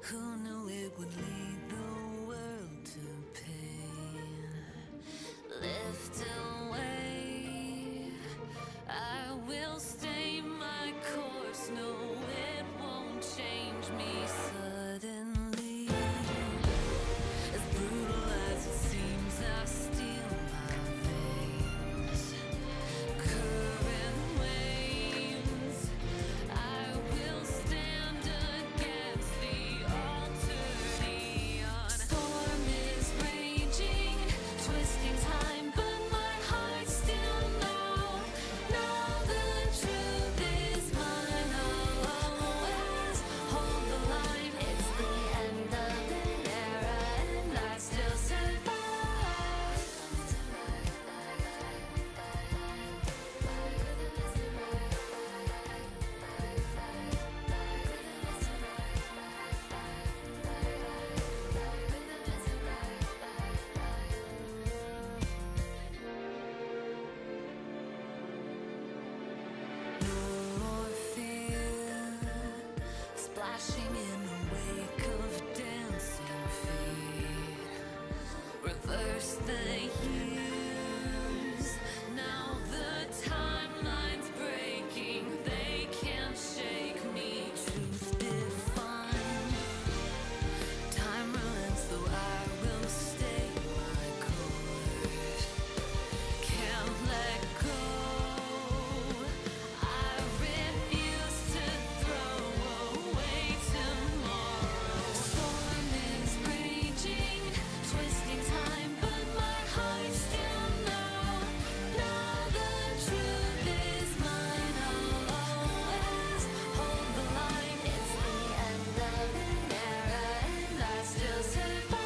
Who knew it would lead the world to pain? Lift away, I will stay my course. No, it won't change me suddenly. As brutal as it seems, I steal my veins. Current waves, I will stand against the alternion. Storm is raging, twisting time, but my heart still knows. Now the truth is mine. I'll always hold the line. It's the end of an era, and I still survive. No more fear, splashing in the wake of dancing feet. Reverse the years. Now the timeline's breaking. They can't shake me. Truth defined. Time runs, though I will stay my course. Can't let go. I refuse to throw away tomorrow. Storm is raging, twisting time, but my heart still knows. Now the truth is mine. I'll always hold the line. It's the end of an era, and I still survive.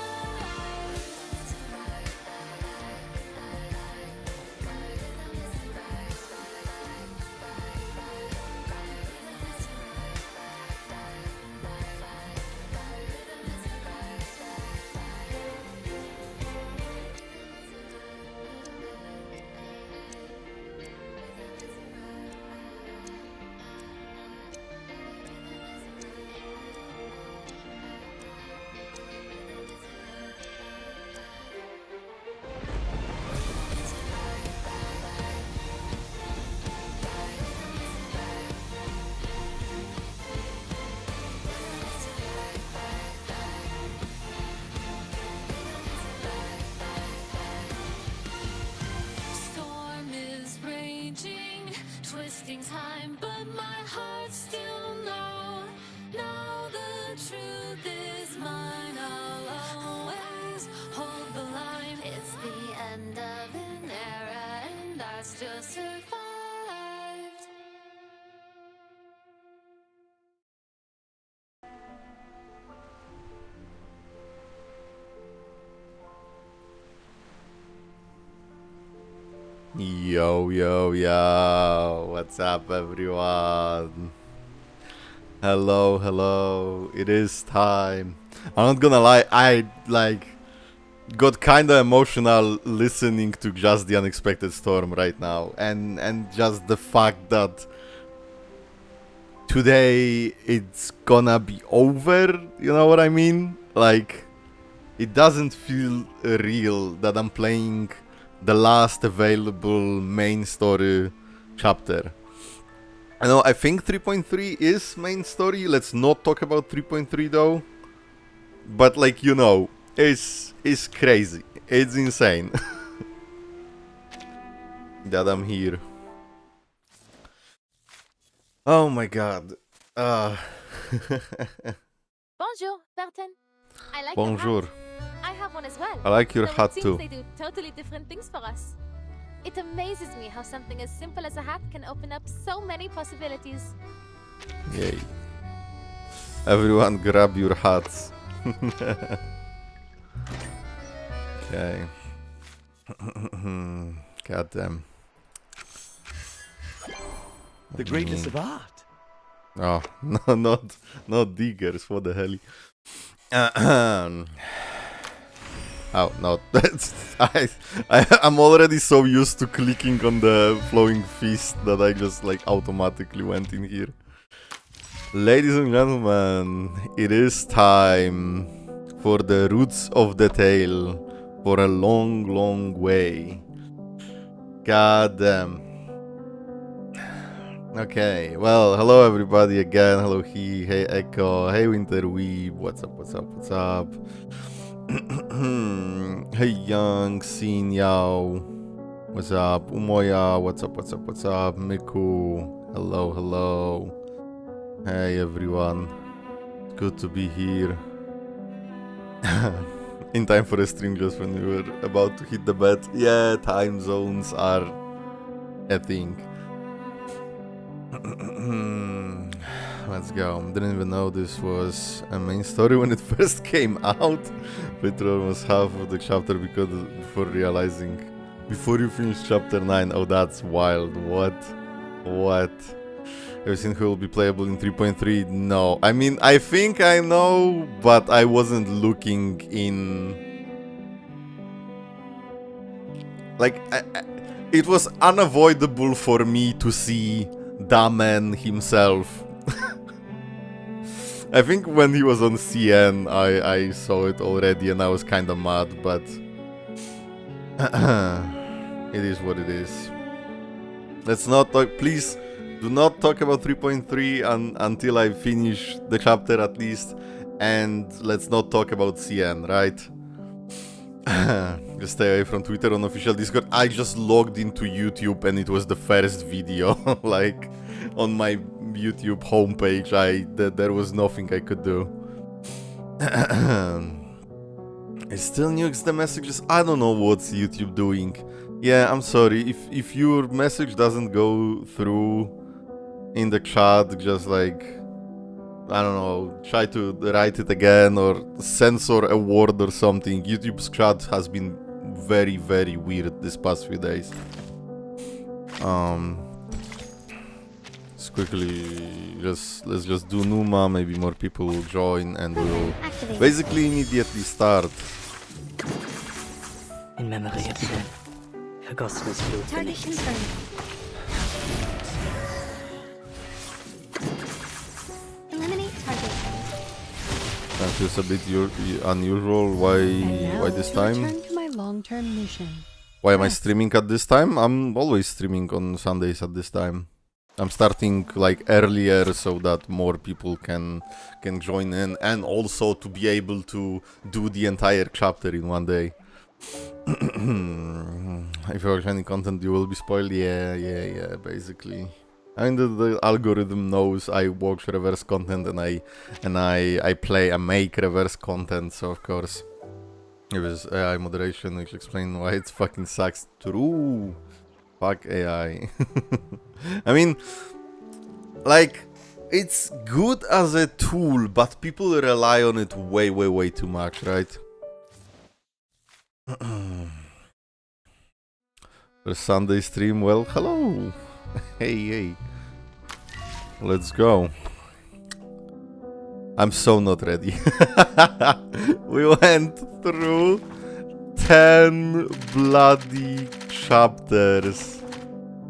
Storm is raging, twisting time, but my heart still knows. Now the truth is mine. I'll always hold the line. It's the end of an era, and I still survived. Yo, yo, yo, what's up, everyone? Hello, hello, it is time. I'm not gonna lie, I got kinda emotional listening to Just the Unexpected Storm right now, and just the fact that today it's gonna be over, you know what I mean? Like, it doesn't feel real that I'm playing the last available main story chapter. I know, I think 3.3 is main story. Let's not talk about 3.3 though. But like, you know, it's crazy. It's insane that I'm here. Oh my god. Bonjour, Vertin. I like Bonjour. your hat. I have one as well. I like your Though hat it seems too. they do totally different things for us. It amazes me how something as simple as a hat can open up so many possibilities. Yay. Everyone grab your hats. Okay. God damn. The greatness of art. Oh, no, not diggers. What the hell? Oh no, that's I'm already so used to clicking on the flowing fist that I just like automatically went in here. Ladies and gentlemen, it is time for the roots of the tale for a long, long way. God damn. Okay, well, hello everybody again. Hello He, hey Echo, hey Winterweeb, what's up, what's up, what's up? Hey Young, Xin Yao, what's up? Umoya, what's up, what's up, what's up? Miku, hello, hello. Hey everyone, good to be here. In time for a stream just when we were about to hit the bed. Yeah, time zones are a thing. Let's go. Didn't even know this was a main story when it first came out. Played through almost half of the chapter before realizing before you finish chapter 9. Oh, that's wild. What? Have you seen who will be playable in 3.3? No. I mean, I think I know, but I wasn't looking in. Like, it was unavoidable for me to see Damen himself. I think when he was on CN, I saw it already and I was kinda mad, but it is what it is. Let's not talk, please do not talk about 3.3 until I finish the chapter at least, and let's not talk about CN, right? Just stay away from Twitter on official Discord. I just logged into YouTube and it was the first video, like, on my YouTube homepage. There was nothing I could do. It still nukes the messages. I don't know what's YouTube doing. Yeah, I'm sorry. If your message doesn't go through in the chat, just like, I don't know, try to write it again or censor a word or something. YouTube's chat has been very, very weird this past few days. Let's quickly let's just do Numa, maybe more people will join and we'll basically immediately start. In memory of them, forgossen's blue Target confirmed. Eliminate target. That feels a bit unusual. Why this time? Return to my long-term mission. Why am I streaming at this time? I'm always streaming on Sundays at this time. I'm starting like earlier so that more people can join in, and also to be able to do the entire chapter in one day. If you watch any content, you will be spoiled. Yeah, basically. I mean, the algorithm knows I watch reverse content and I make reverse content, so of course it was AI moderation, which explains why it fucking sucks. True. Fuck AI. I mean, like, it's good as a tool, but people rely on it way too much, right? For Sunday stream, well, hello. Hey. Let's go. I'm so not ready. We went through 10 bloody chapters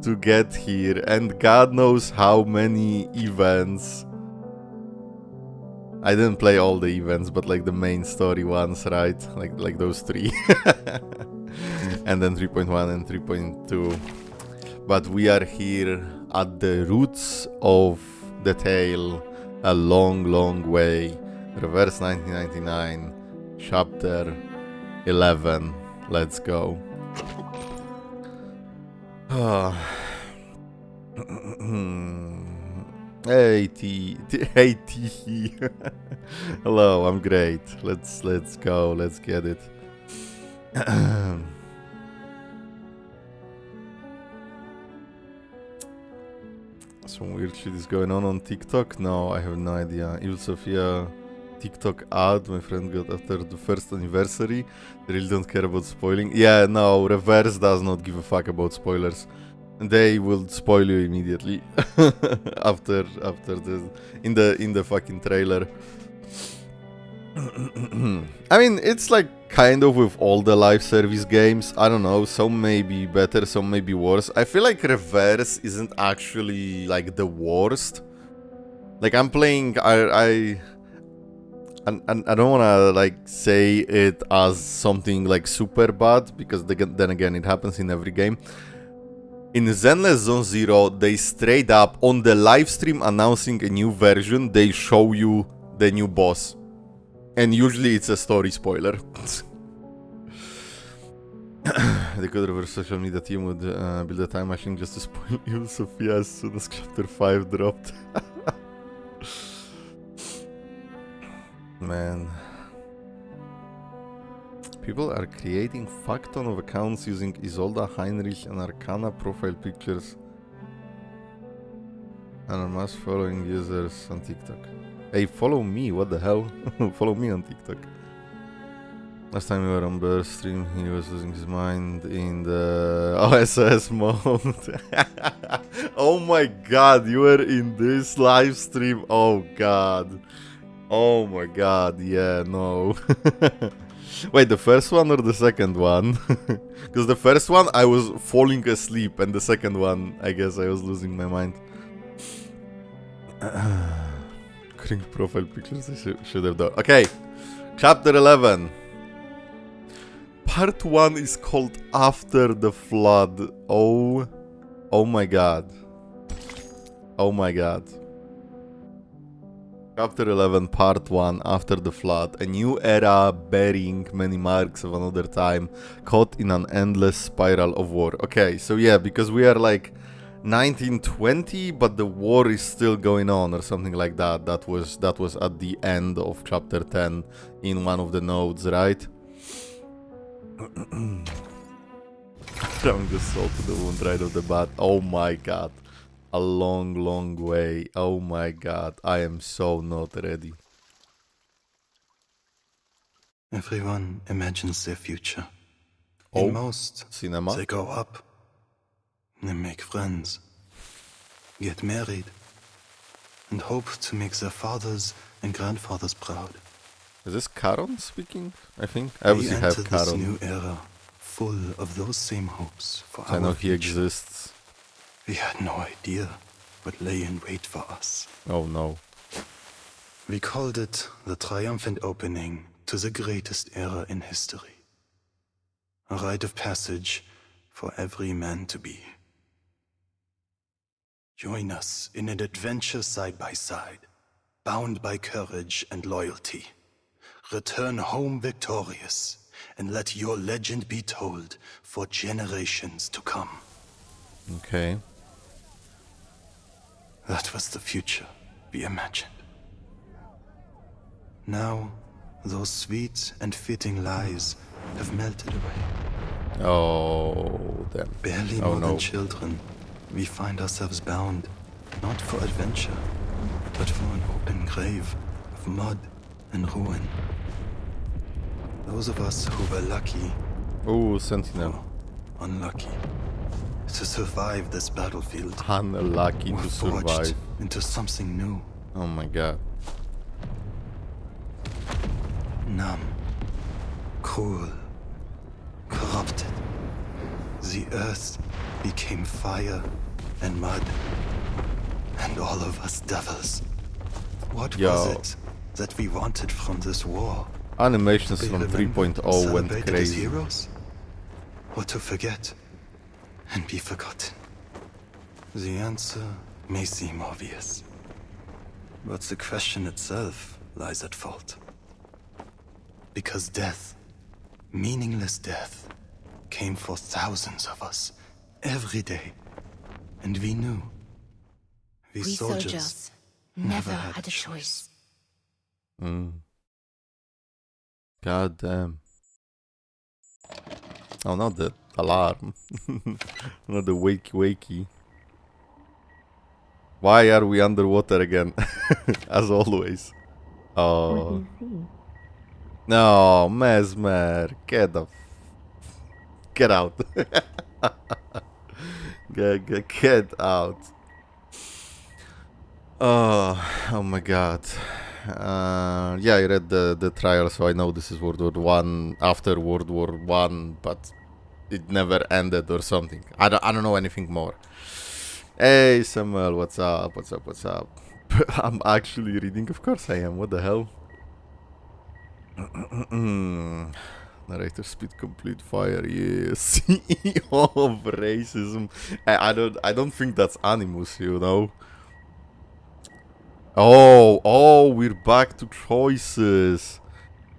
to get here, and God knows how many events. I didn't play all the events, but like the main story ones, right? Like those 3. And then 3.1 and 3.2. But we are here at the roots of the tale, a long way. Reverse 1999, chapter 11. Let's go. Hey T. Hello, I'm great. Let's go. Let's get it. Some weird shit is going on TikTok? No, I have no idea. Evil Sophia TikTok ad my friend got after the first anniversary. They really don't care about spoiling. Yeah, no, Reverse does not give a fuck about spoilers. They will spoil you immediately after the in the fucking trailer. I mean, it's like kind of with all the live service games. I don't know, some may be better, some may be worse. I feel like Reverse isn't actually like the worst. Like I'm playing, I don't wanna like say it as something like super bad because then again it happens in every game. In Zenless Zone Zero, they straight up on the live stream announcing a new version, they show you the new boss, and usually it's a story spoiler. They could reverse social media team would build a time machine just to spoil you, Sophia, as soon as chapter 5 dropped. Man. People are creating fuck ton of accounts using Isolda, Heinrich and Arcana profile pictures and are mass following users on TikTok. Hey, follow me, what the hell? Follow me on TikTok. Last time we were on Bear's stream, he was losing his mind in the OSS mode. Oh my god, you were in this live stream? Oh god. Oh my god, yeah, no. Wait, the first one or the second one? Because the first one I was falling asleep, and the second one, I guess I was losing my mind. Cringe profile pictures I should have done. Okay, chapter 11. Part 1 is called After the Flood. Oh my god. Oh my god. Chapter 11, Part 1, After the Flood. A new era bearing many marks of another time, caught in an endless spiral of war. Okay, so yeah, because we are like 1920, but the war is still going on or something like that. That was at the end of chapter 10 in one of the nodes, right? Throwing the salt to the wound right off the bat. Oh my god. A long way. Oh my god. I am so not ready. Everyone imagines their future. Oh, In most, cinema? they go up. They make friends. Get married. And hope to make their fathers and grandfathers proud. Is this Caron speaking? I think. I We obviously have enter this new Caron. era full of those same hopes for I our know he future. exists. We had no idea what lay in wait for us. Oh no. We called it the triumphant opening to the greatest era in history. A rite of passage for every man to be. Join us in an adventure side by side, bound by courage and loyalty. Return home victorious, and let your legend be told for generations to come. Okay. That was the future we imagined. Now, those sweet and fitting lies have melted away. Oh, damn. Barely Oh more no. than children, we find ourselves bound, not for adventure, but for an open grave of mud and ruin. Those of us who were lucky, Oh, Sentinel. or unlucky, to survive this battlefield, Unlucky were to forged survive. into something new. Oh my god. Numb, cruel, corrupted. The earth became fire and mud, and all of us devils. What Yo. was it that we wanted from this war? Animations Be from remembered 3.0 and went celebrated as crazy. heroes? Or to forget and be forgotten? The answer may seem obvious, but the question itself lies at fault. Because death, meaningless death, came for thousands of us every day, and we knew. We soldiers never had a choice. God damn. Oh, not the alarm. Not the wakey. Why are we underwater again? As always. Oh. No, Mesmer. Get out. Get out. Oh my god. Yeah, I read the trial, so I know this is World War One after World War One, but it never ended or something. I don't know anything more. Hey Samuel, what's up? I'm actually reading, of course I am. What the hell? Narrator speed complete fire. Yeah, CEO of racism. I don't think that's Animus, you know. Oh, we're back to choices.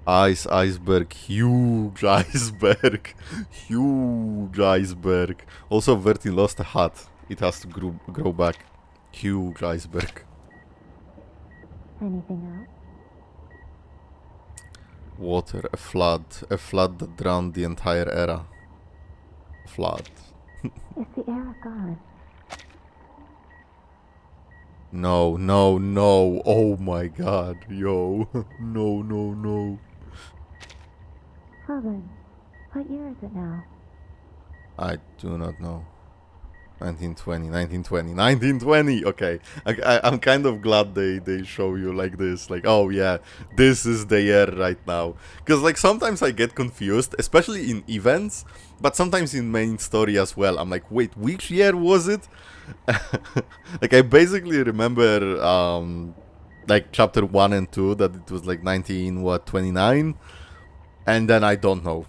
Iceberg, huge iceberg, huge iceberg. Also, Vertin lost a hat. It has to grow back. Huge iceberg. Anything else? Water, a flood that drowned the entire era. Flood. Is the era gone? No, no, no. Oh my god, yo. No, no, no. Well then, what year is it now? I do not know. 1920. Okay, I'm kind of glad they show you like this. Like, oh yeah, this is the year right now. Because like sometimes I get confused, especially in events, but sometimes in main story as well. I'm like, wait, which year was it? Like I basically remember like chapter 1 and 2 that it was like 29, and then I don't know.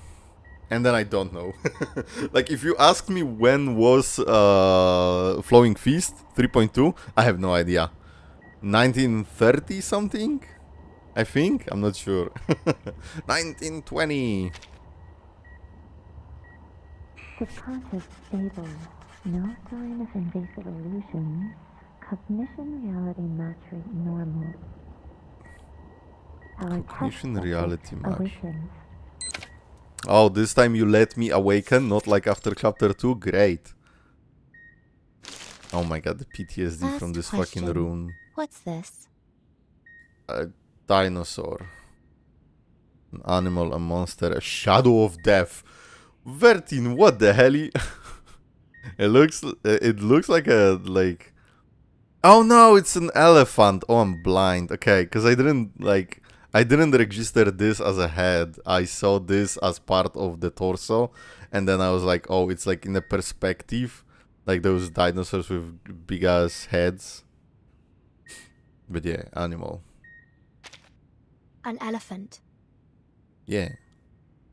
Like if you ask me when was Flowing Feast 3.2, I have no idea. 1930 something, I think. I'm not sure. 1920. Subconscious stable. No sign of invasive illusions. Cognition reality match rate normal. Our Cognition test reality subject match. awakens. Oh, this time you let me awaken, not like after chapter 2. Great. Oh my god, the PTSD Last from this question. fucking rune. What's this? A dinosaur. An animal, a monster, a shadow of death. Vertin, what the hell? It looks like a like. Oh no, it's an elephant. Oh, I'm blind. Okay, because I didn't register this as a head. I saw this as part of the torso, and then I was like, oh, it's like in a perspective, like those dinosaurs with big ass heads. But yeah, animal. An elephant. Yeah,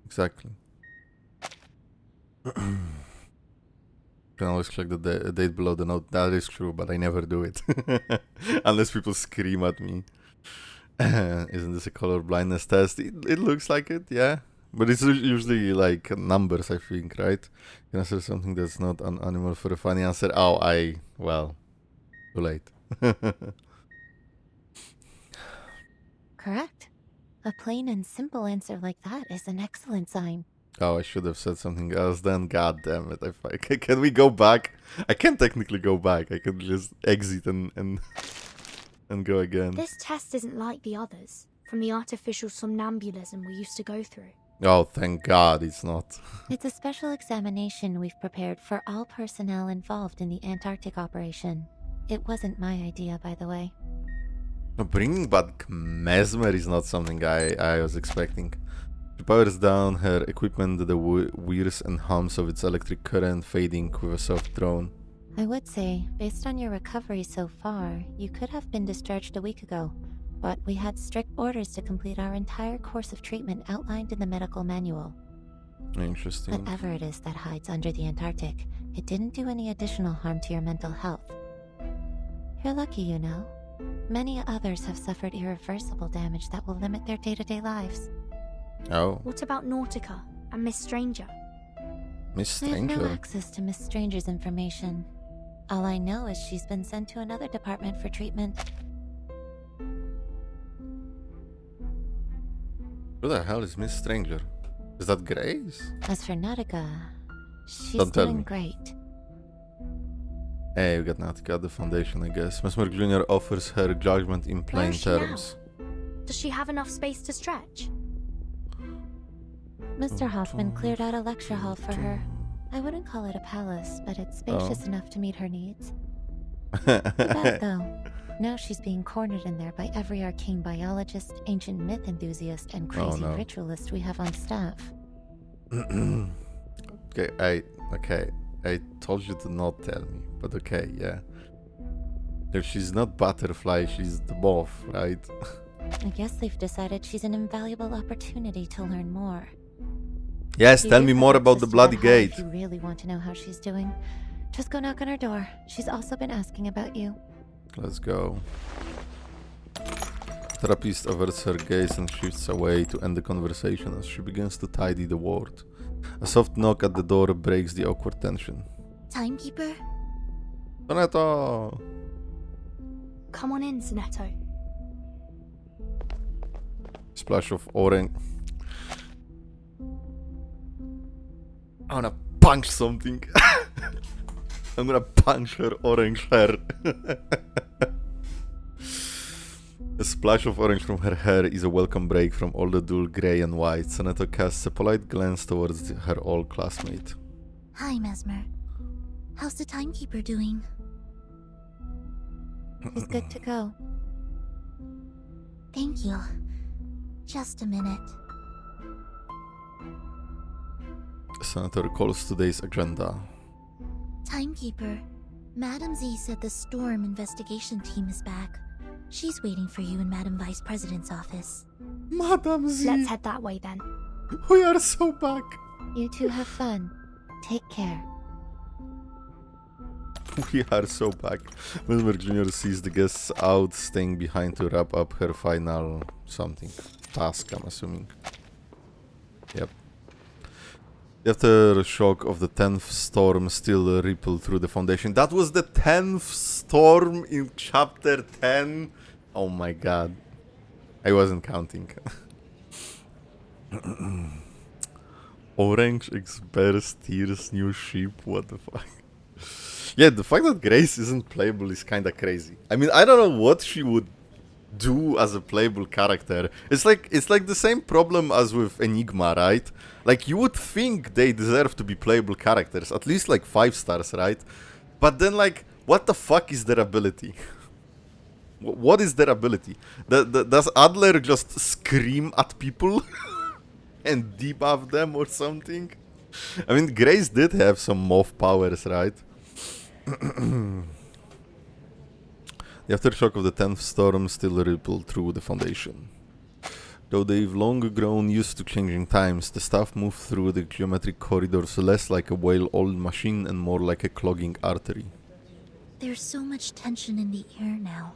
exactly. Can always click the date below the note. That is true, but I never do it. Unless people scream at me. Isn't this a color blindness test? It looks like it, yeah. But it's usually like numbers, I think, right? You can answer something that's not an animal for a funny answer. Oh, well, too late. Correct. A plain and simple answer like that is an excellent sign. Oh, I should have said something else then. God damn it. Can we go back? I can't technically go back. I can just exit and go again. This test isn't like the others, from the artificial somnambulism we used to go through. Oh, thank God it's not. It's a special examination we've prepared for all personnel involved in the Antarctic operation. It wasn't my idea, by the way. Bringing back Mesmer is not something I was expecting. She powers down her equipment, the whirs and hums of its electric current fading with a soft drone. I would say, based on your recovery so far, you could have been discharged a week ago, but we had strict orders to complete our entire course of treatment outlined in the medical manual. Interesting. Whatever it is that hides under the Antarctic, it didn't do any additional harm to your mental health. You're lucky, you know. Many others have suffered irreversible damage that will limit their day-to-day lives. Oh, What about Nautica and Miss Stranger? Miss I have no Stranger. access to Miss Stranger's information. All I know is she's been sent to another department for treatment. Who the hell is Miss Stranger? Is that Grace? As for Nautica, she's Don't tell doing me. great. Hey, we got Nautica, the foundation, I guess. Mesmer Jr. offers her judgment in Where plain is she now? terms. Does she have enough space to stretch? Mr. Hoffman cleared out a lecture hall for her. I wouldn't call it a palace, but it's spacious enough to meet her needs. Too bad, though. Now she's being cornered in there by every arcane biologist, ancient myth enthusiast, and crazy no. ritualist we have on staff. Okay, I told you to not tell me, but okay, yeah. If she's not butterfly, she's the both, right? I guess they've decided she's an invaluable opportunity to learn more. Yes, You tell do me have more about access the to bloody her heart gate. If you really want to know how she's doing, just go knock on her door. She's also been asking about you. Let's go. Therapist averts her gaze and shifts away to end the conversation as she begins to tidy the ward. A soft knock at the door breaks the awkward tension. Timekeeper? Sonetto! Come on in, Sonetto. Splash of orange. I wanna punch something. I'm gonna punch her orange hair. A splash of orange from her hair is a welcome break from all the dull grey and white. Sonetto casts a polite glance towards her old classmate. Hi, Mesmer. How's the timekeeper doing? He's good to go. Thank you. Just a minute. Sonetto recalls today's agenda. Timekeeper, Madam Z said the Storm investigation team is back. She's waiting for you in Madam Vice President's office. Madam Z, Let's head that way then. we are so back. You two have fun. Take care. We are so back. Mesmer Jr. sees the guests out, staying behind to wrap up her final something. Task, I'm assuming. Yep. The aftershock of the 10th storm still rippled through the foundation. That was the 10th storm in chapter 10. Oh my god. I wasn't counting. Orange Express steers new ship. What the fuck? Yeah, the fact that Grace isn't playable is kinda crazy. I mean, I don't know what she would do as a playable character. It's like the same problem as with Enigma, right? Like, you would think they deserve to be playable characters, at least like 5 stars, right? But then, like, what the fuck is their ability? What is their ability? Does Adler just scream at people and debuff them or something? I mean, Grace did have some moth powers, right? The aftershock of the 10th storm still rippled through the foundation. Though they've long grown used to changing times, the staff moved through the geometric corridors less like a well-oiled machine and more like a clogging artery. There's so much tension in the air now.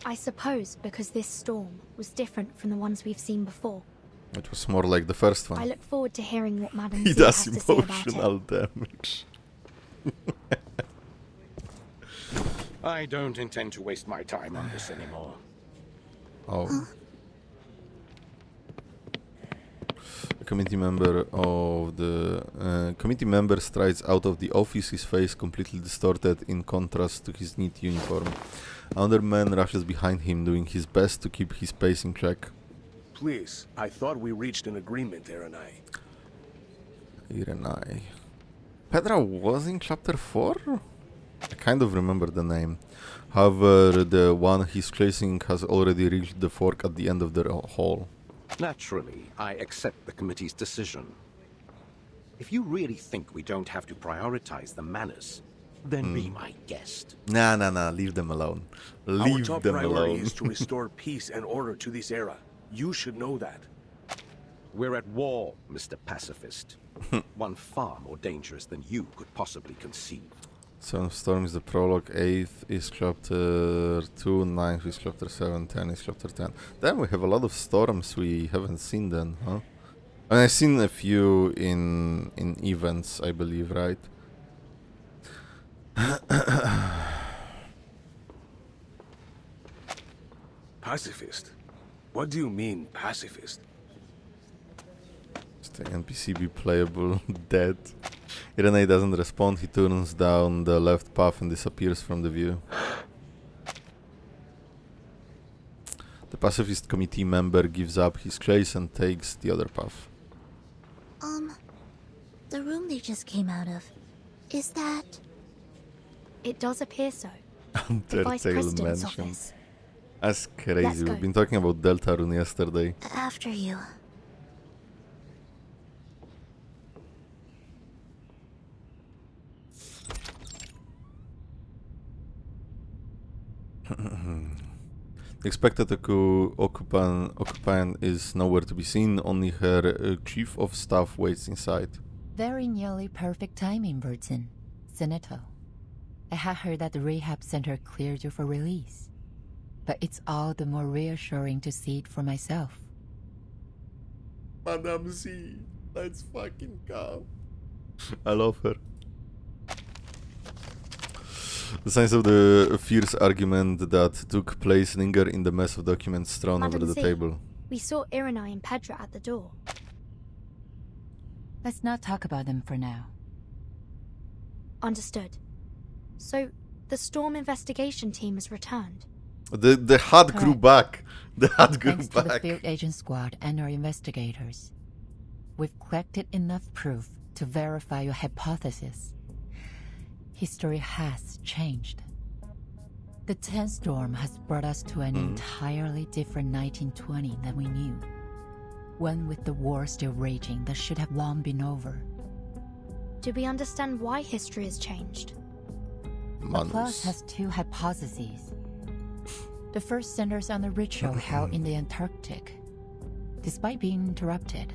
I suppose because this storm was different from the ones we've seen before. It was more like the first I one. look forward to hearing what Madam He Z has does to say about it. emotional damage. I don't intend to waste my time on this anymore. Oh. A committee member of the committee member strides out of the office, his face completely distorted in contrast to his neat uniform. Another man rushes behind him, doing his best to keep his pace in check. Please, I thought we reached an agreement, Irenai. Irenai. Pedra was in chapter 4? I kind of remember the name. However, the one he's chasing has already reached the fork at the end of the hall. Naturally, I accept the committee's decision. If you really think we don't have to prioritize the manners, then be my guest. Nah, leave them alone. Our Leave top them priority alone. is to restore peace and order to this era. You should know that. We're at war, Mr. Pacifist. One far more dangerous than you could possibly conceive. Seven Storm is the prologue, 8th is chapter 2, 9th is chapter 7, 10 is chapter 10. Then we have a lot of storms we haven't seen then, huh? And I've seen a few in events, I believe, right? Pacifist? What do you mean, pacifist? Is the NPC be playable? Dead. Irenai doesn't respond, he turns down the left path and disappears from the view. The pacifist committee member gives up his chase and takes the other path. The room they just came out of, is that... It does appear so. The Vice Undertale President's Mansion. office. That's Let's crazy. go. We've been talking about Deltarune yesterday. After you. The expected occupant is nowhere to be seen, only her chief of staff waits inside. Very nearly perfect timing, vertin. Sonetto. I had heard that the rehab center cleared you for release. But it's all the more reassuring to see it for myself. Madame Z, let's fucking go. I love her. The signs of the fierce argument that took place linger in the mess of documents thrown Madame over the Z, table. We saw Irenai and Pedra at the door. Let's not talk about them for now. Understood. So, the Storm investigation team has returned. The HUD grew back. The HUD grew Thanks to the back. field agent squad and our investigators. We've collected enough proof to verify your hypothesis. History has changed. The 10th storm has brought us to an entirely different 1920 than we knew. One with the war still raging that should have long been over. Do we understand why history has changed? Plus has two hypotheses. The first centers on the ritual held in the Antarctic. Despite being interrupted,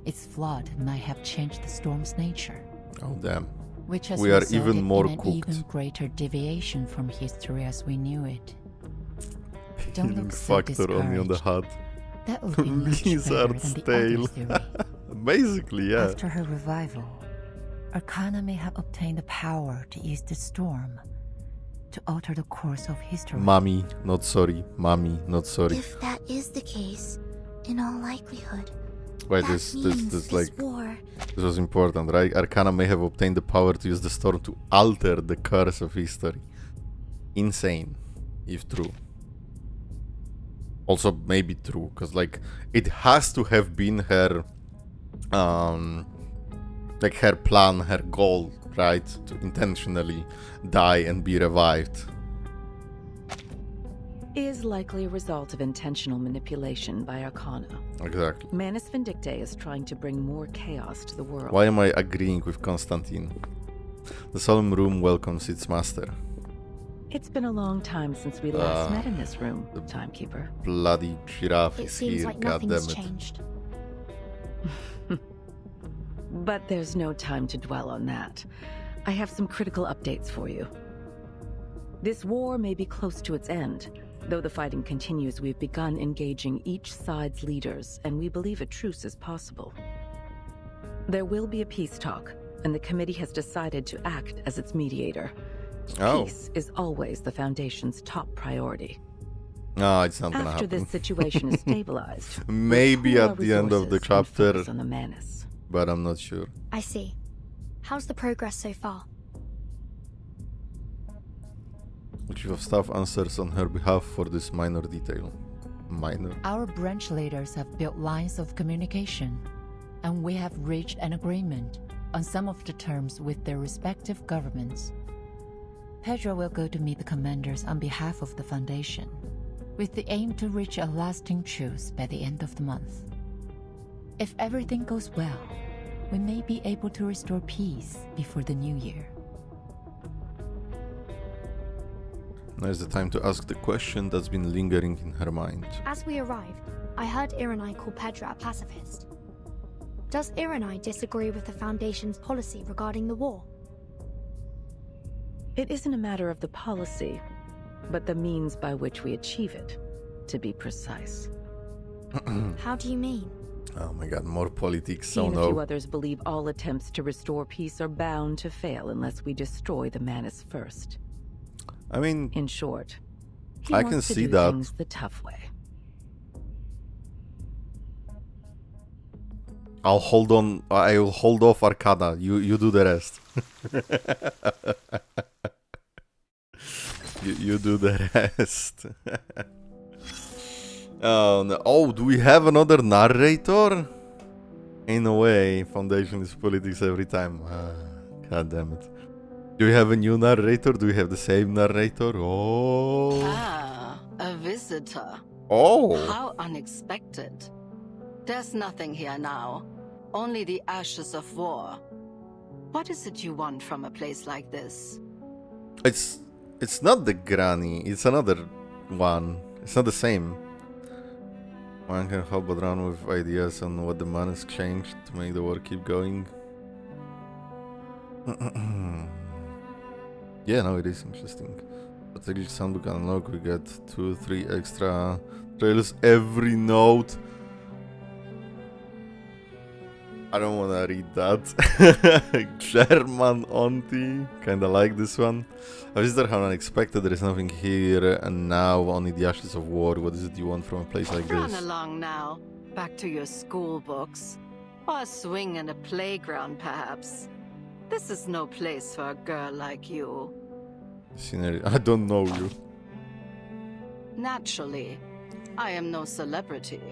its flood might have changed the storm's nature. Oh damn. Which has We are resulted even more in an cooked. even greater deviation from history as we knew it. Don't Healing look so factor only on the discouraged. HUD. That would be much better Lizard's than the tail. other theory. Basically, yeah. After her revival, Arcana may have obtained the power to use the storm to alter the course of history. Mommy, not sorry. Mommy, not sorry. If that is the case, in all likelihood, Wait, that this means like war. this was important, right? Arcana may have obtained the power to use the storm to alter the course of history. Insane, if true. Also, maybe true, because like it has to have been her, like her plan, her goal, right? To intentionally die and be revived. Is likely a result of intentional manipulation by Arcana. Exactly. Manus Vindictae is trying to bring more chaos to the world. Why am I agreeing with Constantine? The solemn room welcomes its master. It's been a long time since we last met in this room, Timekeeper. Bloody giraffe It is seems here, like nothing's goddammit. changed. But there's no time to dwell on that. I have some critical updates for you. This war may be close to its end. Though the fighting continues, we've begun engaging each side's leaders, and we believe a truce is possible. There will be a peace talk, and the committee has decided to act as its mediator. Oh. Peace is always the Foundation's top priority. No, it's not gonna After happen. this situation is stabilized, Maybe we'll pool at our the end of the resources and chapter, focus on the Manus. but I'm not sure. I see. How's the progress so far? The Chief of Staff answers on her behalf for this minor detail. Minor? Our branch leaders have built lines of communication, and we have reached an agreement on some of the terms with their respective governments. Pedro will go to meet the commanders on behalf of the Foundation, with the aim to reach a lasting truce by the end of the month. If everything goes well, we may be able to restore peace before the new year. Now is the time to ask the question that's been lingering in her mind. As we arrived, I heard Irenai call Pedra a pacifist. Does Irenai disagree with the Foundation's policy regarding the war? It isn't a matter of the policy, but the means by which we achieve it, to be precise. How do you mean? Oh my god, more politics, He so and a few no. others believe all attempts to restore peace are bound to fail unless we destroy the Manus first. I mean, In short, he I wants can to see do that. things the tough way. I'll hold on. I will hold off Arcana. You do the rest. you do the rest. Oh no! Oh, do we have another narrator? In a way, Foundation is politics every time. God damn it! Do we have a new narrator? Do we have the same narrator? Oh. Ah, a visitor. Oh. How unexpected. There's nothing here now. Only the ashes of war. What is it you want from a place like this? It's It's not the granny, it's another one. It's not the same. One can help but run with ideas on what the man has changed to make the war keep going. Yeah, no, it is interesting. Strategic Soundbook unlock, we get 2-3 extra trailers every note. I don't wanna read that. German auntie. Kinda like this one. A visitor how unexpected, there is nothing here and now, only the ashes of war. What is it you want from a place like Run this? along now, back to your school books. Or a swing in a playground, perhaps. This is no place for a girl like you. Scenery. I don't know you. Naturally, I am no celebrity.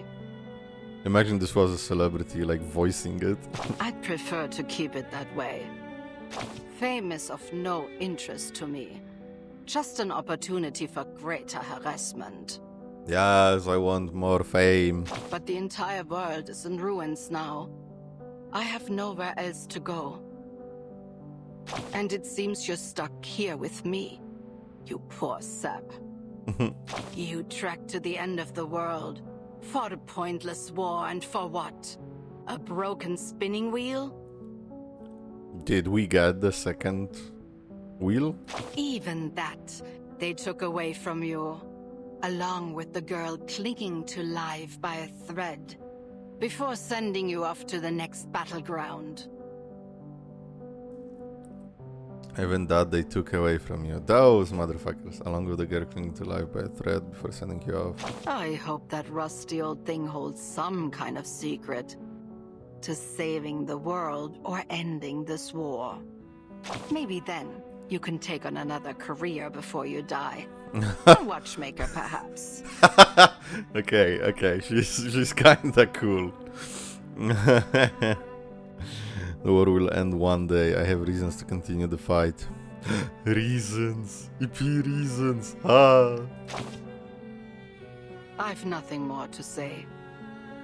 Imagine this was a celebrity, like voicing it. I'd prefer to keep it that way. Fame is of no interest to me. Just an opportunity for greater harassment. Yes, I want more fame. But the entire world is in ruins now. I have nowhere else to go. And it seems you're stuck here with me, you poor sap. You trekked to the end of the world, fought a pointless war, and for what? A broken spinning wheel? Did we get the second wheel? Even that, they took away from you, along with the girl clinging to life by a thread, before sending you off to the next battleground. Even that they took away from you. Those motherfuckers, along with the girl clinging to life by a thread before sending you off. I hope that rusty old thing holds some kind of secret to saving the world or ending this war. Maybe then you can take on another career before you die. A watchmaker, perhaps. Okay, she's kinda cool. The war will end one day. I have reasons to continue the fight. Reasons. EP reasons. Ah. I've nothing more to say.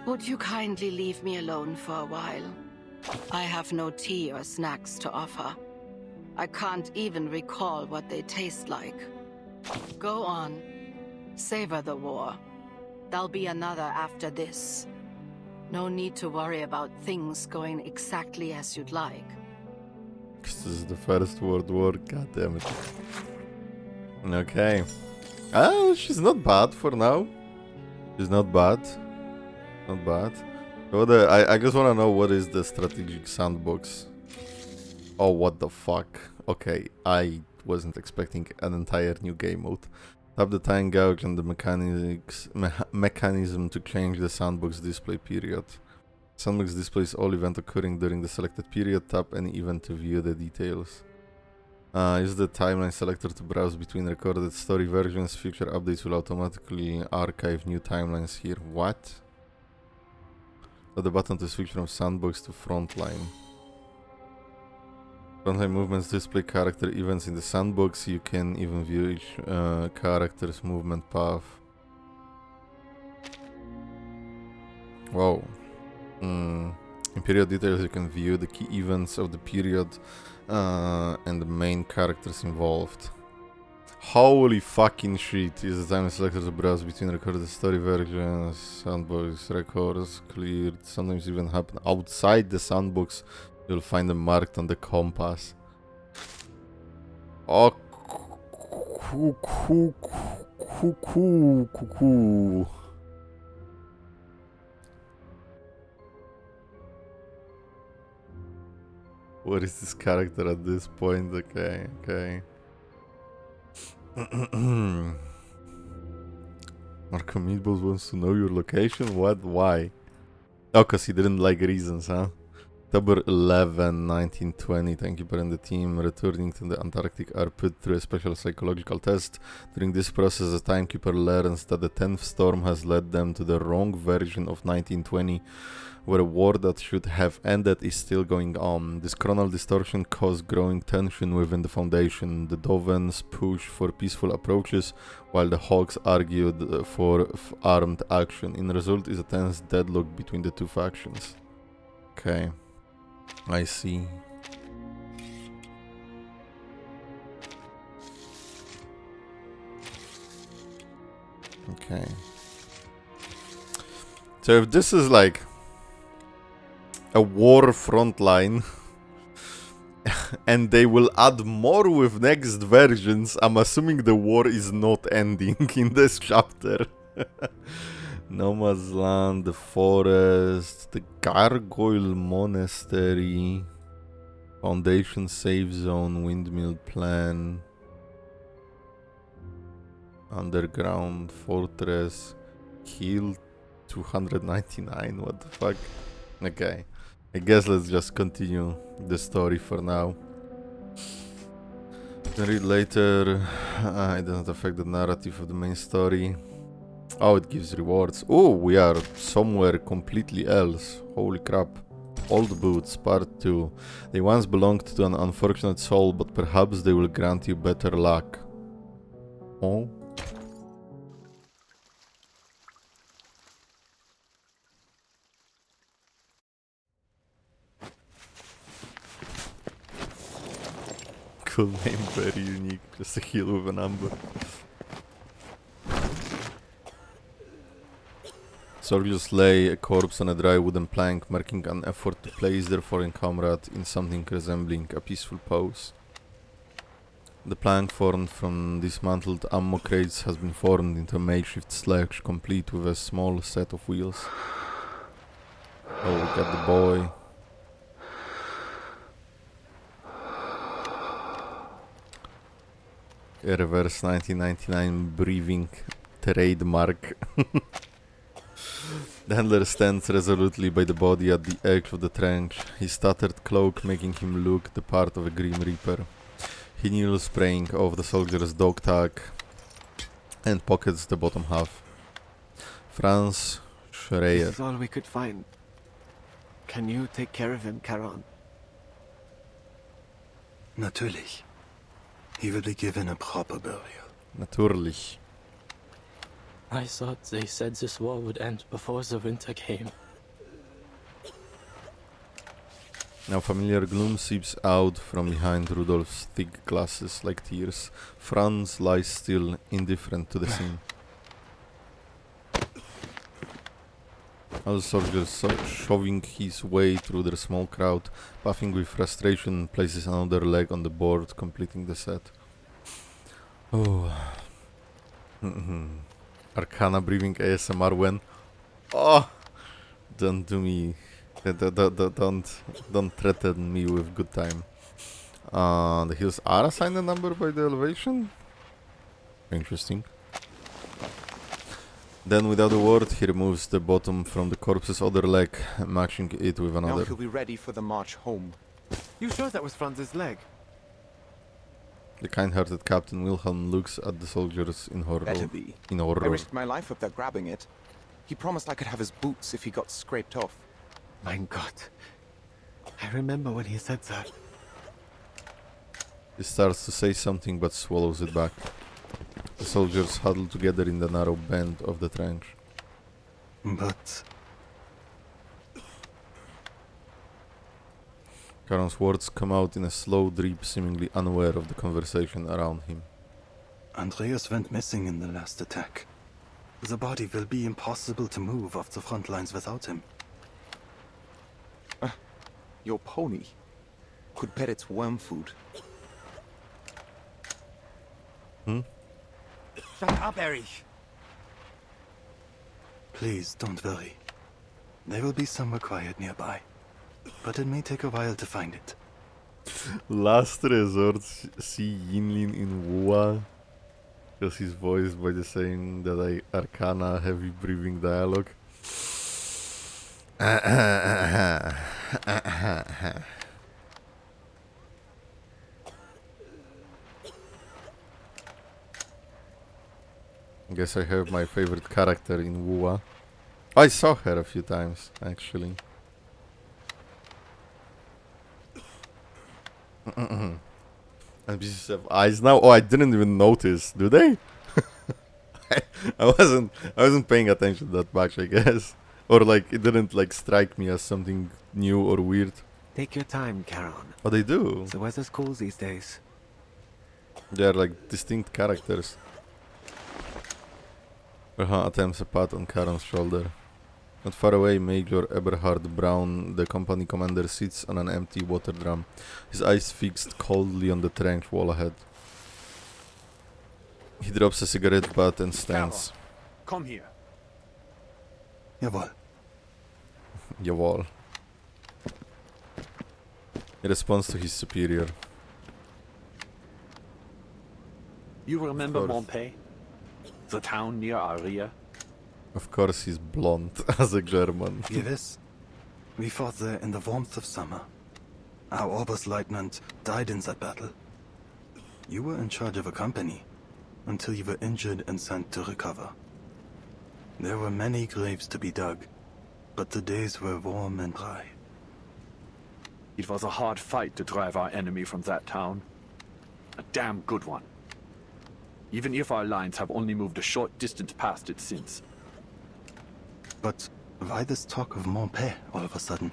Would you kindly leave me alone for a while? I have no tea or snacks to offer. I can't even recall what they taste like. Go on. Savor the war. There'll be another after this. No need to worry about things going exactly as you'd like. This is the First World War, god damn it. Okay. Ah, she's not bad for now. She's not bad. Not bad. So I just wanna know what is the strategic sandbox. Oh, what the fuck. Okay, I wasn't expecting an entire new game mode. Tap the time gauge and the mechanism to change the sandbox display period. Sandbox displays all event occurring during the selected period. Tap any event to view the details. Use the timeline selector to browse between recorded story versions. Future updates will automatically archive new timelines here. What? Hold the button to switch from sandbox to frontline. Frontline movements display character events in the sandbox. You can even view each character's movement path. Wow. In period details you can view the key events of the period and the main characters involved. Holy fucking shit. Use the time selector to browse between recorded story versions. Sandbox records cleared. Sometimes even happen outside the sandbox. You'll find them marked on the compass. Oh, cool. What is this character at this point? Okay. Marco Meatballs wants to know your location? What? Why? Oh, cause he didn't like reasons, huh? October 11, 1920, timekeeper and the team returning to the Antarctic are put through a special psychological test. During this process, the timekeeper learns that the 10th storm has led them to the wrong version of 1920, where a war that should have ended is still going on. This chronal distortion caused growing tension within the Foundation. The Dovens pushed for peaceful approaches, while the Hawks argued for armed action. In result is a tense deadlock between the two factions. Okay. I see. Okay. So if this is like a war front line and they will add more with next versions, I'm assuming the war is not ending in this chapter. No Man's Land, the forest, the Gargoyle Monastery, Foundation Safe Zone, Windmill Plan, Underground Fortress, Kill 299, what the fuck? Okay, I guess let's just continue the story for now. Then read later. It doesn't affect the narrative of the main story. Oh, it gives rewards. Oh, we are somewhere completely else. Holy crap. Old Boots, Part 2. They once belonged to an unfortunate soul, but perhaps they will grant you better luck. Oh? Cool name, very unique. Just a heal with an amber. Soldiers lay a corpse on a dry wooden plank, marking an effort to place their fallen comrade in something resembling a peaceful pose. The plank formed from dismantled ammo crates has been formed into a makeshift sledge, complete with a small set of wheels. Oh, we got the boy. A reverse 1999 breathing trademark. The handler stands resolutely by the body at the edge of the trench, his tattered cloak making him look the part of a grim reaper. He kneels, praying off the soldier's dog tag and pockets the bottom half. Franz Schreier. This is all we could find. Can you take care of him, Charon? Natürlich. He will be given a proper burial. Natürlich. I thought they said this war would end before the winter came. Now familiar gloom seeps out from behind Rudolph's thick glasses like tears. Franz lies still, indifferent to the scene. Other soldiers shoving his way through the small crowd, puffing with frustration, places another leg on the board, completing the set. Oh. Arcana breathing ASMR when... Oh! Don't do me... Don't threaten me with good time. The hills are assigned a number by the elevation? Interesting. Then, without a word, he removes the bottom from the corpse's other leg, matching it with another. Now he'll be ready for the march home. You sure that was Franz's leg? The kind-hearted Captain Wilhelm looks at the soldiers in horror. Better be. In I horror. risked my life up there grabbing it. He promised I could have his boots if he got scraped off. Mein Gott. I remember when he said that. He starts to say something but swallows it back. The soldiers huddle together in the narrow bend of the trench. But... Charon's words come out in a slow drip, seemingly unaware of the conversation around him. Andreas went missing in the last attack. The body will be impossible to move off the front lines without him. Your pony could bet its worm food. Hmm? Shut up, Erich! Please, don't worry. There will be somewhere quiet nearby. But it may take a while to find it. Last resort, see Yinlin in Wua. Because he's voiced by the same that Arcana heavy breathing dialogue. I guess I have my favorite character in Wua. I saw her a few times, actually. And pieces have eyes now. Oh, I didn't even notice. Do they? I wasn't paying attention that much, I guess. Or like it didn't like strike me as something new or weird. Take your time, Charon. Oh, they do. The weather's cool these days. They are like distinct characters. Attempts a pat on Karen's shoulder. Not far away, Major Eberhard Braun, the company commander, sits on an empty water drum, his eyes fixed coldly on the trench wall ahead. He drops a cigarette butt and stands. Come here. Jawohl. Jawohl. He responds to his superior. You remember course. Montpellier? The town near Aria? Of course he's blonde, as a German. Gewiss. We fought there in the warmth of summer. Our Oberstleutnant died in that battle. You were in charge of a company, until you were injured and sent to recover. There were many graves to be dug, but the days were warm and dry. It was a hard fight to drive our enemy from that town. A damn good one. Even if our lines have only moved a short distance past it since. But why this talk of Montpellier all of a sudden?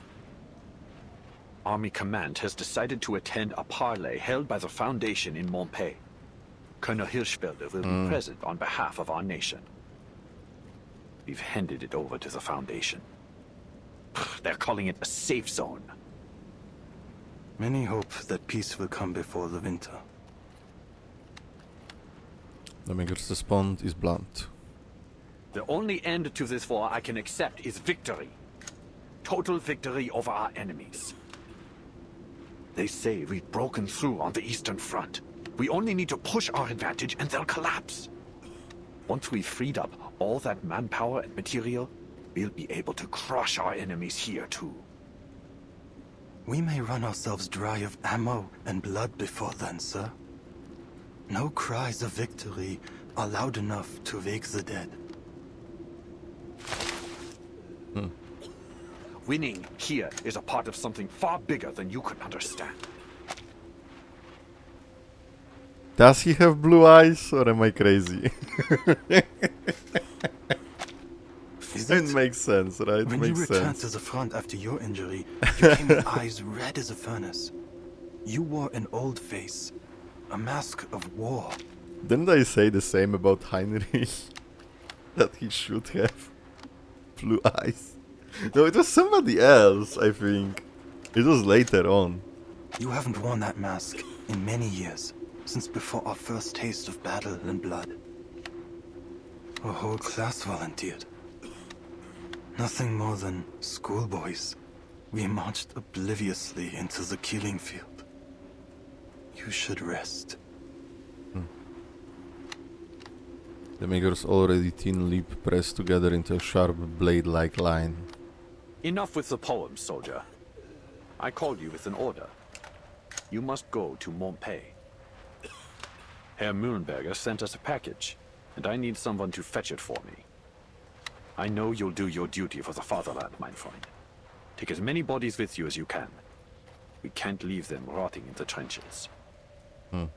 Army Command has decided to attend a parley held by the Foundation in Montpellier. Colonel Hirschfelder will be present on behalf of our nation. We've handed it over to the Foundation. They're calling it a safe zone. Many hope that peace will come before the winter. The maker's response is blunt. The only end to this war I can accept is victory. Total victory over our enemies. They say we've broken through on the Eastern Front. We only need to push our advantage and they'll collapse. Once we've freed up all that manpower and material, we'll be able to crush our enemies here too. We may run ourselves dry of ammo and blood before then, sir. No cries of victory are loud enough to wake the dead. Winning here is a part of something far bigger than you could understand. Does he have blue eyes, or am I crazy? It makes sense, right? When Makes you returned sense. to the front after your injury, you came with eyes red as a furnace. You wore an old face, a mask of war. Didn't I say the same about Heinrich? That he should have blue eyes? No, it was somebody else, I think. It was later on. You haven't worn that mask in many years, since before our first taste of battle and blood. A whole class volunteered. Nothing more than schoolboys. We marched obliviously into the killing field. You should rest. The maker's already thin lip pressed together into a sharp blade-like line. Enough with the poems, soldier. I called you with an order. You must go to Montpellier. Herr Mühlenberger sent us a package, and I need someone to fetch it for me. I know you'll do your duty for the fatherland, my friend. Take as many bodies with you as you can. We can't leave them rotting in the trenches.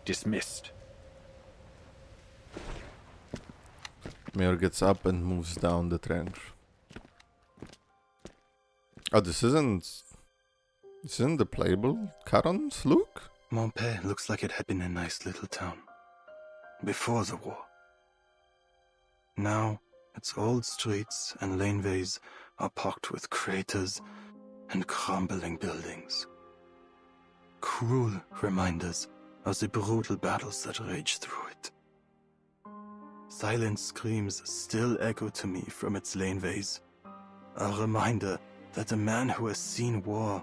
Dismissed. Mayor gets up and moves down the trench. Oh, this isn't the playable Caron's look? Montpellier looks like it had been a nice little town. Before the war. Now, its old streets and laneways are pocked with craters and crumbling buildings. Cruel reminders of the brutal battles that raged through it. Silent screams still echo to me from its laneways. A reminder that a man who has seen war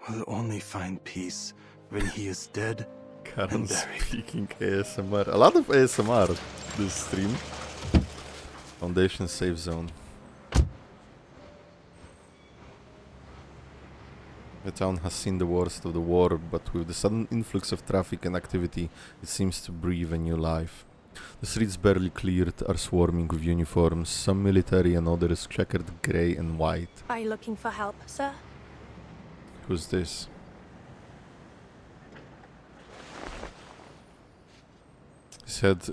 will only find peace when he is dead and Caron buried. speaking ASMR. A lot of ASMR this stream. Foundation safe zone. The town has seen the worst of the war, but with the sudden influx of traffic and activity, it seems to breathe a new life. The streets barely cleared are swarming with uniforms, some military and others checkered grey and white. Are you looking for help, sir? Who's this? His head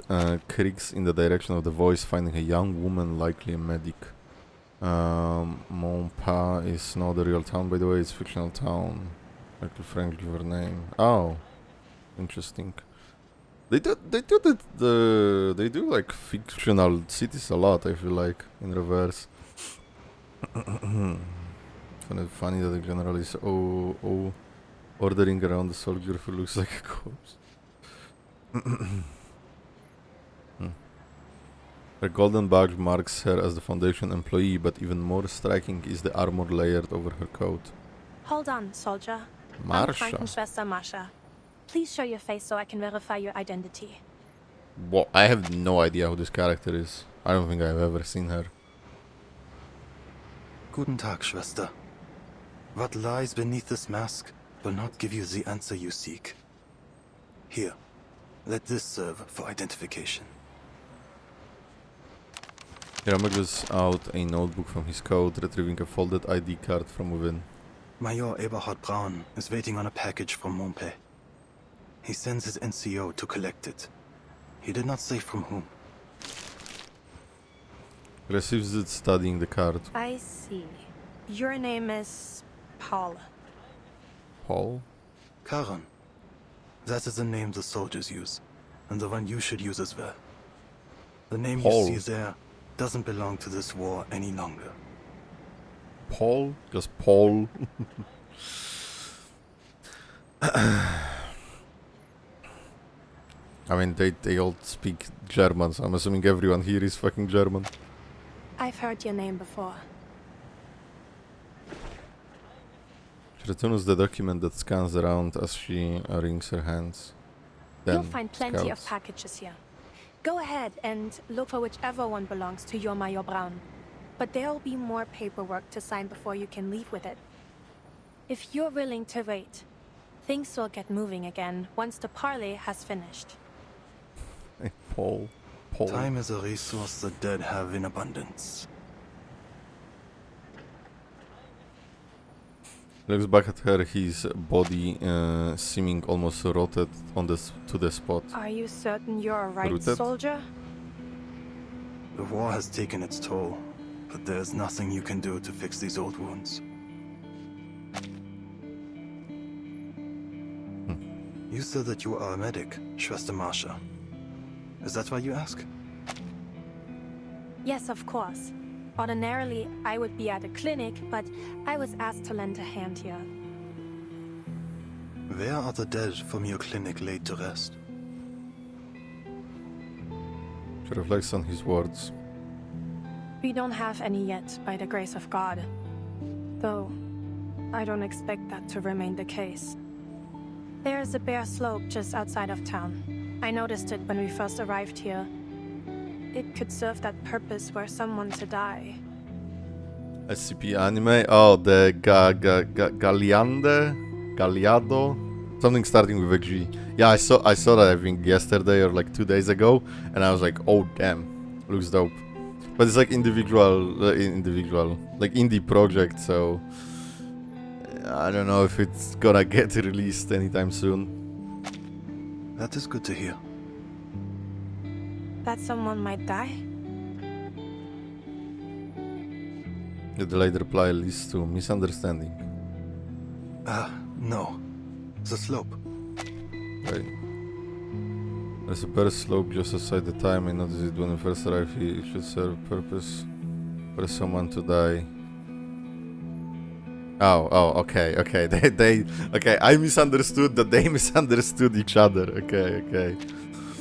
creaks in the direction of the voice, finding a young woman, likely a medic. Montpellier is not a real town, by the way, it's a fictional town. Michael Frank give her name. Oh, interesting. They do like fictional cities a lot, I feel like, in reverse. Funny that the general is ordering around the soldier who looks like a corpse. Her golden badge marks her as the Foundation employee, but even more striking is the armor layered over her coat. Hold on, soldier. Marsha. I'm Krankenschwester Masha. Please show your face so I can verify your identity. Well, I have no idea who this character is. I don't think I've ever seen her. Guten Tag, Schwester. What lies beneath this mask will not give you the answer you seek. Here, let this serve for identification. He rummaged out a notebook from his coat, retrieving a folded ID card from within. Major Eberhard Braun is waiting on a package from Montpellier. He sends his NCO to collect it. He did not say from whom. Receives it, studying the card. I see. Your name is Paul. Paul? Karan. That is the name the soldiers use, and the one you should use as well. The name Paul. you see there doesn't belong to this war any longer. Paul? Just Paul. I mean, they all speak German, so I'm assuming everyone here is fucking German. I've heard your name before. She returns the document that scans around as she wrings her hands. Then You'll find plenty of scouts. packages here. Go ahead and look for whichever one belongs to your Major Braun. But there'll be more paperwork to sign before you can leave with it. If you're willing to wait, things will get moving again once the parley has finished. Hey, Paul. Paul. Time is a resource the dead have in abundance. Looks back at her, his body seeming almost rotted on to the spot. Are you certain you're a right Rooted? soldier? The war has taken its toll, but there's nothing you can do to fix these old wounds. You said that you are a medic, Schwester Marsha. Is that why you ask? Yes, of course. Ordinarily, I would be at a clinic, but I was asked to lend a hand here. Where are the dead from your clinic laid to rest? She reflects on his words. We don't have any yet, by the grace of God. Though, I don't expect that to remain the case. There's a bare slope just outside of town. I noticed it when we first arrived here. It could serve that purpose for someone to die. SCP anime? Oh, the Galliado? Something starting with a G. Yeah, I saw that I think yesterday or like 2 days ago, and I was like, oh damn, looks dope. But it's like individual, like indie project, so I don't know if it's gonna get released anytime soon. That is good to hear. That someone might die? The delayed reply leads to misunderstanding. No. The slope. Right. There's a bare slope just outside the time. I noticed it when I first arrived. It should serve a purpose for someone to die. Oh, okay. Okay, I misunderstood that they misunderstood each other. Okay.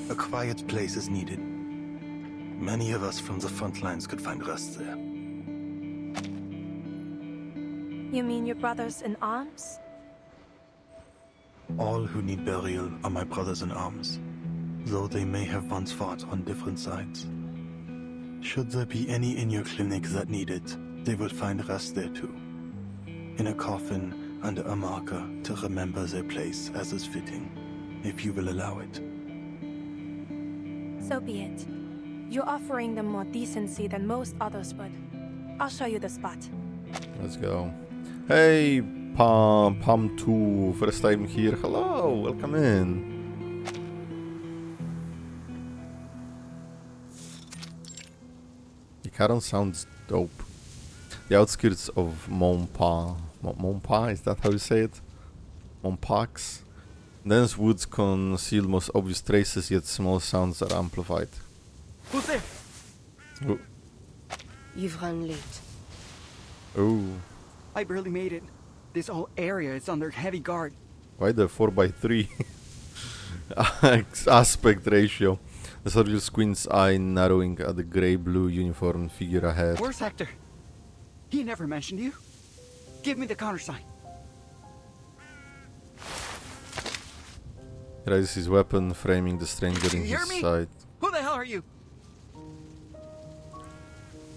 A quiet place is needed. Many of us from the front lines could find rest there. You mean your brothers in arms? All who need burial are my brothers in arms, though they may have once fought on different sides. Should there be any in your clinic that need it, they will find rest there too. In a coffin under a marker to remember their place as is fitting, if you will allow it. So be it. You're offering them more decency than most others would. I'll show you the spot. Let's go. Hey, Pam 2, first time here. Hello, welcome in. The Caron sounds dope. The outskirts of Montpa, is that how you say it? Montpax? Dense woods conceal most obvious traces, yet small sounds are amplified. Who's there? Oh. You've run late. Oh. I barely made it. This whole area is under heavy guard. Why the 4x3 aspect ratio? The soldier squints eye narrowing at the grey-blue uniformed figure ahead. Where's Hector? He never mentioned you. Give me the countersign. He raises his weapon, framing the stranger in You hear his me? sight. Who the hell are you?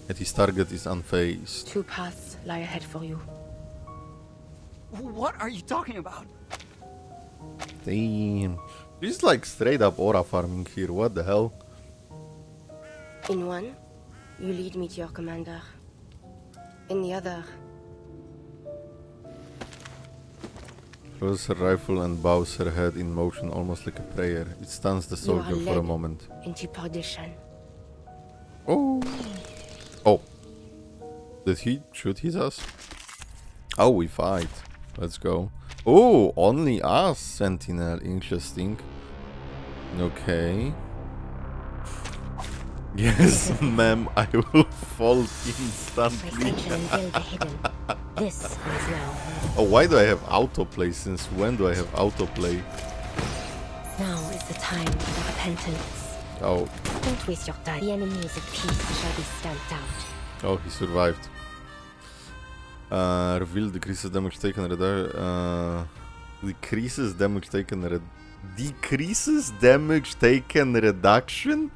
Yet his target is unfazed. 2 paths lie ahead for you. What are you talking about? Damn. She's like straight up aura farming here, what the hell? In one, you lead me to your commander. In the other, Throws her rifle and bows her head in motion almost like a prayer. It stuns the you are soldier for a led moment. into perdition. Oh. Oh. Did he shoot his ass? Oh, we fight. Let's go. Oh, only us, Sentinel. Interesting. Okay. Yes, ma'am, I will fall instantly. This is now. Oh, why do I have autoplay? Since when do I have autoplay? Now is the time for repentance. Oh. Don't waste your time. The enemies of peace shall be stamped out. Oh, he survived. Reveal decreases damage taken decreases damage taken decreases damage taken reduction?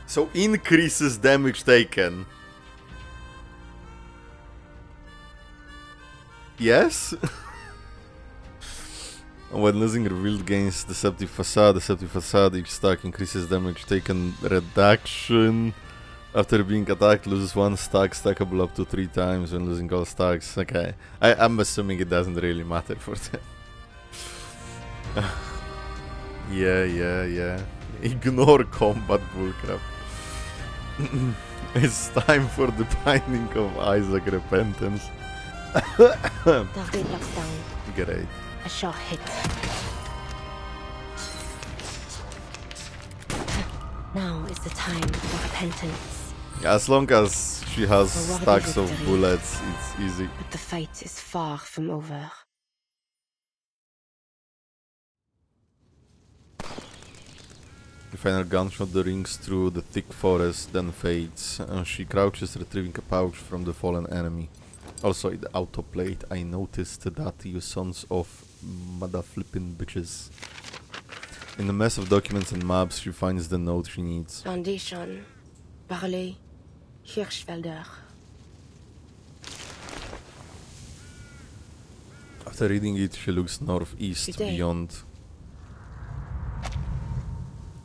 So increases damage taken. Yes? When losing revealed gains deceptive facade, each stack increases damage taken reduction. After being attacked, loses 1 stack, stackable up to 3 times when losing all stacks. Okay, I'm assuming it doesn't really matter for them. Yeah. Ignore combat bullcrap. It's time for the binding of Isaac repentance. Target locks down. Great. A sure hit. Now is the time for repentance. As long as she has A worthy stacks of victory. bullets, it's easy. But the fight is far from over. The final gunshot rings through the thick forest, then fades. She crouches, retrieving a pouch from the fallen enemy. Also, in the autoplate, I noticed that you sons of mother flippin' bitches. In the mess of documents and maps, she finds the note she needs. Foundation. Parley. Hirschfelder. After reading it, she looks northeast Today.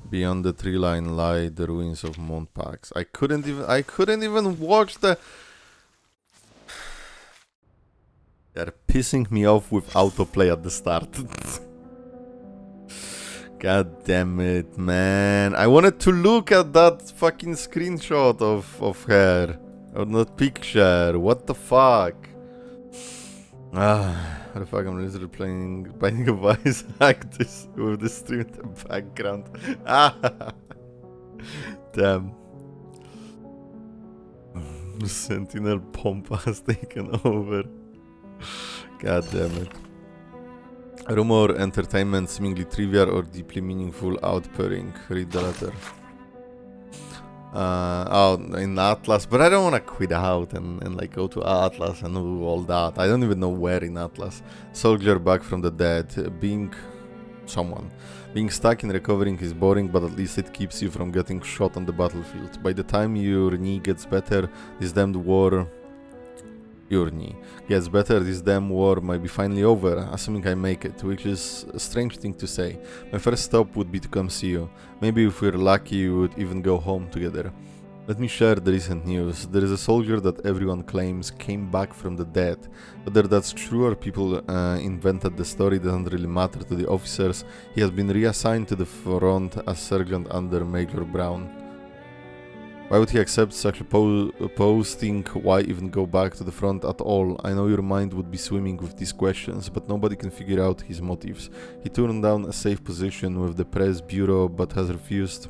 Beyond the tree line lie the ruins of Montpax. I couldn't even watch the... They're pissing me off with autoplay at the start. God damn it, man. I wanted to look at that fucking screenshot of her. Or not picture. What the fuck? What the fuck, I'm literally playing Binding of Isaac with the stream in the background. Damn. Sentinel Pomp has taken over. God damn it. Rumor, entertainment, seemingly trivial or deeply meaningful outpouring. Read the letter. In Atlas, but I don't want to quit out and like go to Atlas and do all that. I don't even know where in Atlas. Soldier back from the dead, being someone. Being stuck in recovering is boring, but at least it keeps you from getting shot on the battlefield. By the time your knee gets better, this damn war might be finally over, assuming I make it, which is a strange thing to say. My first stop would be to come see you. Maybe if we're lucky, we would even go home together. Let me share the recent news. There is a soldier that everyone claims came back from the dead. Whether that's true or people invented the story doesn't really matter to the officers. He has been reassigned to the front as sergeant under Major Brown. Why would he accept such a posting? Why even go back to the front at all? I know your mind would be swimming with these questions, but nobody can figure out his motives. He turned down a safe position with the press bureau, but has refused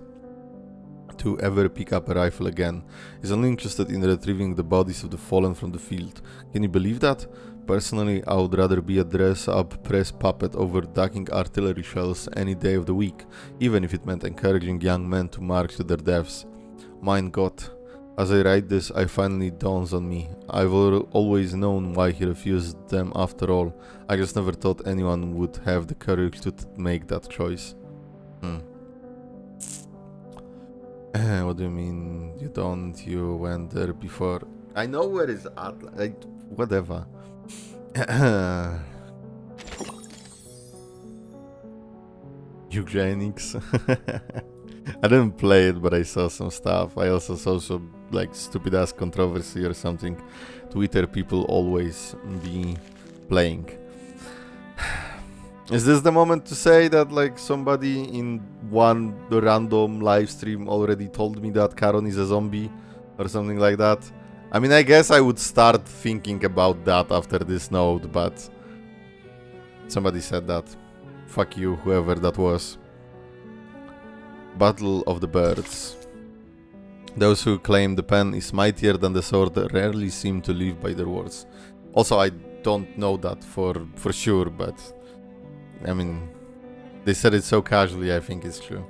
to ever pick up a rifle again. He's only interested in retrieving the bodies of the fallen from the field. Can you believe that? Personally, I would rather be a dress-up press puppet over ducking artillery shells any day of the week, even if it meant encouraging young men to march to their deaths. Mein Gott. As I write this, I finally dawns on me. I've always known why he refused them after all. I just never thought anyone would have the courage to make that choice. What do you mean you don't? You went there before. I know where is Atlas. Like, whatever. Eugenics. I didn't play it, but I saw some stuff. I also saw some like stupid ass controversy or something. Twitter people always be playing. Is this the moment to say that like somebody in one random live stream already told me that Charon is a zombie or something like that? I mean, I guess I would start thinking about that after this note, but somebody said that. Fuck you, whoever that was. Battle of the Birds. Those who claim the pen is mightier than the sword rarely seem to live by their words. Also, I don't know that for sure, but I mean, they said it so casually, I think it's true.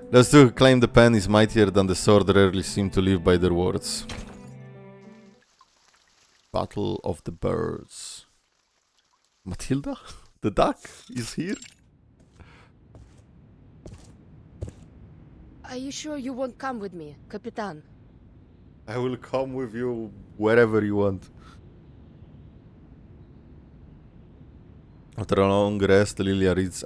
Those who claim the pen is mightier than the sword rarely seem to live by their words. Battle of the Birds. Matilda? The duck is here? Are you sure you won't come with me, Capitan? I will come with you wherever you want. After a long rest, Lilia readies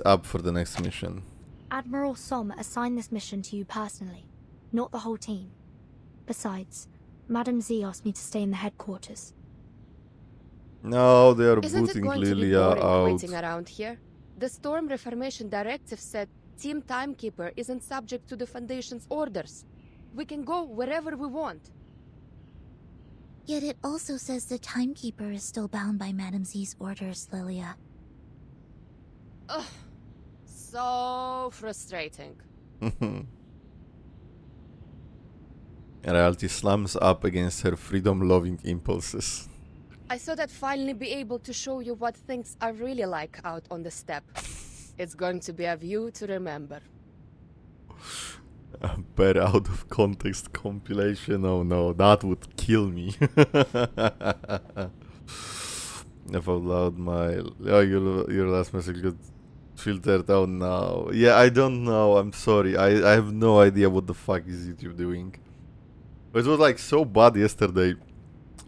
up for the next mission. Admiral Som assigned this mission to you personally, not the whole team. Besides, Madame Z asked me to stay in the headquarters. No, they are Isn't it booting going to be Lilia boring out. waiting around here? The Storm Reformation Directive said Team Timekeeper isn't subject to the Foundation's orders. We can go wherever we want. Yet it also says the Timekeeper is still bound by Madame Z's orders, Lilia. Ugh. So frustrating. Reality slams up against her freedom-loving impulses. I thought I'd finally be able to show you what things are really like out on the steppe. It's going to be a view to remember. A better out of context compilation. Oh no, that would kill me. If out loud my your last message got filtered out now. Yeah, I don't know. I'm sorry. I have no idea what the fuck is YouTube doing. It was like so bad yesterday.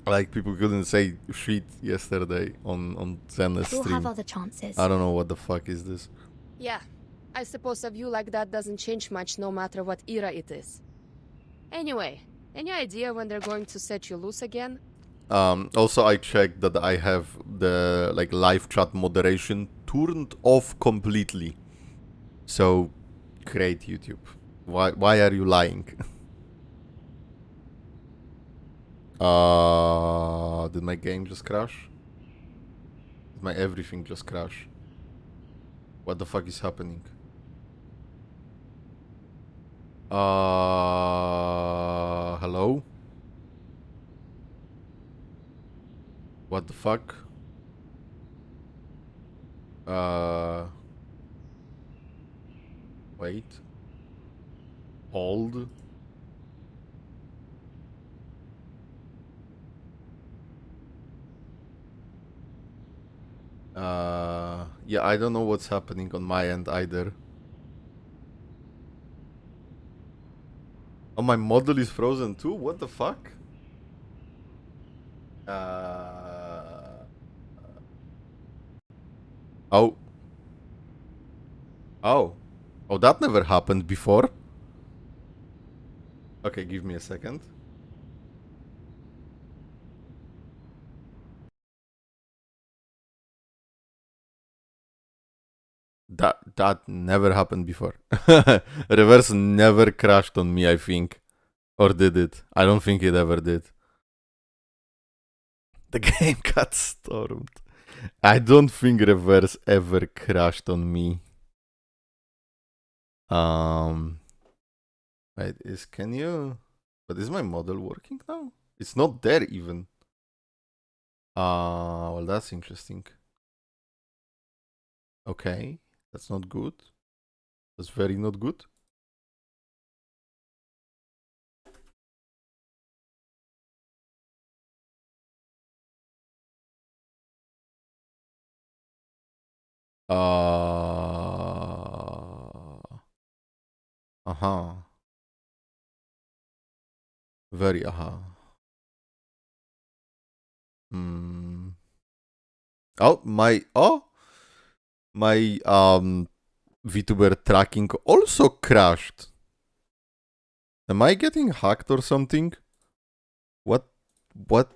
Like people couldn't say shit yesterday on Zen's stream. We'll have other chances. I don't know what the fuck is this. Yeah, I suppose a view like that doesn't change much no matter what era it is. Anyway, any idea when they're going to set you loose again? Also, I checked that I have the like live chat moderation turned off completely. So, great YouTube. Why are you lying? Did my game just crash? Did my everything just crash? What the fuck is happening? Hello? What the fuck? Wait. Hold. Yeah, I don't know what's happening on my end either. Oh, my model is frozen too? What the fuck? Oh. Oh. Oh, that never happened before. Okay, give me a second. That never happened before. Reverse never crashed on me, I think. Or did it? I don't think it ever did. The game got stormed. I don't think Reverse ever crashed on me. Wait, but is my model working now? It's not there even. Well, that's interesting. Okay, that's not good. That's very not good. Very Oh, my VTuber tracking also crashed. Am I getting hacked or something? What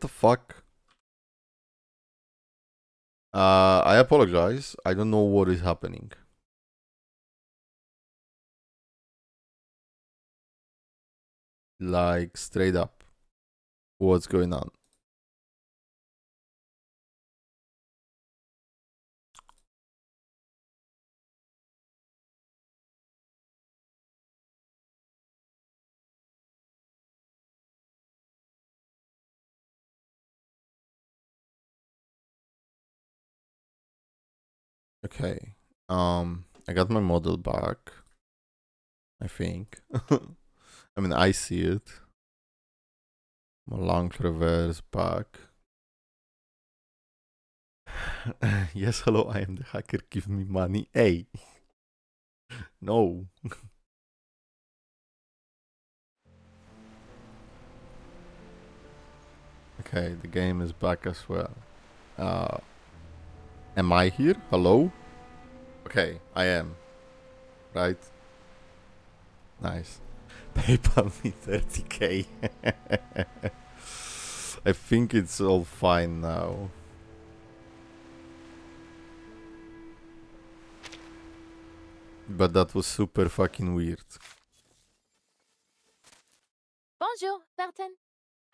the fuck? I apologize. I don't know what is happening. Like, straight up. What's going on? Okay. I got my model back. I think. I mean, I see it. My long reverse back. Yes, hello, I am the hacker. Give me money. Hey. No. Okay, the game is back as well. Am I here? Hello? Okay, I am. Right? Nice. PayPal me 30k. I think it's all fine now. But that was super fucking weird. Bonjour, Vertin.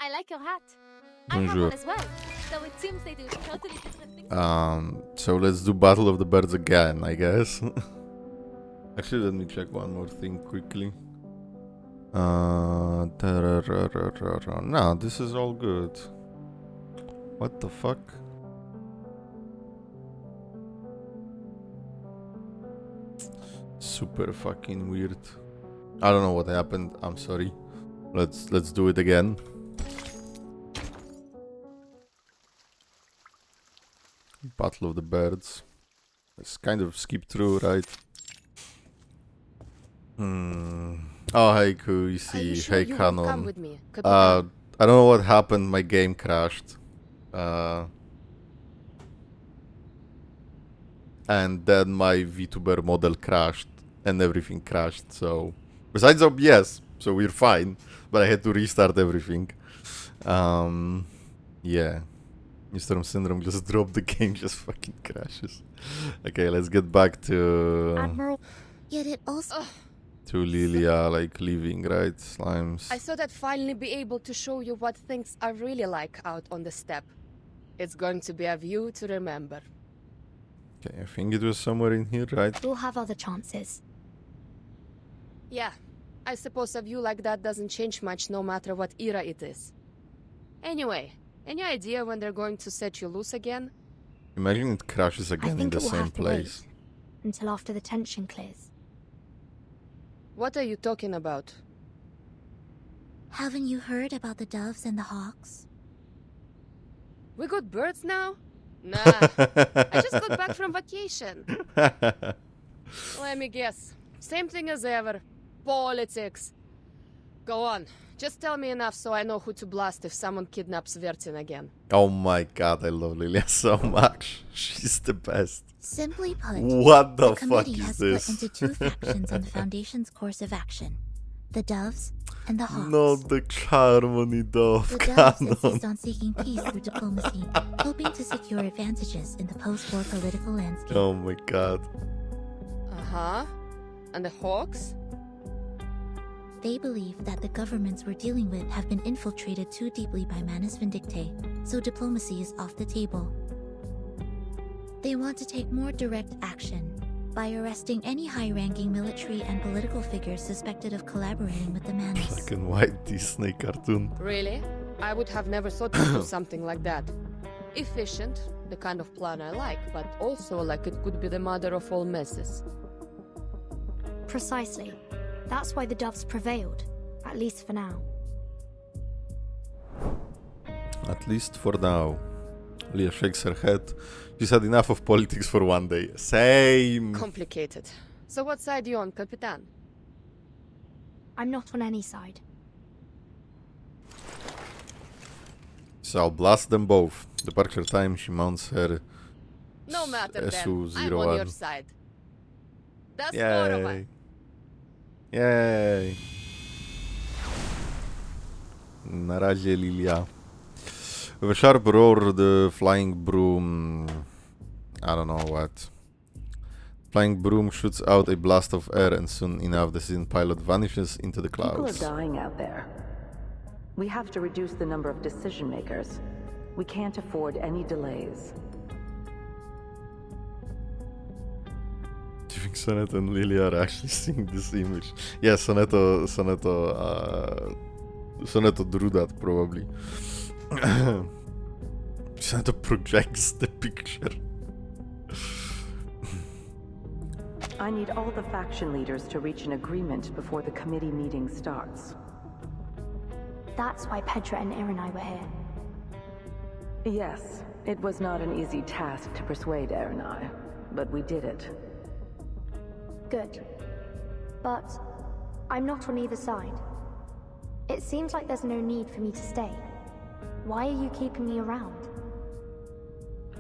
I like your hat. I have Bonjour. one as well, though it seems they do totally different things. So let's do Battle of the Birds again, I guess. Actually, let me check one more thing quickly. No, this is all good. What the fuck? Super fucking weird. I don't know what happened. I'm sorry. Let's do it again. Battle of the Birds. Let's kind of skip through, right? Oh, hey, Kuisi. Sure Hey, you won't come Canon. with me, I don't know what happened. My game crashed. And then my VTuber model crashed. And everything crashed, so... Besides OBS, so we're fine. But I had to restart everything. Yeah. Mr. Syndrome just dropped the game, just fucking crashes. Okay, let's get back to... Admiral, yet it also... To Lilia, like, leaving, right? Slimes. I thought I'd finally be able to show you what things are really like out on the steppe. It's going to be a view to remember. Okay, I think it was somewhere in here, right? We'll have other chances. Yeah, I suppose a view like that doesn't change much no matter what era it is. Anyway, any idea when they're going to set you loose again? Imagine it crashes I again in think the it will same have to place. wait until after the tension clears. What are you talking about? Haven't you heard about the doves and the hawks? We got birds now? Nah, I just got back from vacation. Let me guess. Same thing as ever. Politics. Go on. Just tell me enough so I know who to blast if someone kidnaps Vertin again. Oh my god, I love Lilia so much. She's the best. Simply put, What the fuck committee is has this? split into two factions on the Foundation's course of action. The doves and the hawks. Not the Harmony Dove The doves insist canon. on seeking peace through diplomacy, hoping to secure advantages in the post-war political landscape. Oh my god. Uh-huh. And the Hawks? They believe that the governments we're dealing with have been infiltrated too deeply by Manus Vindictae, so diplomacy is off the table. They want to take more direct action by arresting any high-ranking military and political figures suspected of collaborating with the Manus. Black and white Disney cartoon. Really? I would have never thought to do something like that. Efficient, the kind of plan I like, but also like it could be the mother of all messes. Precisely. That's why the doves prevailed, at least for now. At least for now. Leah shakes her head. She's had enough of politics for one day. Same! Complicated. So what side you on, Capitan? I'm not on any side. So I'll blast them both. Departure time, she mounts her No matter then, SU-01. I'm on your side. That's four of us. Yay! Yay! Na razie, Lilia. With a sharp roar, the flying broom... I don't know what. Flying broom shoots out a blast of air, and soon enough the seasoned pilot vanishes into the clouds. People are dying out there. We have to reduce the number of decision makers. We can't afford any delays. Do you think Sonetto and Lilia are actually seeing this image? Yeah, Sonetto drew that, probably. Sonetto projects the picture. I need all the faction leaders to reach an agreement before the committee meeting starts. That's why Petra and Irenai were here. Yes, it was not an easy task to persuade Irenai, but we did it. Good. But I'm not on either side. It seems like there's no need for me to stay. Why are you keeping me around?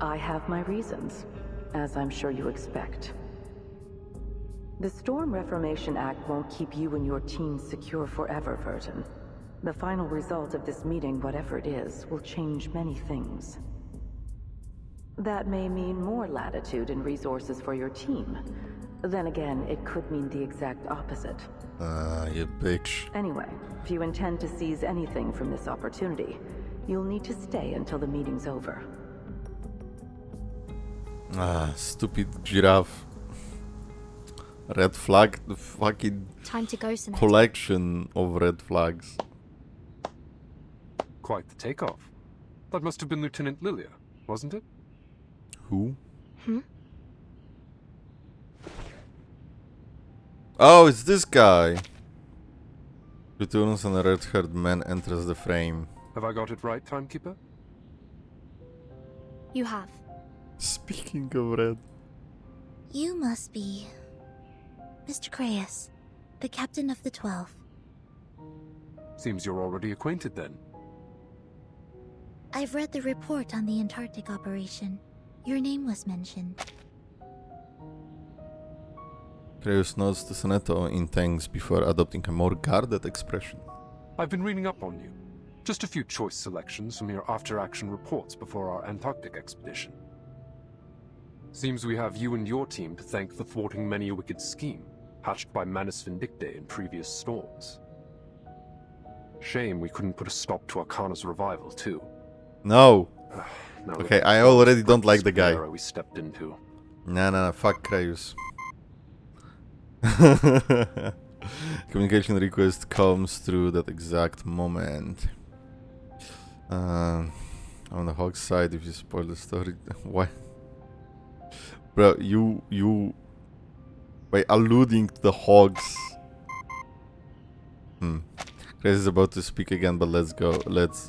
I have my reasons, as I'm sure you expect. The Storm Reformation Act won't keep you and your team secure forever, Vertin. The final result of this meeting, whatever it is, will change many things. That may mean more latitude and resources for your team. Then again, it could mean the exact opposite. You bitch. Anyway, if you intend to seize anything from this opportunity, you'll need to stay until the meeting's over. Stupid giraffe. Red flag, the fucking Time to go, Sonetto. collection of red flags. Quite the takeoff. That must have been Lieutenant Lilia, wasn't it? Who? Hmm? Oh, it's this guy. Returns and a red-haired man enters the frame. Have I got it right, Timekeeper? You have. Speaking of red. You must be Mr. Craeus, the captain of the 12. Seems you're already acquainted then. I've read the report on the Antarctic operation. Your name was mentioned. Craeus nods to Sonetto in thanks before adopting a more guarded expression. I've been reading up on you. Just a few choice selections from your after-action reports before our Antarctic expedition. Seems we have you and your team to thank for thwarting many a wicked scheme, hatched by Manus Vindictae in previous storms. Shame we couldn't put a stop to Arcana's revival, too. No! Now Okay, look, I already don't like the guy. era we stepped into. Nah, fuck Craeus. Communication request comes through that exact moment. On the Hawk side, if you spoil the story, why? Bro, you by alluding to the Hogs. Craeus is about to speak again, but let's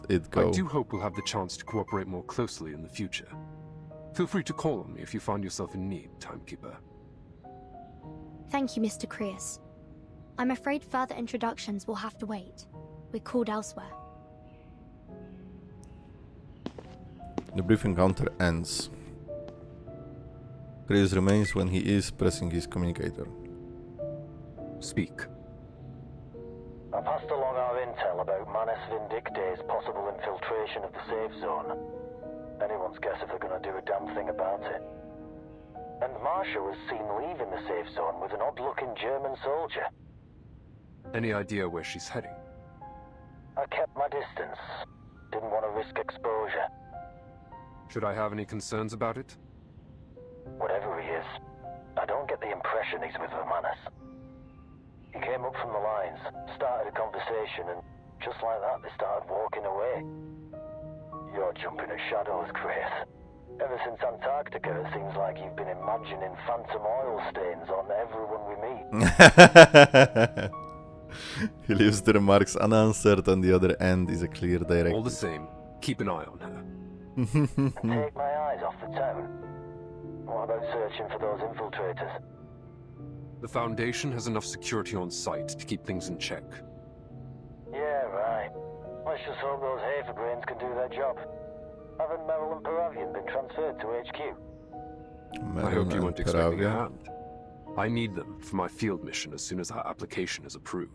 it go. I do hope we'll have the chance to cooperate more closely in the future. Feel free to call on me if you find yourself in need, Timekeeper. Thank you, Mr. Craeus. I'm afraid further introductions will have to wait. We're called elsewhere. The brief encounter ends. Craeus remains when he is pressing his communicator. Speak. I passed along our intel about Manus Vindictae's possible infiltration of the safe zone. Anyone's guess if they're gonna do a damn thing about it. And Marsha was seen leaving the safe zone with an odd-looking German soldier. Any idea where she's heading? I kept my distance. Didn't want to risk exposure. Should I have any concerns about it? Whatever he is, I don't get the impression he's with the Manus. He came up from the lines, started a conversation, and just like that, they started walking away. You're jumping at shadows, Grace. Ever since Antarctica, it seems like you've been imagining phantom oil stains on everyone we meet. He leaves the remarks unanswered, on the other end is a clear direction. All the same, keep an eye on her. And take my eyes off the town. What about searching for those infiltrators? The Foundation has enough security on site to keep things in check. Yeah, right. Let's just hope those Haferbrains can do their job. Haven't Merrill and Paravian been transferred to HQ? I hope you weren't expecting a hand. I need them for my field mission as soon as our application is approved.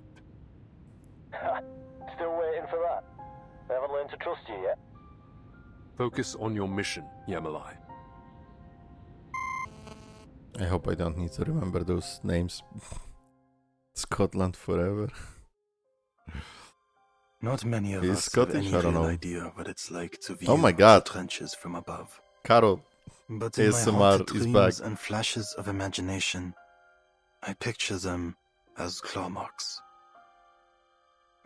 Still waiting for that? They haven't learned to trust you yet? Focus on your mission, Yamalai. I hope I don't need to remember those names. Scotland forever. Not many of He's us Scottish, have I don't any real know. idea what it's like to view Oh my god. the trenches from above. Carol, But in my ASMR haunted is dreams back. and flashes of imagination, I picture them as claw marks.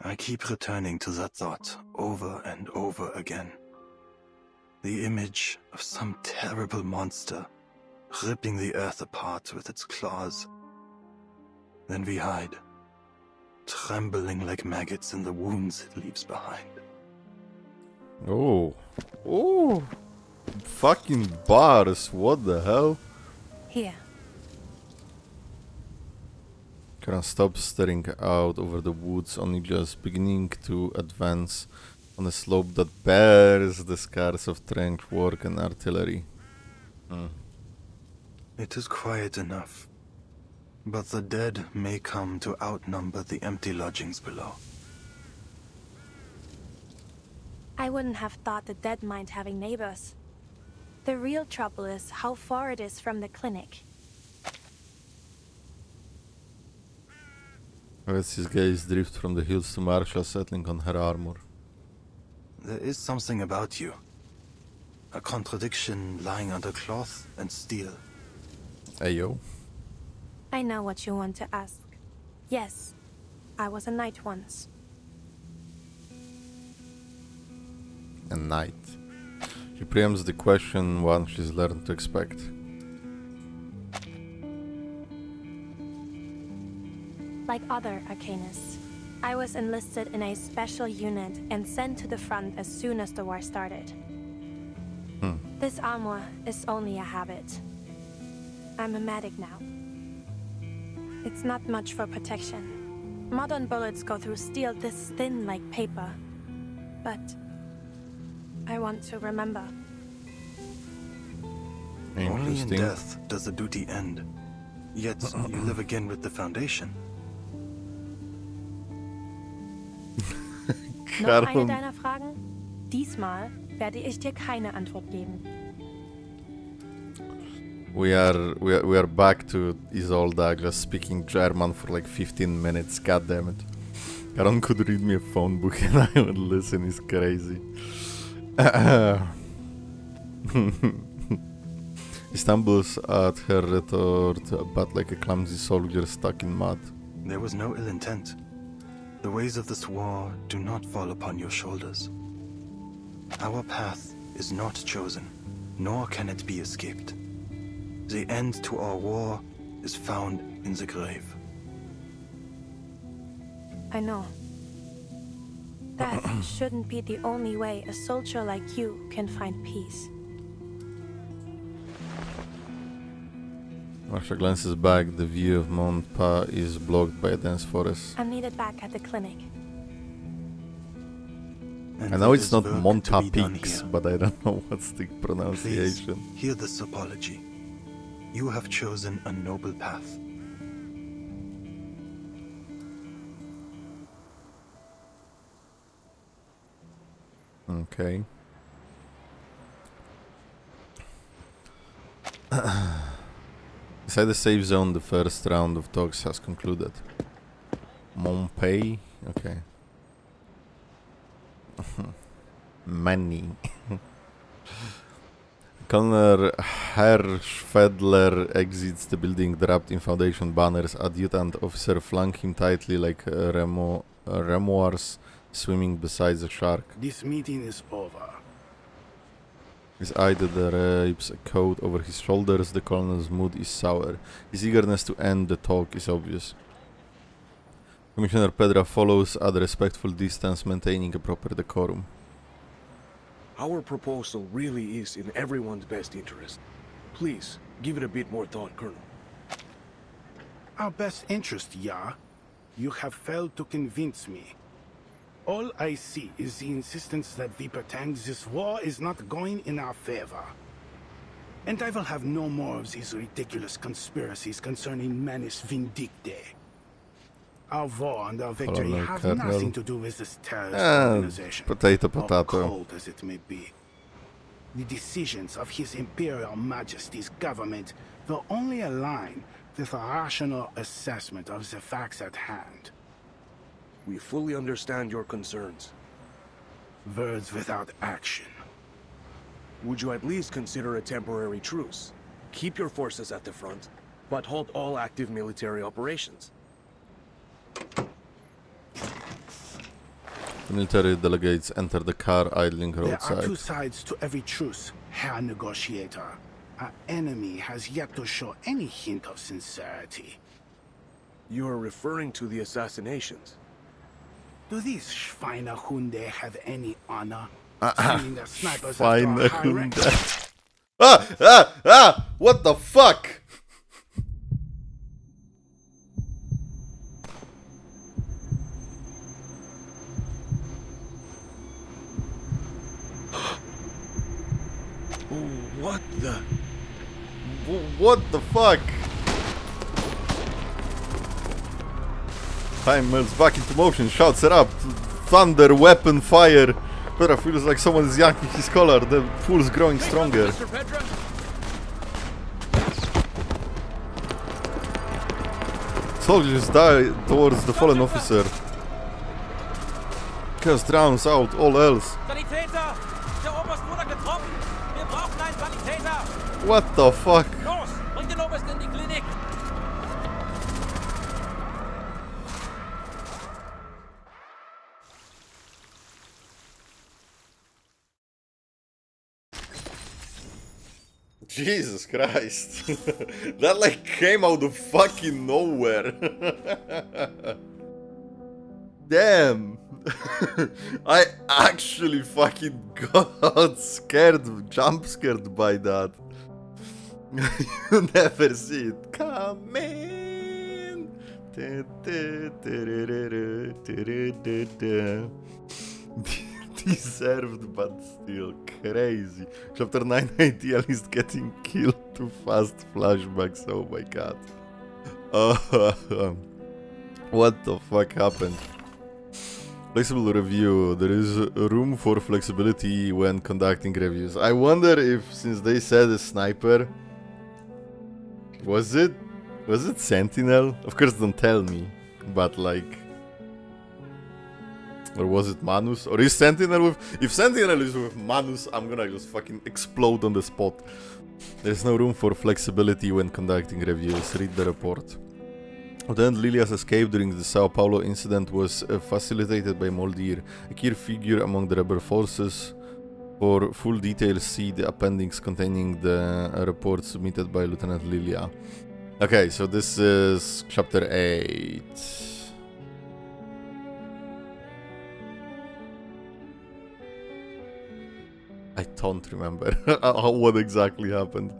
I keep returning to that thought over and over again. The image of some terrible monster ripping the earth apart with its claws. Then we hide, trembling like maggots in the wounds it leaves behind. Oh. Oh. Fucking bars, what the hell? Here. Can't stop staring out over the woods, only just beginning to advance on a slope that bears the scars of trench work and artillery. It is quiet enough, but the dead may come to outnumber the empty lodgings below. I wouldn't have thought the dead mind having neighbors. The real trouble is how far it is from the clinic. As his gaze drifts from the hills to Marsha, settling on her armor. There is something about you. A contradiction lying under cloth and steel. Ayo. I know what you want to ask. Yes, I was a knight once. A knight. She preempts the question one she's learned to expect. Like other arcanists, I was enlisted in a special unit and sent to the front as soon as the war started. This armor is only a habit. I'm a medic now. It's not much for protection. Modern bullets go through steel this thin like paper. But I want to remember. Only in death does the duty end. Yet you live again with the Foundation. Noch eine deiner Fragen? Diesmal werde ich dir keine Antwort geben. We are back to Isolde just speaking German for like 15 minutes. God damn it! Karon could read me a phone book and I would listen. It's crazy. He stumbles at her retort, but like a clumsy soldier stuck in mud. There was no ill intent. The ways of this war do not fall upon your shoulders. Our path is not chosen, nor can it be escaped. The end to our war is found in the grave. I know. That shouldn't be the only way a soldier like you can find peace. Marsha glances back. The view of Mont Pas is blocked by a dense forest. I'm needed back at the clinic. I know it's not Mont Pas Peaks, but I don't know what's the pronunciation. Please, hear this apology. You have chosen a noble path. Okay. Inside the safe zone, the first round of talks has concluded. Montpay? Okay. Money. Colonel Herschfedler exits the building wrapped in Foundation banners. Adjutant officer flung him tightly like remoirs swimming beside the shark. This meeting is over. His eye drapes a coat over his shoulders. The colonel's mood is sour. His eagerness to end the talk is obvious. Commissioner Pedra follows at a respectful distance, maintaining a proper decorum. Our proposal really is in everyone's best interest. Please, give it a bit more thought, Colonel. Our best interest, yeah. You have failed to convince me. All I see is the insistence that we pretend this war is not going in our favor. And I will have no more of these ridiculous conspiracies concerning Manus Vindicte. Our war and our victory Colonel have Colonel. nothing to do with this terrorist organization. Potato, Or potato. cold as it may be. The decisions of His Imperial Majesty's government will only align with a rational assessment of the facts at hand. We fully understand your concerns. Words without action. Would you at least consider a temporary truce? Keep your forces at the front, but halt all active military operations. The military delegates enter the car, idling There are roadside. two sides to every truce, Herr Negotiator. Our enemy has yet to show any hint of sincerity. You are referring to the assassinations. Do these Schweinehunde have any honor? Ah, Sending their snipers after our high rank? Schweinehunde. What the fuck? What the? What the fuck? Time melts back into motion, shouts it up. Thunder, weapon, fire. Pedra feels like someone is yanking his collar. The pool's growing stronger. Soldiers die towards the fallen officer. Chaos drowns out all else. Sanitäter! Der Oberst wurde getroffen! Wir brauchen einen Sanitäter! What the fuck? Los! Bring den Oberst in die Klinik! Jesus Christ. That like came out of fucking nowhere. Damn. I actually fucking got scared, jump scared by that. You never see it coming. Deserved, but still crazy. Chapter 980, at least getting killed too fast. Flashbacks, oh my god. What the fuck happened? Flexible review. There is room for flexibility when conducting reviews. I wonder if, since they said a sniper, was it Sentinel? Of course, don't tell me, but like, or was it Manus? Or is Sentinel with... If Sentinel is with Manus, I'm gonna just fucking explode on the spot. There's no room for flexibility when conducting reviews. Read the report. Lieutenant Lilia's escape during the Sao Paulo incident was facilitated by Moldir, a key figure among the rebel forces. For full details, see the appendix containing the report submitted by Lieutenant Lilia. Okay, so this is chapter 8. I don't remember what exactly happened.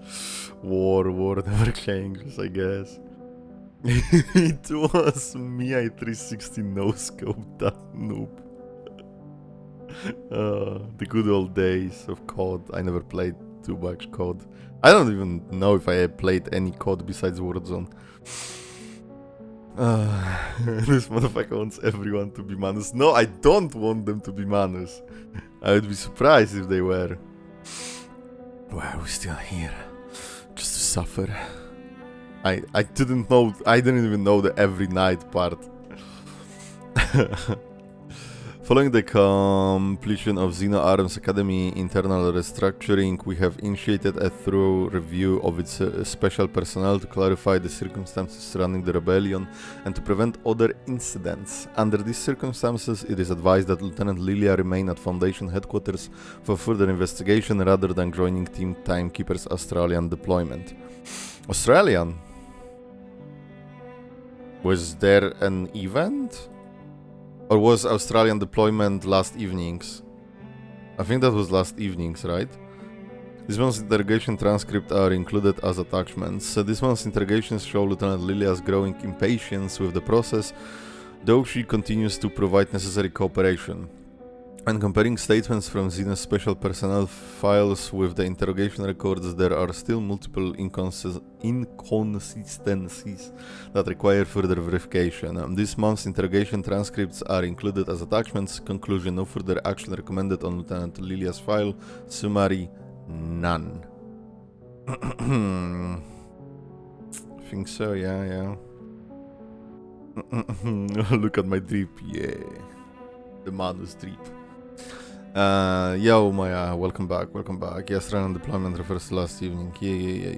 War never changes, I guess. It was me, I 360 no-scope, that noob. The good old days of COD. I never played too much COD. I don't even know if I played any COD besides Warzone. This motherfucker wants everyone to be Manus. No, I don't want them to be Manus. I would be surprised if they were. Why are we still here? Just to suffer? I didn't know. I didn't even know the every night part. Following the completion of Xeno Arms Academy internal restructuring, we have initiated a thorough review of its special personnel to clarify the circumstances surrounding the rebellion and to prevent other incidents. Under these circumstances, it is advised that Lieutenant Lilia remain at Foundation headquarters for further investigation rather than joining Team Timekeeper's Australian deployment. Australian? Was there an event? Or was Australian deployment last evenings? I think that was last evenings, right? This month's interrogation transcript are included as attachments. So this month's interrogations show Lieutenant Lilia's growing impatience with the process, though she continues to provide necessary cooperation. When comparing statements from Xeno's special personnel files with the interrogation records, there are still multiple inconsistencies that require further verification. This month's interrogation transcripts are included as attachments. Conclusion: no further action recommended on Lieutenant Lilia's file. Summary: none. I think so, yeah. Look at my drip, yeah. The Manus drip. Yo, Maya, welcome back. Yes, random deployment refers to last evening. Yeah.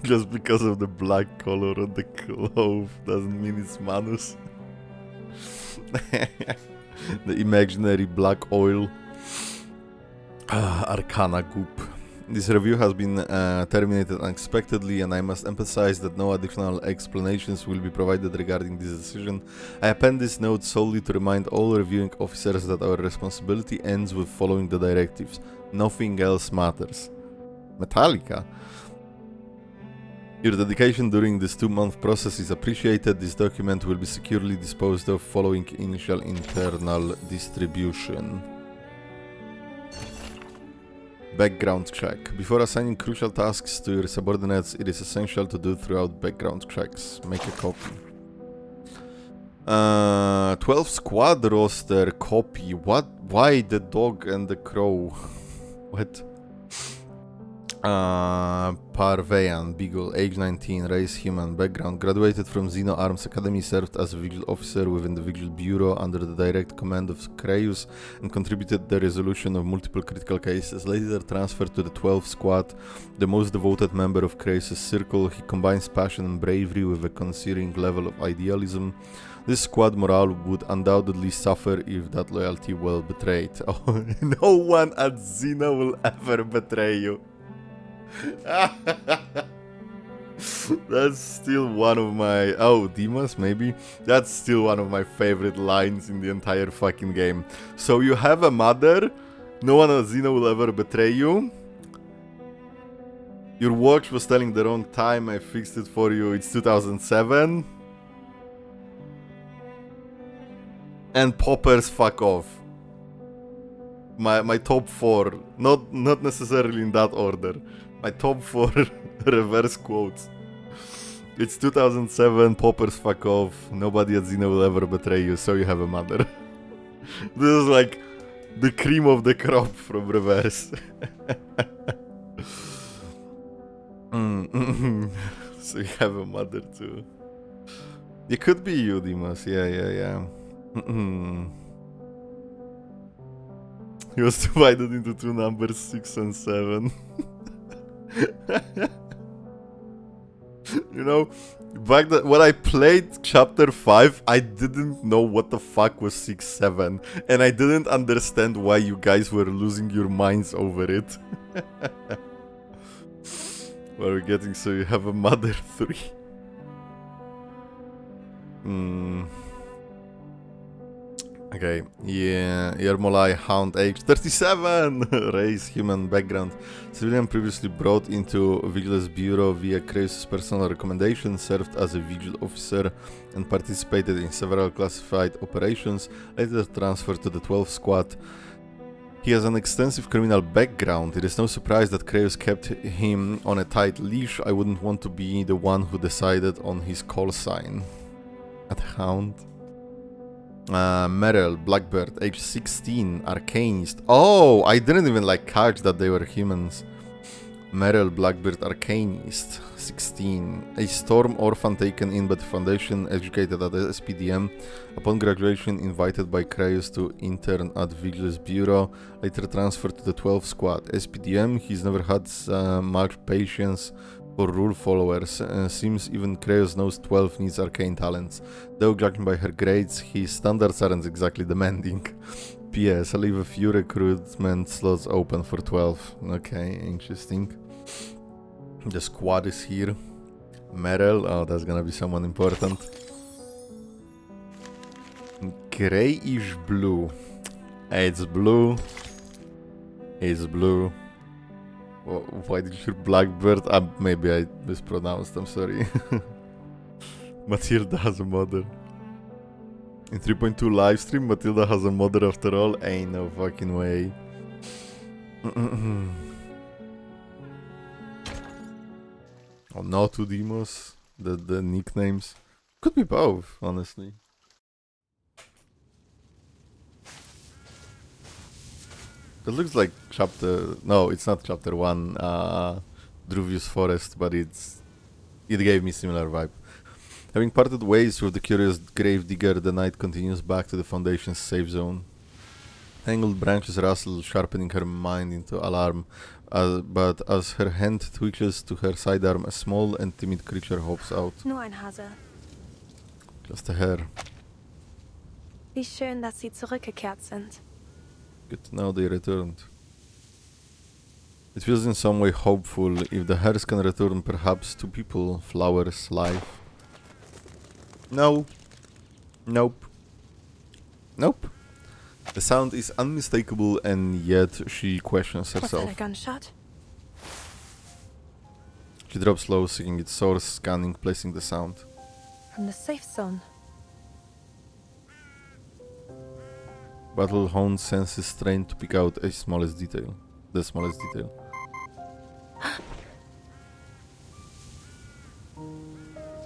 Just because of the black color on the cloth doesn't mean it's Manus. The imaginary black oil. Arcana goop. This review has been terminated unexpectedly, and I must emphasize that no additional explanations will be provided regarding this decision. I append this note solely to remind all reviewing officers that our responsibility ends with following the directives. Nothing else matters. Metallica. Your dedication during this 2-month process is appreciated. This document will be securely disposed of following initial internal distribution. Background check. Before assigning crucial tasks to your subordinates, it is essential to do thorough background checks. Make a copy. 12 squad roster copy. What? Why the dog and the crow? What? Parveyan, Beagle, age 19, race human, background, graduated from Xeno Arms Academy, served as a Vigil officer within the Vigil Bureau under the direct command of Creus and contributed the resolution of multiple critical cases. Later transferred to the 12th Squad, the most devoted member of Creus' circle, he combines passion and bravery with a concerning level of idealism. This squad morale would undoubtedly suffer if that loyalty were betrayed. Oh, no one at Xeno will ever betray you. That's still one of my... Oh, Dimas, maybe? That's still one of my favorite lines in the entire fucking game. So you have a mother, no one at Xeno will ever betray you. Your watch was telling the wrong time, I fixed it for you, it's 2007. And poppers fuck off. My top 4, not necessarily in that order. My top 4 reverse quotes. It's 2007, poppers fuck off, nobody at Xeno will ever betray you, so you have a mother. This is like the cream of the crop from reverse. So you have a mother too. It could be you, Dimas, yeah. He was divided into 2 numbers, 6 and 7. You know, back when I played chapter 5, I didn't know what the fuck was 6-7, and I didn't understand why you guys were losing your minds over it. What are we getting? So you have a mother 3. Okay, yeah, Yermolai, Hound, age 37, race, human, background, civilian previously brought into Vigil's Bureau via Creus' personal recommendation, served as a Vigil officer and participated in several classified operations, later transferred to the 12th Squad. He has an extensive criminal background. It is no surprise that Creus kept him on a tight leash. I wouldn't want to be the one who decided on his call sign. At Hound. Meryl, Blackbird, age 16, Arcanist. Oh, I didn't even like catch that they were humans. Meryl, Blackbird, Arcanist, 16. A storm orphan taken in by the Foundation, educated at the SPDM. Upon graduation, invited by Kratos to intern at Vigil's Bureau, later transferred to the 12 Squad. SPDM, he's never had much patience for rule followers. Seems even Kratos knows 12 needs arcane talents. Though judging by her grades, his standards aren't exactly demanding. P.S. I leave a few recruitment slots open for 12. Okay, interesting. The squad is here. Meryl, oh, that's gonna be someone important. Grayish blue. It's blue. It's blue. Why did you Blackbird? Maybe I mispronounced, I'm sorry. Matilda has a mother. In 3.2 livestream, Matilda has a mother after all? Ain't no fucking way. Oh, no, two demos. The nicknames. Could be both, honestly. It looks like chapter... No, it's not chapter 1, Druvius Forest, but it gave me similar vibe. Having parted ways with the curious gravedigger, the knight continues back to the Foundation's safe zone. Tangled branches rustle, sharpening her mind into alarm, but as her hand twitches to her sidearm, a small and timid creature hops out. Nur ein Hase. Just a hair. Wie schön, dass Sie zurückgekehrt sind. Good to know they returned. It feels in some way hopeful. If the hares can return, perhaps to people, flowers, life. No. Nope. Nope. The sound is unmistakable, and yet she questions herself. Was that a gunshot? She drops low, seeking its source, scanning, placing the sound. From the safe zone. Battle-honed senses strain to pick out the smallest detail.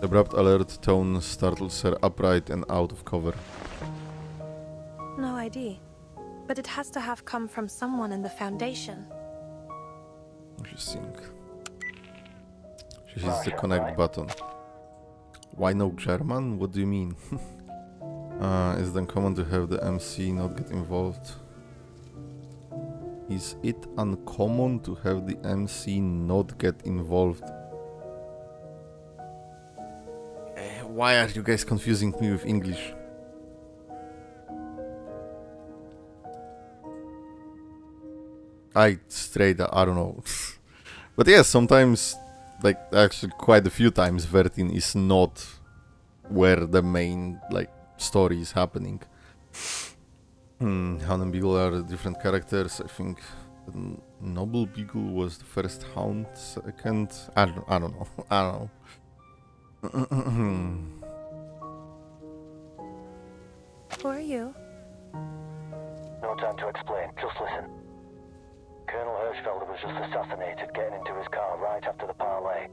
The abrupt alert tone startles her upright and out of cover. No ID. But it has to have come from someone in the Foundation. Interesting. She hits the connect button. Why no German? What do you mean? Is it uncommon to have the MC not get involved? Is it uncommon to have the MC not get involved? Why are you guys confusing me with English? I don't know. But yeah, sometimes, like actually quite a few times, Vertin is not where the main story is happening. Hound and Beagle are different characters. I think the Noble Beagle was the first Hound, second. I don't know. Who are you? No time to explain, just listen. Colonel Hirschfelder was just assassinated getting into his car right after the parley.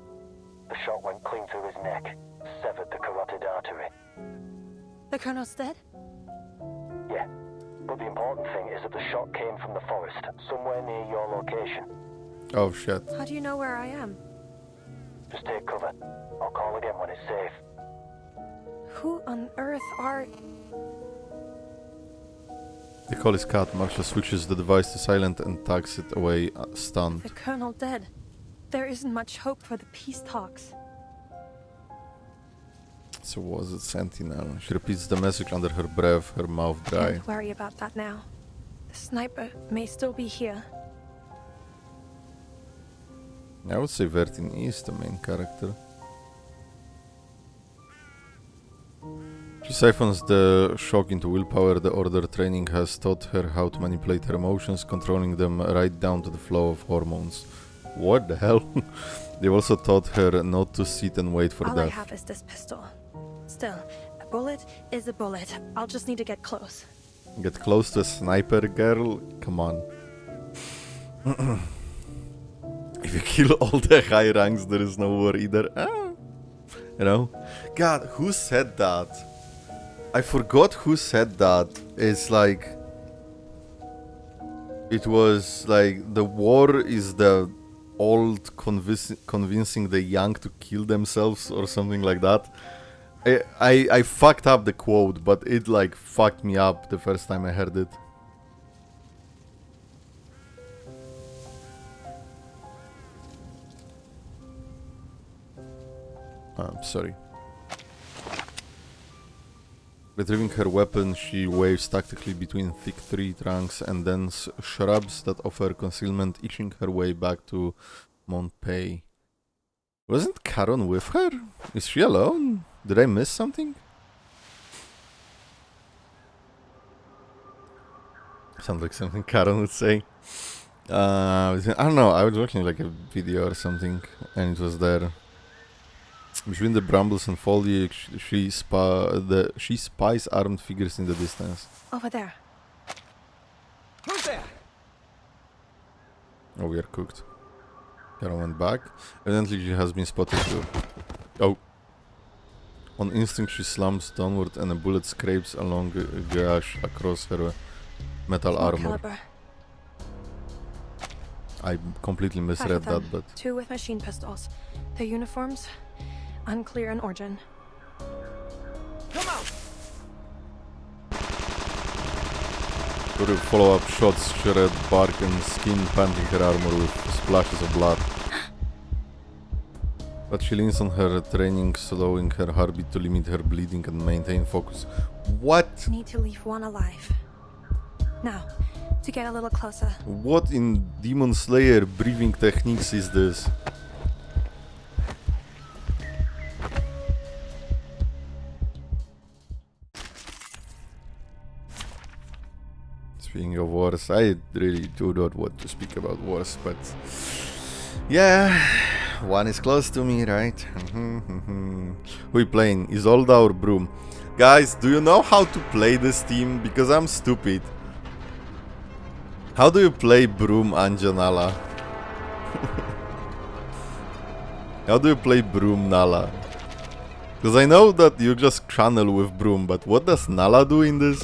The shot went clean through his neck, severed the carotid artery. The Colonel's dead? Yeah, but the important thing is that the shot came from the forest, somewhere near your location. Oh shit. How do you know where I am? Just take cover. I'll call again when it's safe. Who on earth are... The call is cut. Marsha switches the device to silent and tucks it away, stunned. The Colonel dead. There isn't much hope for the peace talks. So was it Sentinel? She repeats the message under her breath, her mouth dry. Don't worry about that now. The sniper may still be here. I would say Vertin is the main character. She siphons the shock into willpower. The order training has taught her how to manipulate her emotions, controlling them right down to the flow of hormones. What the hell? They've also taught her not to sit and wait for All death. I have is this pistol. Still, a bullet is a bullet. I'll just need to get close. Get close to a sniper, girl? Come on. If you kill all the high ranks, there is no war either. You know? God, who said that? I forgot who said that. It's like... It was like the war is the old convincing the young to kill themselves or something like that. I fucked up the quote, but it like fucked me up the first time I heard it. I'm sorry. Retrieving her weapon, she waves tactically between thick tree trunks and dense shrubs that offer concealment, itching her way back to Montpay. Wasn't Caron with her? Is she alone? Did I miss something? Sounds like something Caron would say. I don't know, I was watching like a video or something and it was there. Between the brambles and foliage, she spies armed figures in the distance. Over there. Who's there? Oh, we are cooked. Kara went back. Evidently, she has been spotted too. Oh. On instinct, she slumps downward and a bullet scrapes along a gash across her metal armor. Caliber. I completely misread that, but... 2 with machine pistols. Their uniforms, unclear in origin. Come out! Follow-up shots shred bark and skin, painting her armor with splashes of blood. But she leans on her training, slowing her heartbeat to limit her bleeding and maintain focus. What? Need to leave one alive. Now, to get a little closer. What in Demon Slayer breathing techniques is this? Speaking of wars, I really do not want to speak about wars, but yeah, one is close to me, right? Who we playing? Isolda or Brume? Guys, do you know how to play this team? Because I'm stupid. How do you play Brume Anjanala? How do you play Brume Nala? Because I know that you just channel with Brume, but what does Nala do in this?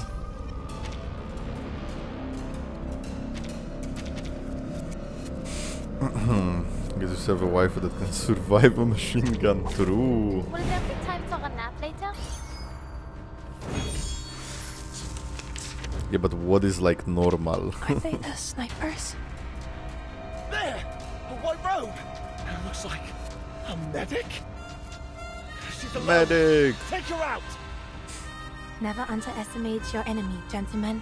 Guess you have a wife that can survive a machine gun. True. Will there be time for a nap later? Yeah, but what is like normal? Are they the snipers? There! A white robe! It looks like a medic? She's alone. Medic! Take her out! Never underestimate your enemy, gentlemen.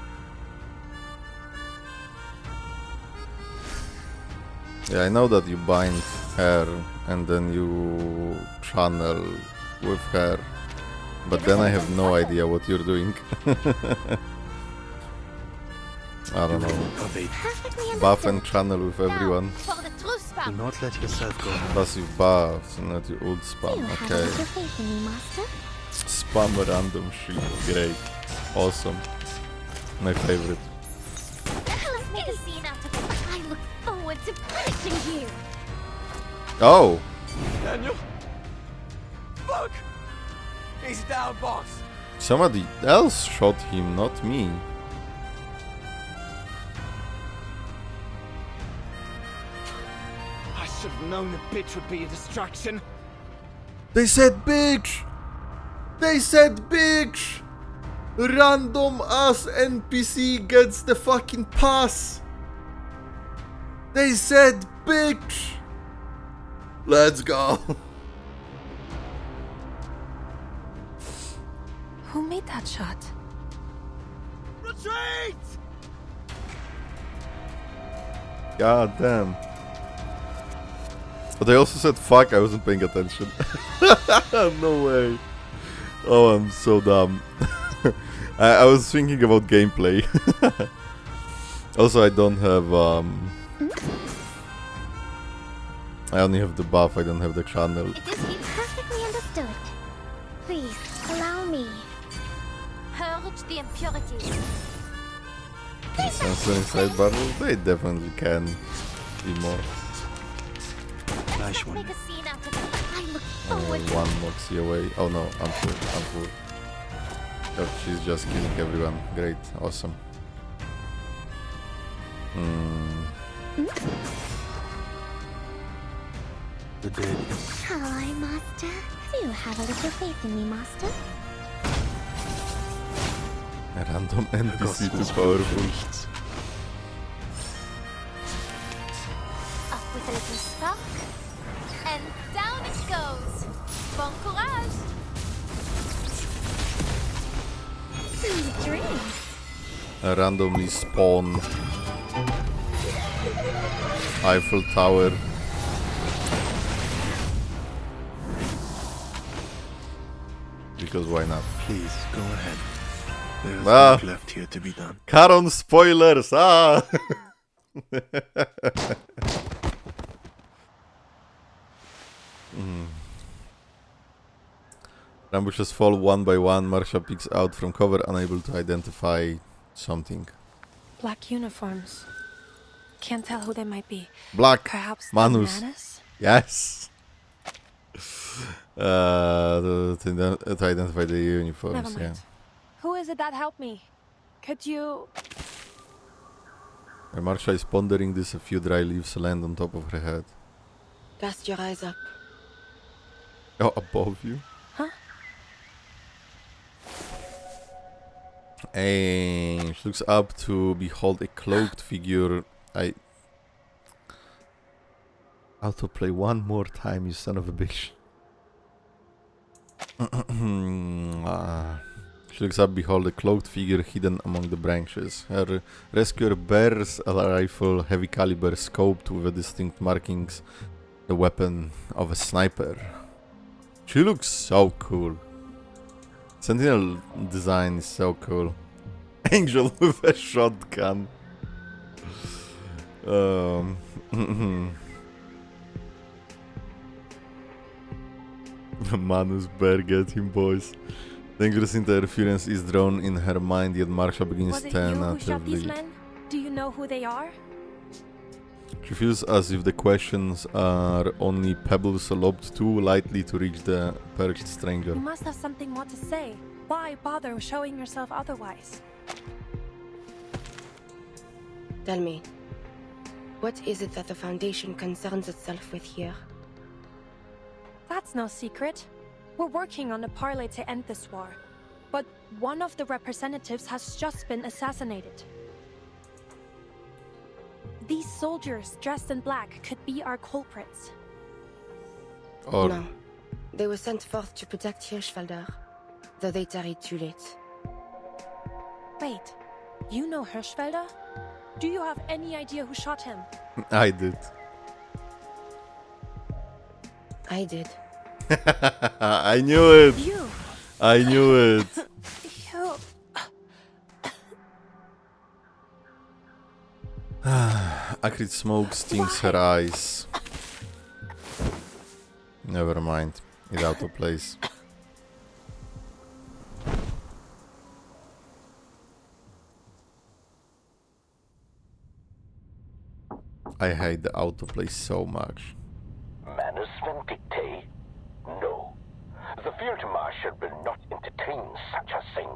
Yeah, I know that you bind her and then you channel with her, but then I have no idea what you're doing. I don't know. Buff and channel with everyone. Do not let yourself go. Passive buffs, not your old spam. Okay. Spam random shit. Great. Awesome. My favorite. Let's make a scene out of it. I look forward to punishing you. Oh! Daniel! Look! He's down, boss! Somebody else shot him, not me. I should have known the bitch would be a distraction. They said bitch! They said bitch! Random ass NPC gets the fucking pass! They said bitch! Let's go! Who made that shot? Retreat! God damn. But they also said fuck, I wasn't paying attention. No way. Oh, I'm so dumb. I was thinking about gameplay. Also, I don't have I only have the buff, I don't have the channel. It is perfectly understood. Please, allow me. Purge the impurities. Sensor inside battle? They definitely can be more. Nice one. Make a scene out of it. I look forward to One Moxie away. Oh no, I'm full. Oh, she's just killing everyone. Great, awesome. The dead. Hi, Master. Do you have a little faith in me, Master? A random NPC too powerful. Up with a little spark, and down it goes. Bon courage. Sweet dreams. Randomly spawn Eiffel Tower. Because why not? Please go ahead. There's Ah. work left here to be done. Caron spoilers! Ah! Ambushes fall one by one. Marsha peeks out from cover, unable to identify something. Black uniforms. Can't tell who they might be. Black. Perhaps Manus. Manus? Yes. To identify the uniforms. Never mind. Yeah. Who is it that helped me? Could you... While Marsha is pondering this, a few dry leaves land on top of her head. Cast your eyes up. Oh, above you? Huh? Hey, she looks up to behold a cloaked figure. Autoplay one more time, you son of a bitch. She looks up, behold a cloaked figure hidden among the branches. Her rescuer bears a rifle, heavy caliber, scoped with distinct markings, the weapon of a sniper. She looks so cool. Sentinel design is so cool. Angel with a shotgun. Manus bear, get him, boys. Dangerous interference is drawn in her mind, yet Marsha begins Was it you who shot these tentatively. men? Do you know who they are? She feels as if the questions are only pebbles lobbed too lightly to reach the perched stranger. You must have something more to say. Why bother showing yourself otherwise? Tell me, what is it that the Foundation concerns itself with here? That's no secret. We're working on a parley to end this war. But one of the representatives has just been assassinated. These soldiers dressed in black could be our culprits. Or No. They were sent forth to protect Hirschfelder, though they tarried too late. Wait, you know Hirschfelder? Do you have any idea who shot him? I did. I did. I knew it. You. I knew it. You. Acrid smoke stings her eyes. Never mind. It autoplays. I hate the autoplay so much. Manus Vindictae? No. The Field Marshal will not entertain such a thing.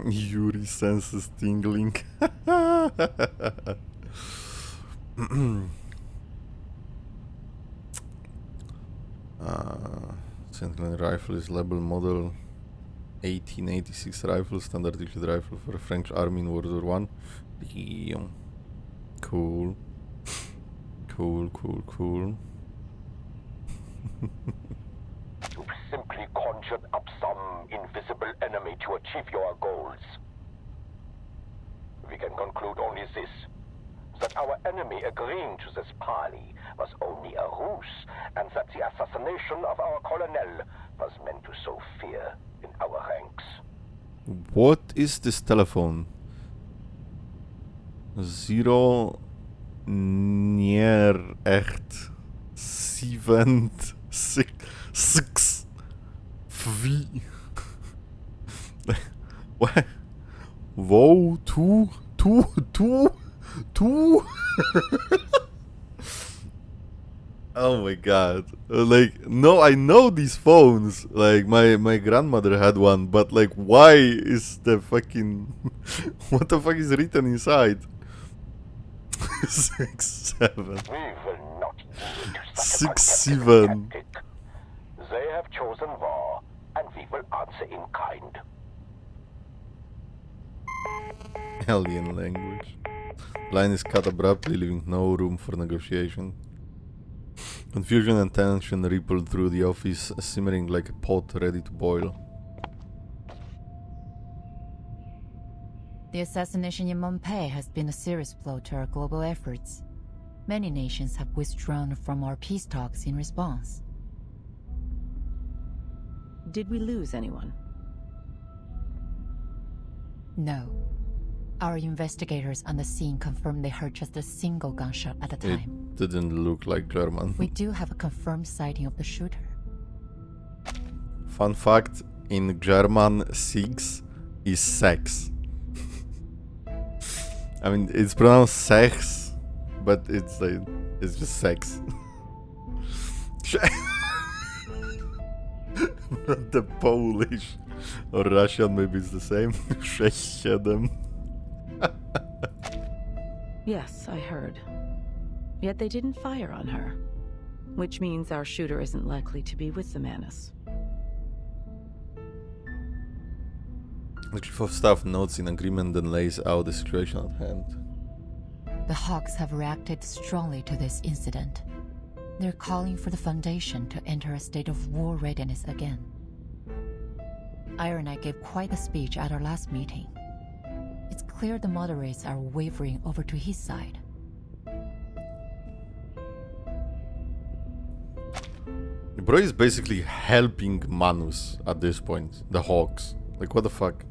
Yuri senses tingling. Sentinel rifle is label model 1886 rifle, standard issued rifle for the French army in World War I. Damn. Cool. Cool. You've simply conjured up some invisible enemy to achieve your goals. We can conclude only this, that our enemy agreeing to this parley was only a ruse, and that the assassination of our colonel was meant to sow fear in our ranks. What is this telephone? 0 near echt 7 6 3 What? Wow, two Oh my god. Like, no, I know these phones. Like, my grandmother had one, but like, why is the fucking... what the fuck is written inside? 6-7. We will not yield to such a 6-7. tactic. They have chosen war, and we will answer in kind. Alien language. Line is cut abruptly, leaving no room for negotiation. Confusion and tension rippled through the office, simmering like a pot ready to boil. The assassination in Montpellier has been a serious blow to our global efforts. Many nations have withdrawn from our peace talks in response. Did we lose anyone? No. Our investigators on the scene confirmed they heard just a single gunshot at a time. It didn't look like German. We do have a confirmed sighting of the shooter. Fun fact, in German, 6 is sex. I mean, it's pronounced sex, but it's like, it's just sex. Not the Polish or Russian, maybe it's the same. 6-7. Yes, I heard. Yet they didn't fire on her, which means our shooter isn't likely to be with the Manus. The Chief of Staff notes in agreement then lays out the situation at hand. The Hawks have reacted strongly to this incident. They're calling for the Foundation to enter a state of war readiness again. Iron Knight gave quite a speech at our last meeting. It's clear the moderates are wavering over to his side. The bro is basically helping Manus at this point. The Hawks. Like, what the fuck?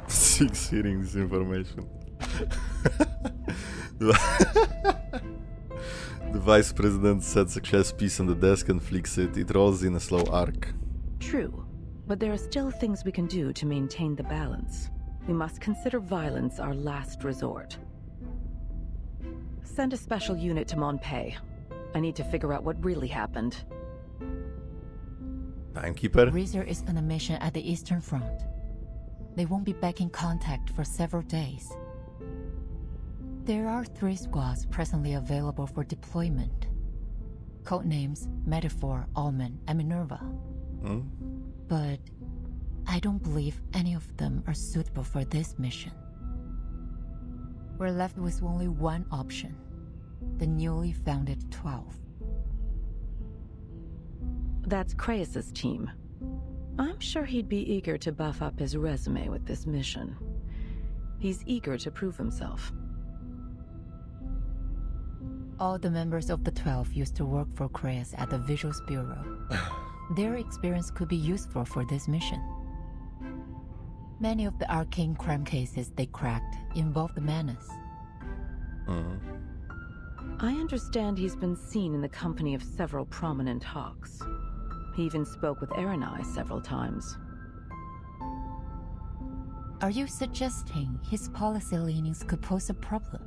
6 hearing this information. The Vice President sets a chess piece on the desk and flicks it. It rolls in a slow arc. True, but there are still things we can do to maintain the balance. We must consider violence our last resort. Send a special unit to Montpellier. I need to figure out what really happened. Timekeeper? Razor is on a mission at the Eastern Front. They won't be back in contact for several days. There are 3 squads presently available for deployment. Codenames Metaphor, Almond, and Minerva. But I don't believe any of them are suitable for this mission. We're left with only one option. The newly founded 12. That's Kreis's team. I'm sure he'd be eager to buff up his resume with this mission. He's eager to prove himself. All the members of the 12 used to work for Kreis at the Visuals Bureau. Their experience could be useful for this mission. Many of the arcane crime cases they cracked involved the Manus. I understand he's been seen in the company of several prominent Hawks. He even spoke with Aranai several times. Are you suggesting his policy leanings could pose a problem?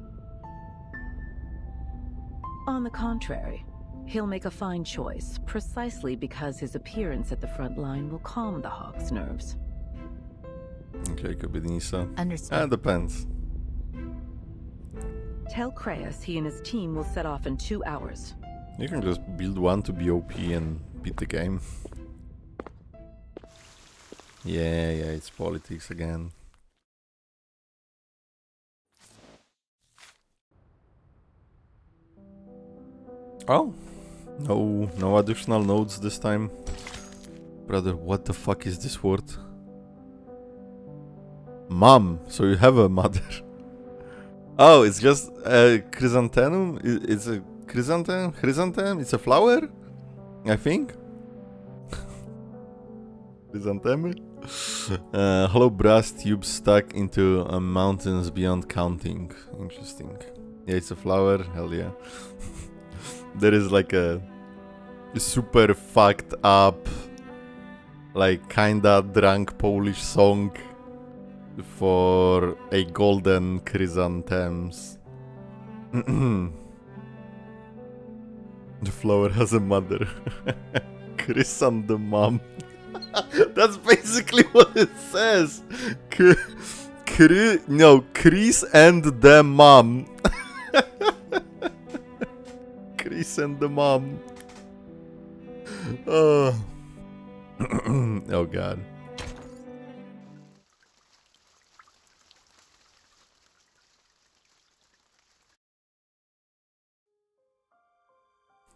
On the contrary, he'll make a fine choice, precisely because his appearance at the front line will calm the Hawks' nerves. Okay, could be Nisa. Understood. Depends. Tell Kreis he and his team will set off in 2 hours. You can just build one to be OP and beat the game. Yeah, it's politics again. Oh, no additional nodes this time. Brother, what the fuck is this word? Mom, so you have a mother. Oh, it's just a chrysanthemum? It's a chrysanthemum? It's a flower? I think? Chrysanthemum? Hollow brass tubes stuck into mountains beyond counting. Interesting. Yeah, it's a flower. Hell yeah. There is like a super fucked up, like kinda drunk Polish song for a golden chrysanthemums. The flower has a mother. Chris and the mom. That's basically what it says. Chris and the mom. Chris and the mom. Oh, oh god.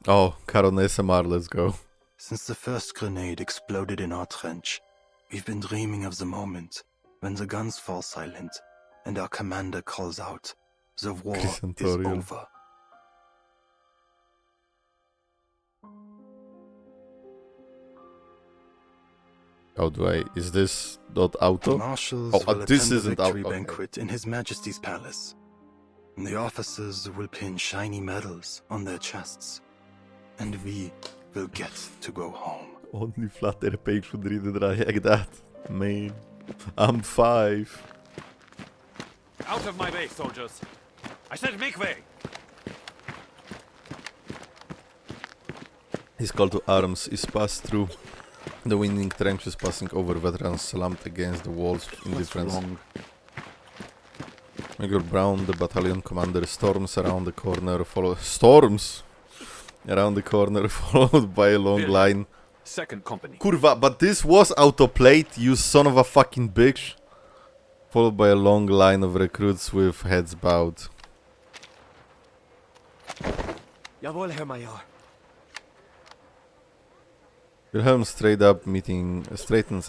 Oh, Caron SMR, let's go. Since the first grenade exploded in our trench, we've been dreaming of the moment when the guns fall silent and our commander calls out, "The war is over." How do I... Is this not auto? Marshals will this attend isn't a victory auto. banquet in His Majesty's palace. And the officers will pin shiny medals on their chests. And we will get to go home. Only Flutter page would read it like that. Man, I'm 5. Out of my way, soldiers! I said make way! His call to arms is passed through the winning trenches, passing over veterans slumped against the walls in indifference. Major Brown, the battalion commander, storms around the corner, followed by a long line. Second company. Kurwa, but this was autoplayed, you son of a fucking bitch. Followed by a long line of recruits with heads bowed. Jawohl, Herr Major. Wilhelm straightens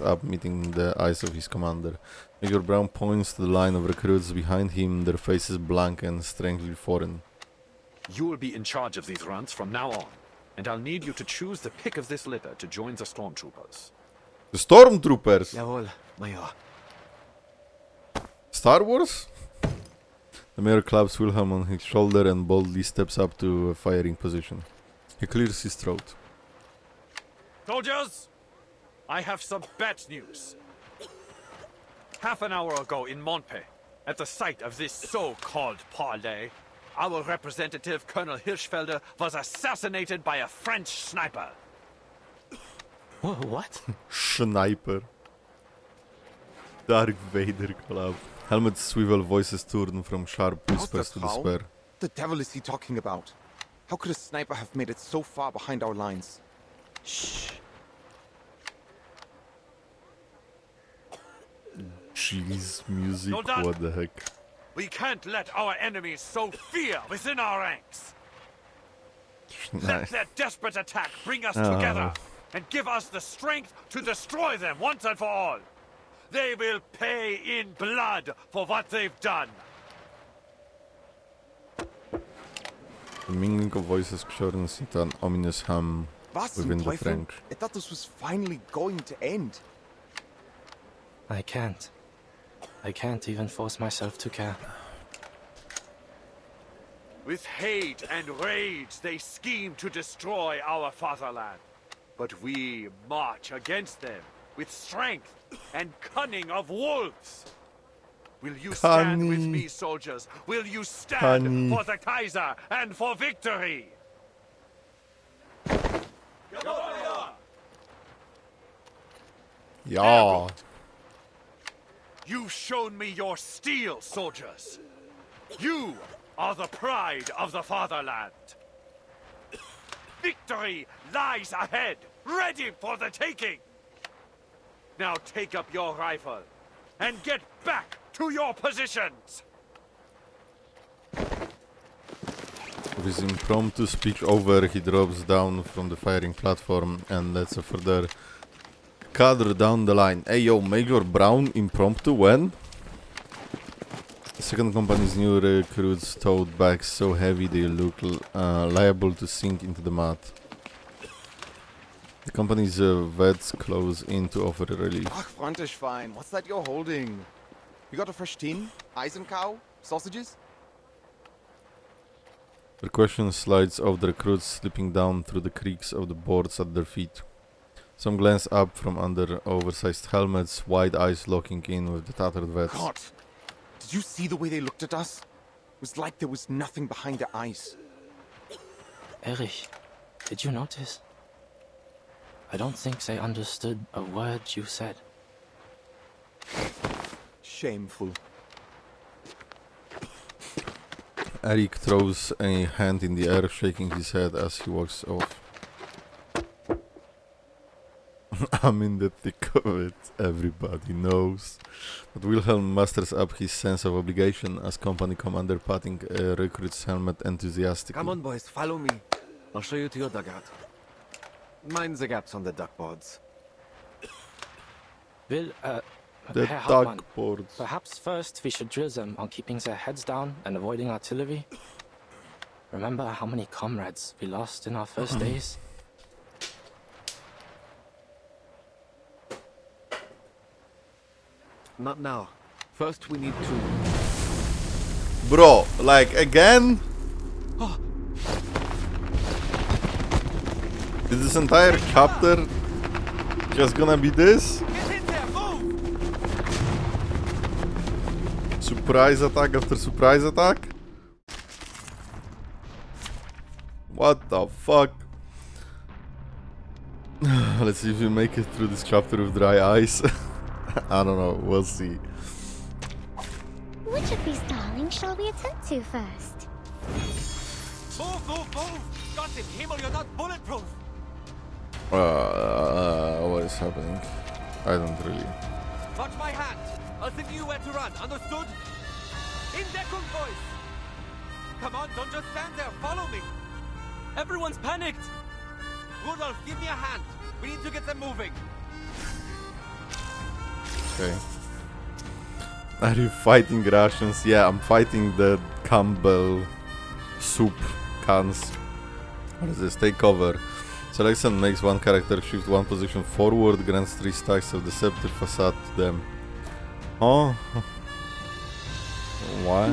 up, meeting the eyes of his commander. Major Brown points to the line of recruits behind him, their faces blank and strangely foreign. You will be in charge of these runs from now on, and I'll need you to choose the pick of this litter to join the stormtroopers. The stormtroopers? Jawohl, Major. Star Wars? The mayor claps Wilhelm on his shoulder and boldly steps up to a firing position. He clears his throat. Soldiers, I have some bad news. Half an hour ago in Montpey, at the site of this so-called parley, our representative, Colonel Hirschfelder, was assassinated by a French sniper. What? Sniper. Darth Vader collab. Helmets swivel, voices turn from sharp whispers to despair. What the devil is he talking about? How could a sniper have made it so far behind our lines? Shh. Jeez, music, Soldat, what the heck? we can't let our enemies sow fear within our ranks. Let their desperate attack bring us together and give us the strength to destroy them once and for all. They will pay in blood for what they've done. The mingling of voices churns into an ominous hum within the French. I thought this was finally going to end. I can't. I can't even force myself to care. With hate and rage, they scheme to destroy our fatherland. But we march against them with strength and cunning of wolves. Will you stand with me, soldiers? Will you stand for the Kaiser and for victory? Yeah. You've shown me your steel, soldiers. You are the pride of the fatherland. Victory lies ahead, ready for the taking. Now take up your rifle and get back to your positions. With his impromptu speech over, he drops down from the firing platform and lets a further cadre down the line. Hey yo, Major Brown impromptu when? The second company's new recruits towed bags so heavy they look liable to sink into the mud. The company's vets close in to offer relief. Ach, Frantischwein, what's that you're holding? You got a fresh tin? Eisencow? Sausages? The question slides off the recruits, slipping down through the creaks of the boards at their feet. Some glance up from under oversized helmets, wide eyes locking in with the tattered vets. God! Did you see the way they looked at us? It was like there was nothing behind their eyes. Erich, Did you notice? I don't think they understood a word you said. Shameful. Eric throws a hand in the air, shaking his head as he walks off. I'm in the thick of it, everybody knows. But Wilhelm musters up his sense of obligation as company commander, patting a recruit's helmet enthusiastically. Come on, boys, follow me. I'll show you to your dugout. Mind the gaps on the duckboards. Will, The Herr Hauptmann, duckboards. perhaps first we should drill them on keeping their heads down and avoiding artillery. Remember how many comrades we lost in our first days? Not now. First we need to... Bro, like again? Is this entire chapter just gonna be this? Surprise attack after surprise attack? What the fuck? Let's see if we make it through this chapter with dry eyes. I don't know, we'll see. Which of these darlings shall we attend to first? Move, move, move! Gott im Himmel, you're not bulletproof! What is happening? I don't really. Watch my hand! I'll tell you where to run, understood? In Deckung, boys! Come on, don't just stand there, follow me! Everyone's panicked! Rudolph, give me a hand! We need to get them moving! Okay. Are you fighting Russians? Yeah, I'm fighting the Campbell soup cans. What is this? Take cover. Selection makes one character shift one position forward, grants 3 stacks of deceptive facade to them. Oh. Why?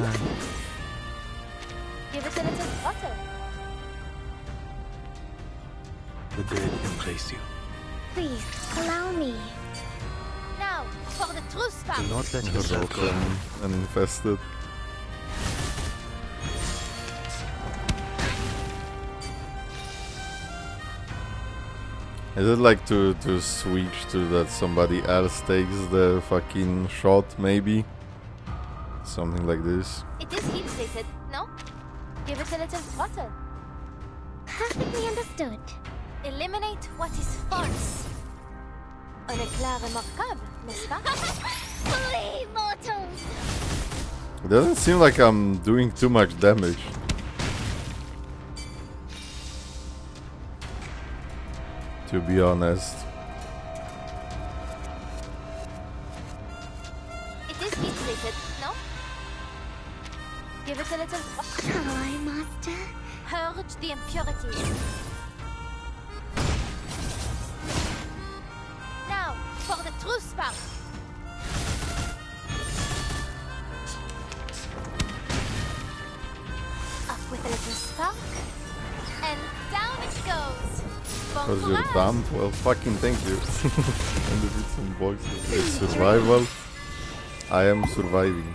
Give it a little butter. The dead embrace you. Please, allow me. Now, for the true spark. Do not let yourself go. And infested. Is it like to switch to that somebody else takes the fucking shot, maybe? Something like this. It is heat treated, no? Give it a little butter. Perfectly understood. Eliminate what is false. Un éclair remarquable, n'est-ce pas? Flee, mortals! It doesn't seem like I'm doing too much damage. To be honest. It is heat treated, no? Give it a little butter. Shall I, master? Purge the impurities. Now, for the true spark. Up with a little spark. And down it goes. Bon Because you're courage. dumb? Well, fucking thank you. And the bits and boxes. It's survival. I am surviving.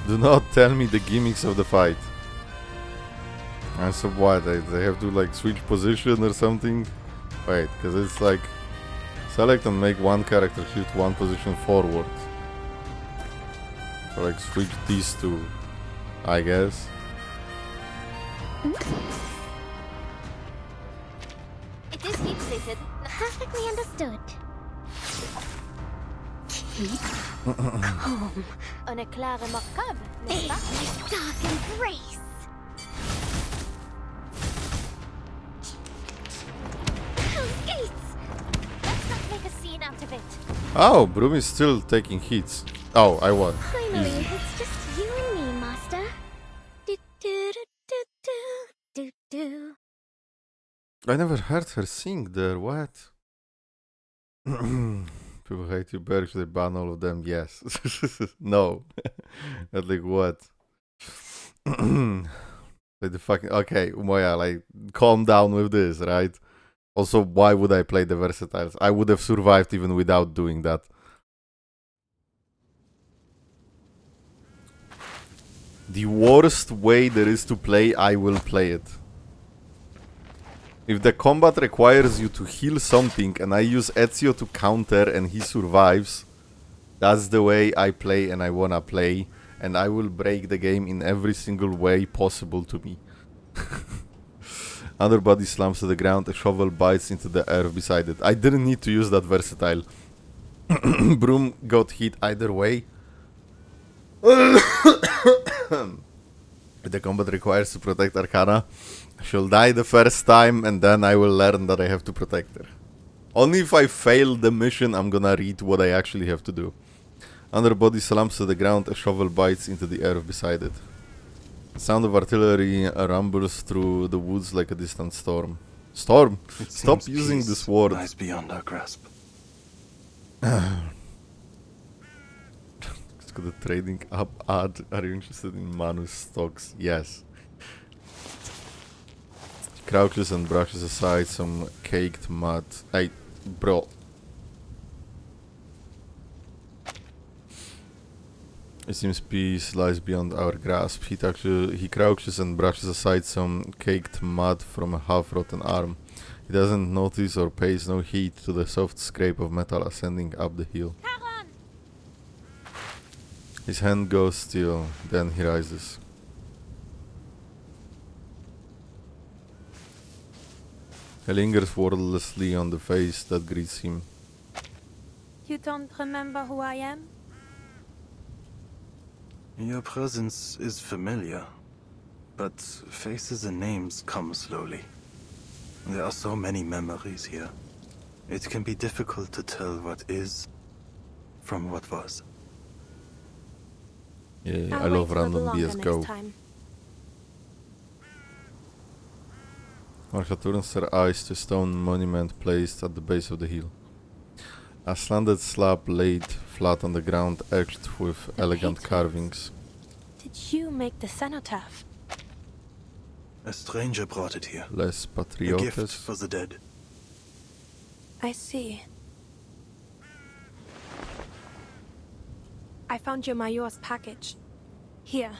Do not tell me the gimmicks of the fight. And so what? They have to like switch position or something? Wait, because it's like select and make one character shift one position forward. So like switch these two, I guess. It is heat treated. Perfectly understood. Keep calm. Un éclair remarquable, n'est-ce pas? My dark embrace. Those gates! Let's not make a scene out of it. Oh, Brume is still taking hits. Oh, I won. Finally, Easy. it's just you and me, master. Do do do do do do do. I never heard her sing there, what? People hate you, Berg, should they ban all of them? Yes. No. But like what? Like the fucking... Okay, Umoya, like, calm down with this, right? Also, why would I play the versatiles? I would have survived even without doing that. the worst way there is to play, I will play it. If the combat requires you to heal something and I use Ezio to counter and he survives, that's the way I play and I wanna play, and I will break the game in every single way possible to me. Other body slams to the ground, a shovel bites into the earth beside it. I didn't need to use that versatile. Brume got hit either way. If the combat requires to protect Arcana, she'll die the first time and then I will learn that I have to protect her. Only if I fail the mission I'm gonna read what I actually have to do. Underbody slumps to the ground, a shovel bites into the earth beside it. The sound of artillery rumbles through the woods like a distant storm. Storm! Stop using this word. Lies beyond our grasp. Let's go to trading up ad. Are you interested in Manus stocks? Yes. He crouches and brushes aside some caked mud. Hey, bro. It seems peace lies beyond our grasp. He crouches and brushes aside some caked mud from a half-rotten arm. He doesn't notice or pays no heed to the soft scrape of metal ascending up the hill. His hand goes still, then he rises. He lingers wordlessly on the face that greets him. You don't remember who I am? Your presence is familiar, but faces and names come slowly. There are so many memories here. It can be difficult to tell what is from what was. Yeah, I love random BS time. Marsha turns her eyes to a stone monument placed at the base of the hill. A slanted slab laid flat on the ground, etched with elegant carvings. Did you make the cenotaph? A stranger brought it here. Les A gift Patriotes. for the dead. I see. I found your Mayor's package. Here.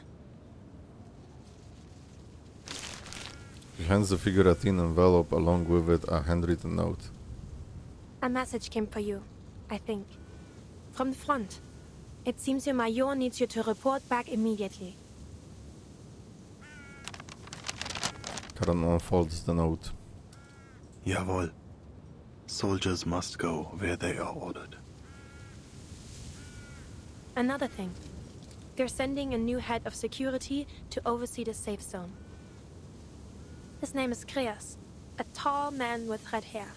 She hands the figure a thin envelope, along with it a handwritten note. A message came for you, I think. From the front. It seems your Mayor needs you to report back immediately. Karan unfolds the note. Jawohl. Soldiers must go where they are ordered. Another thing. They're sending a new head of security to oversee the safe zone. His name is Kreas, a tall man with red hair.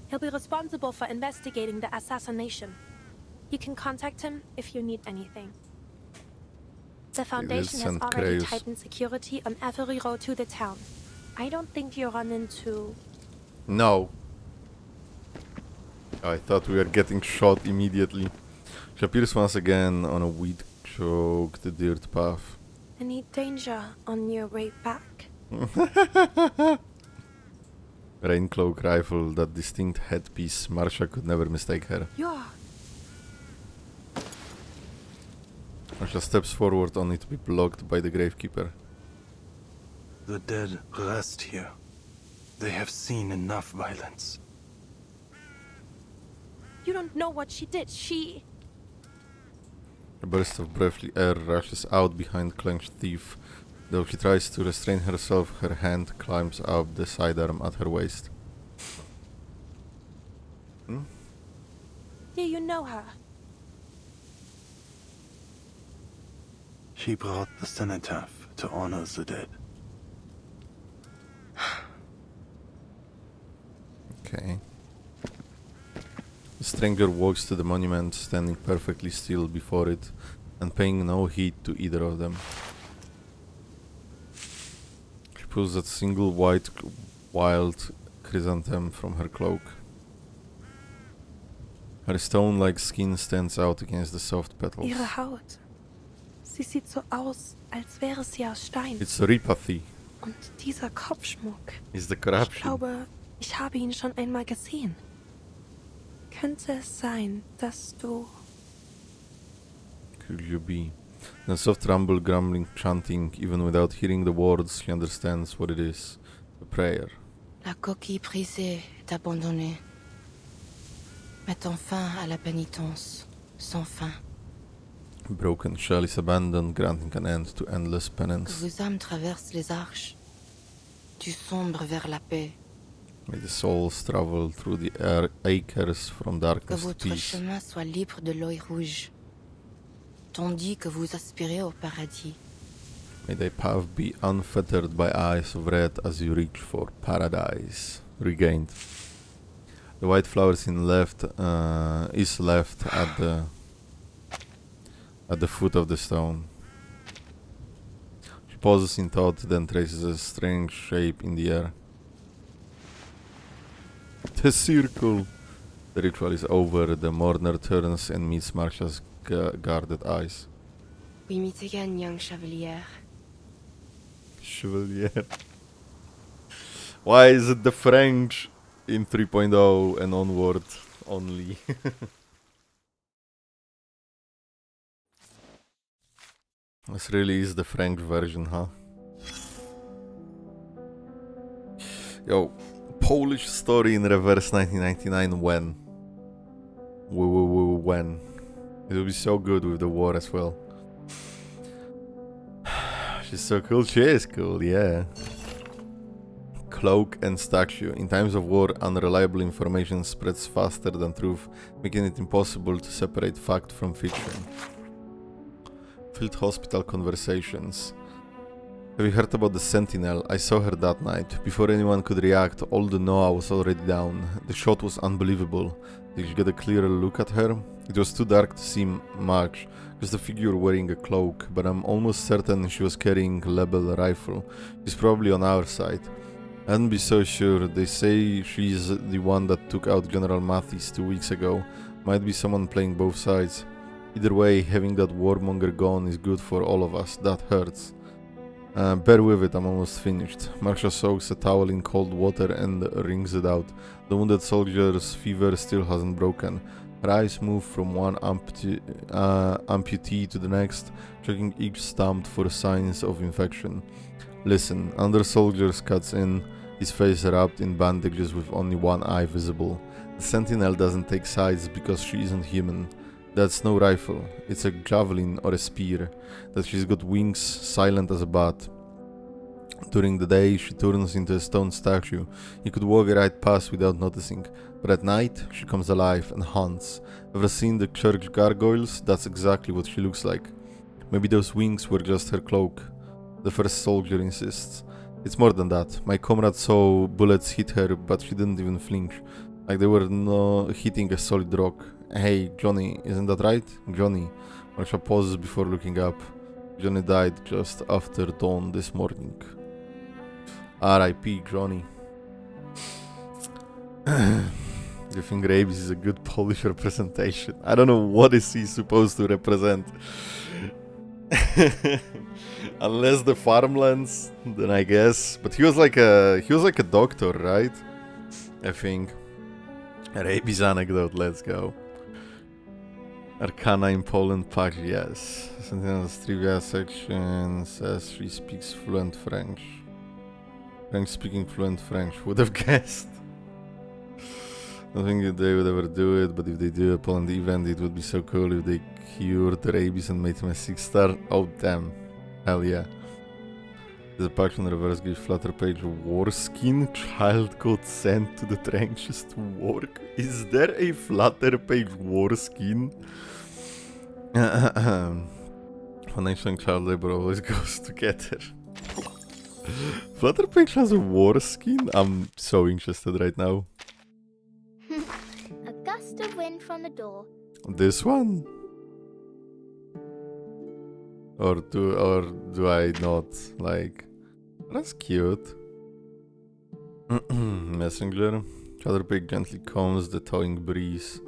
He'll be responsible for investigating the assassination. You can contact him if you need anything. The Foundation has already tightened security on every road to the town. I don't think you'll run into... No. I thought we were getting shot immediately. She appears once again on a weed-choked dirt path. any danger on your way back. Raincloak rifle, that distinct headpiece. Marsha could never mistake her. Yeah. Marsha steps forward only to be blocked by the gravekeeper. The dead rest here. They have seen enough violence. You don't know what she did. She... A burst of breathy air rushes out behind clenched teeth. Though she tries to restrain herself, her hand climbs up the sidearm at her waist. Do you know her? She brought the cenotaph to honor the dead. Okay. The stranger walks to the monument, standing perfectly still before it, and paying no heed to either of them. She pulls a single white wild chrysanthemum from her cloak. Her stone-like skin stands out against the soft petals. Ihre Haut. Sie sieht so aus, als wäre sie aus Stein. It's Ripathy. Und dieser Kopfschmuck. Is the Ich corruption. glaube, ich habe ihn schon einmal gesehen. Könnte es sein, dass du... Could you be? The soft rumble, grumbling, chanting. Even without hearing the words, she understands what it is. A prayer. La coquille brisée est abandonnée. Mettons fin à la pénitence, sans fin. A broken shell is abandoned, granting an end to endless Que penance. vos âmes traversent les arches, du sombre vers la paix. May the souls travel through the acres from Que darkness to votre peace. chemin soit libre de l'œil rouge, tandis que vous aspirez au paradis. May thy path be unfettered by eyes of red as you reach for paradise. Regained. The white flowers in left is left at the foot of the stone. She pauses in thought, then traces a strange shape in the air. The circle. The ritual is over. The mourner turns and meets Marcia's guarded eyes. We meet again, young Chevalier. Chevalier. Why is it the French in 3.0 and onward only? This really is the French version, huh? Yo, Polish story in reverse 1999 when? When? It will be so good with the war as well. She's so cool. She is cool, yeah. Cloak and statue. In times of war, unreliable information spreads faster than truth, making it impossible to separate fact from fiction. Field hospital conversations. Have you heard about the Sentinel? I saw her that night. Before anyone could react, all the Noah was already down. The shot was unbelievable. Did you get a clearer look at her? It was too dark to see much, just a figure wearing a cloak, but I'm almost certain she was carrying a Lebel rifle. She's probably on our side. I wouldn't be so sure. They say she's the one that took out General Mathis 2 weeks ago. Might be someone playing both sides. Either way, having that warmonger gone is good for all of us. That hurts. Bear with it, I'm almost finished. Marcia soaks a towel in cold water and wrings it out. The wounded soldier's fever still hasn't broken. Her eyes move from one amputee to the next, checking each stump for signs of infection. Listen, another soldier cuts in, his face wrapped in bandages with only one eye visible. The Sentinel doesn't take sides because she isn't human. That's no rifle, it's a javelin or a spear. That she's got wings, silent as a bat. During the day, she turns into a stone statue. You could walk right past without noticing. But at night, she comes alive and hunts. Ever seen the church gargoyles? That's exactly what she looks like. Maybe those wings were just her cloak. The first soldier insists. It's more than that. My comrade saw bullets hit her, but she didn't even flinch. Like they were hitting a solid rock. Hey, Johnny, isn't that right? Johnny. Marcia pauses before looking up. Johnny died just after dawn this morning. R.I.P. Johnny. Do you think rabies is a good Polish representation? I don't know what is he supposed to represent. Unless the farmlands, then I guess. But he was like a doctor, right? I think. Rabies anecdote, let's go. Arcana in Poland patch, yes. Sentinel's trivia section says she speaks fluent French. French speaking fluent French, would have guessed. I don't think that they would ever do it, but if they do a Poland event, it would be so cool if they cured the rabies and made him a 6-star. Oh damn. Hell yeah. There's a patch on reverse gives Flutter page war skin. Child got sent to the trenches to work. Is there a Flutter page war skin? Financial and child labor always goes together. Flutter page has a war skin? I'm so interested right now. A gust of wind from the door. This one? Or do I not? Like, that's cute. Messenger. Chatterpig gently calms the towing breeze,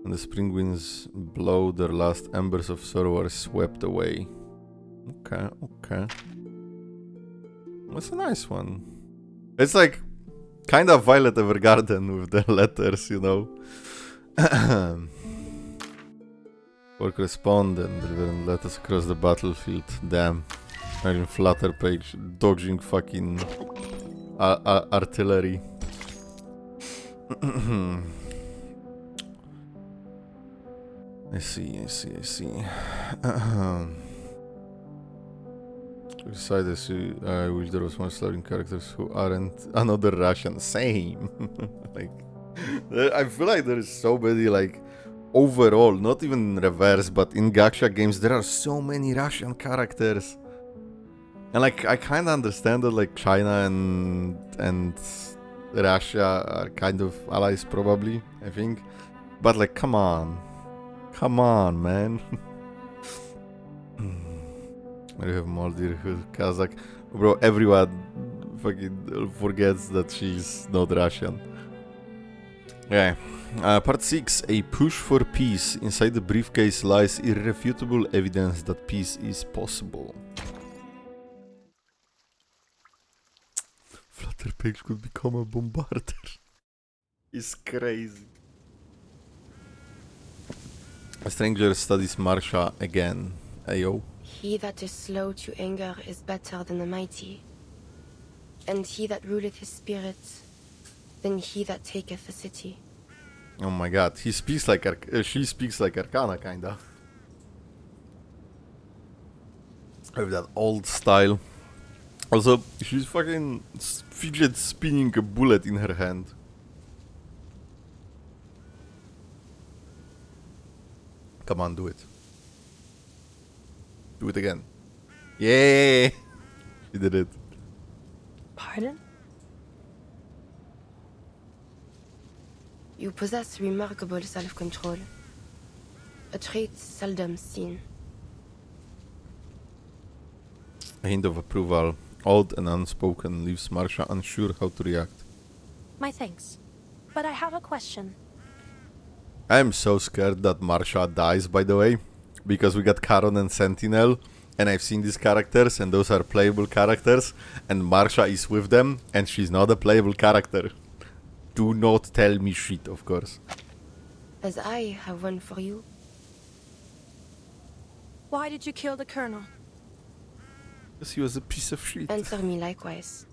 and the spring winds blow their last embers of sorrow are swept away. Okay, okay. That's a nice one. It's like kind of Violet Evergarden with the letters, you know. Work respondent, delivering letters across the battlefield. Damn. Imagine Flutter page dodging fucking artillery. I see. Decided I wish there was more Slavic characters who aren't another Russian. Same. Like, I feel like there is so many, like, overall, not even in reverse, but in gacha games, there are so many Russian characters. And like, I kind of understand that like China and Russia are kind of allies, probably, I think. But like, come on, man. I have Maldir, Kazakh. Bro, everyone fucking forgets that she's not Russian. Yeah. Part 6. A push for peace. Inside the briefcase lies irrefutable evidence that peace is possible. Flutter page could become a bombarder. It's crazy. A stranger studies Marsha again. Ayo. He that is slow to anger is better than the mighty, and he that ruleth his spirit than he that taketh the city. Oh my god, he speaks like she speaks like Arcana, kinda. With that old style. Also, she's fucking fidget spinning a bullet in her hand. Come on, do it. Do it again. Yeah, she did it. Pardon? You possess remarkable self-control, a trait seldom seen. A hint of approval, odd and unspoken, leaves Marsha unsure how to react. My thanks. But I have a question. I am so scared that Marsha dies, by the way, because we got Charon and Sentinel, and I've seen these characters, and those are playable characters, and Marsha is with them, and she's not a playable character. Do not tell me shit, of course. As I have one for you. Why did you kill the colonel? Because he was a piece of shit. Answer me likewise.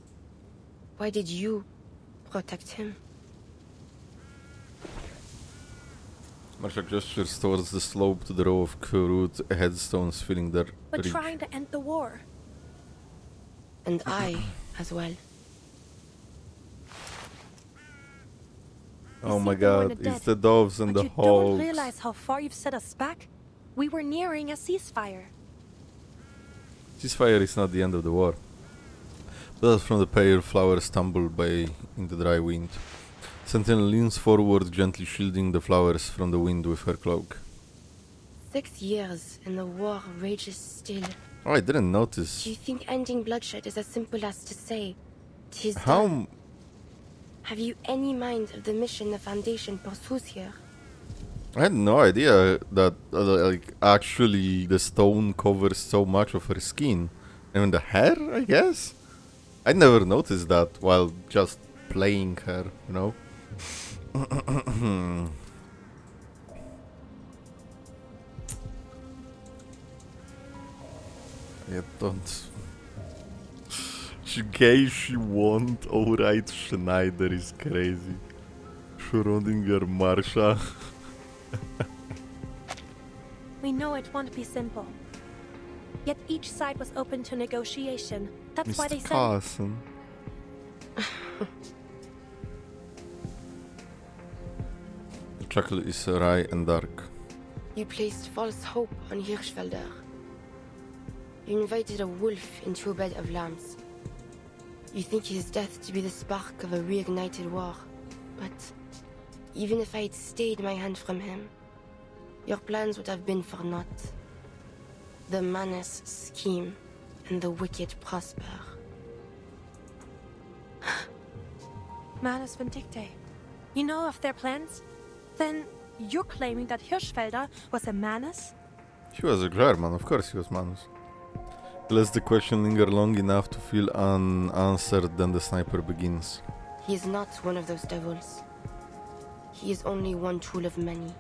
Why did you protect him? Marsha gestures towards the slope to the row of crude headstones filling their But reach. trying to end the war. And I as well. Oh my god, it's the doves and the But you don't hogs. realize how far you've set us back? We were nearing a ceasefire. Ceasefire is not the end of the war. Petals from the pale flowers tumble by in the dry wind. Sentinel leans forward, gently shielding the flowers from the wind with her cloak. 6 years and the war rages still. Oh, I didn't notice. Do you think ending bloodshed is as simple as to say, "'Tis How? done"? Have you any mind of the mission the Foundation pursues here? I had no idea that like actually the stone covers so much of her skin. Even the hair, I guess? I never noticed that while just playing her, you know? I don't... She won't. Alright, Schneider is crazy. Schrödinger Marsha. We know it won't be simple. Yet each side was open to negotiation. That's why they Mr. said... Carson. The chuckle is wry and dark. You placed false hope on Hirschfelder. You invited a wolf into a bed of lambs. You think his death to be the spark of a reignited war. But even if I had stayed my hand from him, your plans would have been for naught. The Manus scheme and the wicked prosper. Manus Vindicte. You know of their plans? Then you're claiming that Hirschfelder was a Manus? He was a German, of course he was Manus. Lets the question linger long enough to feel unanswered, then the sniper begins. He is not one of those devils. He is only one tool of many.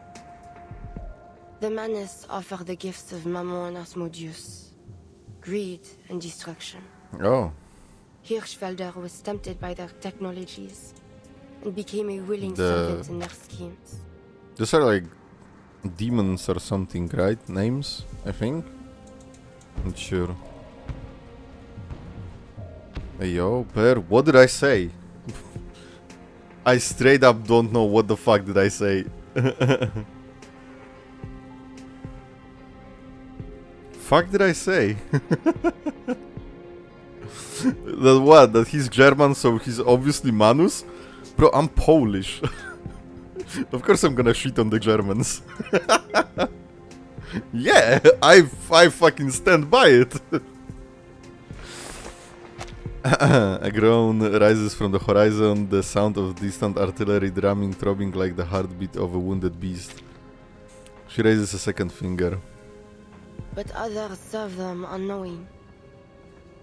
The Manus offer the gifts of Mammon Asmodeus, greed and destruction. Oh. Hirschfelder was tempted by their technologies and became a willing The- servant in their schemes. These are like demons or something, right? Names, I think. Not sure. Hey, yo, Bear, what did I say? I straight up don't know what the fuck did I say. Fuck did I say? That what? That he's German, so he's obviously Manus? Bro, I'm Polish. Of course I'm gonna shit on the Germans. Yeah, I fucking stand by it. A groan rises from the horizon, the sound of distant artillery drumming, throbbing like the heartbeat of a wounded beast. She raises a second finger. But others serve them unknowing,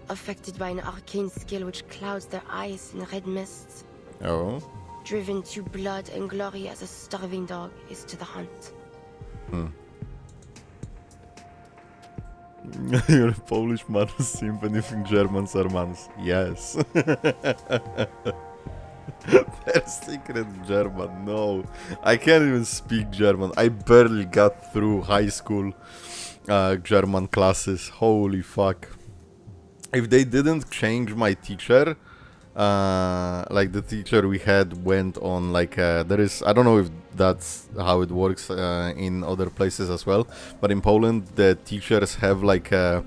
affected by an arcane skill which clouds their eyes in red mists, Oh. driven to blood and glory as a starving dog is to the hunt. You're a Polish Manus simp and you think Germans are Manus. Yes. They're secret German. No. I can't even speak German. I barely got through high school German classes. Holy fuck. If they didn't change my teacher, like the teacher we had went on like there is, I don't know if that's how it works in other places as well, but in Poland the teachers have like a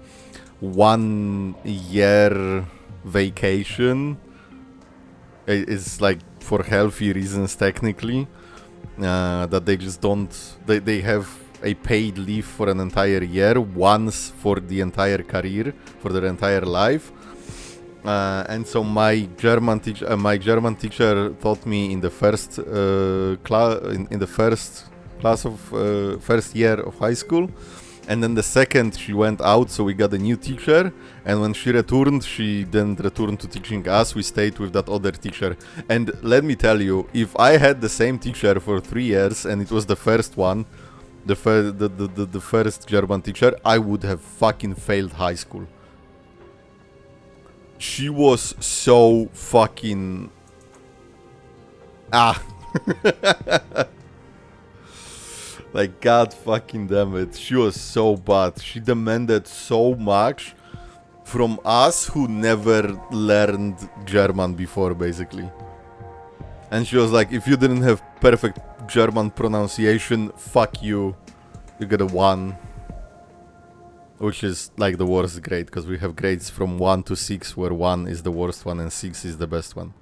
1 year vacation. It's like for healthy reasons technically, that they just don't, they have a paid leave for an entire year, once for the entire career, for their entire life. And so my German teacher taught me in the first in the first class of first year of high school, and then the second she went out, so we got a new teacher. And when she returned, she didn't return to teaching us. We stayed with that other teacher. And let me tell you, if I had the same teacher for 3 years and it was the first one, the first German teacher, I would have fucking failed high school. She was so fucking... Like, god fucking damn it. She was so bad. She demanded so much from us who never learned German before, basically. And she was like, if you didn't have perfect German pronunciation, fuck you. You get a 1. Which is like the worst grade, because we have grades from 1 to 6, where 1 is the worst one and 6 is the best one.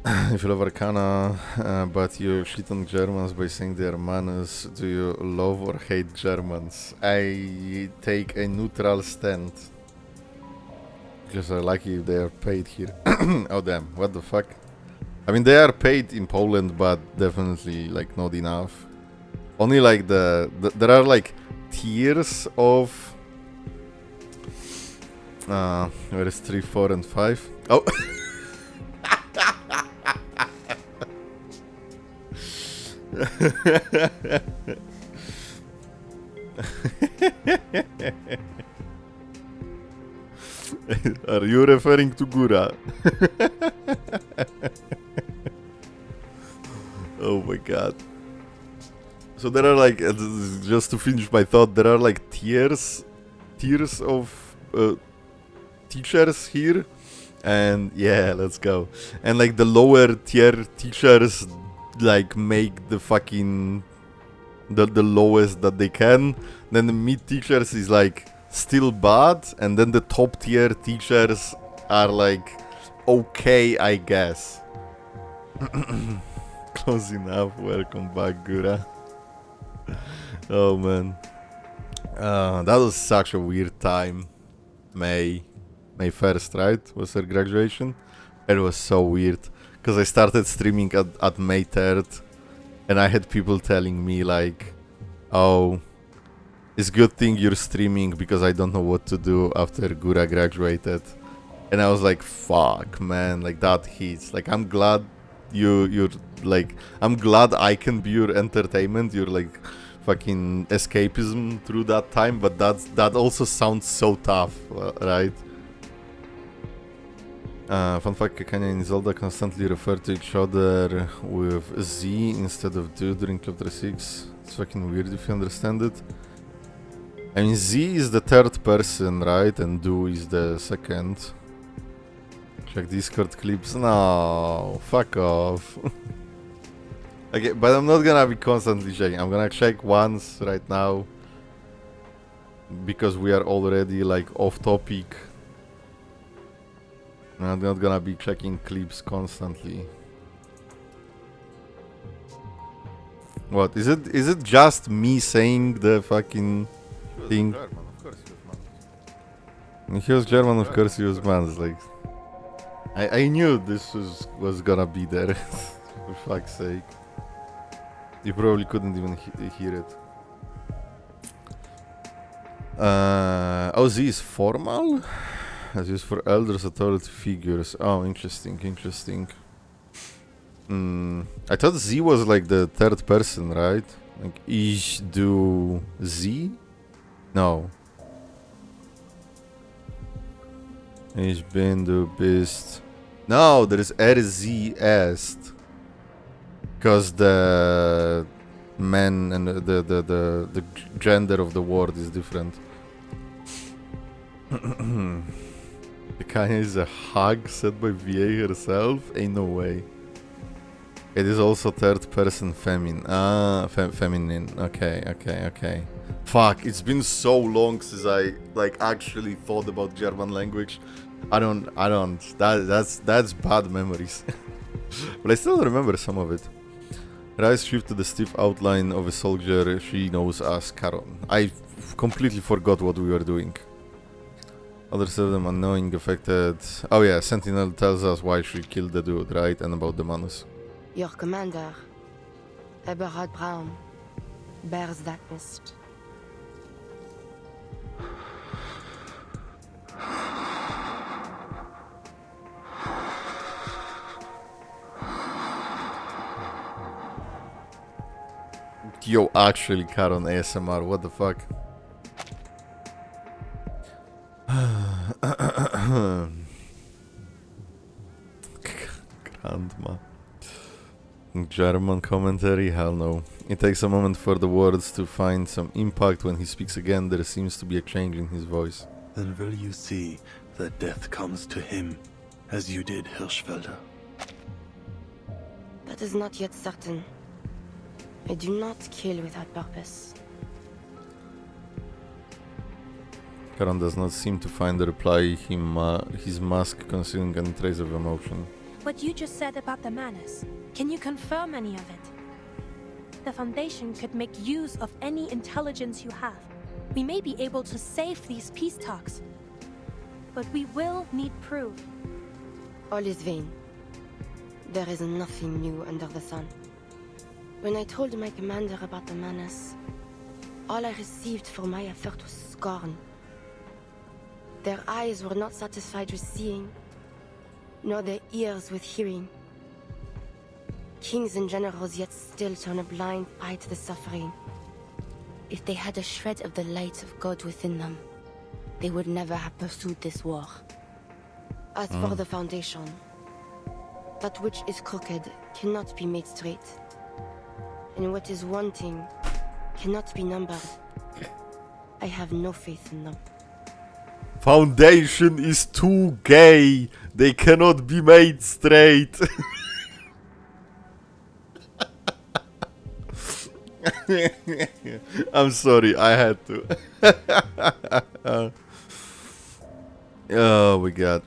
If you love Arcana, but you shit on Germans by saying they are Manus, do you love or hate Germans? I take a neutral stand. Because I'm lucky if they are paid here. Oh damn, what the fuck? I mean, they are paid in Poland, but definitely like not enough. Only like there are like tiers of where is 3, 4 and 5? Oh. Are you referring to Gura? Oh my god. So there are like, just to finish my thought, there are like tiers of teachers here, and yeah, let's go. And like the lower tier teachers like make the fucking the lowest that they can. Then the mid teachers is like still bad, and then the top tier teachers are like okay, I guess. Close enough. Welcome back, Gura. Oh man, that was such a weird time. May 1st, right? Was her graduation? It was so weird because I started streaming at May 3rd, and I had people telling me like, "Oh, it's good thing you're streaming because I don't know what to do after Gura graduated." And I was like, "Fuck, man! Like that hits. Like I'm glad you're like, I'm glad I can be your entertainment. You're like fucking escapism through that time, but that also sounds so tough, right? Fun fact, Kanye and Zelda constantly refer to each other with Z instead of Do during Chapter 6. It's fucking weird if you understand it. I mean, Z is the third person, right? And Do is the second. Check Discord clips. No, fuck off. Okay, but I'm not gonna be constantly checking. I'm gonna check once right now. Because we are already like off topic. I'm not gonna be checking clips constantly. What is it? Is it just me saying the fucking thing? German, of course he was man. He was German, of course he was man. It's like I knew this was gonna be there. For fuck's sake. You probably couldn't even hear it. Oh, Z is formal? As used for elders, authority figures. Oh, interesting, interesting. I thought Z was like the third person, right? Like Ich, Du, Z? No. Ich bin, du bist. No, there is Z est. Because the men and the gender of the word is different. The Kanye is a hug said by VA herself? Ain't no way. It is also third person feminine. Ah, feminine. Okay. Fuck, it's been so long since I like actually thought about German language. I don't. That's bad memories. But I still remember some of it. Rise shift to the stiff outline of a soldier she knows as Karon. I completely forgot what we were doing. Others of them unknowing affected. Oh yeah, Sentinel tells us why she killed the dude, right? And about the Manus. Your commander, Eberhard Braun, bears that mist. Yo, actually, Karon ASMR, what the fuck? Grandma. German commentary? Hell no. It takes a moment for the words to find some impact. When he speaks again, there seems to be a change in his voice. Then will you see that death comes to him, as you did Hirschfelder? That is not yet certain. I do not kill without purpose. Karon does not seem to find the reply, his mask concealing any trace of emotion. What you just said about the Manus, can you confirm any of it? The Foundation could make use of any intelligence you have. We may be able to save these peace talks. But we will need proof. All is vain. There is nothing new under the sun. When I told my commander about the Manus, all I received for my effort was scorn. Their eyes were not satisfied with seeing, nor their ears with hearing. Kings and generals yet still turn a blind eye to the suffering. If they had a shred of the light of God within them, they would never have pursued this war. As for the Foundation, that which is crooked cannot be made straight. And what is wanting cannot be numbered. I have no faith in them. Foundation is too gay. They cannot be made straight. I'm sorry, I had to. Oh my god.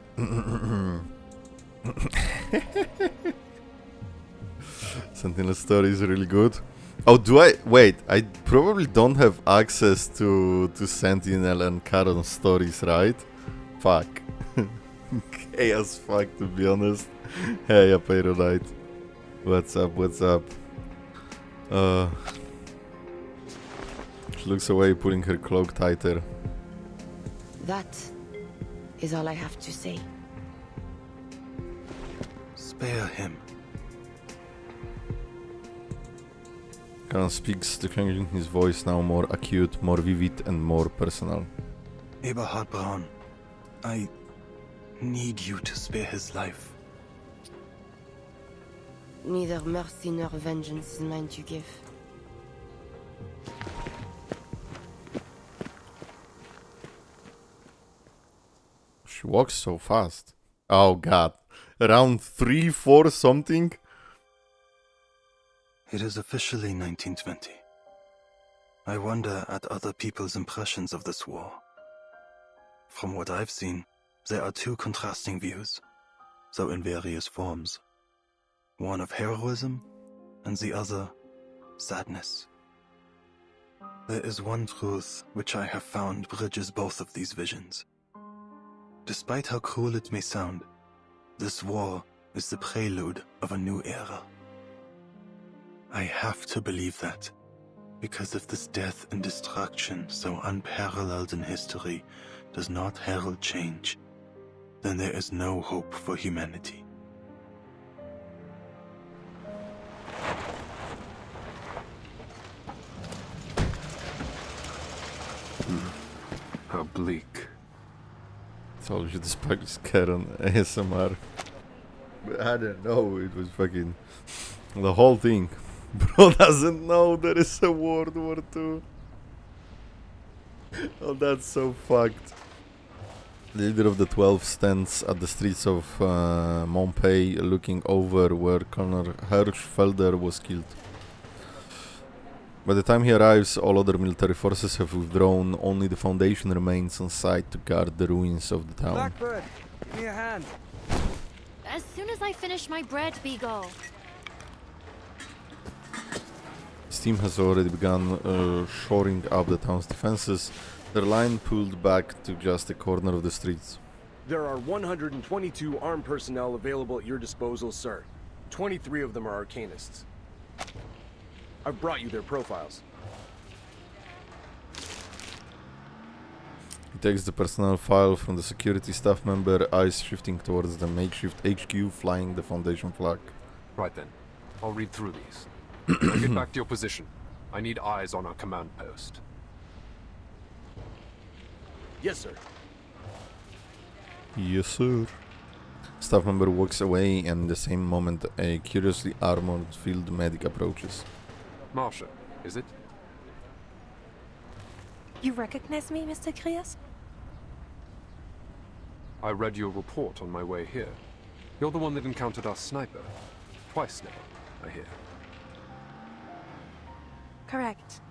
Sentinel story is really good. Oh, do I? Wait, I probably don't have access to Sentinel and Karon stories, right? Fuck. Gay as fuck, to be honest. Hey, Apeironite. What's up, what's up? She looks away, pulling her cloak tighter. That is all I have to say. Spare him. Karan speaks, changing his voice now more acute, more vivid, and more personal. Eberhard Braun, I need you to spare his life. Neither mercy nor vengeance is mine to give. She walks so fast. Oh god. Around 3, 4 something? It is officially 1920. I wonder at other people's impressions of this war. From what I've seen, there are two contrasting views, though in various forms. One of heroism, and the other, sadness. There is one truth which I have found bridges both of these visions. Despite how cruel it may sound, this war is the prelude of a new era. I have to believe that, because if this death and destruction so unparalleled in history does not herald change, then there is no hope for humanity. How bleak. Told you despite this Karen ASMR. But I don't know, it was fucking... The whole thing. Bro doesn't know there is a World War II. Oh, that's so fucked. The leader of the 12 stands at the streets of Montpellier looking over where Colonel Hirschfelder was killed. By the time he arrives, all other military forces have withdrawn, only the Foundation remains on site to guard the ruins of the town. Blackbird, give me a hand. As soon as I finish my bread, Beagle. His team has already begun shoring up the town's defenses, their line pulled back to just a corner of the streets. There are 122 armed personnel available at your disposal, sir. 23 of them are arcanists. I've brought you their profiles. He takes the personnel file from the security staff member, eyes shifting towards the makeshift HQ flying the Foundation flag. Right then. I'll read through these. Now get back to your position. I need eyes on our command post. Yes, sir. Yes, sir. Staff member walks away, and in the same moment, a curiously armored field medic approaches. Marsha, is it? You recognize me, Mr. Krios? I read your report on my way here. You're the one that encountered our sniper. Twice now, I hear. Correct.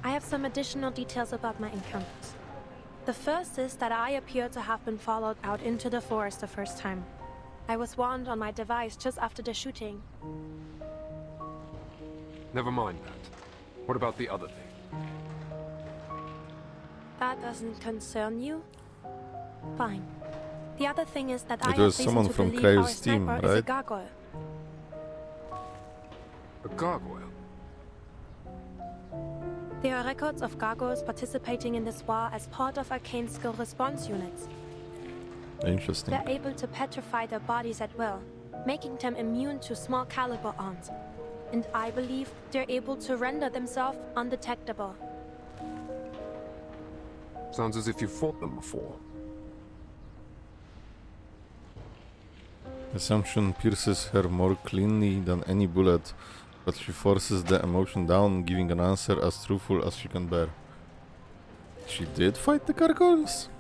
I have some additional details about my encounters. The first is that I appear to have been followed out into the forest the first time. I was warned on my device just after the shooting. Never mind that. What about the other thing? That doesn't concern you? Fine. The other thing is that I It have was reason someone to from believe our Krail's team, sniper is a right? gargoyle. A gargoyle? There are records of gargoyles participating in this war as part of arcane skill response units. Interesting. They're able to petrify their bodies at will, making them immune to small caliber arms. And I believe they're able to render themselves undetectable. Sounds as if you've fought them before. Assumption pierces her more cleanly than any bullet, but she forces the emotion down, giving an answer as truthful as she can bear. She did fight the gargoyles?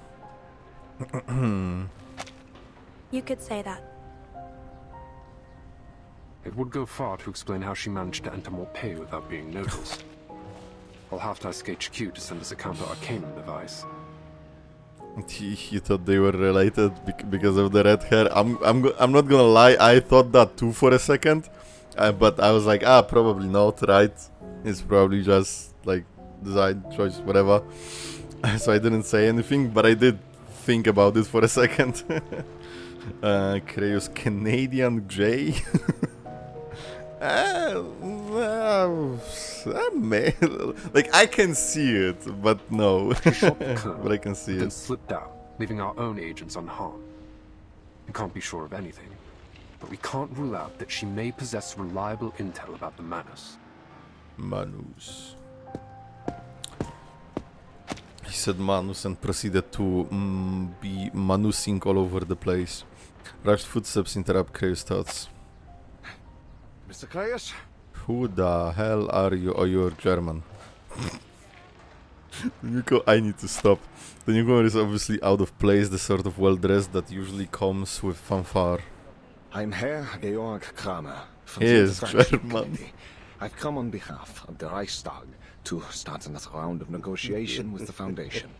You could say that. It would go far to explain how she managed to enter Montpellier without being noticed. I'll have to ask HQ to send us a counter-arcanum device. You thought they were related because of the red hair? I'm not gonna lie, I thought that too for a second. But I was like, probably not, right? It's probably just like design choice, whatever. So I didn't say anything, but I did think about it for a second. Krail's Canadian J. Like I can see it, but no. She shot the colonel, but I can see then it. slipped out, leaving our own agents unharmed. We can't be sure of anything, but we can't rule out that she may possess reliable intel about the Manus. Manus. He said Manus and proceeded to be manusing all over the place. Rushed footsteps interrupt Kraus' thoughts. Mr. Kraus? Who the hell are you? Oh, you're German. I need to stop. The newcomer is obviously out of place, the sort of well-dressed that usually comes with fanfare. I'm Herr Georg Kramer from He the is Extraction German. Committee. I've come on behalf of the Reichstag to start another round of negotiation with the Foundation.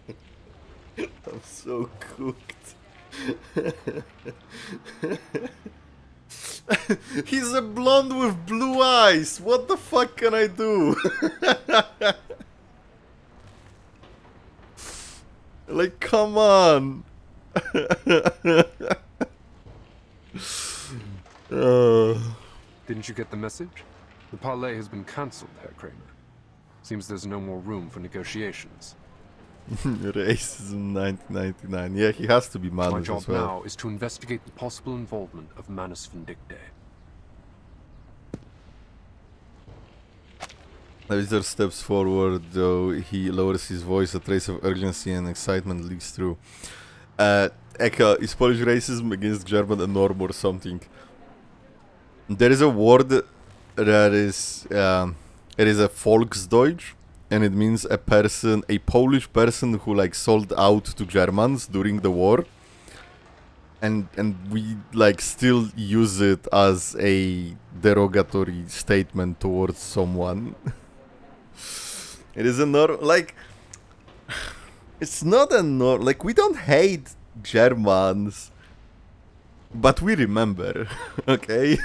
I'm so cooked. He's a blonde with blue eyes. What the fuck can I do? Like, come on. Didn't you get the message? The parley has been cancelled, Herr Kramer. Seems there's no more room for negotiations. Racism 1999. Yeah, he has to be Manus My job as well. now is to investigate the possible involvement of Manus Vindicte. The visitor steps forward, though he lowers his voice. A trace of urgency and excitement leaks through. Eka, is Polish racism against German a norm or something? There is a word that is it is a Volksdeutsch, and it means a Polish person who like sold out to Germans during the war, and we like still use it as a derogatory statement towards someone. It is a like it's not a like we don't hate Germans, but we remember, okay?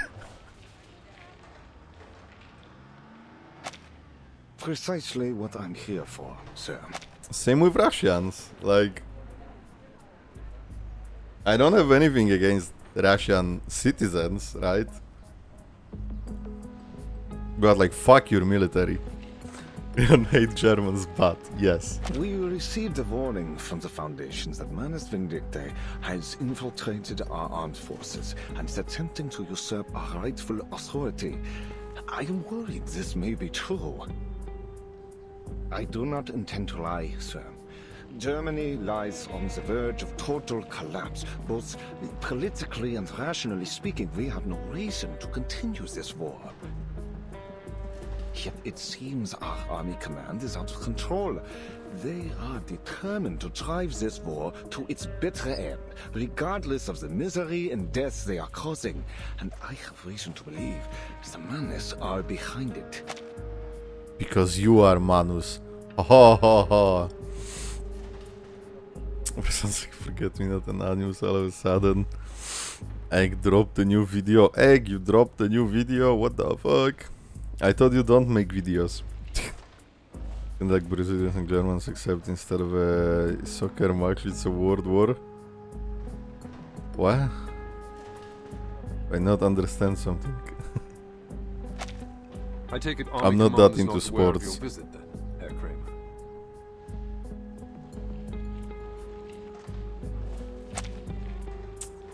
Precisely what I'm here for, sir. Same with Russians. Like, I don't have anything against Russian citizens, right? But like, fuck your military. We don't hate Germans, but yes. We received a warning from the Foundations that Manus Vindicte has infiltrated our armed forces and is attempting to usurp our rightful authority. I am worried this may be true. I do not intend to lie, sir. Germany lies on the verge of total collapse. Both politically and rationally speaking, we have no reason to continue this war. Yet it seems our army command is out of control. They are determined to drive this war to its bitter end, regardless of the misery and death they are causing. And I have reason to believe the Manus are behind it. Because you are Manus. Ha ha ha. Sounds like Forget Me Not an Animus all of a sudden. Egg dropped a new video. Egg, you dropped a new video? What the fuck? I thought you don't make videos. And like Brazilians and Germans, except instead of a soccer match, it's a world war. What? I not understand something. I take it I'm not that into sports. Visit, then, Herr Kramer.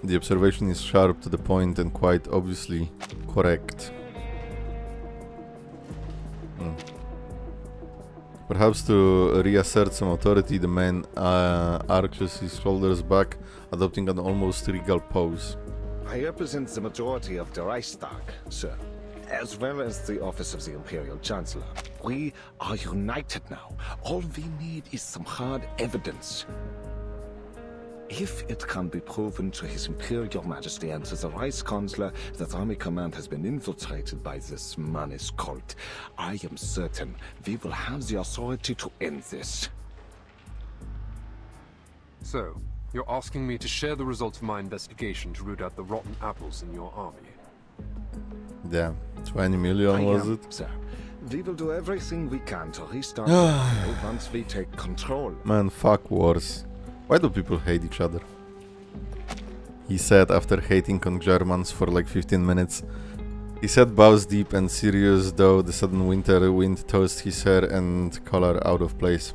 The observation is sharp, to the point, and quite obviously correct. Perhaps to reassert some authority, the man arches his shoulders back, adopting an almost regal pose. I represent the majority of the Reichstag, sir, as well as the office of the Imperial Chancellor. We are united now. All we need is some hard evidence. If it can be proven to His Imperial Majesty and to the Reichskanzler that Army Command has been infiltrated by this Manus cult, I am certain we will have the authority to end this. So, you're asking me to share the results of my investigation to root out the rotten apples in your army? Yeah, 20 million was it? Sir. We will do everything we can to restart the army once we take control. Man, fuck wars. Why do people hate each other? He said after hating on Germans for like 15 minutes. He said bows deep and serious, though the sudden winter wind tossed his hair and collar out of place.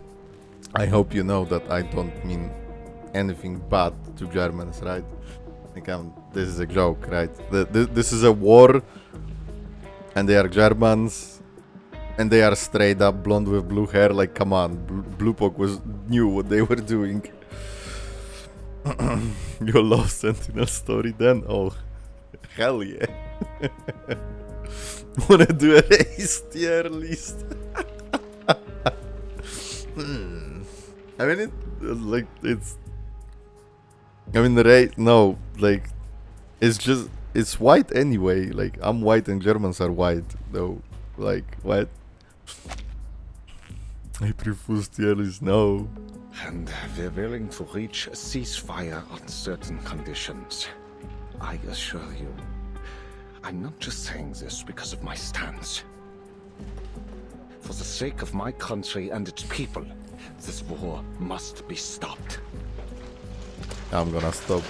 I hope you know that I don't mean anything bad to Germans, right? Like this is a joke, right? This is a war, and they are Germans, And they are straight up blonde with blue hair. Like, come on, Bluepok knew what they were doing. Your Lost Sentinel story then? Oh, hell yeah. Wanna do a race tier list? I mean, the race, no, like, it's white anyway. Like, I'm white and Germans are white, though. Like, what? I prefer tier list, no. And we're willing to reach a ceasefire on certain conditions. I assure you, I'm not just saying this because of my stance. For the sake of my country and its people, this war must be stopped. I'm gonna stop.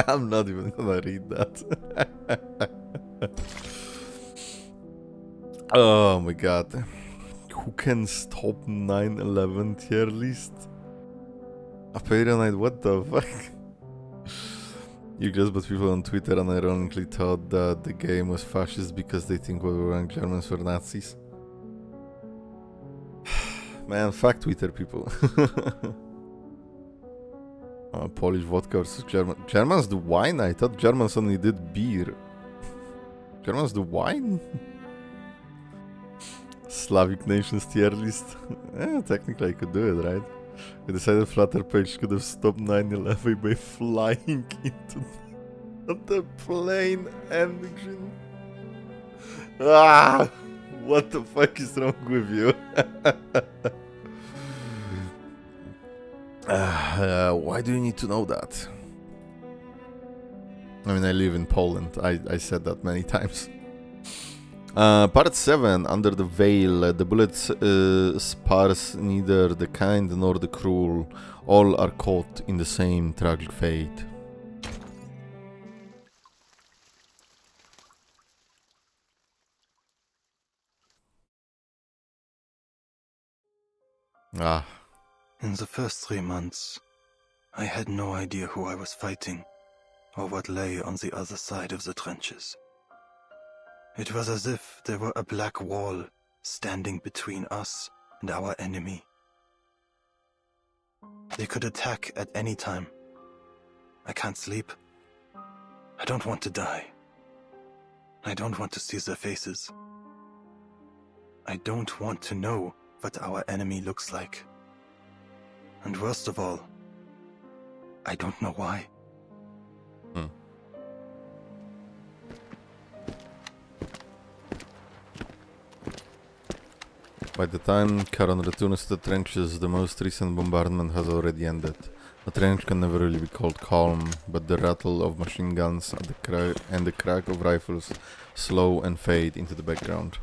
I'm not even gonna read that. Oh my god. Who can stop 9/11 tier list? Apparently, what the fuck? You just but people on Twitter unironically thought that the game was fascist because they think we were Germans were Nazis. Man, fuck Twitter people. Polish vodka versus German. Germans do wine? I thought Germans only did beer. Germans do wine? Slavic nations tier list. Technically I could do it, right? I decided Flutter page could have stopped 9/11 by flying into the plane engine. Ah! What the fuck is wrong with you? Why do you need to know that? I mean, I live in Poland. I said that many times. Part 7, Under the Veil. The bullets sparse neither the kind nor the cruel. All are caught in the same tragic fate. Ah. In the first 3 months, I had no idea who I was fighting, or what lay on the other side of the trenches. It was as if there were a black wall standing between us and our enemy. They could attack at any time. I can't sleep. I don't want to die. I don't want to see their faces. I don't want to know what our enemy looks like. And worst of all, I don't know why. By the time Karen returns to the trenches, the most recent bombardment has already ended. A trench can never really be called calm, but the rattle of machine guns and the crack of rifles slow and fade into the background.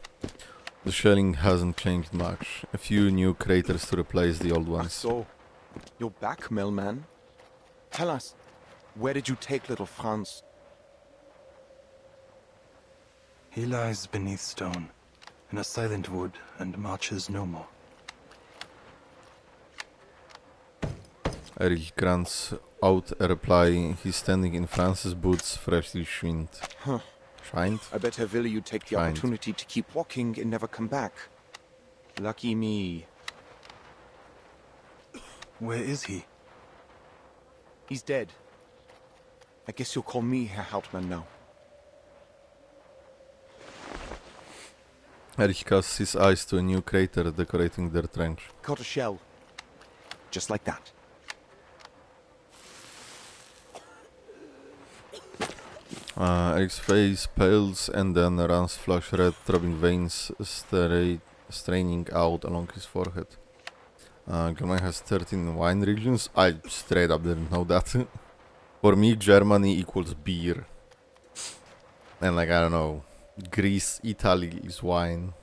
The shelling hasn't changed much. A few new craters to replace the old ones. So, you're back, mailman. Tell us, where did you take little Franz? He lies beneath stone, in a silent wood, and marches no more. Erich grants out a reply. He's standing in Franz's boots, freshly shined. Huh. Shined? I bet Herr Wille you take the opportunity to keep walking and never come back. Lucky me. Where is he? He's dead. I guess you'll call me Herr Hauptmann now. Erich casts his eyes to a new crater decorating their trench. Caught a shell. Just like that. Erich's face pales and then runs flush red, throbbing veins straining out along his forehead. Germany has 13 wine regions. I straight up didn't know that. For me, Germany equals beer. And like, I don't know, Greece, Italy is wine.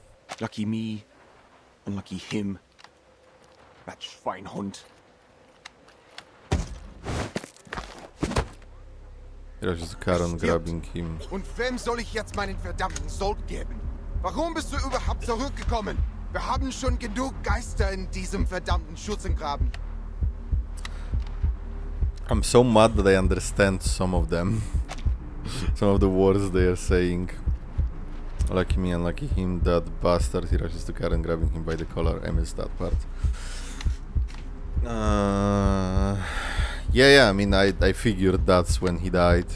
Lucky me. Unlucky him. That Schweinhund. There's Karen grabbing him. Und wem soll ich jetzt meinen verdammten Sold geben? Warum bist du überhaupt zurückgekommen? Wir haben schon genug Geister in diesem verdammten Schützengraben. I'm so mad that I understand some of them. Some of the words they are saying. Lucky me, unlucky him, that bastard. He rushes to Karen, grabbing him by the collar. I missed that part. Yeah, I mean, I figured that's when he died.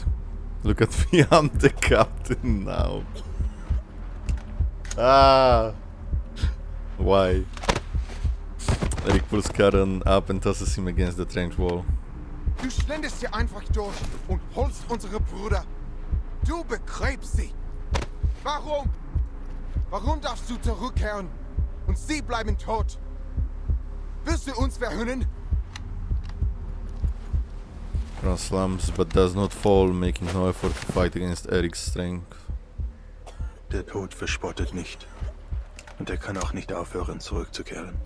Look at me, I'm the captain now. Ah! Why? Eric pulls Karen up and tosses him against the trench wall. Du schlendest hier einfach durch und holst unsere Brüder. Du begräbst sie. Warum? Warum darfst du zurückkehren und sie bleiben tot? Willst du uns verhöhnen? Kran slumps but does not fall, making no effort to fight against Eric's strength. Der Tod verspottet nicht. Und er kann auch nicht aufhören, zurückzukehren.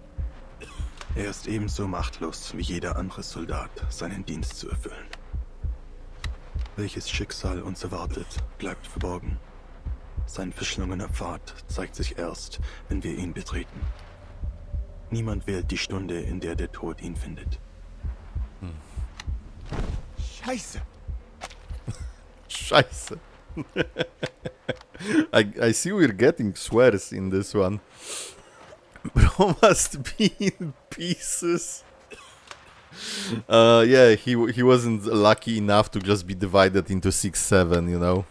Er ist ebenso machtlos wie jeder andere Soldat, seinen Dienst zu erfüllen. Welches Schicksal uns erwartet, bleibt verborgen. Sein verschlungener Pfad zeigt sich erst, wenn wir ihn betreten. Niemand wählt die Stunde, in der der Tod ihn findet. Scheiße. Scheiße. I see we're getting swears in this one. Bro must be in pieces. Yeah, he wasn't lucky enough to just be divided into 6-7, you know.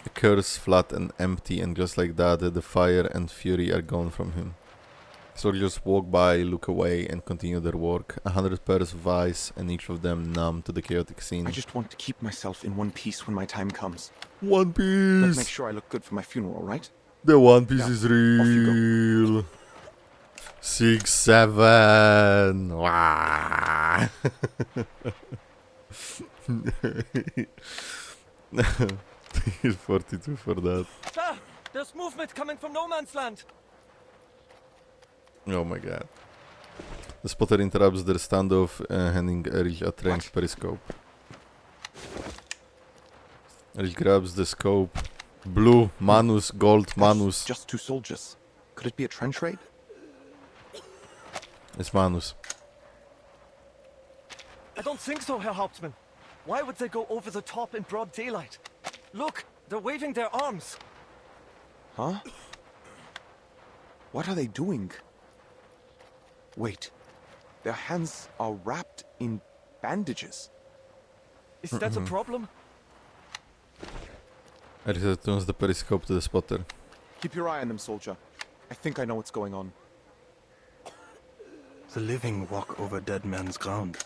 The curse flat and empty, and just like that, the fire and fury are gone from him. Soldiers walk by, look away, and continue their work. 100 pairs of eyes, and each of them numb to the chaotic scene. I just want to keep myself in one piece when my time comes. One Piece! Let's make sure I look good for my funeral, right? The One Piece is real. 6-7. Wow. He's 42 for that. Sir, there's movement coming from no man's land. Oh my god. The spotter interrupts their standoff, handing Erich a trench periscope. Erich grabs the scope. Blue, Manus, gold, Manus. Just two soldiers. Could it be a trench raid? It's Manus. I don't think so, Herr Hauptmann. Why would they go over the top in broad daylight? Look, they're waving their arms. Huh? What are they doing? Wait. Their hands are wrapped in bandages. Is that a problem? Erich returns the periscope to the spotter. Keep your eye on them, soldier. I think I know what's going on. The living walk over dead man's ground.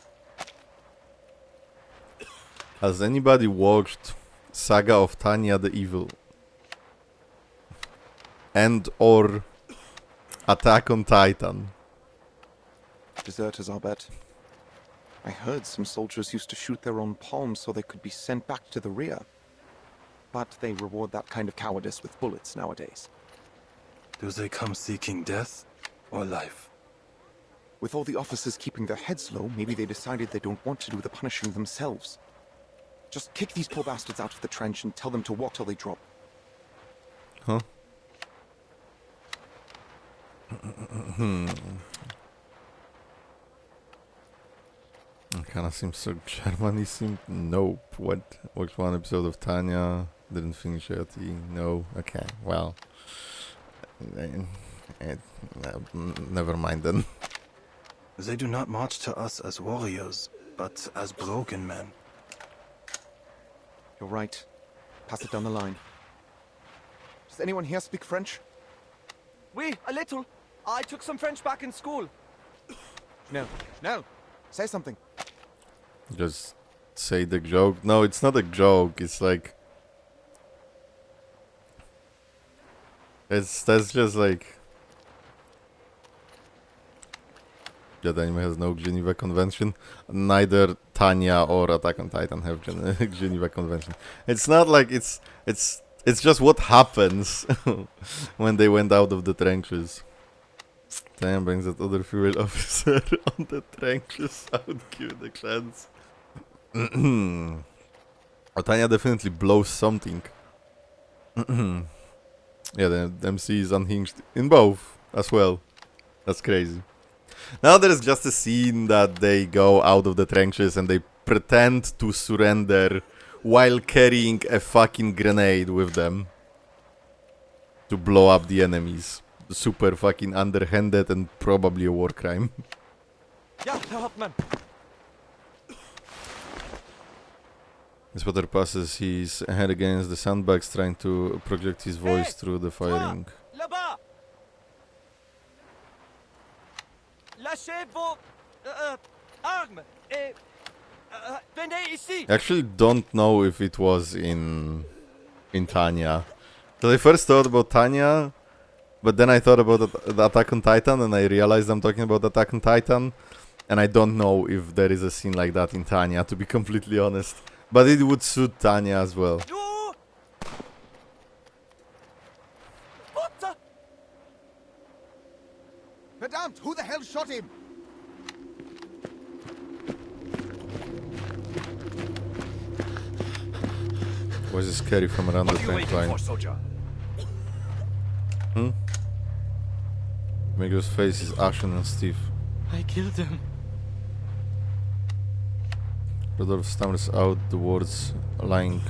Has anybody watched Saga of Tanya the Evil? And or Attack on Titan? Deserters, I'll bet. I heard some soldiers used to shoot their own palms so they could be sent back to the rear. But they reward that kind of cowardice with bullets nowadays. Do they come seeking death or life? With all the officers keeping their heads low, maybe they decided they don't want to do the punishing themselves. Just kick these poor bastards out of the trench and tell them to walk till they drop. Huh? Kinda seems so Germanissime. Nope. What? Watched one episode of Tanya. Didn't finish it. No. Okay. Well. Never mind then. They do not march to us as warriors, but as broken men. You're right. Pass it down the line. Does anyone here speak French? Oui, a little. I took some French back in school. No. No. Say something. Just say the joke. No, it's not a joke. It's like... That's just like... That anime has no Geneva Convention. Neither Tanya or Attack on Titan have Geneva Convention. It's not like it's just what happens when they went out of the trenches. Tanya brings that other female officer on the trenches out, give the chance. Tanya definitely blows something. Yeah, the MC is unhinged in both as well. That's crazy. Now there's just a scene that they go out of the trenches and they pretend to surrender while carrying a fucking grenade with them to blow up the enemies. Super fucking underhanded and probably a war crime. Ja, Herr Hauptmann. The spotter passes his head against the sandbags, trying to project his voice through the firing. Là-bas. Lâchez vos armes et venez ici. I actually don't know if it was in Tanya. So I first thought about Tanya, but then I thought about the Attack on Titan, and I realized I'm talking about Attack on Titan, and I don't know if there is a scene like that in Tanya, to be completely honest. But it would suit Tanya as well. Verdammt, who the hell shot him? Was it scary from around the tank line? Mego's face is ashen and stiff. I killed him. Rodolph stammers out the words, lying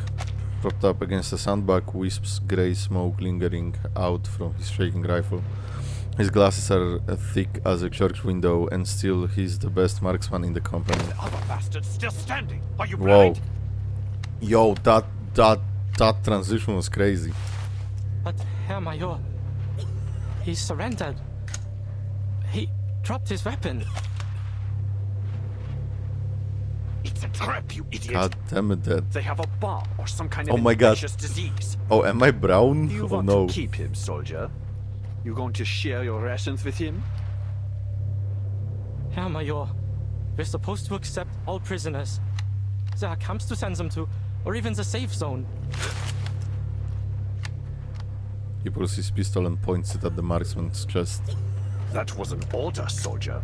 propped up against a sandbag, wisps grey smoke lingering out from his shaking rifle. His glasses are thick as a church window, and still he's the best marksman in the company. The other bastard's still standing. Are you Whoa. blind? Yo, that transition was crazy. But Herr Major, he surrendered. He dropped his weapon. It's a trap, you idiot. God damn it, Dad. They have a bomb or some kind of Oh my God. infectious disease. Oh, am I brown? Do you Oh want no. to keep him, soldier? You going to share your rations with him? Herr Major, we're supposed to accept all prisoners. There are camps to send them to, or even the safe zone. He pulls his pistol and points it at the marksman's chest. That was an order, soldier.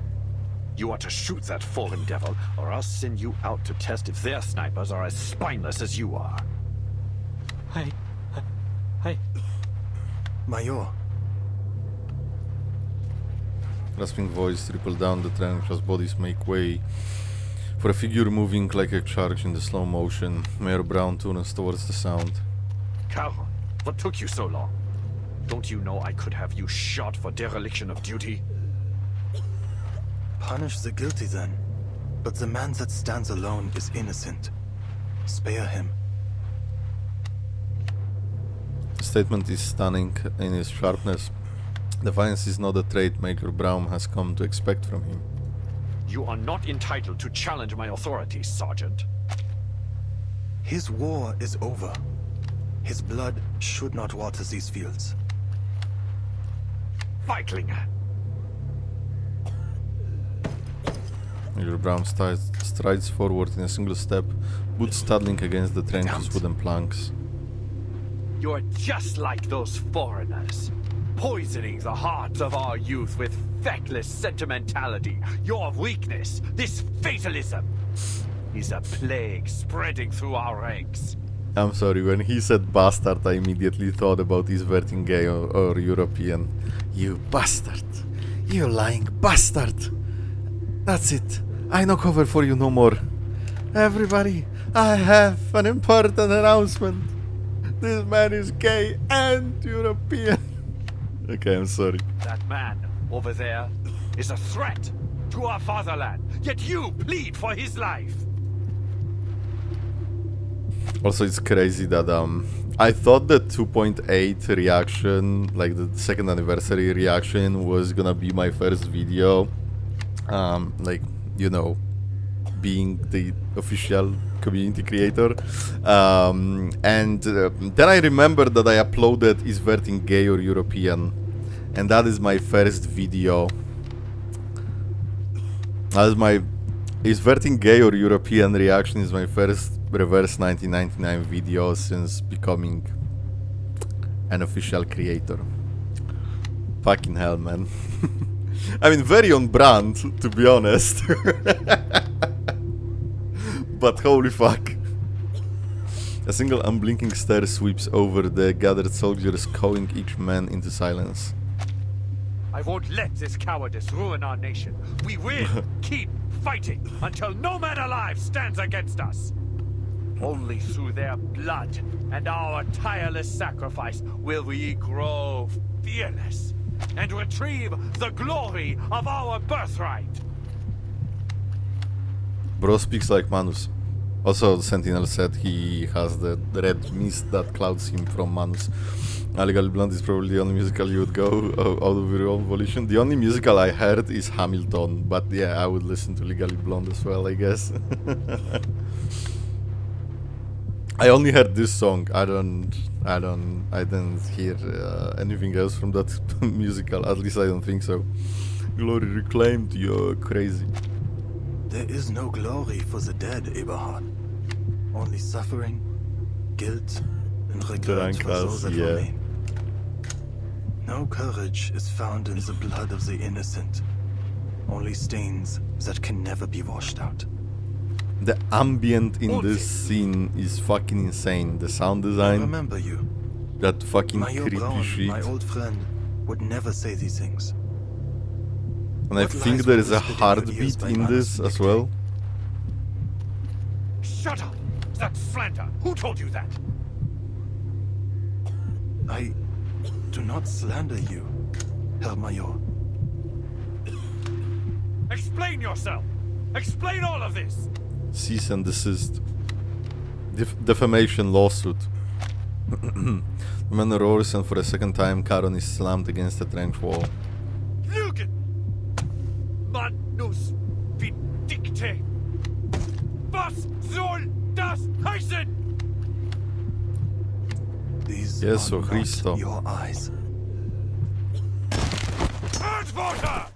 You are to shoot that fallen devil, or I'll send you out to test if their snipers are as spineless as you are. Hey. Major. Rasping voice rippled down the trench as bodies make way for a figure moving like a charge in the slow motion. Mayor Brown turns towards the sound. Carl, what took you so long? Don't you know I could have you shot for dereliction of duty? Punish the guilty then. But the man that stands alone is innocent. Spare him. The statement is stunning in its sharpness. Defiance is not a trait Major Brown has come to expect from him. You are not entitled to challenge my authority, Sergeant. His war is over. His blood should not water these fields. Feiglinge! Major Brown strides forward in a single step, boots studding against the trench's wooden planks. You're just like those foreigners, poisoning the hearts of our youth with feckless sentimentality. Your weakness, this fatalism, is a plague spreading through our ranks. I'm sorry, when he said bastard, I immediately thought about his vertin gay or European. You bastard! You lying bastard! That's it. I no cover for you no more. Everybody, I have an important announcement. This man is gay and European. Okay, I'm sorry. That man over there is a threat to our fatherland, yet you plead for his life. Also, it's crazy that I thought the 2.8 reaction, like the second anniversary reaction, was gonna be my first video. Like, you know, being the official community creator. And then I remembered that I uploaded Is Vertin Gay or European? And that is my first video. That is my Is Vertin Gay or European reaction is my first reverse 1999 video since becoming an official creator. Fucking hell, man. I mean, very on brand, to be honest. But holy fuck. A single unblinking stare sweeps over the gathered soldiers, cowing each man into silence. I won't let this cowardice ruin our nation. We will keep fighting until no man alive stands against us. Only through their blood and our tireless sacrifice will we grow fearless and retrieve the glory of our birthright. Bro speaks like Manus. Also, Sentinel said he has the red mist that clouds him from Manus. Legally Blonde is probably the only musical you would go out of your own volition. The only musical I heard is Hamilton, but yeah, I would listen to Legally Blonde as well, I guess. I only heard this song. I didn't hear anything else from that musical. At least I don't think so. Glory reclaimed. You're crazy. There is no glory for the dead, Eberhard. Only suffering, guilt, and regret for those that remain. No courage is found in the blood of the innocent. Only stains that can never be washed out. The ambient in this scene is fucking insane. The sound design. I remember you. That fucking Major creepy Braun, shit. my old friend, would never say these things. And I think there is a heartbeat in this as well. Shut up! That's slander! Who told you that? I do not slander you, Herr Major. Explain yourself! Explain all of this! Cease and desist. Defamation lawsuit. The man roars and for a second time Charon is slammed against the trench wall. Lügen! Manus Vindicte! Was soll das heißen? These Jesu are not Christo. your eyes. Antworter!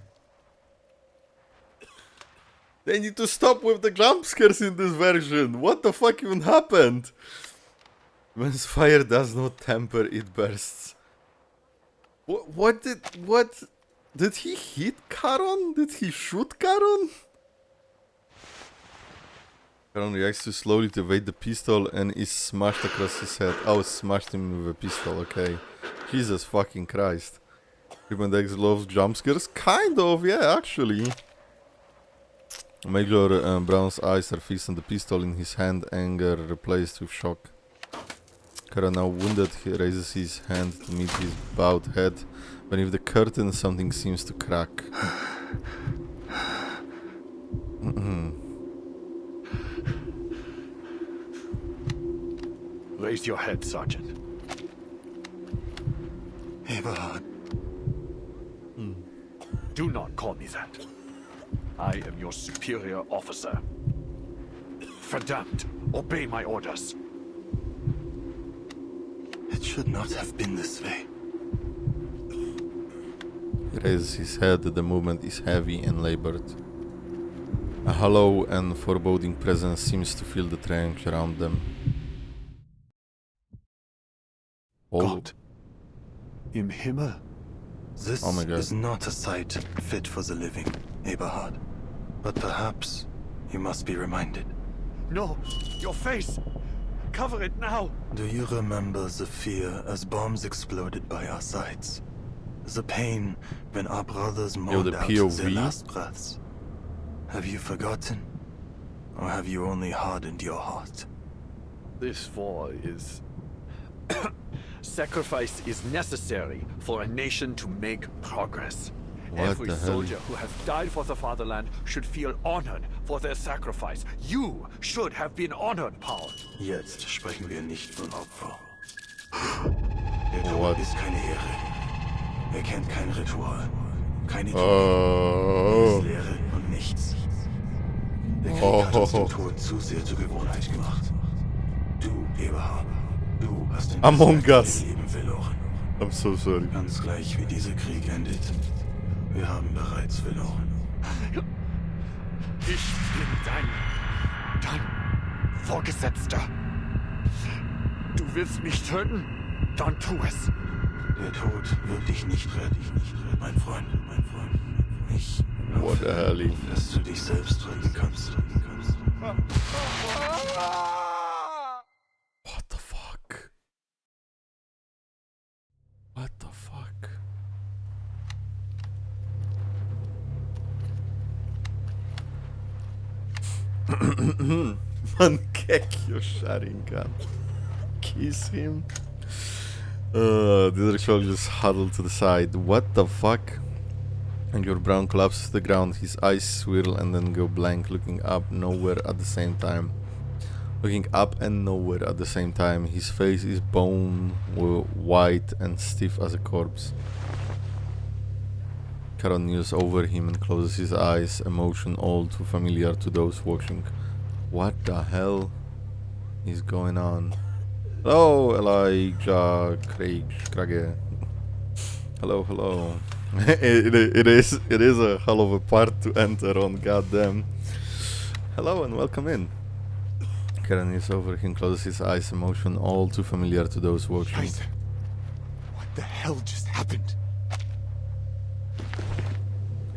They need to stop with the jump scares in this version. What the fuck even happened? When fire does not temper, it bursts. What did he hit Charon? Did he shoot Charon? Charon reacts too slowly to evade the pistol and is smashed across his head. Oh, smashed him with a pistol, okay. Jesus fucking Christ. Human X loves jump scares? Kind of, yeah, actually. Major Brown's eyes are fixed on the pistol in his hand, anger replaced with shock. Charon, now wounded, he raises his hand to meet his bowed head. Beneath the curtain, something seems to crack. Raise your head, Sergeant. Eberhard. Do not call me that. I am your superior officer. Verdammt, obey my orders. It should not have been this way. He raises his head, the movement is heavy and labored. A hollow and foreboding presence seems to fill the trench around them. Gott im Himmel. This is not a sight fit for the living, Eberhard. But perhaps you must be reminded. No, your face! Cover it now! Do you remember the fear as bombs exploded by our sides? The pain when our brothers moaned out their last breaths? Have you forgotten? Or have you only hardened your heart? This war is... Sacrifice is necessary for a nation to make progress. Every soldier who has died for the fatherland should feel honored for their sacrifice. You should have been honored, Paul. Jetzt sprechen wir nicht von Opfer. Der Tod ist keine Ehre. Kennt kein Ritual. Keine Tod. Leere und nichts. Der Krieg hat uns den Tod zu sehr zur Gewohnheit gemacht. Du, Eberhard, du hast in Among Us. Leben verloren. I'm so sorry. Ganz gleich wie dieser Krieg endet. Wir haben bereits verloren. Ich bin dein Vorgesetzter. Du willst mich töten? Dann tu es. Der Tod wird dich nicht retten, mein Freund. Ich hoffe, dass du dich selbst retten kannst. What the fuck? What the fuck? Mankekyo Sharingan. Kiss him. The other soldiers huddle to the side. What the fuck? And your brown collapses to the ground. His eyes swirl and then go blank, looking up nowhere at the same time. Looking up and nowhere at the same time. His face is bone white and stiff as a corpse. Charon kneels over him and closes his eyes, emotion all too familiar to those watching. What the hell is going on? Hello, Elijah Krage. Hello, hello. it is a hell of a part to enter on, goddamn. Hello and welcome in. Charon is over him, closes his eyes, emotion all too familiar to those watching. Scheiße. What the hell just happened?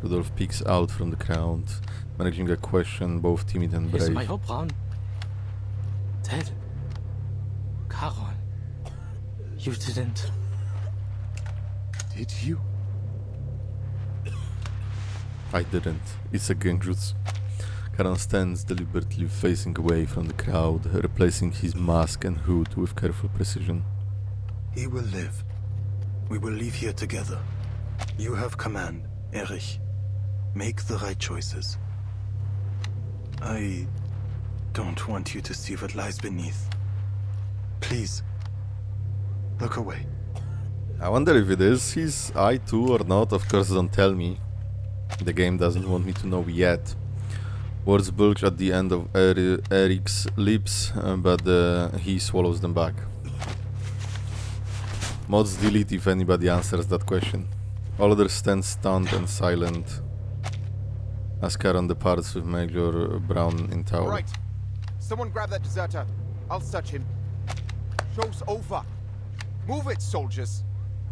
Rudolph peeks out from the crowd, managing a question both timid and brave. Is Major Braun dead? Charon, you didn't. Did you? I didn't. It's a genjutsu. Charon stands deliberately facing away from the crowd, replacing his mask and hood with careful precision. He will live. We will leave here together. You have command, Erich. Make the right choices. I don't want you to see what lies beneath. Please, look away. I wonder if it is his eye too or not. Of course, don't tell me. The game doesn't want me to know yet. Words bulge at the end of Eric's lips, but he swallows them back. Mods delete if anybody answers that question. All others stand stunned and silent as Charon departs with Major Braun in tow. Right. Someone grab that deserter. I'll search him. Show's over. Move it, soldiers.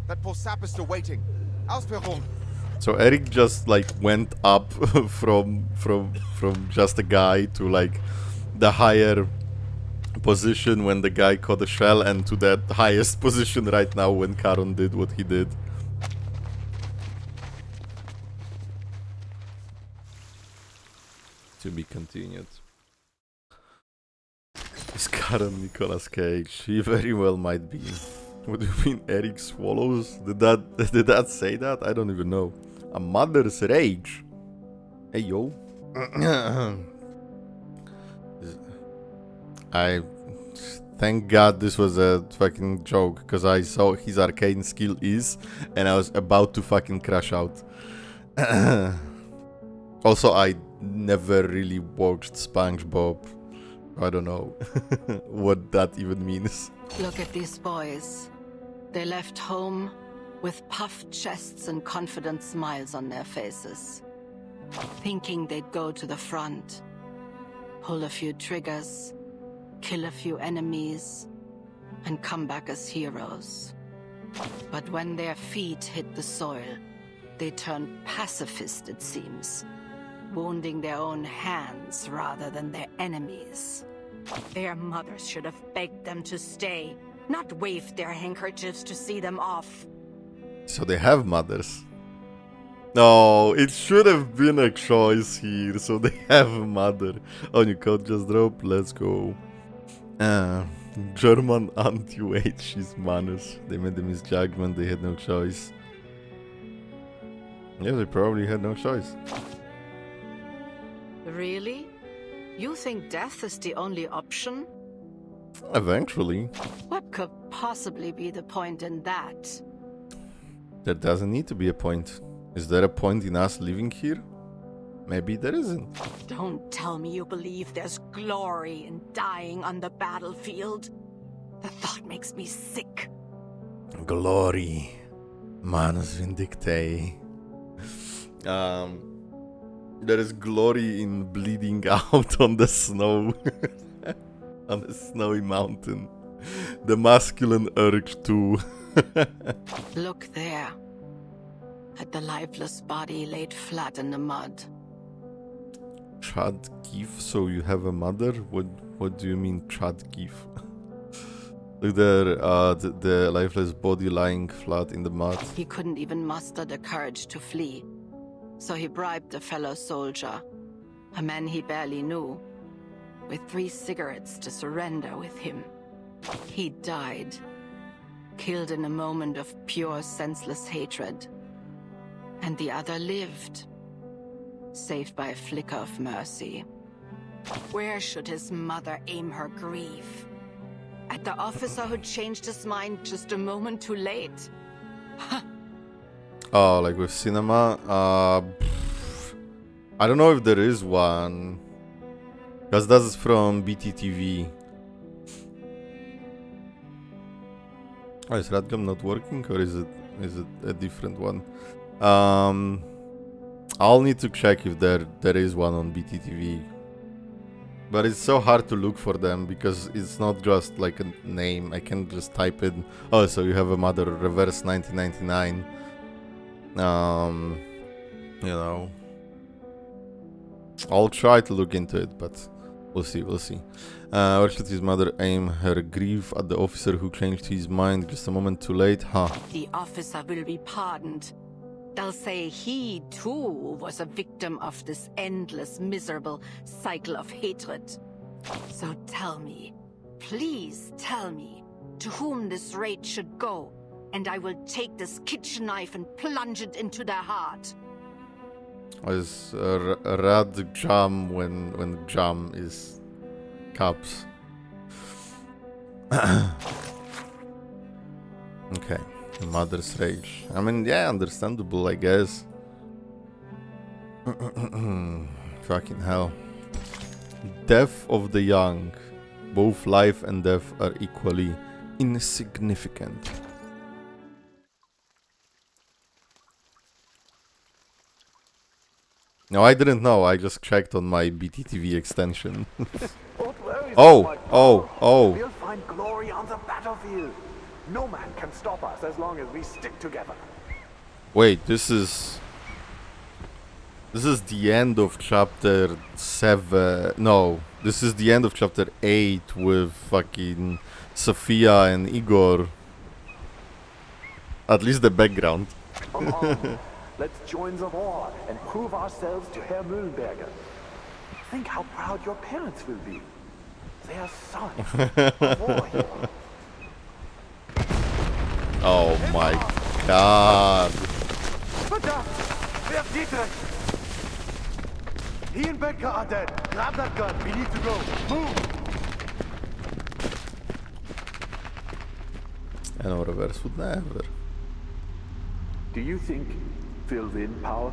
That poor sap is still waiting. Ausführung. So Eric just like went up from just a guy to like the higher position when the guy caught a shell, and to that highest position right now when Charon did what he did. To be continued. Is Charon Nicolas Cage? He very well might be. What do you mean Eric swallows? Did that say that? I don't even know. A mother's rage. Hey yo. I thank God this was a fucking joke, because I saw his arcane skill is, and I was about to fucking crash out. Also, I never really watched SpongeBob. I don't know what that even means. Look at these boys. They left home with puffed chests and confident smiles on their faces, thinking they'd go to the front, pull a few triggers, kill a few enemies, and come back as heroes. But when their feet hit the soil, they turned pacifist, it seems, wounding their own hands rather than their enemies. Their mothers should have begged them to stay, not waved their handkerchiefs to see them off. So they have mothers. No, it should have been a choice here. So they have a mother. Oh, new code just dropped. Let's go. German anti-wage is manners. They made a misjudgment. They had no choice. Yeah, they probably had no choice. Really? You think death is the only option? Eventually. What could possibly be the point in that? There doesn't need to be a point. Is there a point in us living here? Maybe there isn't. Don't tell me you believe there's glory in dying on the battlefield. The thought makes me sick. Glory. Manus Vindictae. There is glory in bleeding out on the snow. On a snowy mountain. The masculine urge too. Look there. At the lifeless body laid flat in the mud. Chad Gif, so you have a mother? What do you mean Chad Gif? Look there, the lifeless body lying flat in the mud. He couldn't even muster the courage to flee. So he bribed a fellow soldier, a man he barely knew, with 3 cigarettes to surrender with him. He died, killed in a moment of pure senseless hatred. And the other lived, saved by a flicker of mercy. Where should his mother aim her grief? At the officer who changed his mind just a moment too late? Oh, like with cinema? I don't know if there is one. Because that's from BTTV. Oh, is Radgam not working, or is it a different one? I'll need to check if there is one on BTTV. But it's so hard to look for them because it's not just like a name. I can just type in, oh, so you have a mother, reverse 1999. You know, I'll try to look into it, but we'll see. Where should his mother aim her grief? At the officer who changed his mind just a moment too late? Huh. The officer will be pardoned. They'll say he, too, was a victim of this endless, miserable cycle of hatred. So tell me, please tell me, to whom this rage should go, and I will take this kitchen knife and plunge it into their heart. Is rad jam when jam is cups. Okay. Mother's rage. I mean, yeah, understandable, I guess. Fucking hell. Death of the young. Both life and death are equally insignificant. No, I didn't know. I just checked on my BTTV extension. Oh. We'll find glory on the battlefield. No man can stop us as long as we stick together. Wait, this is the end of chapter 7. No, this is the end of chapter 8 with fucking Sophia and Igor. At least the background. Come on, let's join the war and prove ourselves to Herr Mühlenberger. Think how proud your parents will be. Their son, a war hero. Oh my god. Verdammt! Werf Dietrich! He and Becker are dead. Grab that gun. We need to go. Move! And no reverse would never. Do you think we'll win, Paul?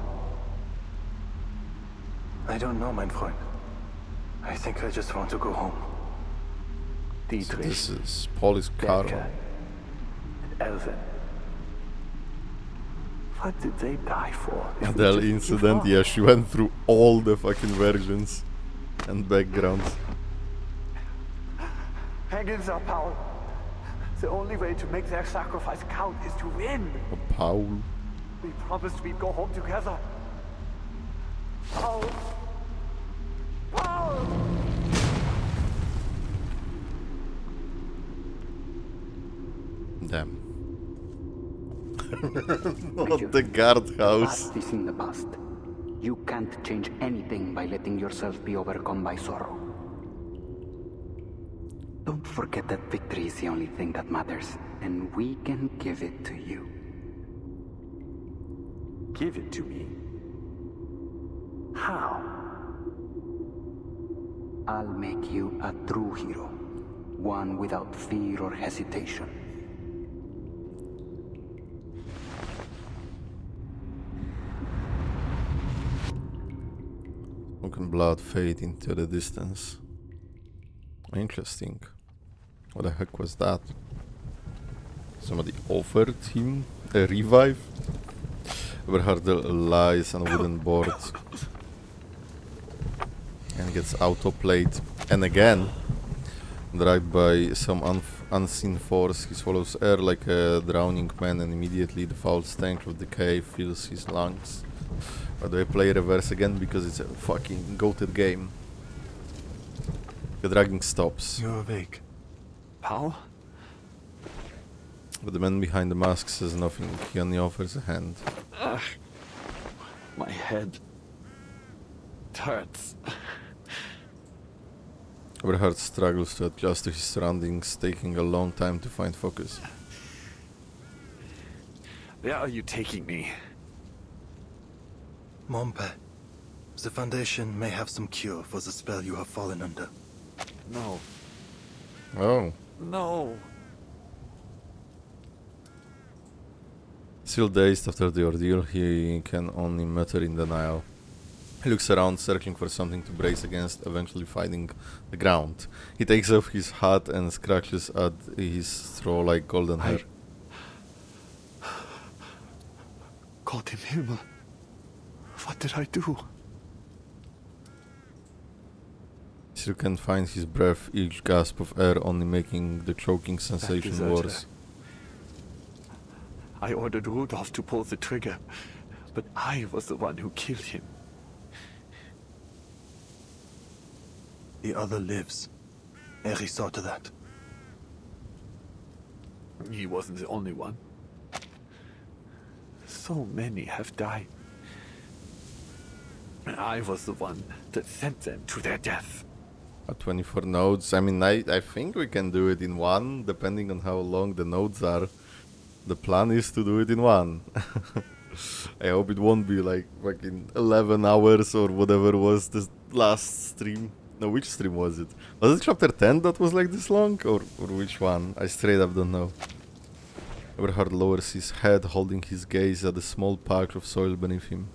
I don't know, mein Freund. I think I just want to go home. So this is Polish Carl. Elvin. What did they die for? The incident, yeah, she went through all the fucking versions and backgrounds. Hang in there, Paul. The only way to make their sacrifice count is to win. Oh, Paul. We promised we'd go home together. Paul. Paul! Damn. Not the guardhouse. Past is in the past. You can't change anything by letting yourself be overcome by sorrow. Don't forget that victory is the only thing that matters, and we can give it to you. Give it to me? How? I'll make you a true hero. One without fear or hesitation. Smoke and blood fade into the distance. Interesting. What the heck was that? Somebody offered him a revive? Eberhard lies on a wooden board and gets autoplayed. And again, dragged by some unseen force, he swallows air like a drowning man, and immediately the foul stench of decay fills his lungs. But do I play reverse again because it's a fucking goated game? The dragging stops. You're awake. Paul? But the man behind the mask says nothing. He only offers a hand. Ugh. My head. It hurts. Eberhard struggles to adjust to his surroundings, taking a long time to find focus. Where are you taking me? Mompe, the Foundation may have some cure for the spell you have fallen under. No. Oh. No. Still dazed after the ordeal, he can only mutter in denial. He looks around, searching for something to brace against, eventually finding the ground. He takes off his hat and scratches at his straw-like golden hair. Gott im Himmel. What did I do? Still can't find his breath, each gasp of air only making the choking sensation worse. I ordered Rudolph to pull the trigger, but I was the one who killed him. The other lives. Eri saw to that. He wasn't the only one. So many have died. I was the one that sent them to their death. 24 nodes. I mean, I think we can do it in one, depending on how long the nodes are. The plan is to do it in one. I hope it won't be like fucking 11 hours or whatever was this last stream. No, which stream was it? Was it chapter 10 that was like this long? Or which one? I straight up don't know. Eberhard lowers his head, holding his gaze at the small patch of soil beneath him.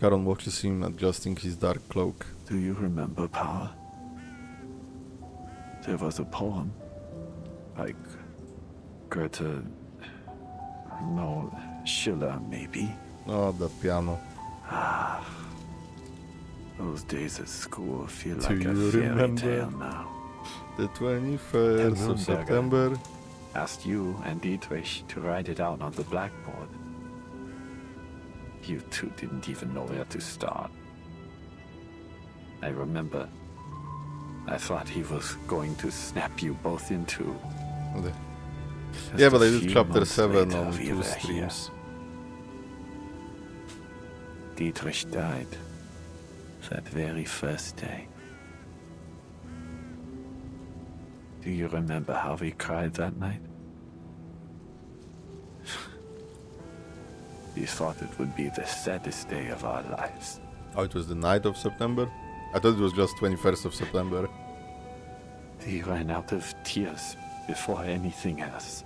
Charon watches him adjusting his dark cloak. Do you remember, Paul? There was a poem. Like Goethe... No, Schiller, maybe. Oh, the piano. Ah, those days at school feel Do like a you fairy remember tale now. The 21st of September. Asked you and Dietrich to write it out on the blackboard. You two didn't even know where to start. I remember. I thought he was going to snap you both into... Yeah, but I did chapter 7 on 2 streams. Dietrich died that very first day. Do you remember how we cried that night? We thought it would be the saddest day of our lives. Oh, it was the night of September? I thought it was just 21st of September. He ran out of tears before anything else.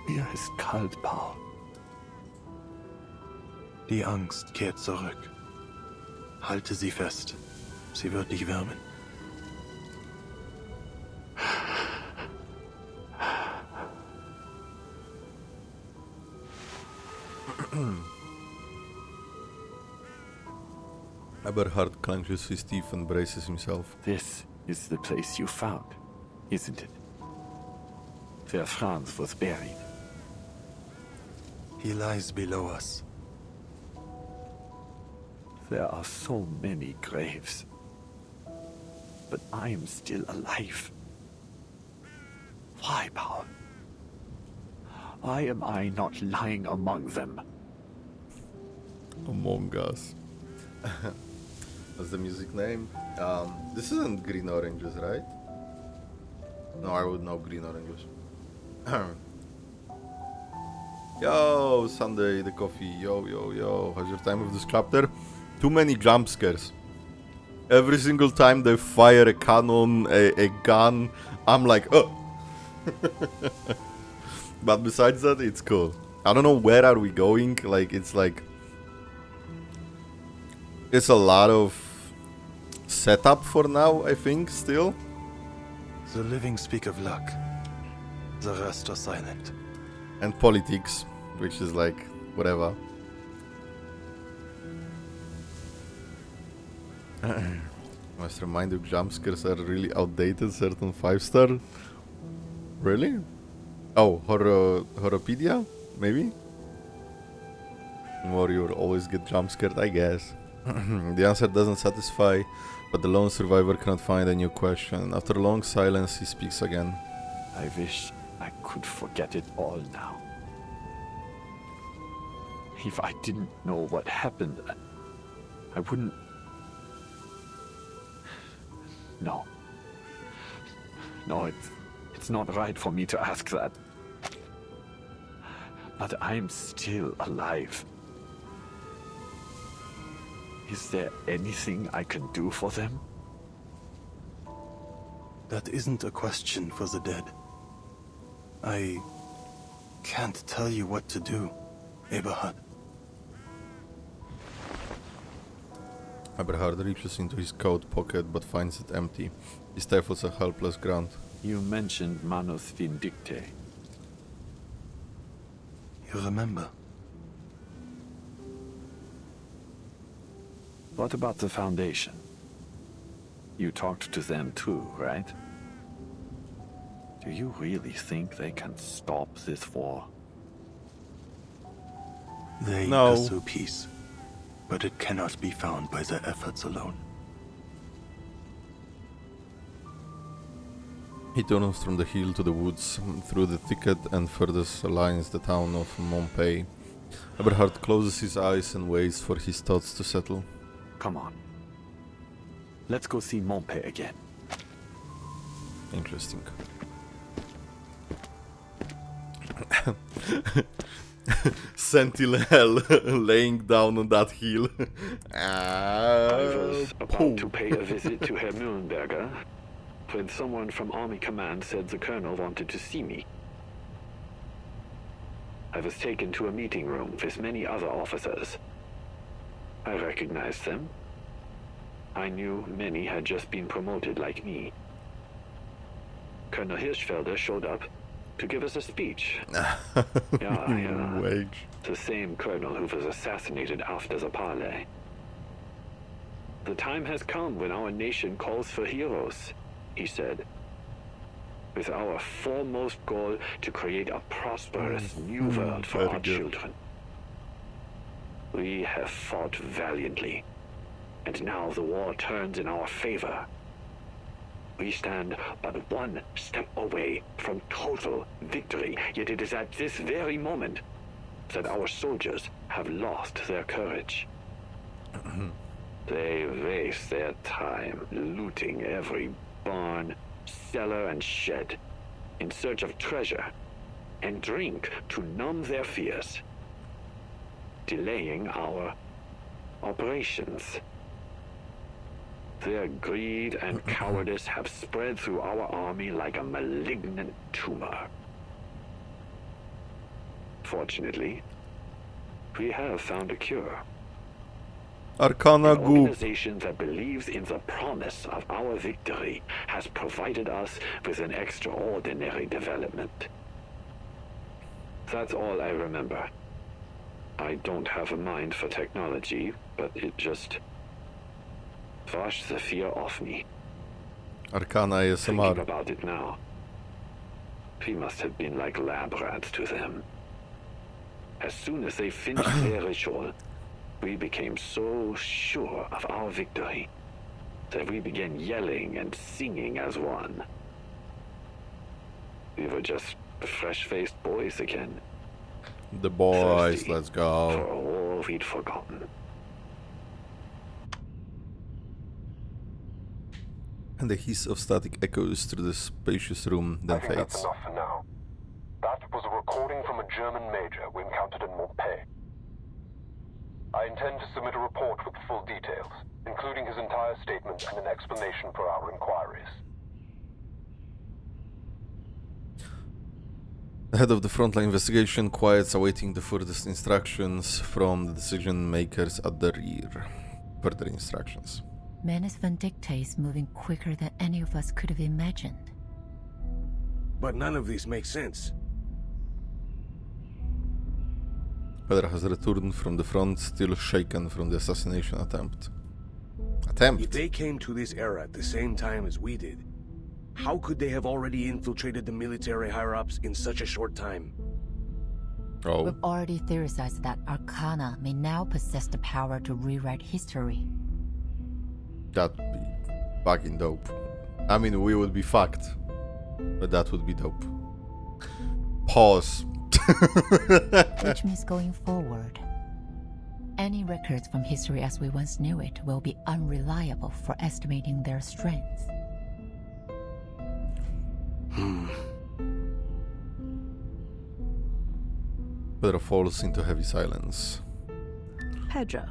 Mir ist kalt, Paul. Die Angst kehrt zurück. Halte sie fest. Sie wird dich wärmen. Eberhard clenches his teeth and braces himself. This is the place you found, isn't it? Where Franz was buried. He lies below us. There are so many graves. But I am still alive. Why, Paul? Why am I not lying among them? Among Us. What's the music name? This isn't Green Oranges, right? No, I would know Green Oranges. Yo, Sunday, the coffee. Yo. How's your time with this chapter? Too many jump scares. Every single time they fire a cannon, a gun, I'm like, oh. But besides that, it's cool. I don't know where are we going. Like, it's a lot of setup for now, I think, still. The living speak of luck. The rest are silent. And politics, which is like, whatever. Must remind you, jump scares are really outdated, certain 5-star. Really? Oh, Horropedia? Maybe? Or you'll always get jump scared, I guess. The answer doesn't satisfy, but the lone survivor cannot find a new question. After a long silence, he speaks again. I wish I could forget it all now. If I didn't know what happened, I wouldn't... No. No, it's not right for me to ask that. But I'm still alive. Is there anything I can do for them? That isn't a question for the dead. I can't tell you what to do, Eberhard. Eberhard reaches into his coat pocket but finds it empty. He stifles a helpless grunt. You mentioned Manus Vindicte. You remember? What about the Foundation? You talked to them too, right? Do you really think they can stop this war? They No. pursue peace, but it cannot be found by their efforts alone. He turns from the hill to the woods, through the thicket and furthest lines the town of Montpey. Eberhard closes his eyes and waits for his thoughts to settle. Come on. Let's go see Montpey again. Interesting. Sentinel laying down on that hill. I was about to pay a visit to Herr Mühlenberger when someone from Army Command said the colonel wanted to see me. I was taken to a meeting room with many other officers. I recognized them. I knew many had just been promoted like me. Colonel Hirschfelder showed up to give us a speech. Yeah. Wage. The same colonel who was assassinated after the parley. The time has come when our nation calls for heroes, he said. With our foremost goal to create a prosperous new world for our children. We have fought valiantly, and now the war turns in our favor. We stand but one step away from total victory, yet it is at this very moment that our soldiers have lost their courage. They waste their time looting every barn, cellar, and shed in search of treasure, and drink to numb their fears, delaying our operations. Their greed and cowardice have spread through our army like a malignant tumor. Fortunately, we have found a cure. Arcana An Goop. organization that believes in the promise of our victory has provided us with an extraordinary development. That's all I remember. I don't have a mind for technology, but it just washed the fear off me. Arcana Thinking ASMR. about it now, we must have been like lab rats to them. As soon as they finished their ritual, we became so sure of our victory that we began yelling and singing as one. We were just fresh-faced boys again. The boys, Thirsty let's go. for all we'd forgotten. And the hiss of static echoes through the spacious room, then I think that's fades. enough for now. That was a recording from a German major we encountered in Montpey. I intend to submit a report with full details, including his entire statement and an explanation for our inquiries. The head of the frontline investigation quiets, awaiting the furthest instructions from the decision makers at the rear. Further instructions. Manus Vindicte is moving quicker than any of us could have imagined. But none of these make sense. Pedro has returned from the front, still shaken from the assassination attempt. If they came to this era at the same time as we did, how could they have already infiltrated the military higher-ups in such a short time? Oh. We've already theorized that Arcana may now possess the power to rewrite history. That'd be fucking dope. I mean, we would be fucked, but that would be dope. Pause. Which means going forward, any records from history as we once knew it will be unreliable for estimating their strength. Pedro falls into heavy silence. Pedro,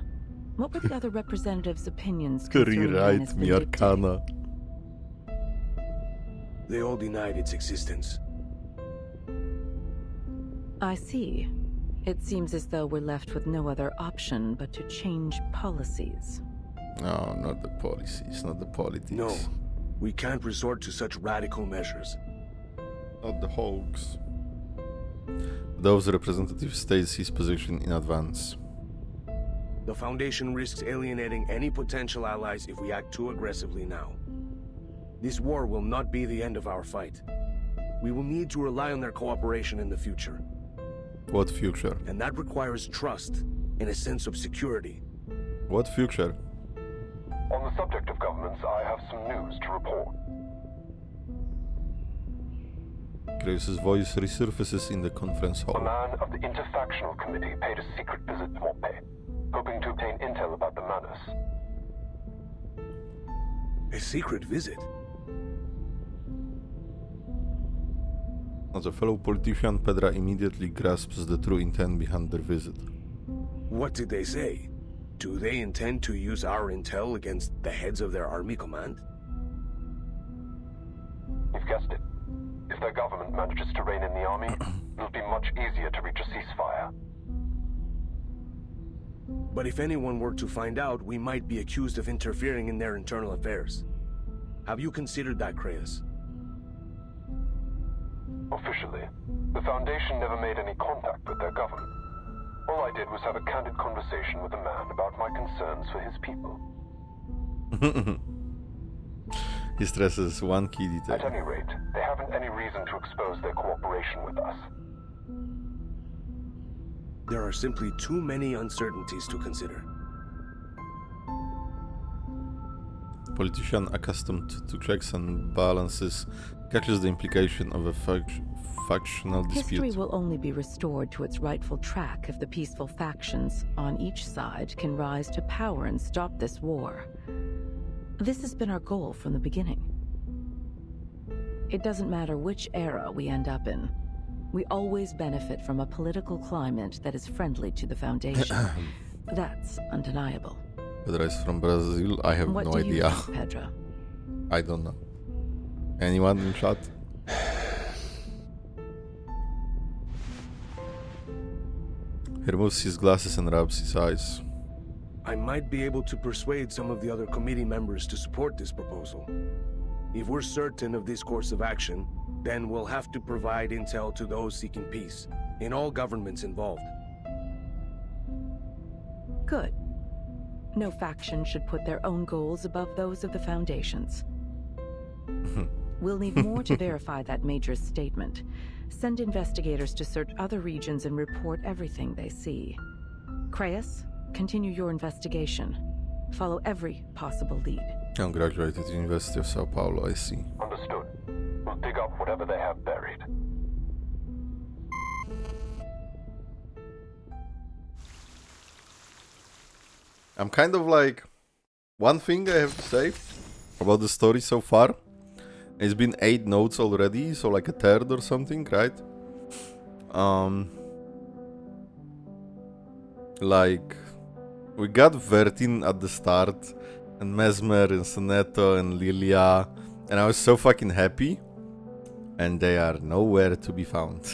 what were the other representatives' opinions concerning Rewrite Manus me Vindicte? Arcana. They all denied its existence. I see. It seems as though we're left with no other option but to change policies. No, not the policies, not the politics. No, we can't resort to such radical measures. Not the hoax. Those representative states his position in advance. The Foundation risks alienating any potential allies if we act too aggressively now. This war will not be the end of our fight. We will need to rely on their cooperation in the future. What future? And that requires trust and a sense of security. What future? On the subject of governments, I have some news to report. Graves' voice resurfaces in the conference A hall. man of the Interfactional Committee paid a secret visit to Montpellier, hoping to obtain intel about the Manus. A secret visit? As a fellow politician, Pedra immediately grasps the true intent behind their visit. What did they say? Do they intend to use our intel against the heads of their army command? You've guessed it. If their government manages to rein in the army, it'll be much easier to reach a ceasefire. But if anyone were to find out, we might be accused of interfering in their internal affairs. Have you considered that, Kratos? Officially, the Foundation never made any contact with their government. All I did was have a candid conversation with a man about my concerns for his people. He stresses one key detail. At any rate, they haven't any reason to expose their cooperation with us. There are simply too many uncertainties to consider. Politician accustomed to checks and balances catches the implication of a factional dispute. History will only be restored to its rightful track if the peaceful factions on each side can rise to power and stop this war. This has been our goal from the beginning. It doesn't matter which era we end up in. We always benefit from a political climate that is friendly to the Foundation. That's undeniable. Pedro is from Brazil. I have What no do you idea. think, Pedro? I don't know. Anyone in chat? He removes his glasses and rubs his eyes. I might be able to persuade some of the other committee members to support this proposal. If we're certain of this course of action, then we'll have to provide intel to those seeking peace, in all governments involved. Good. No faction should put their own goals above those of the Foundation's. We'll need more to verify that Major's statement. Send investigators to search other regions and report everything they see. Kratos, continue your investigation. Follow every possible lead. I'm graduated at the University of Sao Paulo, I see. Understood. We'll dig up whatever they have buried. I'm kind of like... One thing I have to say about the story so far. It's been 8 notes already, so like a third or something, right? Like... We got Vertin at the start, and Mesmer, and Sonetto, and Lilia, and I was so fucking happy. And they are nowhere to be found.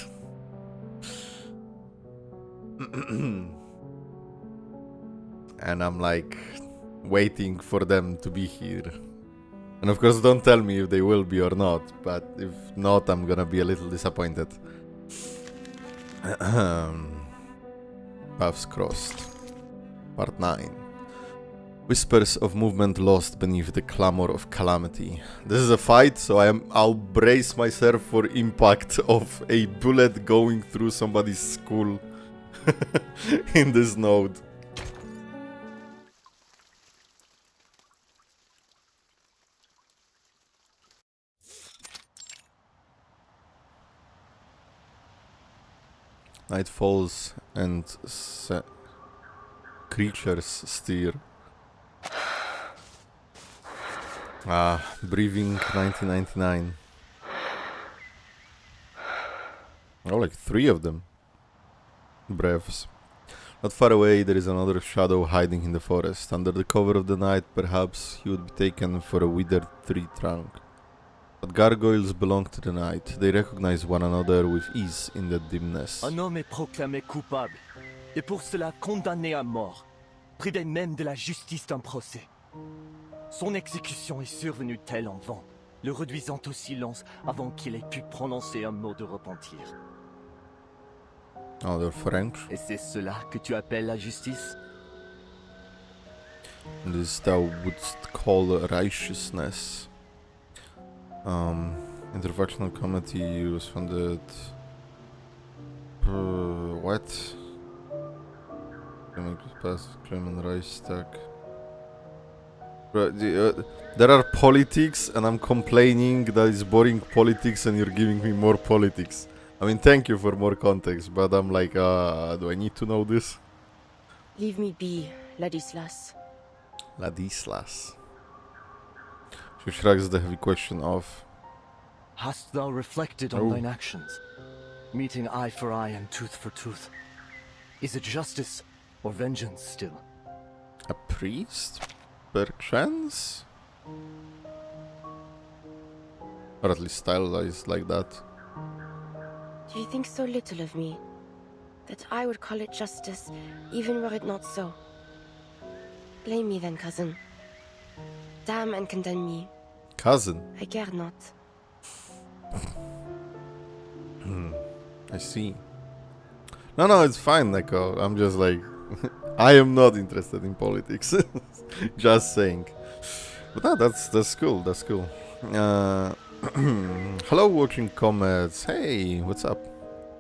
And I'm like waiting for them to be here. And of course don't tell me if they will be or not, but if not, I'm gonna be a little disappointed. Paths crossed. Part 9. Whispers of movement lost beneath the clamor of calamity. This is a fight, so I'll brace myself for impact of a bullet going through somebody's skull in this node. Night falls and creatures stir. Breathing 1999. Oh, like 3 of them. Breaths. Not far away, there is another shadow hiding in the forest. Under the cover of the night, perhaps he would be taken for a withered tree trunk. But gargoyles belong to the night. They recognize one another with ease in the dimness. Un homme est proclamé coupable, et pour cela condamné à mort, près même de la justice d'un procès. Son exécution est survenue telle en vent, le réduisant au silence avant qu'il ait pu prononcer un mot de repentir. Oh, they're French. Et c'est cela que tu appelles la justice? This thou wouldst call righteousness. Interfactional committee was funded. What? German Reichstag. There are politics, and I'm complaining that it's boring politics, and you're giving me more politics. I mean, thank you for more context, but I'm like, do I need to know this? Leave me be, Ladislas. Ladislas. She shrugs the heavy question off. Hast thou reflected on thine actions? Meeting eye for eye and tooth for tooth. Is it justice or vengeance still? A priest? Perchance? Or at least stylized like that. Do you think so little of me, that I would call it justice, even were it not so? Blame me then, cousin. Damn and condemn me. Cousin? I care not. I see. No, it's fine, Neko. I'm just like, I am not interested in politics. Just saying. But no, that's cool. That's cool. Hello, watching comets. Hey, what's up?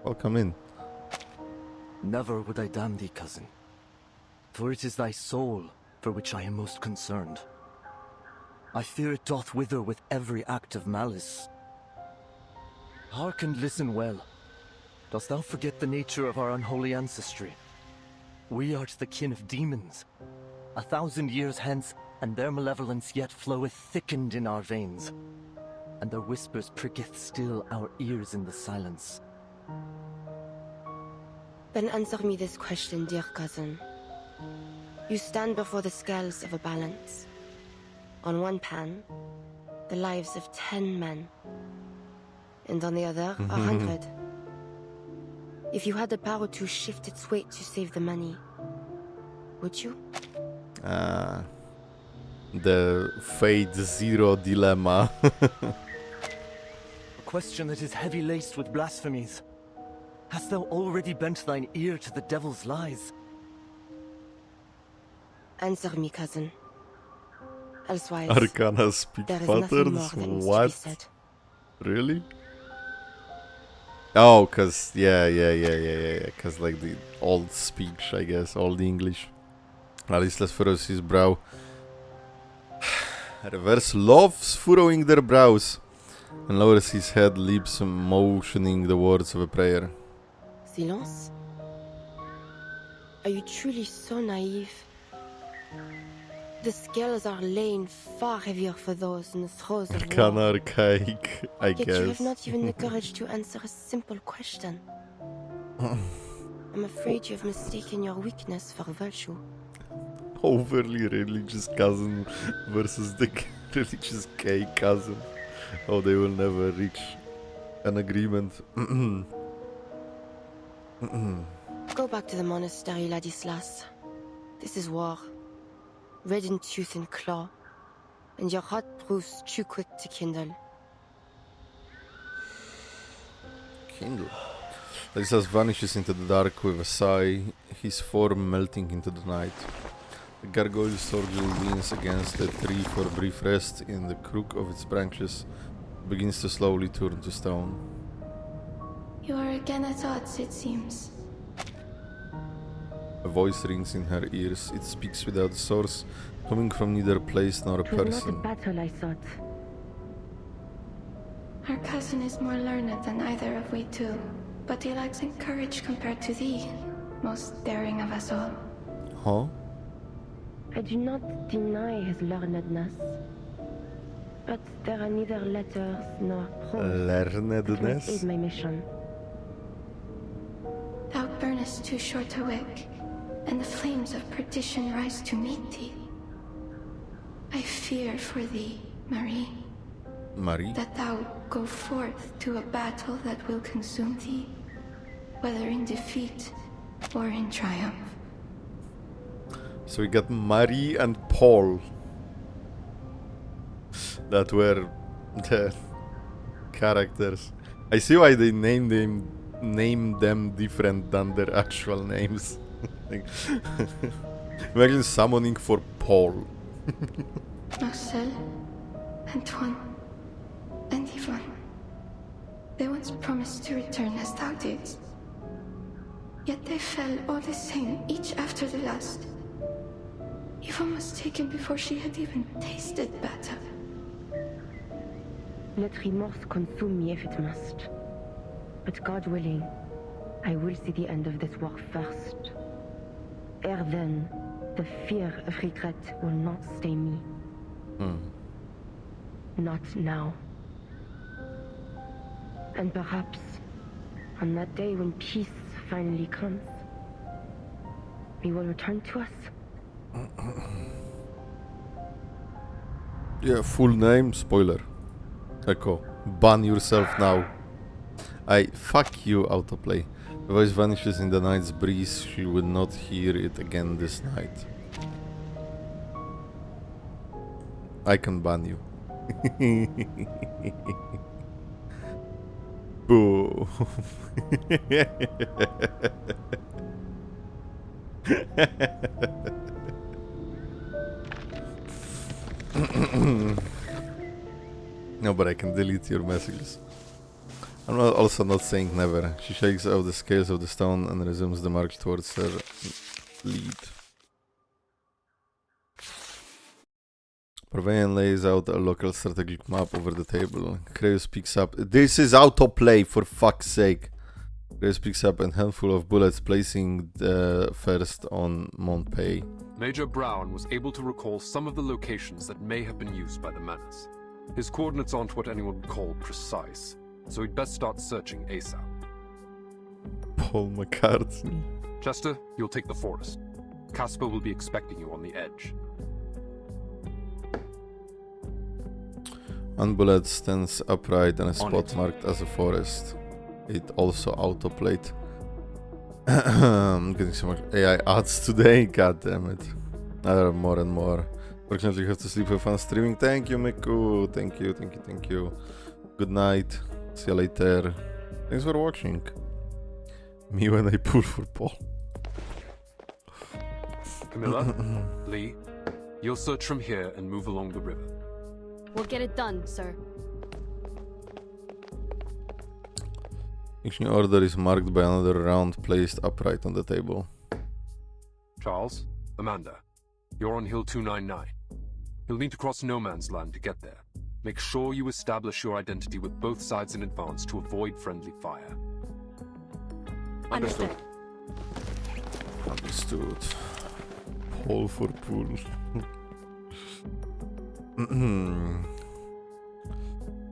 Welcome in. Never would I damn thee, cousin. For it is thy soul for which I am most concerned. I fear it doth wither with every act of malice. Hark and listen well. Dost thou forget the nature of our unholy ancestry? We art the kin of demons. 1,000 years hence, and their malevolence yet floweth thickened in our veins. And their whispers pricketh still our ears in the silence. Then answer me this question, dear cousin. You stand before the scales of a balance. On one pan, the lives of 10 men. And on the other, 100. If you had the power to shift its weight to save the money, would you? The Fate Zero dilemma. A question that is heavy laced with blasphemies. Hast thou already bent thine ear to the devil's lies? Answer me, cousin. Elsewise, Arcana speak there is nothing more patterns? that needs to be What? said. Really? Oh, cause yeah. Cause like the old speech, I guess, old English. Ladislas furrows his brow. Reverse loves furrowing their brows, and lowers his head, lips motioning the words of a prayer. Silence? Are you truly so naive? The scales are laying far heavier for those in the throes of Arcana war. archaic, I Yet guess. you have not even the courage to answer a simple question. I'm afraid you have mistaken your weakness for virtue. Overly religious cousin versus the religious gay cousin. Oh, they will never reach an agreement. Go back to the monastery, Ladislas. This is war. Red in tooth and claw, and your heart proves too quick to kindle. Kindle. Ladislas vanishes into the dark with a sigh, his form melting into the night. The gargoyle soldier leans against the tree for a brief rest. In the crook of its branches, begins to slowly turn to stone. You are again at odds, it seems. A voice rings in her ears. It speaks without a source, coming from neither place nor a person. battle, I thought. Our cousin is more learned than either of we two, but he lacks in courage compared to thee, most daring of us all. Huh? I do not deny his learnedness, but there are neither letters nor prose that might Learnedness? aid my mission. is too short a wick, and the flames of perdition rise to meet thee. I fear for thee, Marie. Marie? That thou go forth to a battle that will consume thee, whether in defeat or in triumph. So we got Marie and Paul. That were the characters. I see why they named them different than their actual names. Imagine summoning for Paul. Marcel, Antoine, and Yvonne. They once promised to return as thou didst. Yet they fell all the same, each after the last. Yvonne was taken before she had even tasted battle. Let remorse consume me if it must. But God willing, I will see the end of this war first. Ere then, the fear of regret will not stay me. Not now. And perhaps, on that day when peace finally comes, we will return to us. Yeah, full name, spoiler. Echo, ban yourself now. Fuck you, autoplay. The voice vanishes in the night's breeze. She will not hear it again this night. I can ban you. Boo. No, but I can delete your messages. I'm also not saying never. She shakes out the scales of the stone and resumes the march towards her lead. Parvenian lays out a local strategic map over the table. Kraus picks up... This is autoplay, for fuck's sake! Kraus picks up a handful of bullets, placing the first on Montpay. Major Brown was able to recall some of the locations that may have been used by the menace. His coordinates aren't what anyone would call precise, so we'd best start searching ASAP. Paul McCartney. Chester, you'll take the forest. Casper will be expecting you on the edge. One bullet stands upright in a spot marked as a forest. It also autoplayed. I'm getting so much AI ads today, god damn it. More and more. Fortunately, you have to sleep with fun streaming. Thank you, Miku. Thank you. Good night. See you later. Thanks for watching. Me when I pull for Paul. Camilla, Lee, you'll search from here and move along the river. We'll get it done, sir. Each new order is marked by another round placed upright on the table. Charles, Amanda, you're on Hill 299. You'll need to cross no man's land to get there. Make sure you establish your identity with both sides in advance to avoid friendly fire. Understood. Understood. Paul for pool.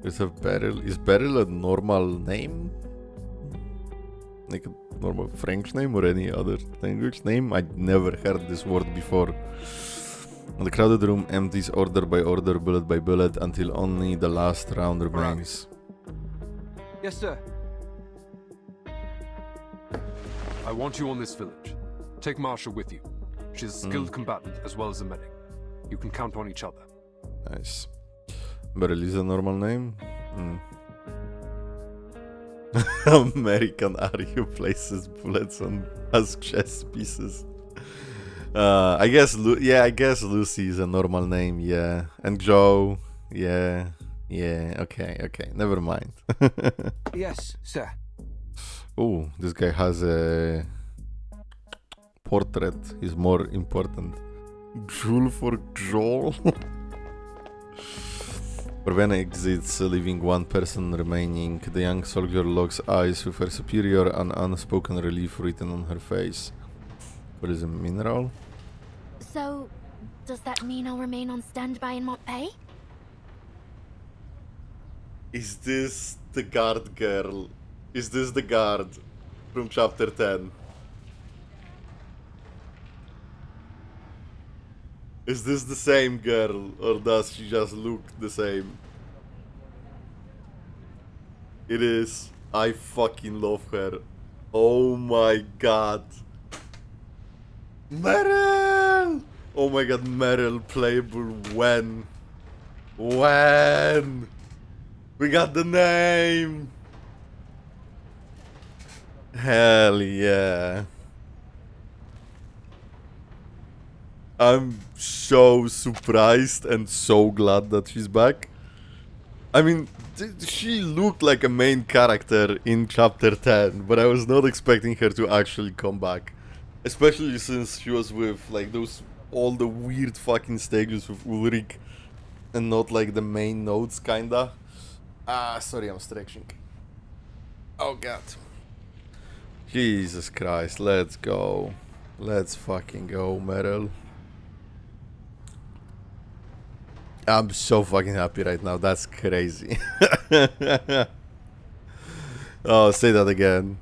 There's a beryl. Is beryl a normal name? Like a normal French name or any other language name? I'd never heard this word before. The crowded room empties order by order, bullet by bullet, until only the last round remains. Yes, sir. I want you on this village. Take Marsha with you. She's a skilled combatant as well as a medic. You can count on each other. Nice. Beryl is a normal name? American Aryu places bullets on as chess pieces. I guess Lucy is a normal name, yeah. And Joe, yeah. Okay, never mind. Yes, sir. Oh, this guy has a portrait. Is more important. Jewel for Joel. Ravenna exits, leaving one person remaining. The young soldier locks eyes with her superior, an unspoken relief written on her face. What is a mineral? So, does that mean I'll remain on standby in Montpay? Is this the guard girl? Is this the guard from chapter 10? Is this the same girl, or does she just look the same? It is. I fucking love her. Oh my god. Meryl! Oh my god, Meryl playable when? When? We got the name! Hell yeah. I'm so surprised and so glad that she's back. I mean, she looked like a main character in chapter 10, but I was not expecting her to actually come back. Especially since she was with like all the weird fucking stages with Ulrich and not like the main nodes kinda. Sorry, I'm stretching. Oh god. Jesus Christ, let's go. Let's fucking go, Meryl. I'm so fucking happy right now. That's crazy. Oh, say that again.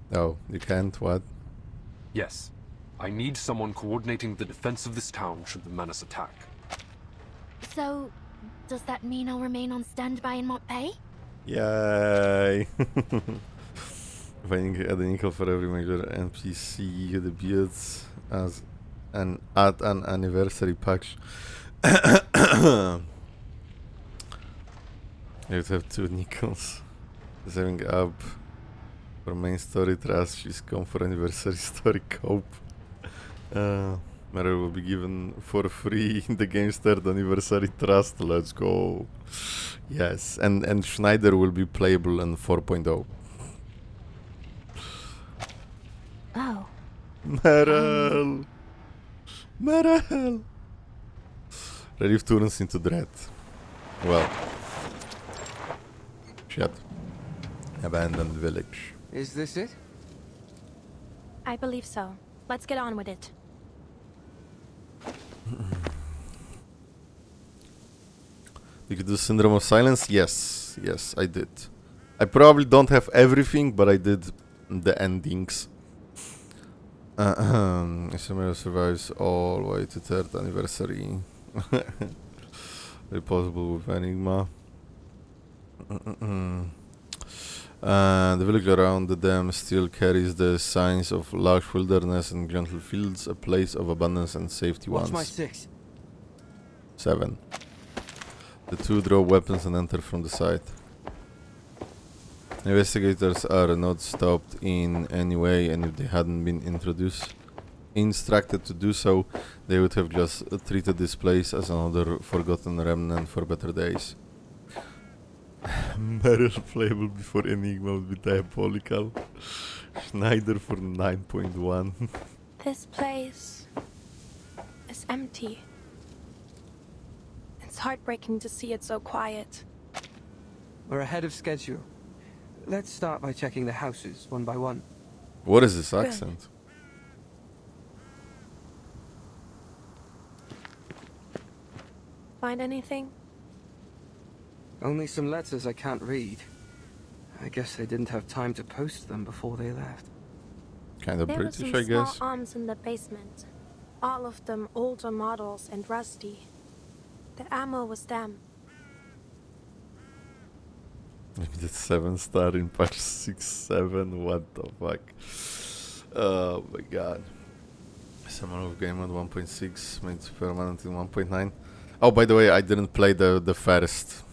No, you can't. What? Yes. I need someone coordinating the defense of this town should the menace attack. So, does that mean I'll remain on standby in Montpay? Yay. Finding a nickel for every major NPC debuts as an anniversary patch. You would have 2 nickels. Saving up for main story trust. She's come for anniversary story cope. Meryl will be given for free in the game's 3rd anniversary trust. Let's go. Yes, and Schneider will be playable in 4.0. Oh. Meryl! Meryl! Relief turns into dread. Well. Shit. Abandoned village. Is this it? I believe so. Let's get on with it. Did you do Syndrome of Silence? Yes. Yes, I did. I probably don't have everything, but I did the endings. Meryl survives all the way to 3rd anniversary. Very possible with Enigma. The village around the dam still carries the signs of lush wilderness and gentle fields, a place of abundance and safety What's once. my 6? 7. The 2 draw weapons and enter from the side. Investigators are not stopped in any way, and if they hadn't been instructed to do so, they would have just treated this place as another forgotten remnant for better days. Meryl playable before Enigma would be diabolical. Schneider for 9.1. This place is empty. It's heartbreaking to see it so quiet. We're ahead of schedule. Let's start by checking the houses one by one. What is this accent? Find anything? Only some letters I can't read. I guess they didn't have time to post them before they left. Kind of There British, were I some guess. small arms in the basement. All of them older models and rusty. The ammo was damp. Maybe that's 7-star in patch 6.7. What the fuck? Oh my god. Summon of game mode 1.6 made permanent in 1.9. Oh, by the way, I didn't play the first.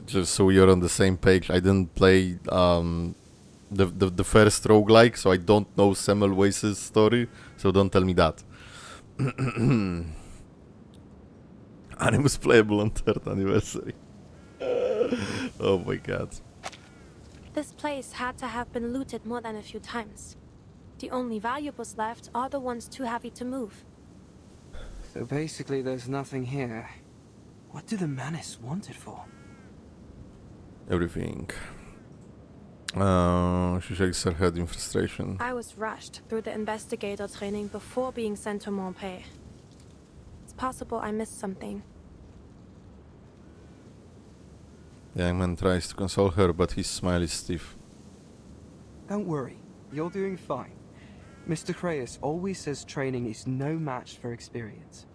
Just so you're on the same page, I didn't play the first roguelike, so I don't know Semmelweis's story. So don't tell me that. Animus playable on 3rd anniversary. Oh my god. This place had to have been looted more than a few times. The only valuables left are the ones too heavy to move. So basically there's nothing here. What do the Manus want it for? Everything. She shakes her head in frustration. I was rushed through the investigator training before being sent to Montpay. It's possible I missed something. The young man tries to console her, but his smile is stiff. Don't worry, you're doing fine. Mr. Creyas always says training is no match for experience.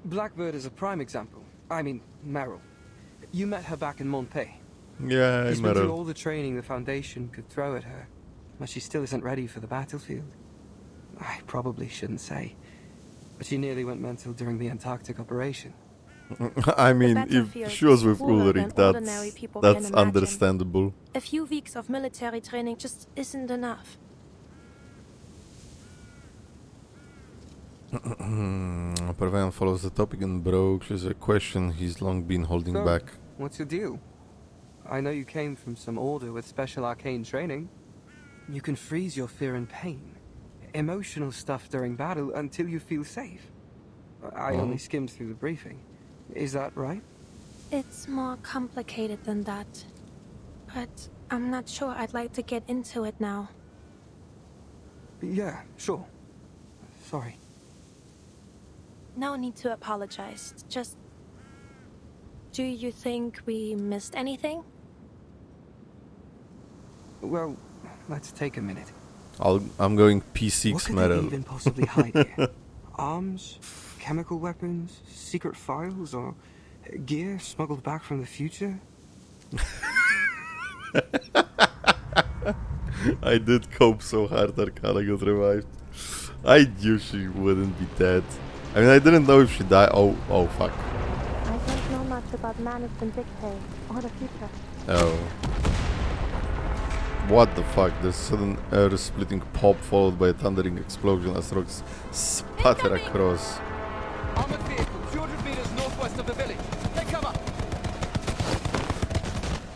Blackbird is a prime example. I mean, Meryl. You met her back in Montpey. Yeah, She's been Meryl. through all the training the Foundation could throw at her, but she still isn't ready for the battlefield. I probably shouldn't say, but she nearly went mental during the Antarctic operation. I mean, if she was with Ulrich, that's understandable. A few weeks of military training just isn't enough. Pervan follows the topic and broaches a question he's long been holding So, back. What's your deal? I know you came from some order with special arcane training. You can freeze your fear and pain, emotional stuff during battle until you feel safe. I only skimmed through the briefing. Is that right? It's more complicated than that. But I'm not sure I'd like to get into it now. Yeah, sure. Sorry. No need to apologize. Just... do you think we missed anything? Well, let's take a minute. I'm going P6 What could metal. they even possibly hide here? Arms? Chemical weapons? Secret files? Or gear smuggled back from the future? I did cope so hard Arcana got revived. I knew she wouldn't be dead. I mean, I didn't know if she died. Oh fuck. I don't know much about management dictate or the future. Oh. What the fuck? There's sudden air-splitting pop followed by a thundering explosion as rocks spatter across. Armored vehicle, 200 meters northwest of the village. Take cover!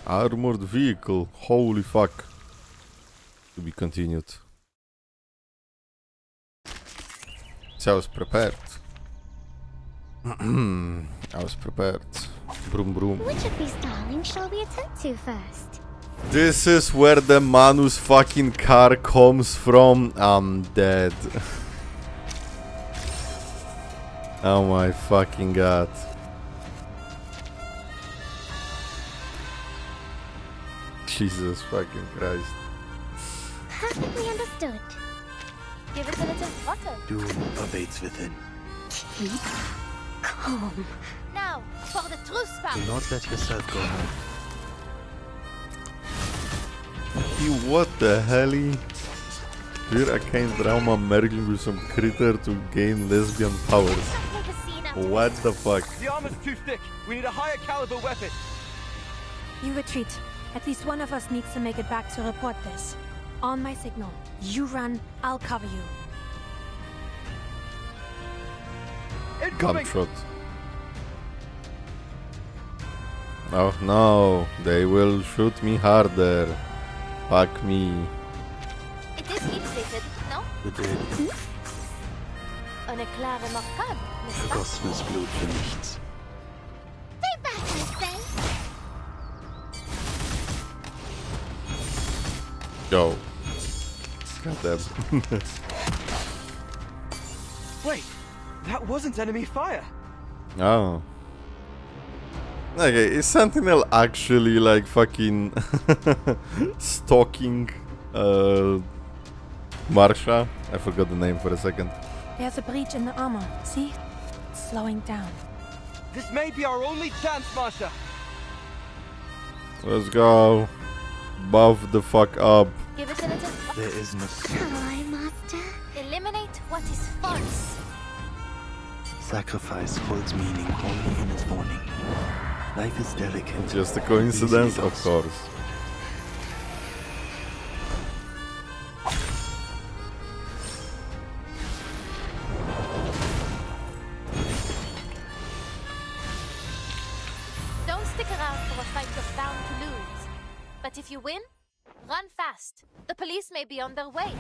Armored vehicle. Holy fuck. To be continued. So I was prepared. I was prepared. Broom broom. Which of these darlings shall we attend to first? This is where the Manus fucking car comes from. I'm dead. Oh my fucking god. Jesus fucking Christ. Perfectly understood. Give it a little flutter. Doom awaits within. Keep calm. Now, for the true Do spam. not let yourself go home. What the hell? Pure arcane drama merging with some critter to gain lesbian powers. What the fuck? The armor's too thick. We need a higher caliber weapon. You retreat. At least one of us needs to make it back to report this. On my signal. You run, I'll cover you. Gunshot. Oh no, they will shoot me harder. Fuck me. It is heat-treated, no? The dead. Un éclair remarquable, n'est-ce pas? Vergossenes Blut für nichts. Stay back, I say. Yo. Got that. Wait, that wasn't enemy fire. Oh. Okay, is Sentinel actually like fucking stalking Marsha? I forgot the name for a second. There's a breach in the armor. See? It's slowing down. This may be our only chance, Marsha. Let's go. Buff the fuck up. Give it a little There is no Hi, Master. Eliminate what is false. sacrifice holds meaning only in its morning. Life is delicate. Just a coincidence, of course. Don't stick around for a fight you're bound to lose. But if you win, run fast. The police may be on their way.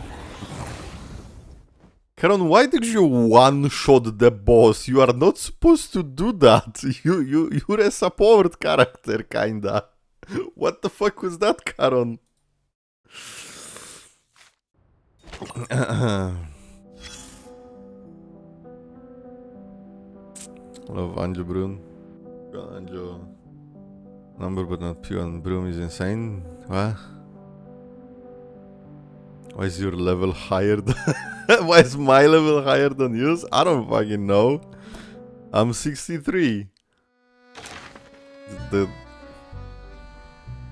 Karen, why did you one-shot the boss? You are not supposed to do that. You're a support character, kinda. What the fuck was that, Karen? Love Anjo Brune. Anjo. Number but not pure and Brume is insane. What? Why is your level higher than... Why is my level higher than yours? I don't fucking know. I'm 63.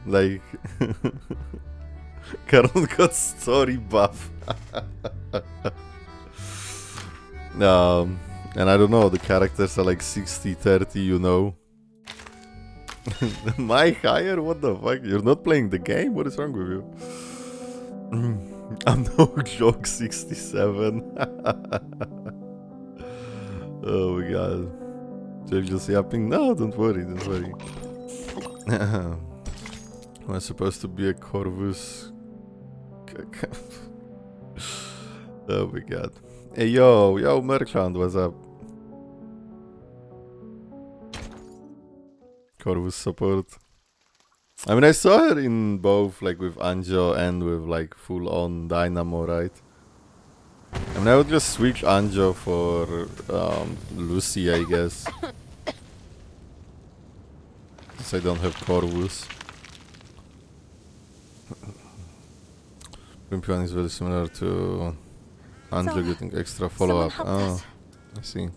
Like... Carol got story buff. And I don't know, the characters are like 60-30, you know. My higher? What the fuck? You're not playing the game? What is wrong with you? I'm no joke 67. Oh my god. So you're just yapping? No, don't worry, don't worry. I'm supposed to be a Corvus. Oh my god. Hey yo, Merchant, what's up? Corvus support. I mean, I saw her in both, like with Anjo and with like full-on Dynamo, right? I mean, I would just switch Anjo for Lucy, I guess. Since I don't have Corvus. Grimpion is very similar to Anjo getting extra follow-up. Oh, I see.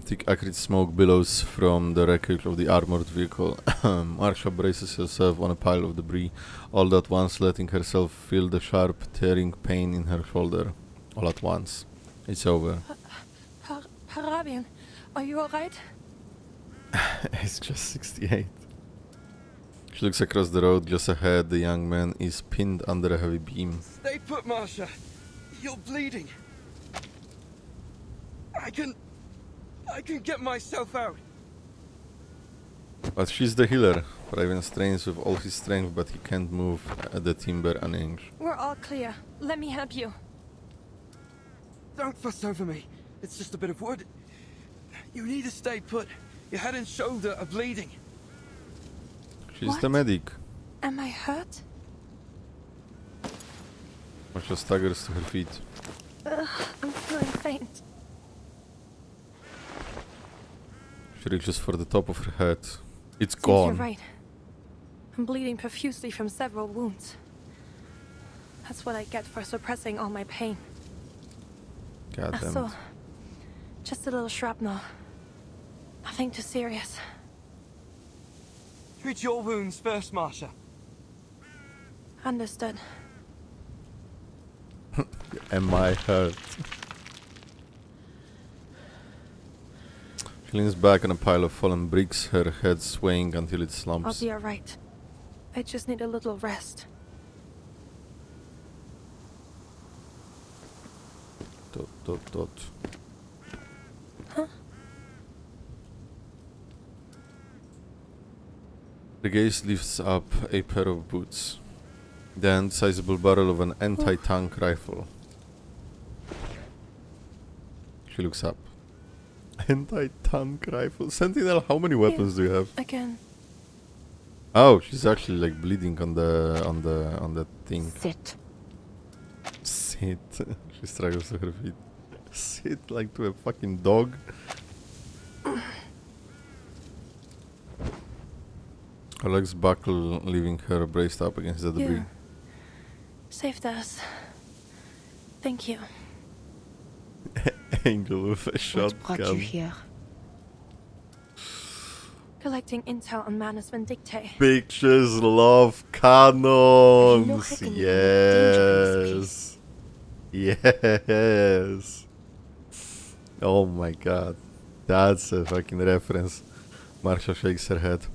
Thick acrid smoke billows from the wreckage of the armored vehicle. Marsha braces herself on a pile of debris, all at once letting herself feel the sharp, tearing pain in her shoulder. All at once. It's over. Harabian, are you alright? It's just 68. She looks across the road just ahead. The young man is pinned under a heavy beam. Stay put, Marsha. You're bleeding. I can get myself out. But she's the healer. Raven strains with all his strength, but he can't move the timber an inch. We're all clear. Let me help you. Don't fuss over me. It's just a bit of wood. You need to stay put. Your head and shoulder are bleeding. She's the medic. Am I hurt? Marsha staggers to her feet. I'm feeling faint. She reaches for the top of her head. It's Seems gone. You're right. I'm bleeding profusely from several wounds. That's what I get for suppressing all my pain. God damn So, it. just a little shrapnel. Nothing too serious. Treat your wounds first, Marsha. Understood. Am I hurt? She leans back on a pile of fallen bricks, her head swaying until it slumps. I'll be alright. I just need a little rest. Dot. Huh? The gaze lifts up a pair of boots. Then sizable barrel of an anti-tank rifle. She looks up. Anti-tank rifle? Sentinel, how many weapons do you have? Again. Oh, she's actually like bleeding on the thing. Sit. Sit. She struggles to her feet. Sit like to a fucking dog. Her legs buckle, leaving her braced up against the debris. You saved us. Thank you. Angel with a What brought you shotgun. here? Collecting intel on Manus Vindictae. Pictures love cannons. Yes. Yes. Oh my god. That's a fucking reference. Marsha shakes her head.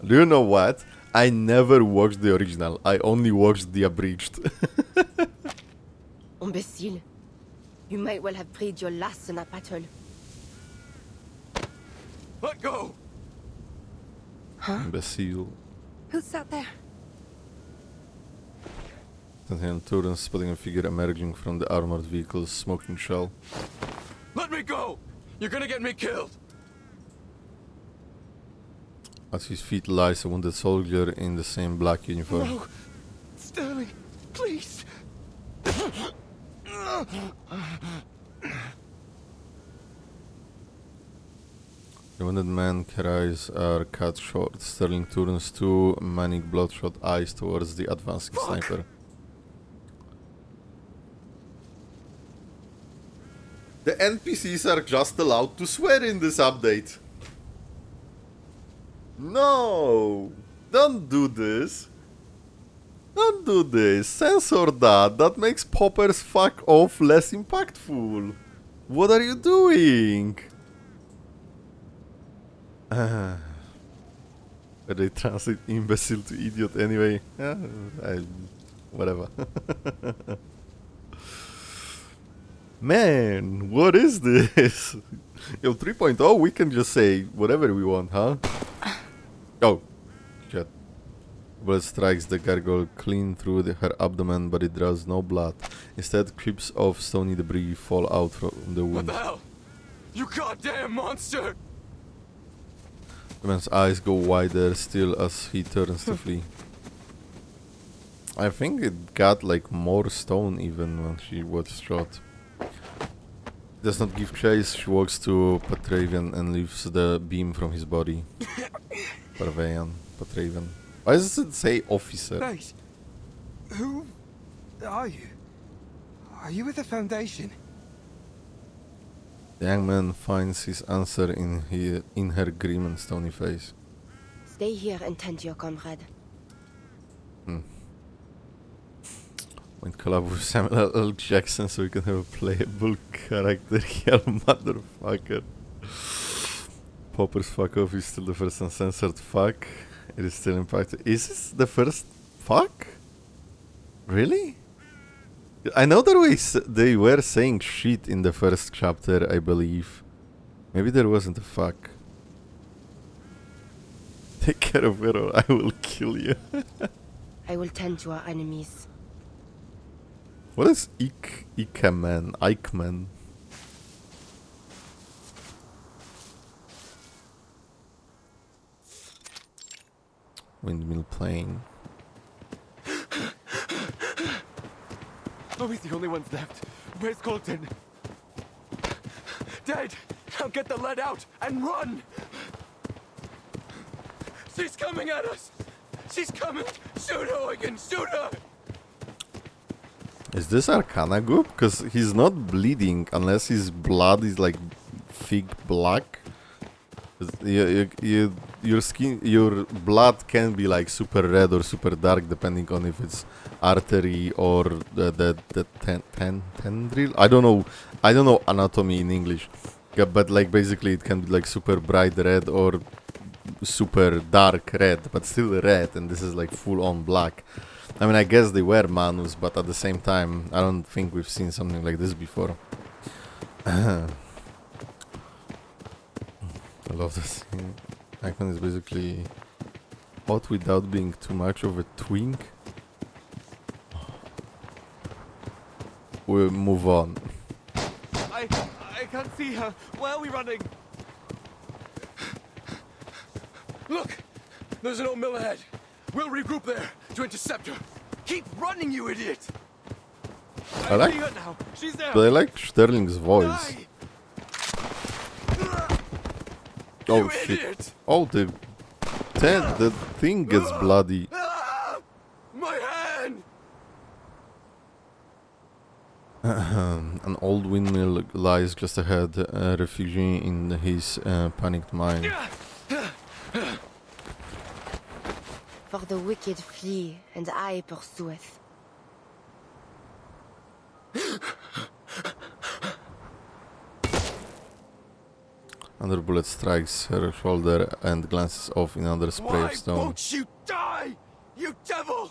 Do you know what? I never watched the original. I only watched the abridged. Imbecile. You might well have breathed your last in that battle. Let go! Imbecile. Who's that there? Sentinel turns, spotting a figure emerging from the armored vehicle's smoking shell. Let me go! You're gonna get me killed! At his feet lies a wounded soldier in the same black uniform. No! Sterling, please! The wounded man's eyes are cut short. Sterling turns two manic bloodshot eyes towards the advancing sniper. The NPCs are just allowed to swear in this update. No! Don't do this. Don't do this. Censor that. That makes Popper's fuck off less impactful. What are you doing? They translate imbecile to idiot anyway. Whatever. Man, what is this? Yo, 3.0, we can just say whatever we want, huh? Oh, shit. Bullet strikes the gargoyle clean through her abdomen, but it draws no blood. Instead, creeps of stony debris fall out from the wound. What the hell? You goddamn monster! The man's eyes go wider still as he turns to flee. I think it got like more stone even when she was shot. Does not give chase, she walks to Patravian and lifts the beam from his body. Patravian. Why does it say officer? Wait. Who are you? Are you with the Foundation? The young man finds his answer in her grim and stony face. Stay here and tend to your comrade. Went collab with Samuel L. Jackson so we can have a playable character. Hell, motherfucker. Popper's fuck off is still the first uncensored fuck. It is still impacted. Is this the first fuck? Really? I know they were saying shit in the first chapter, I believe. Maybe there wasn't a fuck. Take care of it or I will kill you. I will tend to our enemies. What is Eichmann? Eichmann? Windmill plane. Are we the only ones left? Where's Colton? Dead! Now get the lead out and run! She's coming at us! She's coming! Shoot her, Huygens! Shoot her! Is this Arcana Goop? Because he's not bleeding unless his blood is like thick black. Your skin, your blood can be like super red or super dark depending on if it's artery or the tendril. I don't know anatomy in English, yeah, but like basically it can be like super bright red or super dark red, but still red, and this is like full on black. I mean, I guess they were Manus, but at the same time, I don't think we've seen something like this before. I love this thing. Icon is basically hot without being too much of a twink. We'll move on. I can't see her. Where are we running? Look! There's an old mill ahead. We'll regroup there to intercept her. Keep running, you idiot! I see her now. She's there. But I like Sterling's voice. Die. Oh shit! Idiot. Oh, the thing gets bloody. My hand! An old windmill lies just ahead, a refugee in his panicked mind. For the wicked flee, and I pursueth. Another bullet strikes her shoulder and glances off in another spray of stone. Why won't you die, you devil?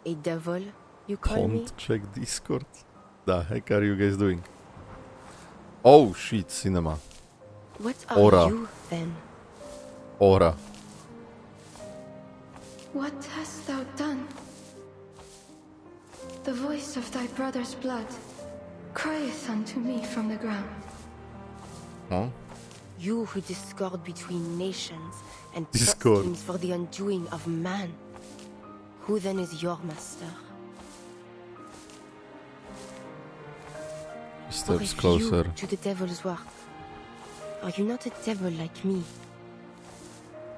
A devil, you call me? Don't check Discord. The heck are you guys doing? Oh shit, cinema. What are Aura. you then? Aura. What hast thou done? The voice of thy brother's blood crieth unto me from the ground. Huh? You who discord between nations and plot Discord. schemes for the undoing of man. Who then is your master? Steps Or if closer. you to the devil's work, are you not a devil like me?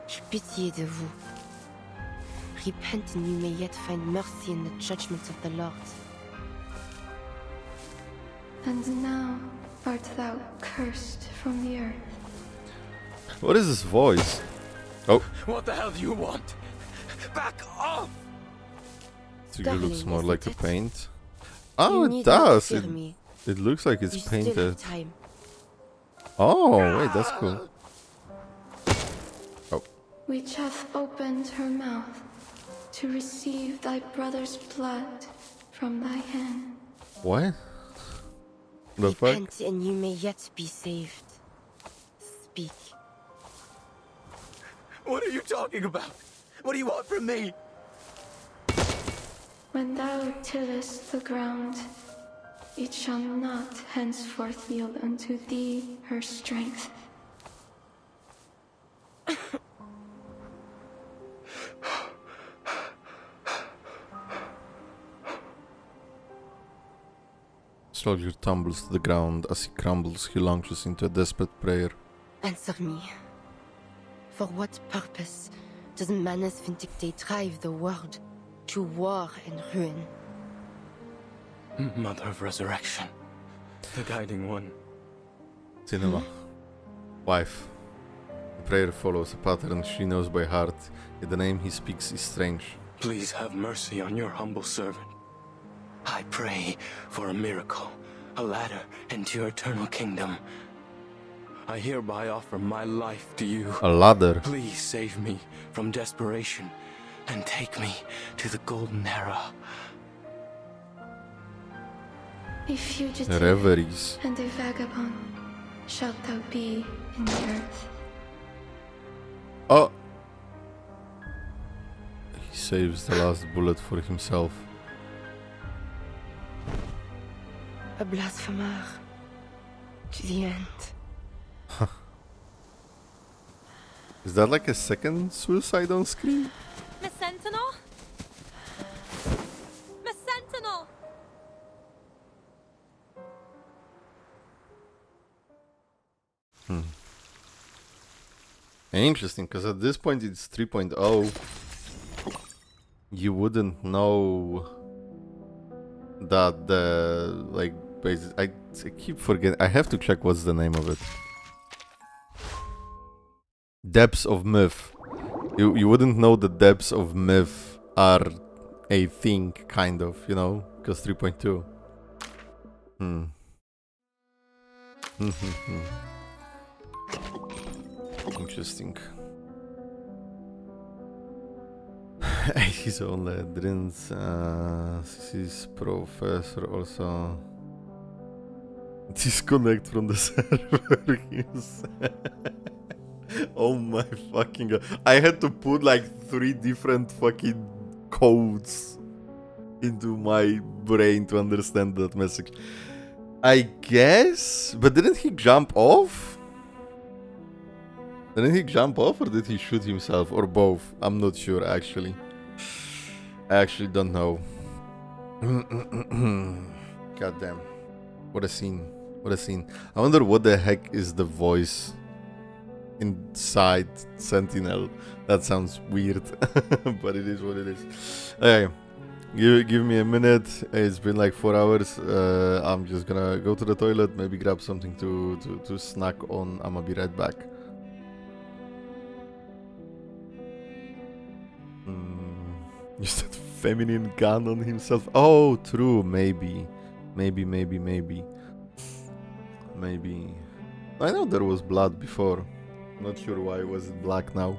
J'ai pitié de vous. Repent and you may yet find mercy in the judgment of the Lord. And now art thou cursed from the earth. What is this voice? Oh, What the hell do you want? Back off! it Darling, looks more isn't like a it? paint. You Oh, it need not does. fear me. It looks like it's You still painted. have time. Oh, wait, that's cool. Oh, Which hath opened her mouth to receive thy brother's blood from thy hand. what? The fuck? Repent and you may yet be saved. Speak. What are you talking about? What do you want from me? When thou tillest the ground, it shall not henceforth yield unto thee her strength. Soldier tumbles to the ground. As he crumbles, he launches into a desperate prayer. Answer me. For what purpose does Manus Vindicte drive the world to war and ruin? Mother of Resurrection. The guiding one. Cinema. Wife. The prayer follows a pattern she knows by heart, yet the name he speaks is strange. Please have mercy on your humble servant. I pray for a miracle, a ladder into your eternal kingdom. I hereby offer my life to you. A ladder? Please save me from desperation and take me to the golden era. A fugitive Reveries. and a vagabond shalt thou be in the earth. Oh! He saves the last bullet for himself. A blasphemer to the end. Is that like a second suicide on screen? Miss Sentinel? Miss Sentinel! Interesting, because at this point it's 3.0. You wouldn't know that the, like, I keep forgetting. I have to check what's the name of it. Depths of myth. You wouldn't know the depths of myth are a thing, kind of, you know, because 3.2. Interesting. He's only Drin's his professor also disconnect from the server. Oh my fucking god. I had to put like 3 different fucking codes into my brain to understand that message. I guess? But didn't he jump off? Didn't he jump off or did he shoot himself? Or both? I'm not sure actually. I actually don't know. God damn. What a scene. What a scene. I wonder what the heck is the voice inside Sentinel. That sounds weird. But it is what it is. Okay. Give me a minute. It's been like 4 hours. I'm just gonna go to the toilet, maybe grab something to snack on. I'm gonna be right back. Use that feminine gun on himself. Oh, true. Maybe. Maybe. I know there was blood before. Not sure why was it black now.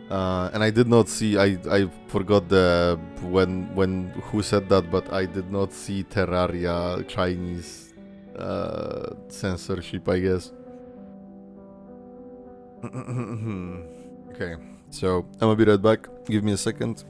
And I did not see. I forgot the when who said that, but I did not see Terraria Chinese censorship, I guess. Okay, so I'm gonna be right back. Give me a second.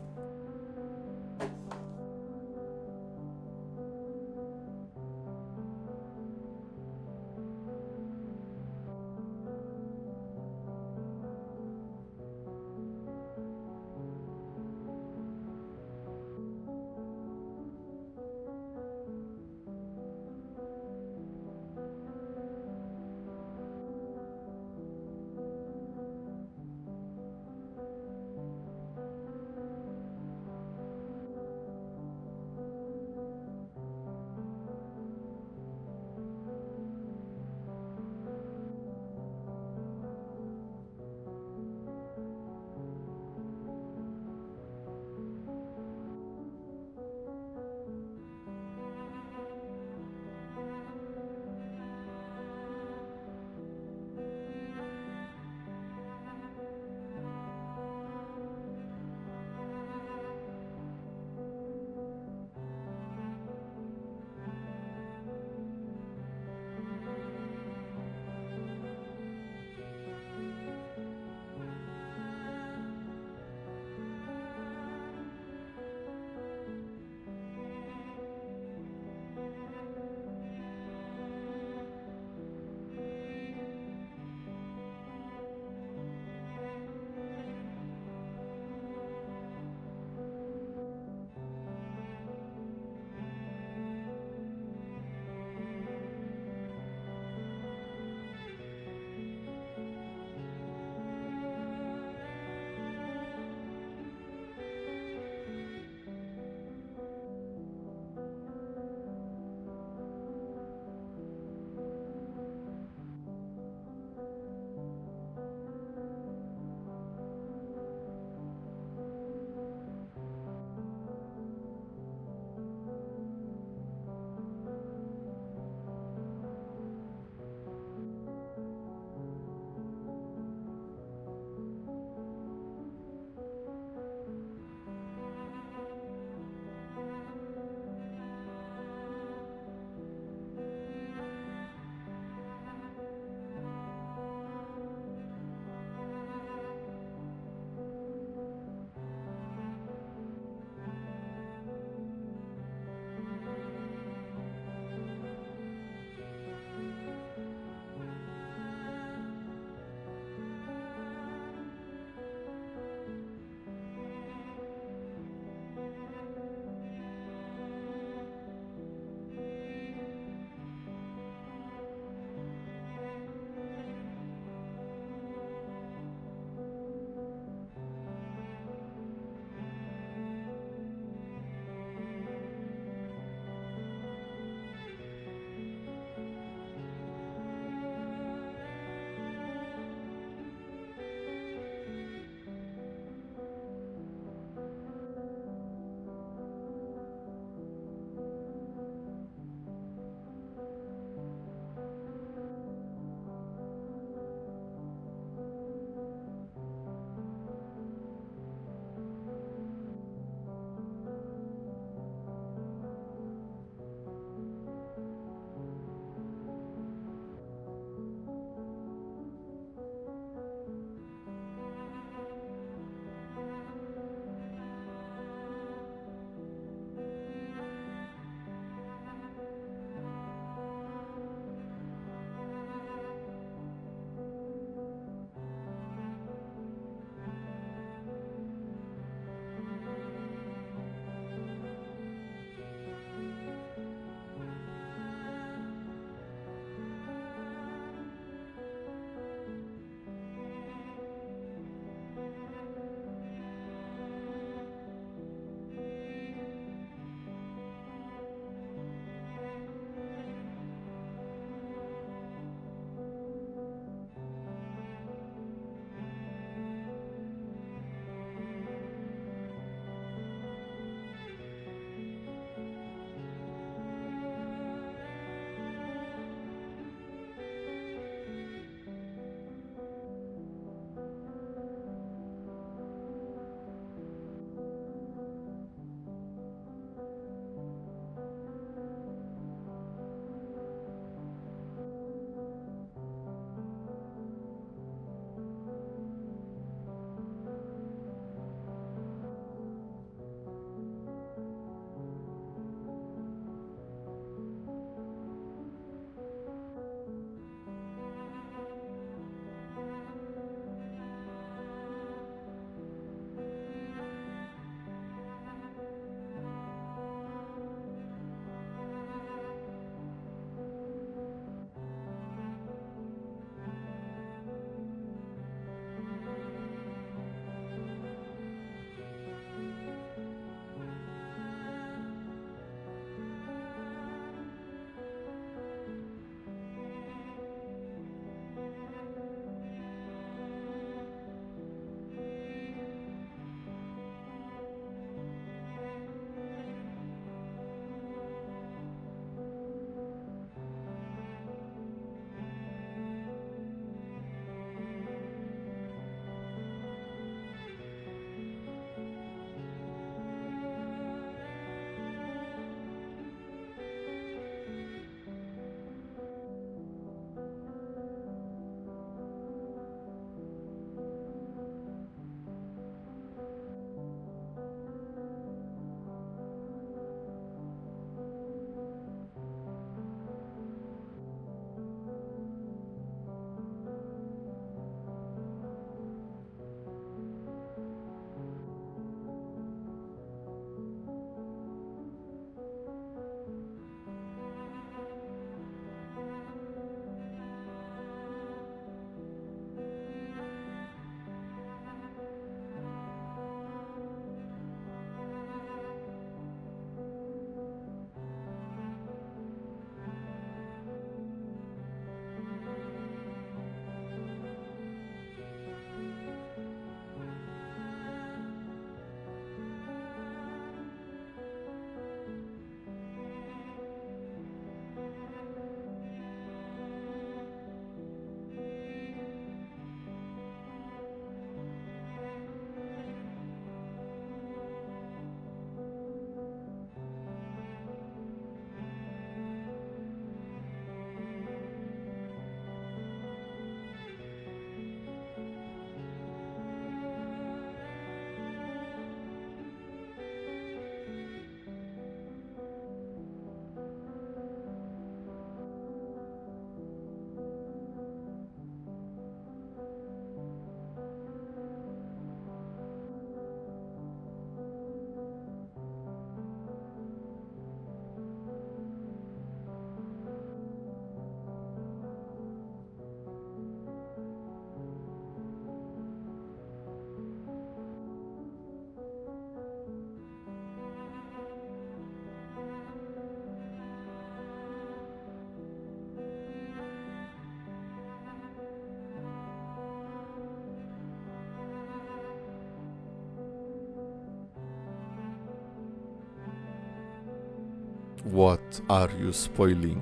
What are you spoiling?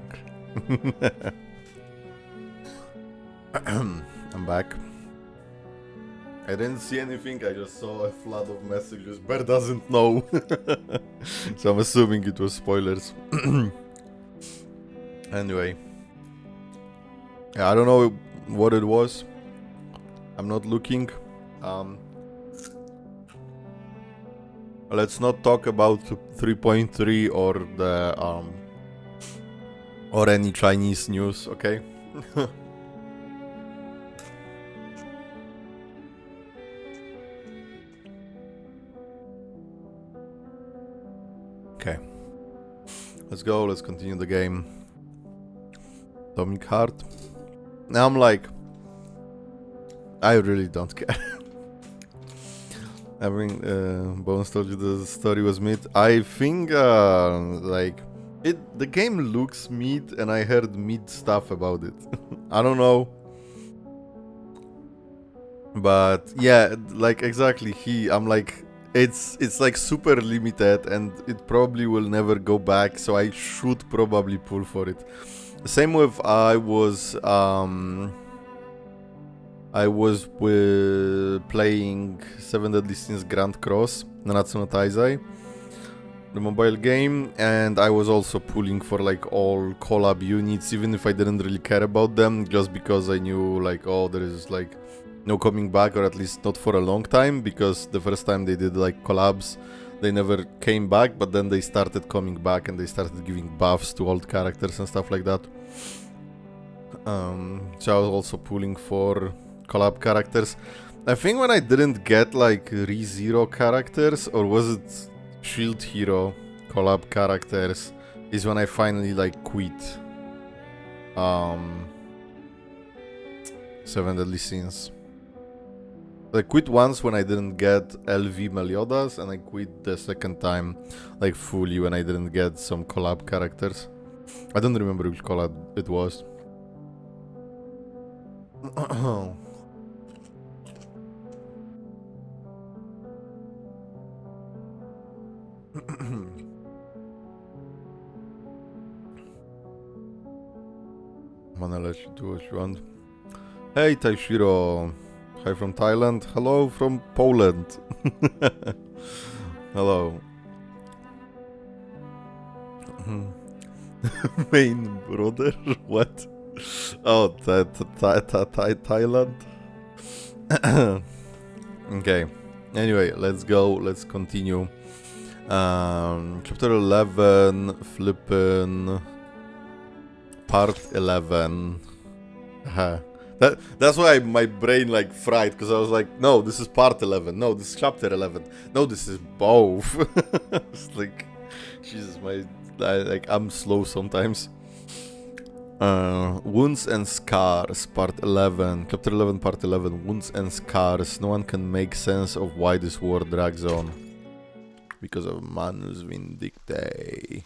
I'm back. I didn't see anything, I just saw a flood of messages. Bear doesn't know. So I'm assuming it was spoilers. Anyway. Yeah, I don't know what it was. I'm not looking. Let's not talk about 3.3 or the or any Chinese news, okay? Okay. Let's go, let's continue the game. Atomic Heart. Now I'm like, I really don't care. I mean, Bones told you the story was mid. I think, like, the game looks mid, and I heard mid stuff about it. I don't know. But, yeah, like, exactly, I'm like, it's like super limited, and it probably will never go back, so I should probably pull for it. Same with, I was playing 7 Deadly Sins Grand Cross, Nanatsu no Taizai, the mobile game, and I was also pulling for like all collab units, even if I didn't really care about them, just because I knew like, oh, there is like no coming back, or at least not for a long time, because the first time they did like collabs, they never came back, but then they started coming back and they started giving buffs to old characters and stuff like that. So I was also pulling for collab characters. I think when I didn't get like ReZero characters, or was it Shield Hero collab characters, is when I finally like quit 7 Deadly Sins. I quit once when I didn't get LV Meliodas, and I quit the second time like fully when I didn't get some collab characters. I don't remember which collab it was. I'm gonna let you do what you want. Hey Taishiro, hi from Thailand. Hello from Poland. Hello. Main brother? What? Oh, Thailand. Okay. Anyway, let's go. Let's continue. Chapter 11, flippin' part 11. That's why my brain like fried, because I was like, no, this is part 11. No, this is chapter 11. No, this is both. It's like, Jesus, I'm slow sometimes. Wounds and Scars, part 11. Chapter 11, part 11. Wounds and Scars. No one can make sense of why this war drags on. Because of Manus Vindictae.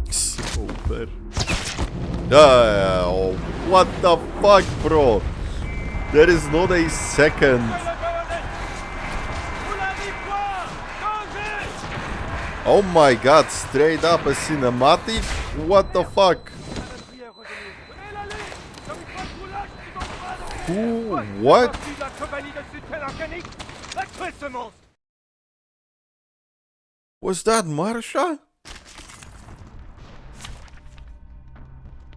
Super. Oh, what the fuck, bro? There is not a second. Oh my god, straight up a cinematic? What the fuck? Who? What? Was that Marsha?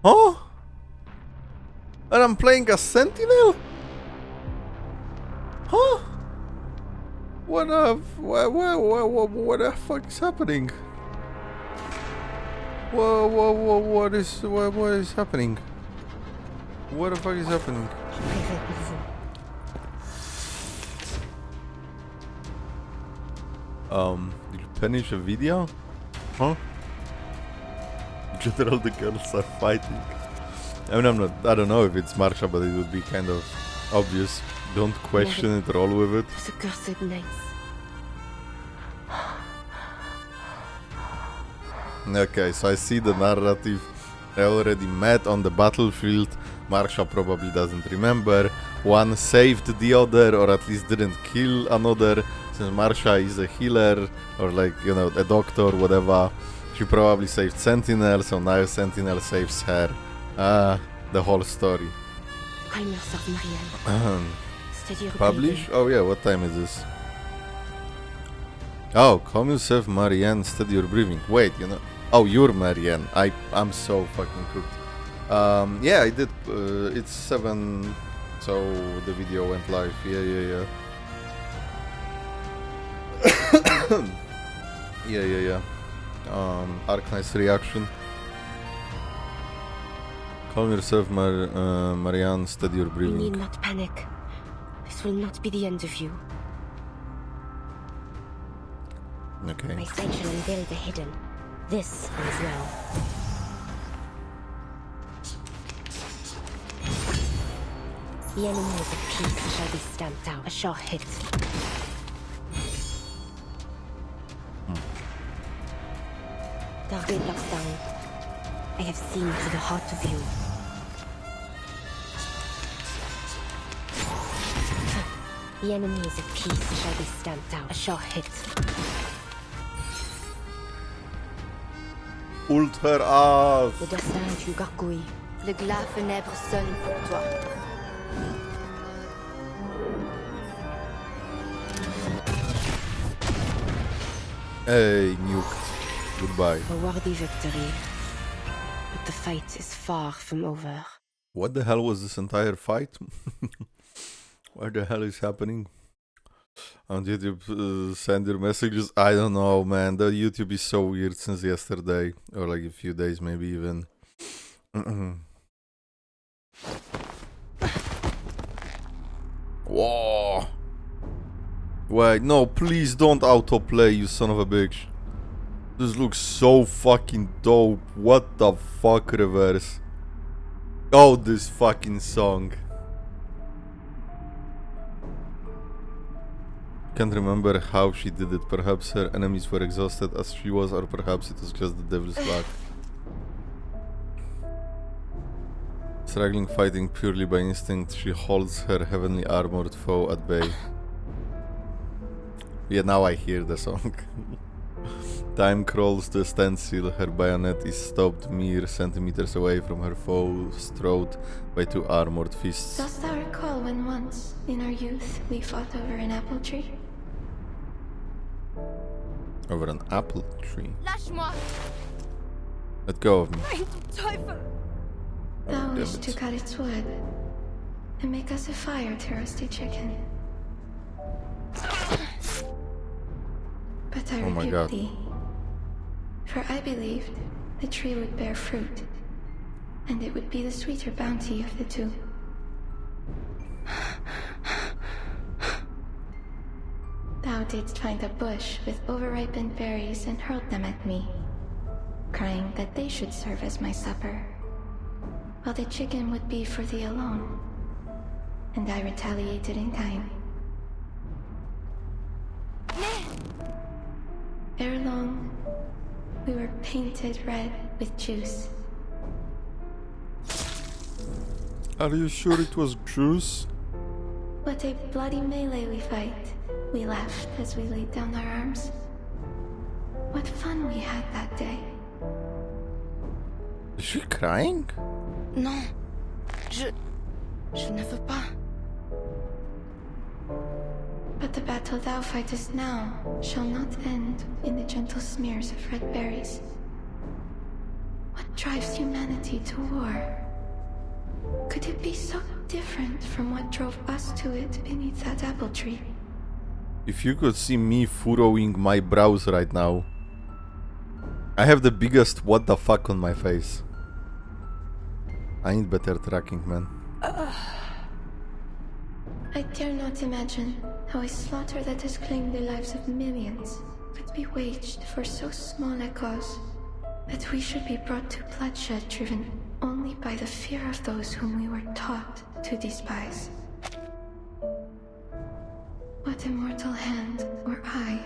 Huh? And I'm playing a Sentinel? Huh? What the fuck is happening? What is happening? What the fuck is happening? Did you finish a video? Huh? In general, the girls are fighting. I mean, I don't know if it's Marsha, but it would be kind of obvious. Don't question it, roll with it. Those accursed knights. Okay, so I see the narrative. I already met on the battlefield. Marsha probably doesn't remember. One saved the other, or at least didn't kill another. Since Marsha is a healer, or like, you know, a doctor, whatever, she probably saved Sentinel, so now Sentinel saves her. The whole story. Calm yourself, Marianne. Steady your Publish? breathing. Oh yeah, what time is this? Oh, calm yourself, Marianne, steady your breathing. Wait, you know... Oh, you're Marianne. I'm so fucking cooked. Yeah, I did. It's 7, so the video went live. Yeah. yeah. Arknight's reaction. Calm yourself, Marianne, steady your You breathing. need not panic. This will not be the end of you. Okay. My sight shall unveil the hidden. This is now. The enemies of peace shall be stamped out. A sure hit. Target locked down. I have seen to the heart of you. The enemies of peace shall be stamped out. A sure hit. Ult her ass! Le destin tu gargouilles. Le glas funèbre sonne pour toi. Hey, nuked. Goodbye. A worthy victory. But the fight is far from over. What the hell was this entire fight? What the hell is happening? On YouTube, send your messages. I don't know, man. The YouTube is so weird since yesterday, or like a few days, maybe even. Whoa! Wait, no, please don't autoplay, you son of a bitch. This looks so fucking dope. What the fuck, reverse? Oh, this fucking song. Can't remember how she did it. Perhaps her enemies were exhausted as she was, or perhaps it was just the devil's luck. Struggling, fighting purely by instinct, she holds her heavenly armored foe at bay. Yeah, now I hear the song. Time crawls to a standstill. Her bayonet is stopped mere centimeters away from her foe's throat by 2 armored fists. Dost thou recall when once, in our youth, we fought over an apple tree? Over an apple tree? Lâche-moi! Let go of me. Mein Teufel! Thou damn wished it. to cut its wood and make us a fire to roast a chicken. But I Oh my rebuked God. thee, for I believed the tree would bear fruit, and it would be the sweeter bounty of the two. Thou didst find a bush with overripened berries and hurled them at me, crying that they should serve as my supper, while the chicken would be for thee alone. And I retaliated in kind. Ere long, we were painted red with juice. Are you sure it was juice? What a bloody melee we fight. We laughed as we laid down our arms. What fun we had that day. Is she crying? Non. Je ne veux pas. But the battle thou fightest now shall not end in the gentle smears of red berries. What drives humanity to war? Could it be so different from what drove us to it beneath that apple tree? If you could see me furrowing my brows right now. I have the biggest what the fuck on my face. I need better tracking, man. I dare not imagine how a slaughter that has claimed the lives of millions could be waged for so small a cause, that we should be brought to bloodshed driven only by the fear of those whom we were taught to despise. What immortal hand or eye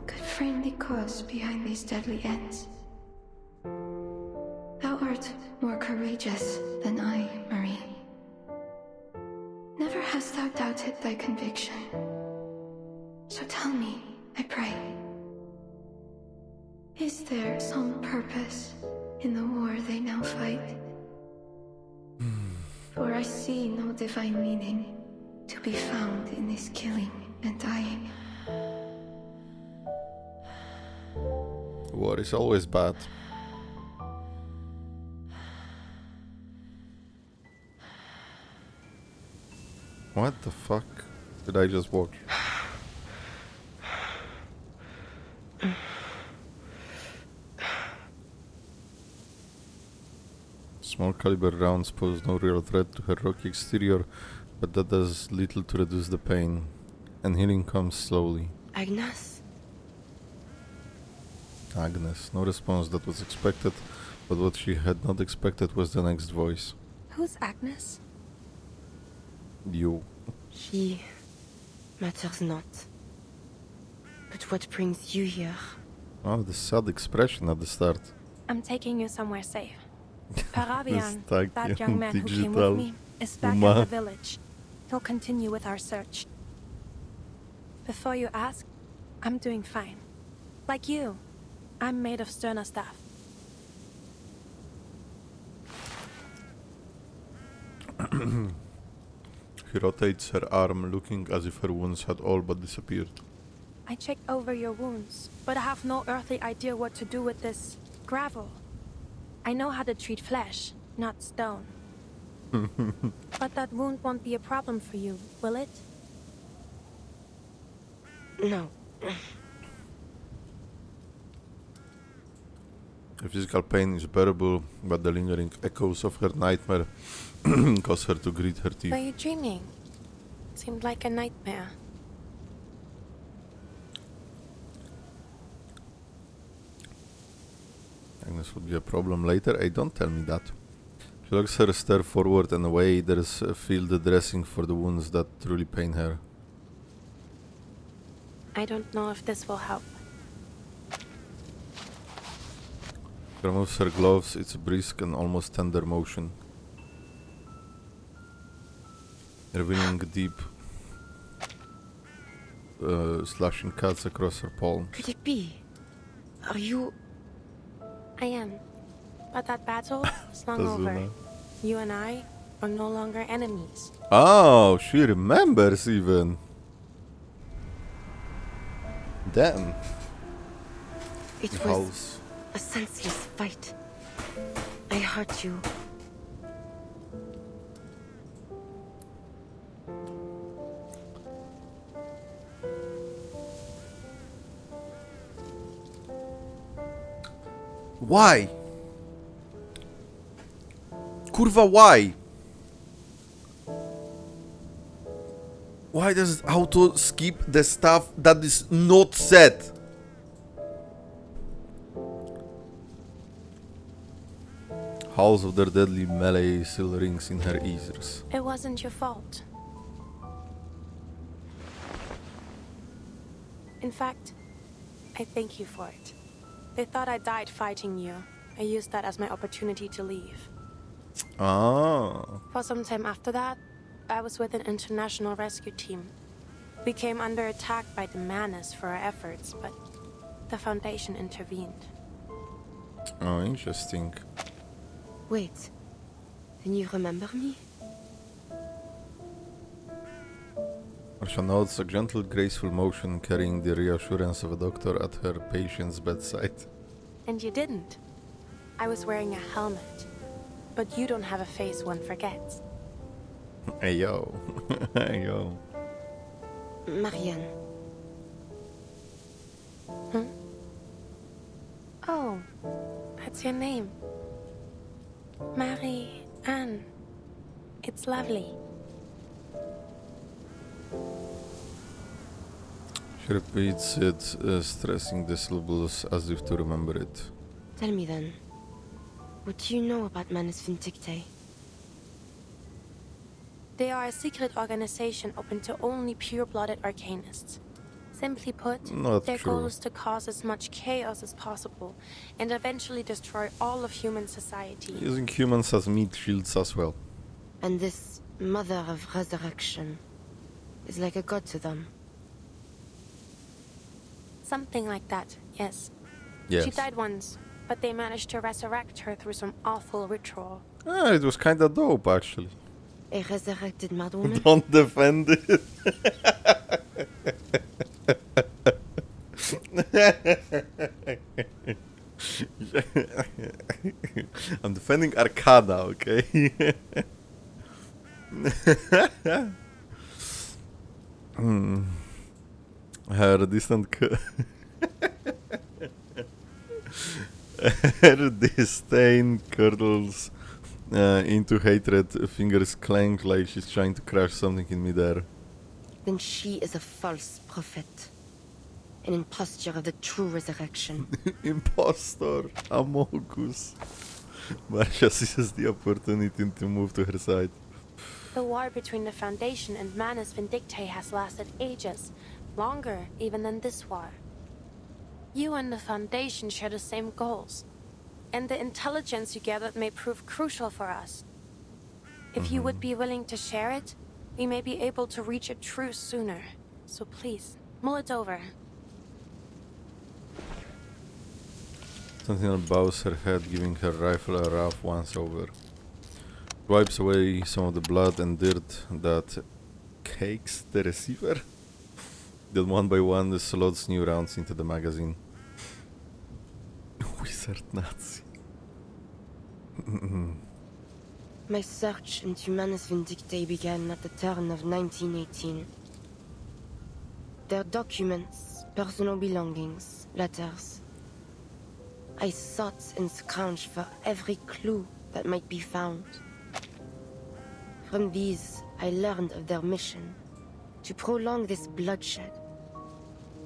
could frame the cause behind these deadly ends? Thou art more courageous than I, Merlin. not doubted thy conviction. So tell me, I pray, is there some purpose in the war they now fight? For I see no divine meaning to be found in this killing and dying. War is always bad. What the fuck did I just watch? Small caliber rounds pose no real threat to her rocky exterior, but that does little to reduce the pain, and healing comes slowly. Agnes? Agnes. No response that was expected, but what she had not expected was the next voice. Who's Agnes? You. She matters not. But what brings you here? Oh, the sad expression at the start. I'm taking you somewhere safe. Parabian, Tag that young man who came digital with me, is back Uma. at the village. He'll continue with our search. Before you ask, I'm doing fine. Like you, I'm made of sterner stuff. She rotates her arm, looking as if her wounds had all but disappeared. I checked over your wounds, but I have no earthly idea what to do with this gravel. I know how to treat flesh, not stone. But that wound won't be a problem for you, will it? No. The physical pain is bearable, but the lingering echoes of her nightmare cause her to grit her teeth. Were you dreaming? Seemed like a nightmare. Agnes would be a problem later. Hey, don't tell me that. She looks her stare forward and away. There is a field dressing for the wounds that truly pain her. I don't know if this will help. She removes her gloves. It's a brisk and almost tender motion, revealing deep, slashing cuts across her palm. Could it be? Are you... I am. But that battle is long over. You and I are no longer enemies. Oh, she remembers even. Damn. It was a senseless fight. I hurt you. Why? Kurwa, why? Why does it auto skip the stuff that is not said? Howls of their deadly melee still rings in her ears. It wasn't your fault. In fact, I thank you for it. They thought I died fighting you. I used that as my opportunity to leave. Ah. For some time after that, I was with an international rescue team. We came under attack by the Manus for our efforts, but the Foundation intervened. Oh, interesting. Wait, then you remember me? Marsha notes a gentle, graceful motion carrying the reassurance of a doctor at her patient's bedside. And you didn't. I was wearing a helmet. But you don't have a face one forgets. Hey yo. Hey yo. Marianne. Hmm? Oh, that's your name. Marie-Anne. It's lovely. She repeats it, stressing the syllables as if to remember it. Tell me then, what do you know about Manus Vindictae? They are a secret organization open to only pure-blooded arcanists. Simply put, Not their true. goal is to cause as much chaos as possible and eventually destroy all of human society. Using humans as meat shields as well. And this Mother of Resurrection, is like a god to them. Something like that, yes. Yes. She died once, but they managed to resurrect her through some awful ritual. Ah, it was kinda dope, actually. A resurrected Madonna? Don't defend it. I'm defending Arcada, okay? Her distant her disdain curdles into hatred, fingers clank like she's trying to crush something in midair. Then she is a false prophet. An imposture of the true resurrection. Impostor, Amogus. Marcia seizes the opportunity to move to her side. The war between the Foundation and Manus Vindictae has lasted ages, longer even than this war. You and the Foundation share the same goals, and the intelligence you gathered may prove crucial for us. If you would be willing to share it, we may be able to reach a truce sooner. So please, mull it over. Sentinel bows her head, giving her rifle a rough once over. Wipes away some of the blood and dirt that cakes the receiver. Then one by one slots new rounds into the magazine. Wizard Nazi. My search into Manus Vindictae began at the turn of 1918. Their documents, personal belongings, letters. I sought and scrounged for every clue that might be found. From these, I learned of their mission to prolong this bloodshed,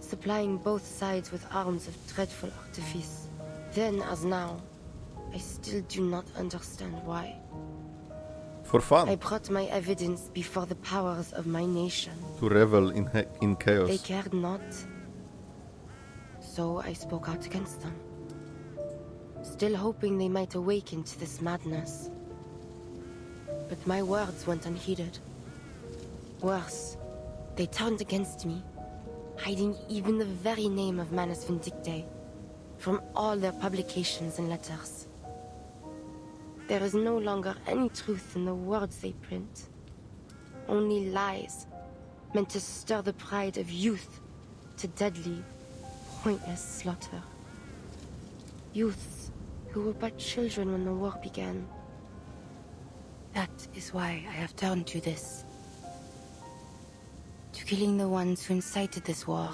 supplying both sides with arms of dreadful artifice. Then, as now, I still do not understand why. For fun. I brought my evidence before the powers of my nation. To revel in chaos. They cared not. So I spoke out against them, still hoping they might awaken to this madness. But my words went unheeded. Worse, they turned against me, hiding even the very name of Manus Vindictae from all their publications and letters. There is no longer any truth in the words they print. Only lies, meant to stir the pride of youth to deadly, pointless slaughter. Youths who were but children when the war began. That is why I have turned to this. To killing the ones who incited this war.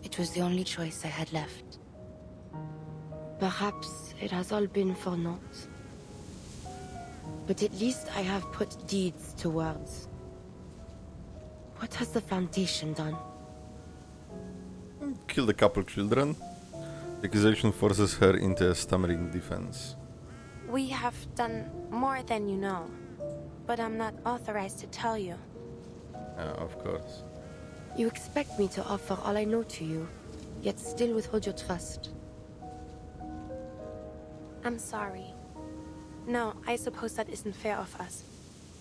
It was the only choice I had left. Perhaps it has all been for naught. But at least I have put deeds to words. What has the Foundation done? Killed a couple children. The accusation forces her into a stammering defense. We have done more than you know, but I'm not authorized to tell you. Of course. You expect me to offer all I know to you, yet still withhold your trust. I'm sorry. No, I suppose that isn't fair of us.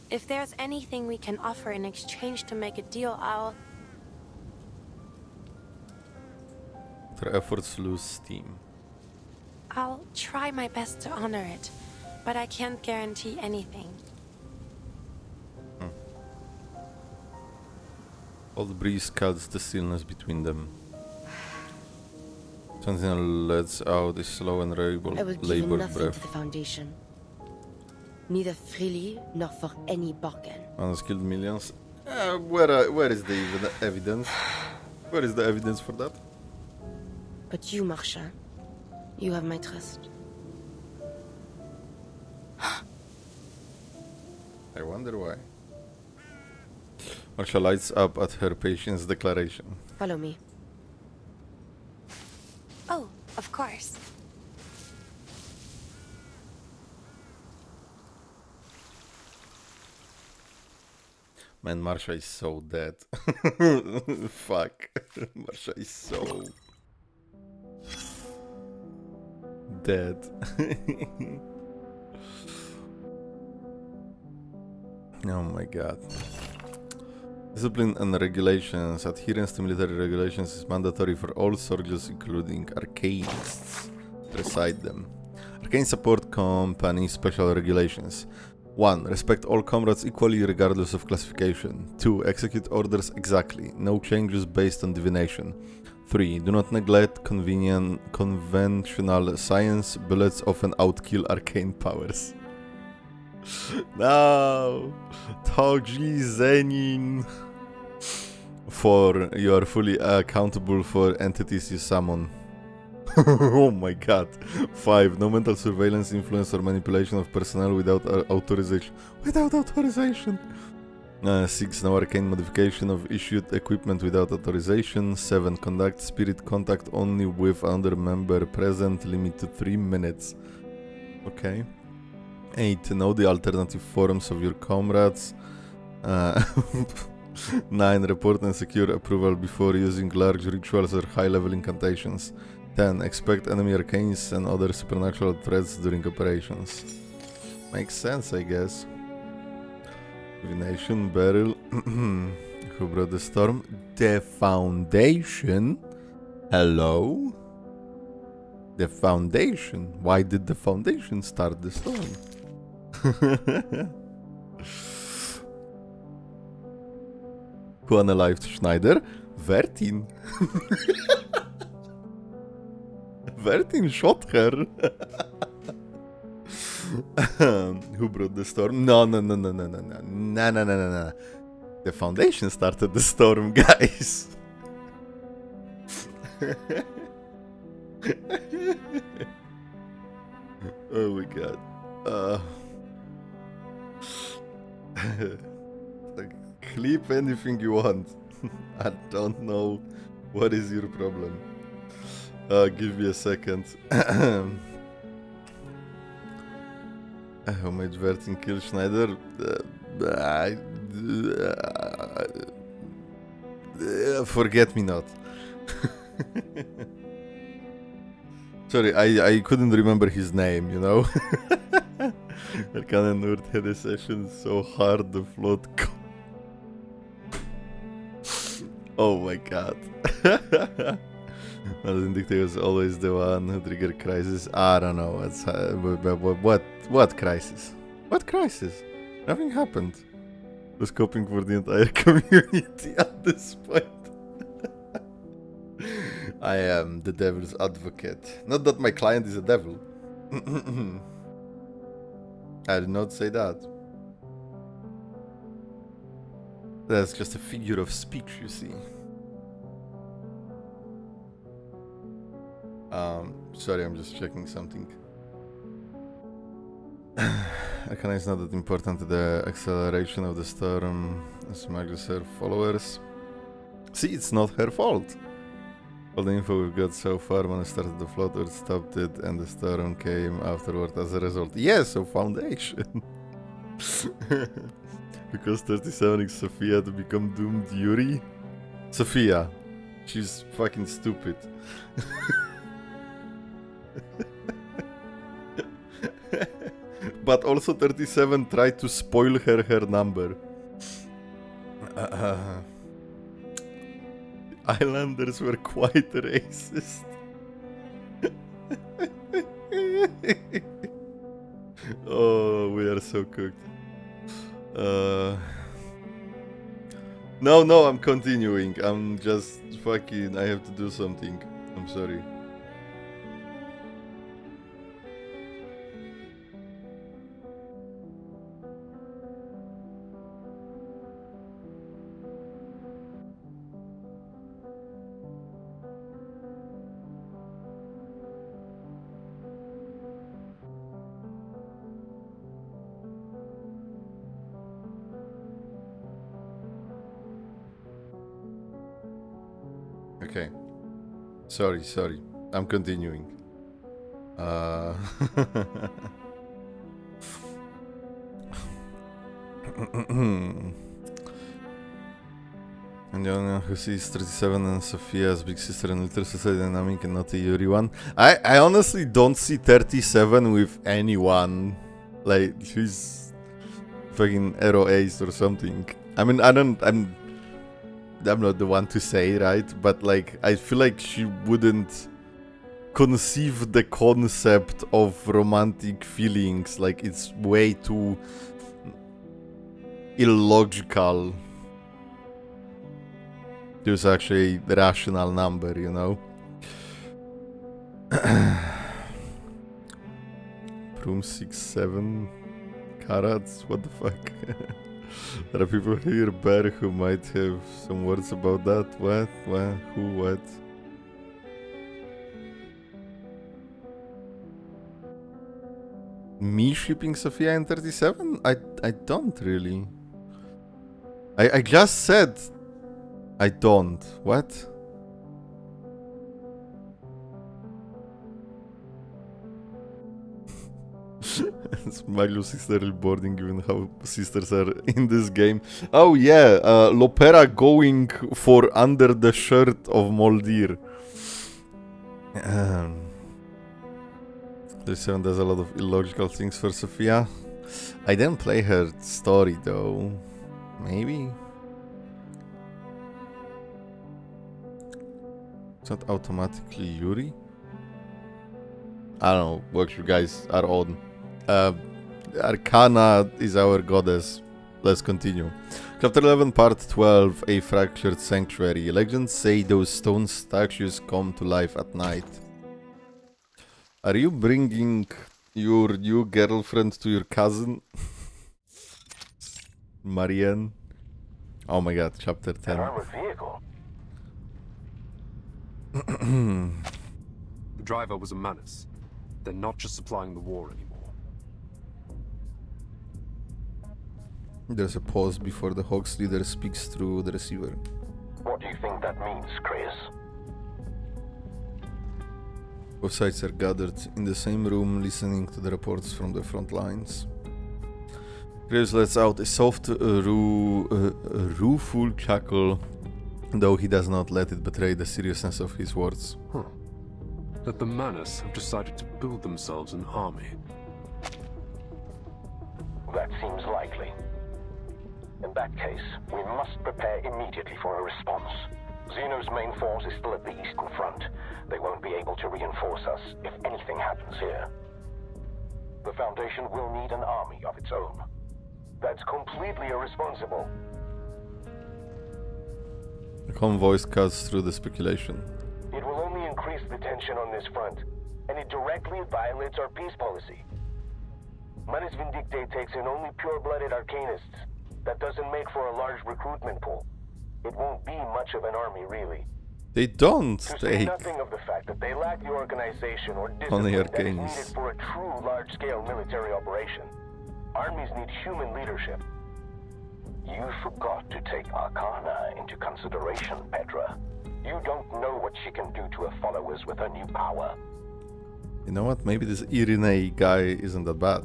If there's anything we can offer in exchange to make a deal, I'll... Her efforts lose steam. I'll try my best to honor it, but I can't guarantee anything. Old breeze cuts the stillness between them. Sentinel lets out a slow and I will give labored nothing breath. to the Foundation. Neither freely nor for any bargain. Unskilled millions. Where is the evidence? Where is the evidence for that? But you, Marcia, you have my trust. I wonder why. Marcia lights up at her patient's declaration. Follow me. Oh, of course. Man, Marcia is so dead. Fuck. Marcia is so... dead. Oh my god. Discipline and regulations. Adherence to military regulations is mandatory for all soldiers, including arcanists. Recite them. Arcane Support Company Special Regulations. 1. Respect all comrades equally regardless of classification. 2. Execute orders exactly. No changes based on divination. 3. Do not neglect conventional science. Bullets often outkill arcane powers. No! Toji Zenin! 4. You are fully accountable for entities you summon. Oh my god. 5. No mental surveillance, influence or manipulation of personnel without authorization. Without authorization! 6. No arcane modification of issued equipment without authorization. 7. Conduct spirit contact only with another member present. Limit to 3 minutes. Okay. 8. Know the alternative forms of your comrades. 9. Report and secure approval before using large rituals or high-level incantations. 10. Expect enemy arcanes and other supernatural threats during operations. Makes sense, I guess. Divination, beryl. Who brought the storm? The Foundation? Hello? The Foundation? Why did the Foundation start the storm? Who unalived Schneider? Vertin. Vertin shot her. Who brought the storm? No. The Foundation started the storm, guys. Oh my god. Clip anything you want. I don't know what is your problem. Give me a second. How much Vertin kill Schneider? Forget me not. Sorry, I couldn't remember his name, you know? Arcana Nord had a session so hard the float. Oh my god. Vindictor was always the one who triggered crisis. I don't know. What crisis? What crisis? Nothing happened. I was coping for the entire community at this point. I am the devil's advocate. Not that my client is a devil. I did not say that. That's just a figure of speech, you see. Sorry, I'm just checking something. Arcana is not that important to the acceleration of the storm as much as her followers. See, it's not her fault. All the info we've got so far, when it started the flood, or stopped it, and the storm came afterward as a result. Yes, so Foundation. Because 37 is Sophia to become doomed Yuri. Sophia. She's fucking stupid. But also 37 tried to spoil her number. Islanders were quite racist. Oh, we are so cooked. No, I'm continuing. I'm just fucking... I have to do something. I'm sorry. Okay. Sorry. I'm continuing. And the only one who sees 37 and Sophia as big sister and little sister dynamic and not a Yuri one. I honestly don't see 37 with anyone. Like, she's fucking Arrow Ace or something. I mean, I'm not the one to say, right? But like, I feel like she wouldn't conceive the concept of romantic feelings. Like, it's way too illogical. There's actually a rational number, you know? Brume 6-7 carats? What the fuck? There are people here, Bear, who might have some words about that. What? What? Who? What? Me shipping Sophia in 37? I don't really. I just said I don't. What? Maglus is still boarding given how sisters are in this game. Oh yeah, Lopera going for under the shirt of Moldir. 37 does a lot of illogical things for Sophia. I didn't play her story though. Maybe? It's not automatically Yuri? I don't know what you guys are on. Arcana is our goddess. Let's continue. Chapter 11, Part 12, A Fractured Sanctuary. Legends say those stone statues come to life at night. Are you bringing your new girlfriend to your cousin? Marianne? Oh my god, chapter 10. An armored vehicle? The driver was a menace. They're not just supplying the war anymore. There's a pause before the Hawks leader speaks through the receiver. What do you think that means, Chris? Both sides are gathered in the same room, listening to the reports from the front lines. Chris lets out a soft, rueful chuckle, though he does not let it betray the seriousness of his words. Huh. That the Manus have decided to build themselves an army. That seems likely. In that case, we must prepare immediately for a response. Xeno's main force is still at the eastern front. They won't be able to reinforce us if anything happens here. The Foundation will need an army of its own. That's completely irresponsible. The calm voice cuts through the speculation. It will only increase the tension on this front, and it directly violates our peace policy. Manus Vindicte takes in only pure-blooded arcanists. That doesn't make for a large recruitment pool. It won't be much of an army, really. They don't To say nothing of the fact that they lack the organization or discipline that is needed for a true large-scale military operation. Armies need human leadership. You forgot to take Arcana into consideration, Petra. You don't know what she can do to her followers with her new power. You know what? Maybe this Irene guy isn't that bad.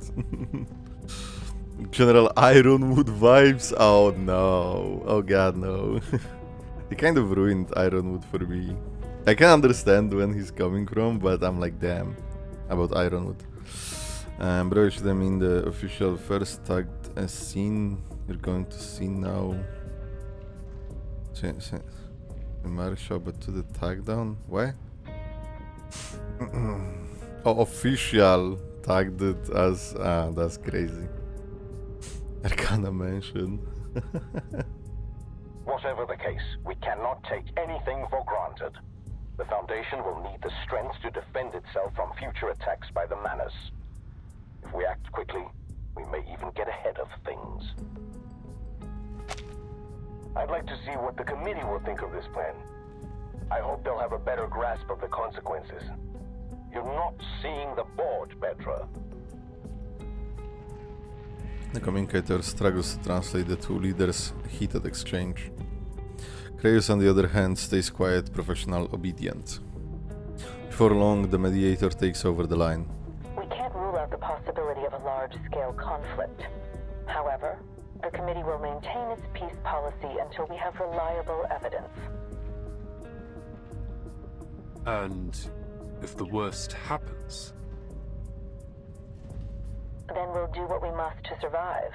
General Ironwood vibes? Oh no. Oh god, no. He kind of ruined Ironwood for me. I can understand when he's coming from, but I'm like, damn, about Ironwood. Bro, should I mean the official first tagged as scene? You're going to see now. Marshal, but to the tag down? What? Oh, official tagged it as. Ah, that's crazy. Arcana mention. Whatever the case, we cannot take anything for granted. The Foundation will need the strength to defend itself from future attacks by the Manus. If we act quickly, we may even get ahead of things. I'd like to see what the committee will think of this plan. I hope they'll have a better grasp of the consequences. You're not seeing the board, Petra. The communicator struggles to translate the two leaders' heated exchange. Creus, on the other hand, stays quiet, professional, obedient. Before long, the mediator takes over the line. We can't rule out the possibility of a large-scale conflict. However, the committee will maintain its peace policy until we have reliable evidence. And if the worst happens? Then we'll do what we must to survive,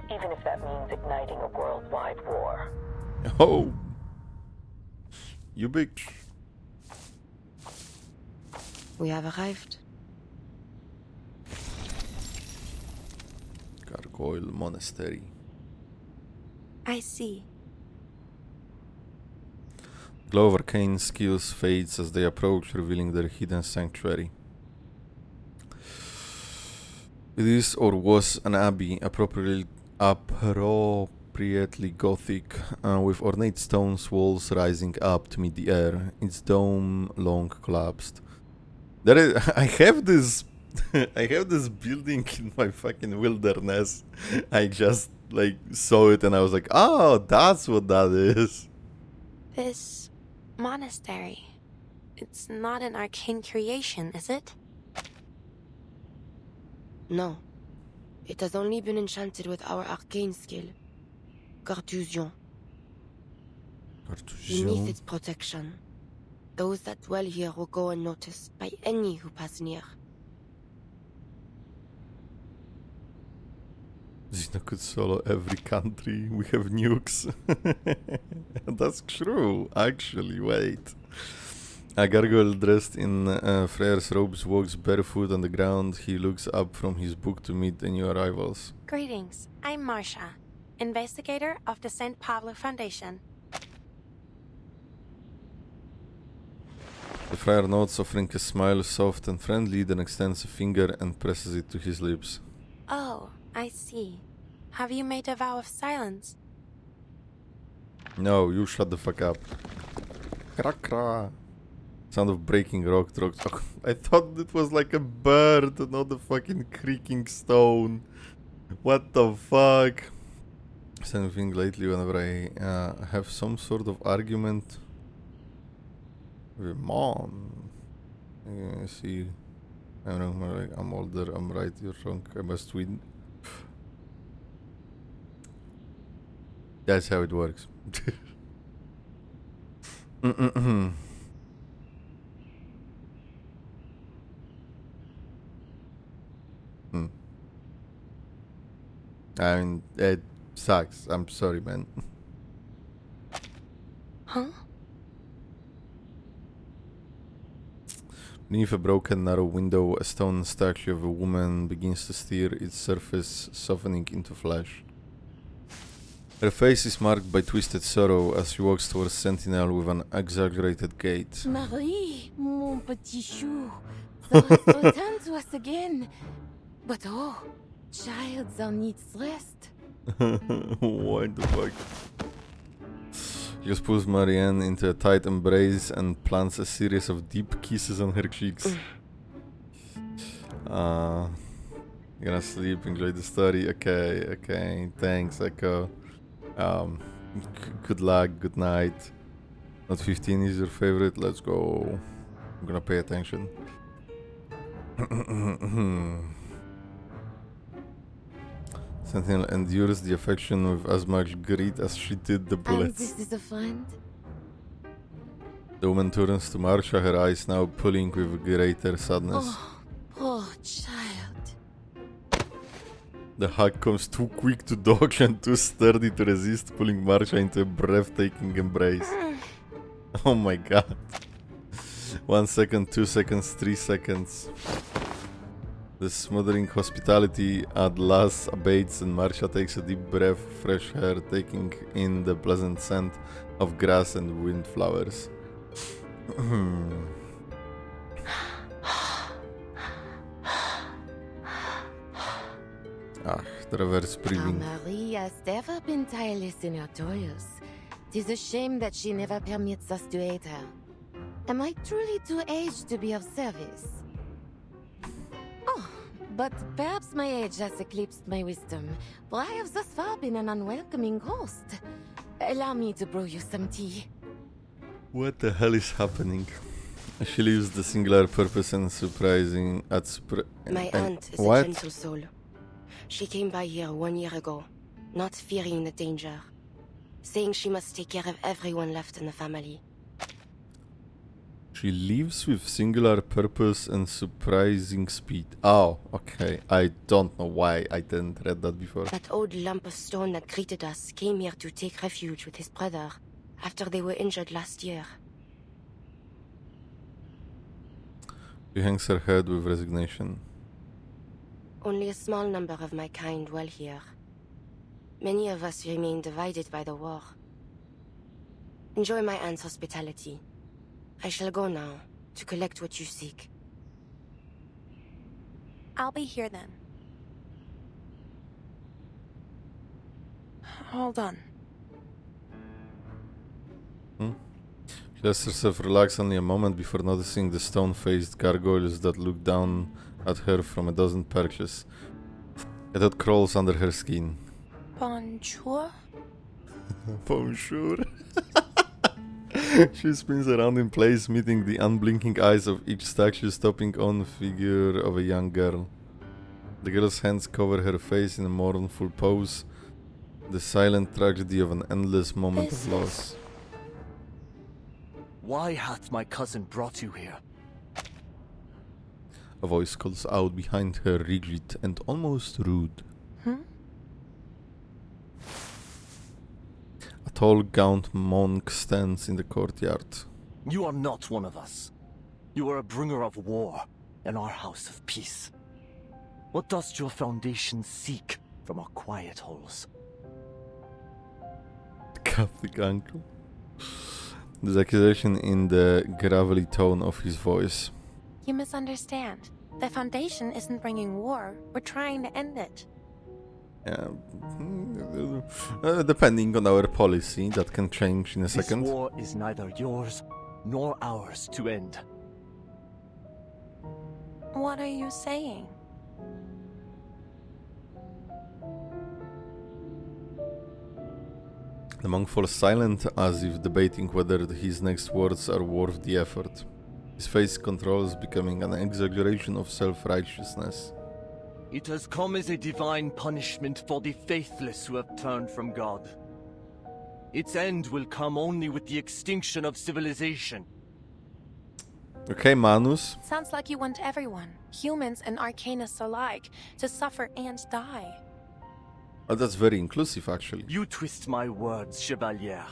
even if that means igniting a worldwide war. Oh! You big. We have arrived. Gargoyle Monastery. I see. Glow of arcane skills fades as they approach, revealing their hidden sanctuary. It is or was an abbey, appropriately Gothic, with ornate stone walls rising up to meet the air, its dome long collapsed. I have this building in my fucking wilderness. I just like saw it and I was like, oh, that's what that is. This monastery. It's not an arcane creation, is it? No. It has only been enchanted with our arcane skill. Carthusian. Beneath its protection, those that dwell here will go unnoticed by any who pass near. Zina could solo every country. We have nukes. That's true, actually. Wait. A gargoyle dressed in Freyr's robes walks barefoot on the ground. He looks up from his book to meet the new arrivals. Greetings. I'm Marcia, investigator of the St. Pablo Foundation. The friar nods, offering a smile, soft and friendly, then extends a finger and presses it to his lips. Oh, I see. Have you made a vow of silence? No, you shut the fuck up. Kra-kra. Sound of breaking rock. I thought it was like a bird, not a fucking creaking stone. What the fuck? Something lately whenever I have some sort of argument with mom. See, I don't know, like, I'm older, I'm right, you're wrong, I must win. That's how it works. I mean, it sucks. I'm sorry, man. Huh? Beneath a broken, narrow window, a stone statue of a woman begins to stir, its surface softening into flesh. Her face is marked by twisted sorrow as she walks towards Sentinel with an exaggerated gait. Marie, mon petit chou, thou hast returned to us again. But oh, child, thou needs rest. What the fuck? He just pulls Marianne into a tight embrace and plants a series of deep kisses on her cheeks. You're gonna sleep, enjoy the story. Okay, thanks, Echo. Good luck, good night. Not 15 is your favorite, let's go. I'm gonna pay attention. Sentinel endures the affection with as much greed as she did the bullets. And this is a friend? The woman turns to Marcia, her eyes now pulling with greater sadness. Oh, poor child. The hug comes too quick to dodge and too sturdy to resist, pulling Marcia into a breathtaking embrace. Oh my god. 1 second, 2 seconds, 3 seconds. The smothering hospitality at last abates and Marcia takes a deep breath of fresh air, taking in the pleasant scent of grass and windflowers. The reverse breathing. Marie has ever been tireless in her toils. 'Tis a shame that she never permits us to aid her. Am I truly too aged to be of service? Oh, but perhaps my age has eclipsed my wisdom, for I have thus far been an unwelcoming host. Allow me to brew you some tea. What the hell is happening? She leaves the singular purpose and surprising at My aunt is a gentle soul. She came by here 1 year ago, not fearing the danger, saying she must take care of everyone left in the family. She leaves with singular purpose and surprising speed. Oh, okay. I don't know why I didn't read that before. That old lump of stone that greeted us came here to take refuge with his brother after they were injured last year. She hangs her head with resignation. Only a small number of my kind dwell here. Many of us remain divided by the war. Enjoy my aunt's hospitality. I shall go now to collect what you seek. I'll be here then. Hold on. She lets herself relax only a moment before noticing the stone-faced gargoyles that look down at her from a dozen perches. A thought crawls under her skin. Bonjour? Bonjour. She spins around in place, meeting the unblinking eyes of each statue stopping on figure of a young girl. The girl's hands cover her face in a mournful pose, the silent tragedy of an endless moment of loss. Why hath my cousin brought you here? A voice calls out behind her, rigid and almost rude. A tall, gaunt monk stands in the courtyard. You are not one of us. You are a bringer of war in our house of peace. What does your foundation seek from our quiet holes? Catholic uncle. There's accusation in the gravelly tone of his voice. You misunderstand. The Foundation isn't bringing war. We're trying to end it. Depending on our policy, that can change in a second. This war is neither yours nor ours to end. What are you saying? The monk falls silent, as if debating whether his next words are worth the effort. His face controls, becoming an exaggeration of self-righteousness. It has come as a divine punishment for the faithless who have turned from God. Its end will come only with the extinction of civilization. Okay, Manus. Sounds like you want everyone, humans and arcanists alike, to suffer and die. Oh, that's very inclusive, actually. You twist my words, Chevalier.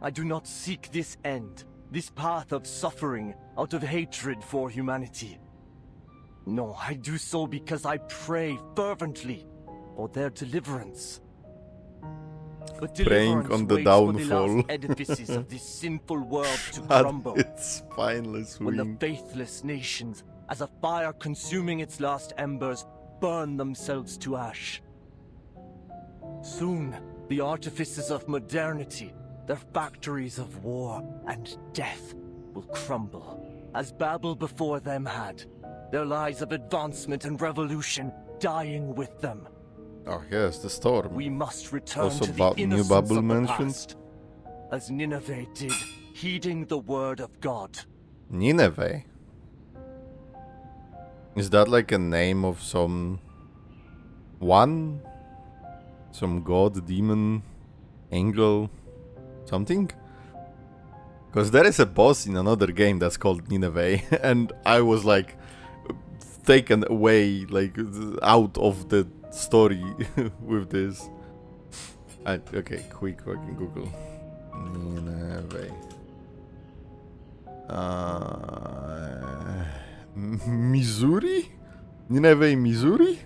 I do not seek this end, this path of suffering, out of hatred for humanity. No, I do so because I pray fervently for their deliverance. But Praying on the waits downfall. for the last edifices of this sinful world to crumble. Its spineless when the wing. faithless nations, as a fire consuming its last embers, burn themselves to ash. Soon, the artifices of modernity, their factories of war and death, will crumble, as Babel before them had, their lies of advancement and revolution dying with them. Oh yes, the storm. We must return Also to the New innocence Babel of the mentioned. past, as Nineveh did, heeding the word of God. Nineveh? Is that like a name of some god, demon, angel, something? Because there is a boss in another game that's called Nineveh, and I was like taken away, like out of the story with this. Okay, quick fucking Google. Nineveh. Missouri? Nineveh, Missouri?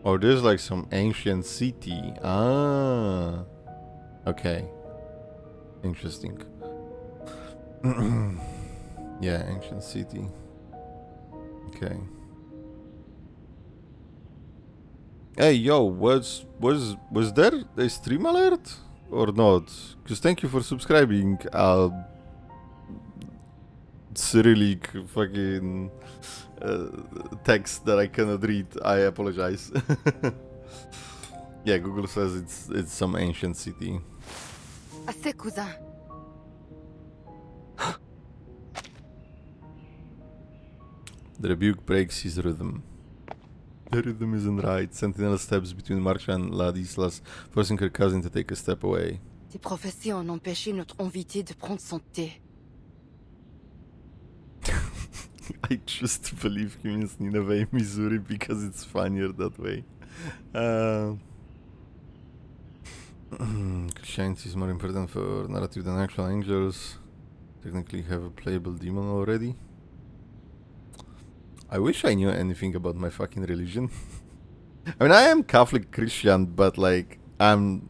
Oh, there's like some ancient city. Ah. Okay. Interesting. Yeah, ancient city. Okay. Hey, yo, was there a stream alert or not? Because thank you for subscribing. Cyrillic fucking text that I cannot read. I apologize. Yeah, Google says it's some ancient city. Assez, cousin. The rebuke breaks his rhythm. The rhythm isn't right. Sentinel steps between Marcia and Ladislas, forcing her cousin to take a step away. Tes prophéties ont empêché notre invité de prendre son thé. I choose to believe he means Nineveh, Missouri, because it's funnier that way. Christianity is more important for narrative than actual angels. Technically have a playable demon already. I wish I knew anything about my fucking religion. I mean, I am Catholic Christian, but like, I'm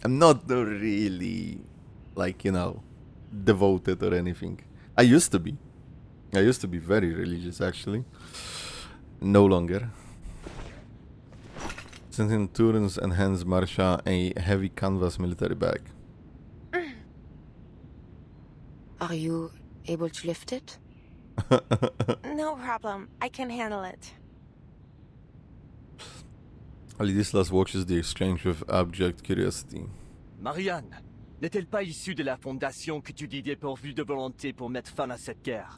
not really, like, you know, devoted or anything. I used to be very religious, actually. No longer. Sentinel turns and hands Marsha a heavy canvas military bag. Are you able to lift it? No problem. I can handle it. Alidislas watches the exchange with abject curiosity. Marianne, n'est-elle pas issue de la fondation que tu dis dépourvue de volonté pour mettre fin à cette guerre?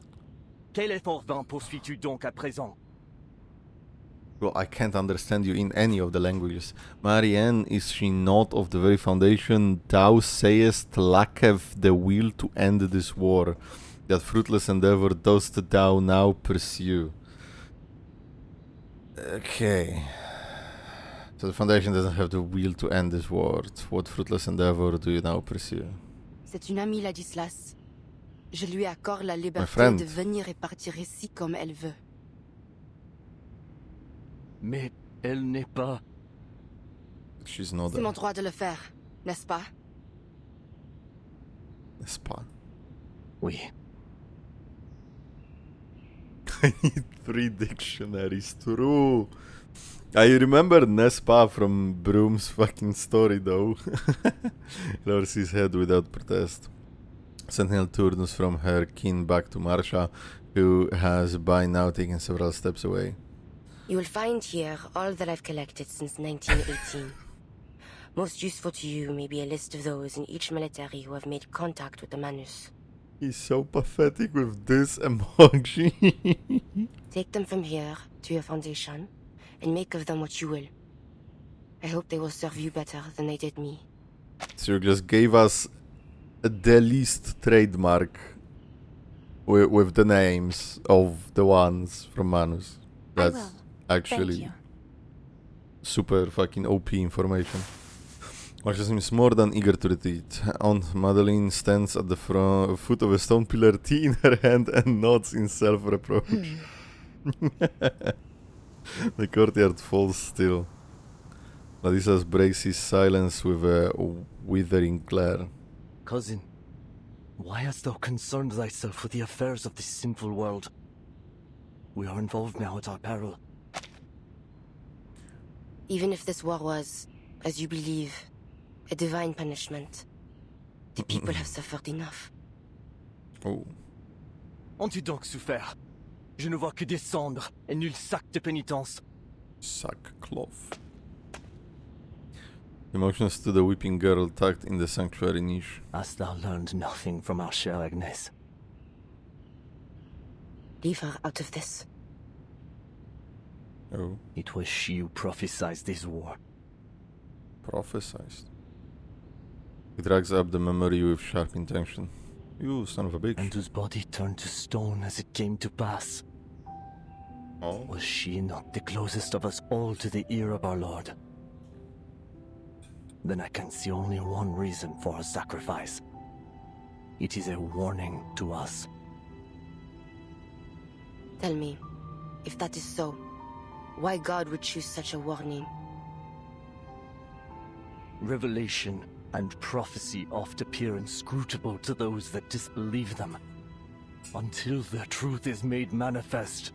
Quel effort vain poursuis-tu donc à présent? Well, I can't understand you in any of the languages. Marianne, is she not of the very foundation thou sayest lacketh the will to end this war? That fruitless endeavor dost thou now pursue? Okay. So the foundation doesn't have the will to end this war. What fruitless endeavor do you now pursue? C'est une amie, Ladislas. Je lui accorde la liberté friend. de venir et partir ici comme elle veut. Mais elle n'est pas... She's not C'est mon droit de le faire, n'est-ce pas? N'est-ce pas? Oui. I need 3 dictionaries, true. I remember Nespa from Brume's fucking story, though. Lowers his head without protest. Sentinel turns from her kin back to Marsha, who has by now taken several steps away. You will find here all that I've collected since 1918. Most useful to you may be a list of those in each military who have made contact with the Manus. He's so pathetic with this emoji. Take them from here to your foundation, and make of them what you will. I hope they will serve you better than they did me. So you just gave us the least trademark with the names of the ones from Manus. That's actually super fucking OP information. Marsha seems more than eager to retreat. Aunt Madeline stands at the foot of a stone pillar, tea in her hand, and nods in self-reproach. The courtyard falls still. Ladislas breaks his silence with a withering glare. Cousin, why hast thou concerned thyself with the affairs of this sinful world? We are involved now at our peril. Even if this war was, as you believe, a divine punishment, the people have suffered enough. Oh. Ont-tu donc souffert? Je ne vois que des cendres et nul sac de pénitence. Sackcloth. He motions to the weeping girl tucked in the sanctuary niche. Hast thou learned nothing from our chère Agnes? Leave her out of this. Oh. It was she who prophesied this war. Prophesied. He drags up the memory with sharp intention. You son of a bitch. And whose body turned to stone as it came to pass. Oh. Was she not the closest of us all to the ear of our Lord? Then I can see only one reason for her sacrifice. It is a warning to us. Tell me, if that is so, why God would choose such a warning? Revelation and prophecy oft appear inscrutable to those that disbelieve them, until their truth is made manifest.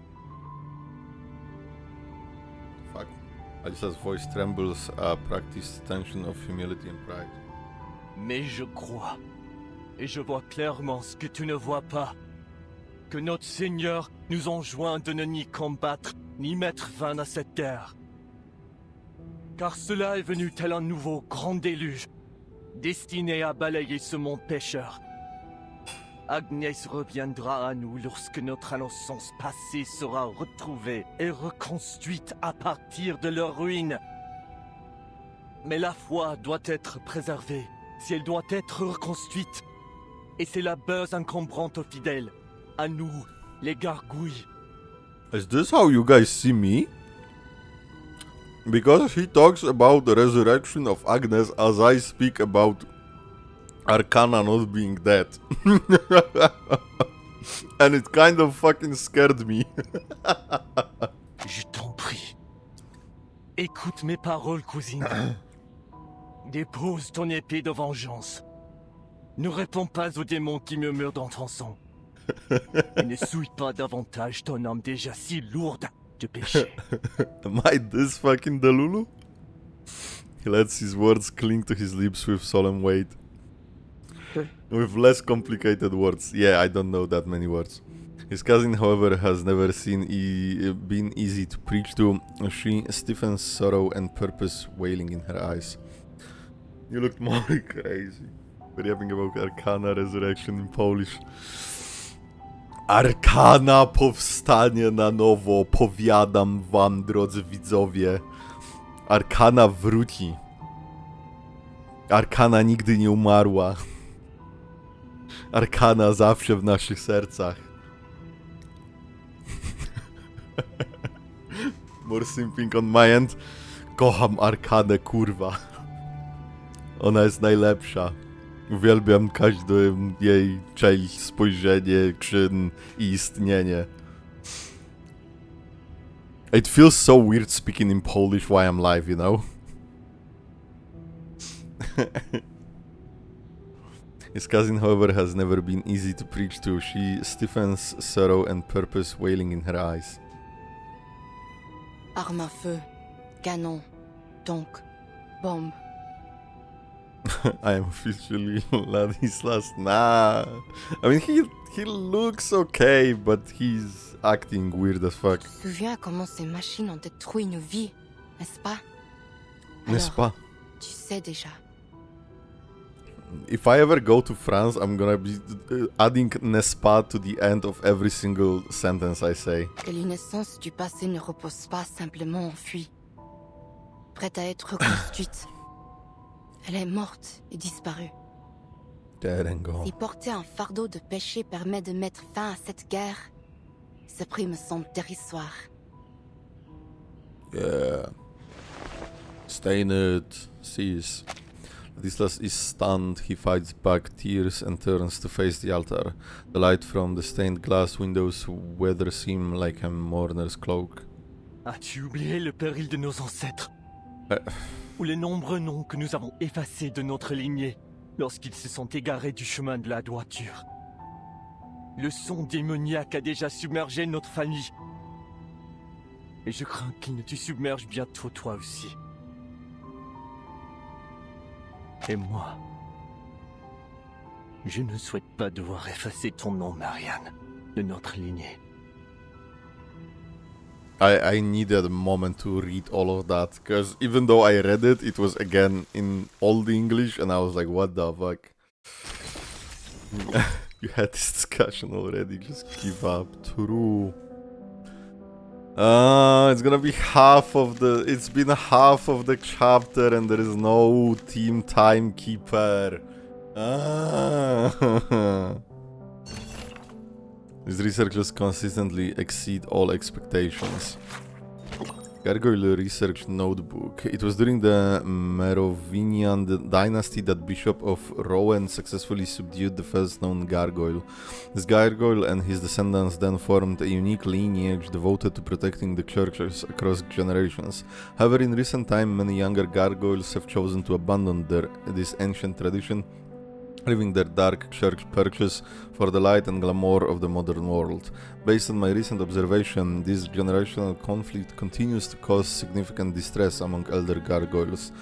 Fuck. Alisa's voice trembles, a practiced tension of humility and pride. Mais je crois, et je vois clairement ce que tu ne vois pas, que notre Seigneur nous enjoint de ne ni combattre, ni mettre fin à cette guerre. Car cela est venu tel un nouveau grand déluge, destiné à balayer ce monde pécheur. Agnès reviendra à nous lorsque notre innocence passée sera retrouvée et reconstruite à partir de leur ruine. Mais la foi doit être préservée si elle doit être reconstruite. Et c'est la base encombrante aux fidèles. À nous, les gargouilles. Is this how you guys see me? Because he talks about the resurrection of Agnes as I speak about Arcana not being dead. And it kind of fucking scared me. Je t'en prie. Écoute mes paroles, cousine. Dépose ton épée de vengeance. Ne réponds pas aux démons qui murmurent dans ton sang. Et ne souille pas davantage ton âme déjà si lourde de péché. Am I this fucking Delulu? He lets his words cling to his lips with solemn weight. With less complicated words. Yeah, I don't know that many words. His cousin, however, has never been easy to preach to. She stiffens sorrow and purpose wailing in her eyes. You looked more crazy. We're having about Arcana Resurrection in Polish. Arcana powstanie na nowo, powiadam wam, drodzy widzowie. Arcana wróci. Arcana nigdy nie umarła. Arcana zawsze w naszych sercach. More simping on my end. Kocham Arkanę, kurwa. Ona jest najlepsza. Uwielbiam każdą jej część, spojrzenie, czyn i istnienie. It feels so weird speaking in Polish while I'm live, you know? His cousin, however, has never been easy to preach to. She stiffens sorrow and purpose wailing in her eyes. Arme à feu, canon, donc, bombe. I am officially Ladislas. Nah. I mean, he looks okay, but he's acting weird as fuck. Tu te souviens comment ces machines ont détruit nos vies, n'est-ce pas? N'est-ce pas? Tu sais déjà. If I ever go to France, I'm gonna be adding n'est-ce pas to the end of every single sentence I say. Que l'innocence du passé ne repose pas simplement enfuie, prête à être reconstruite. Elle est morte et disparue. Dead and gone. Si porter un fardeau de péché permet de mettre fin à cette guerre, ce prix me semble dérisoire. Yeah. Stained sees. Ladislas is stunned. He fights back tears and turns to face the altar. The light from the stained glass windows weathers him like a mourner's cloak. As-tu oublié le péril de nos ancêtres? Ou les nombreux noms que nous avons effacés de notre lignée lorsqu'ils se sont égarés du chemin de la droiture? Le son démoniaque a déjà submergé notre famille. Et je crains qu'il ne te submerge bientôt toi aussi. Et moi, je ne souhaite pas devoir effacer ton nom, Marianne, de notre lignée. I needed a moment to read all of that, because even though I read it, it was again in old English, and I was like, what the fuck? You had this discussion already, just give up. True. It's gonna be it's been half of the chapter and there is no team timekeeper. These researchers consistently exceed all expectations. Gargoyle Research Notebook. It was during the Merovingian dynasty that Bishop of Rouen successfully subdued the first known gargoyle. This gargoyle and his descendants then formed a unique lineage devoted to protecting the churches across generations. However, in recent time, many younger gargoyles have chosen to abandon this ancient tradition, leaving their dark church perches for the light and glamour of the modern world. Based on my recent observation, this generational conflict continues to cause significant distress among elder gargoyles.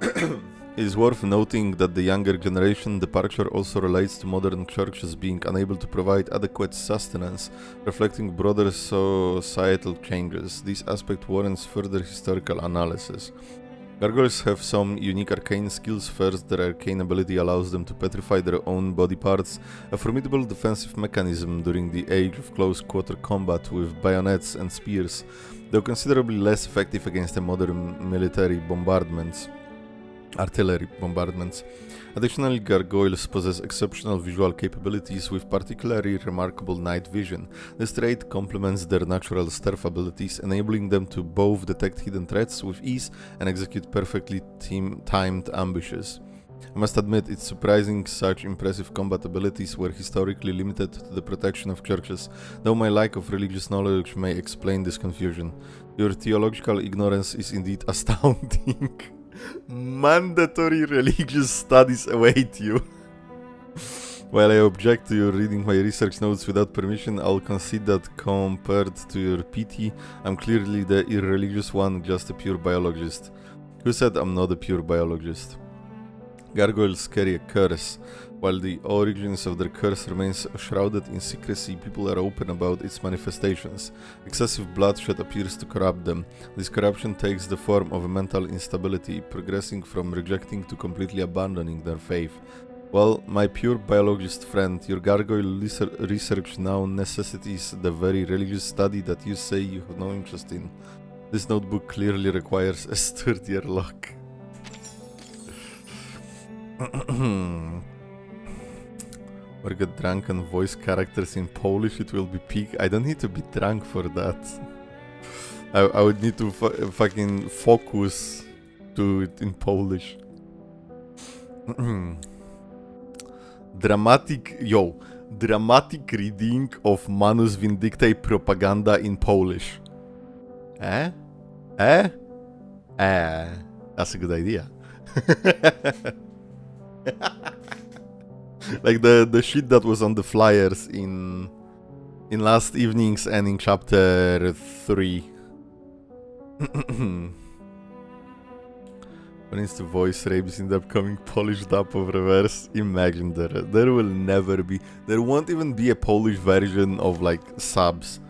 It is worth noting that the younger generation departure also relates to modern churches being unable to provide adequate sustenance, reflecting broader societal changes. This aspect warrants further historical analysis. Gargoyles have some unique arcane skills. First, their arcane ability allows them to petrify their own body parts, a formidable defensive mechanism during the age of close-quarter combat with bayonets and spears, though considerably less effective against a modern military bombardments. artillery bombardments. Additionally, gargoyles possess exceptional visual capabilities with particularly remarkable night vision. This trait complements their natural stealth abilities, enabling them to both detect hidden threats with ease and execute perfectly timed ambushes. I must admit, it's surprising such impressive combat abilities were historically limited to the protection of churches, though my lack of religious knowledge may explain this confusion. Your theological ignorance is indeed astounding. Mandatory religious studies await you. While I object to your reading my research notes without permission, I'll concede that compared to your PT, I'm clearly the irreligious one, just a pure biologist. Who said I'm not a pure biologist? Gargoyles carry a curse. While the origins of their curse remains shrouded in secrecy, people are open about its manifestations. Excessive bloodshed appears to corrupt them. This corruption takes the form of a mental instability, progressing from rejecting to completely abandoning their faith. Well, my pure biologist friend, your gargoyle research now necessitates the very religious study that you say you have no interest in. This notebook clearly requires a sturdier lock. Or get drunk and voice characters in Polish, it will be peak. I don't need to be drunk for that. I would need to fucking focus to it in Polish. Dramatic reading of Manus Vindictae propaganda in Polish. That's a good idea. Like the shit that was on the flyers in last evening's ending chapter 3. When is the voice rabies in the upcoming Polish dub of Reverse? Imagine there will never be, there won't even be a Polish version of like subs.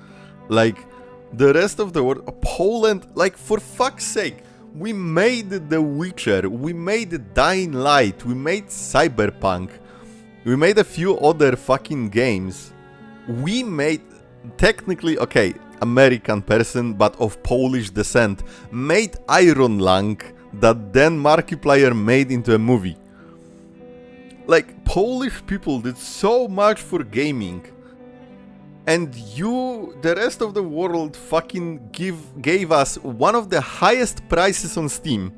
Like the rest of the world, Poland, like for fuck's sake, we made The Witcher, we made Dying Light, we made Cyberpunk, we made a few other fucking games. We made, technically, okay, American person, but of Polish descent, made Iron Lung, that then Markiplier made into a movie. Like, Polish people did so much for gaming. And you, the rest of the world, fucking gave us one of the highest prices on Steam.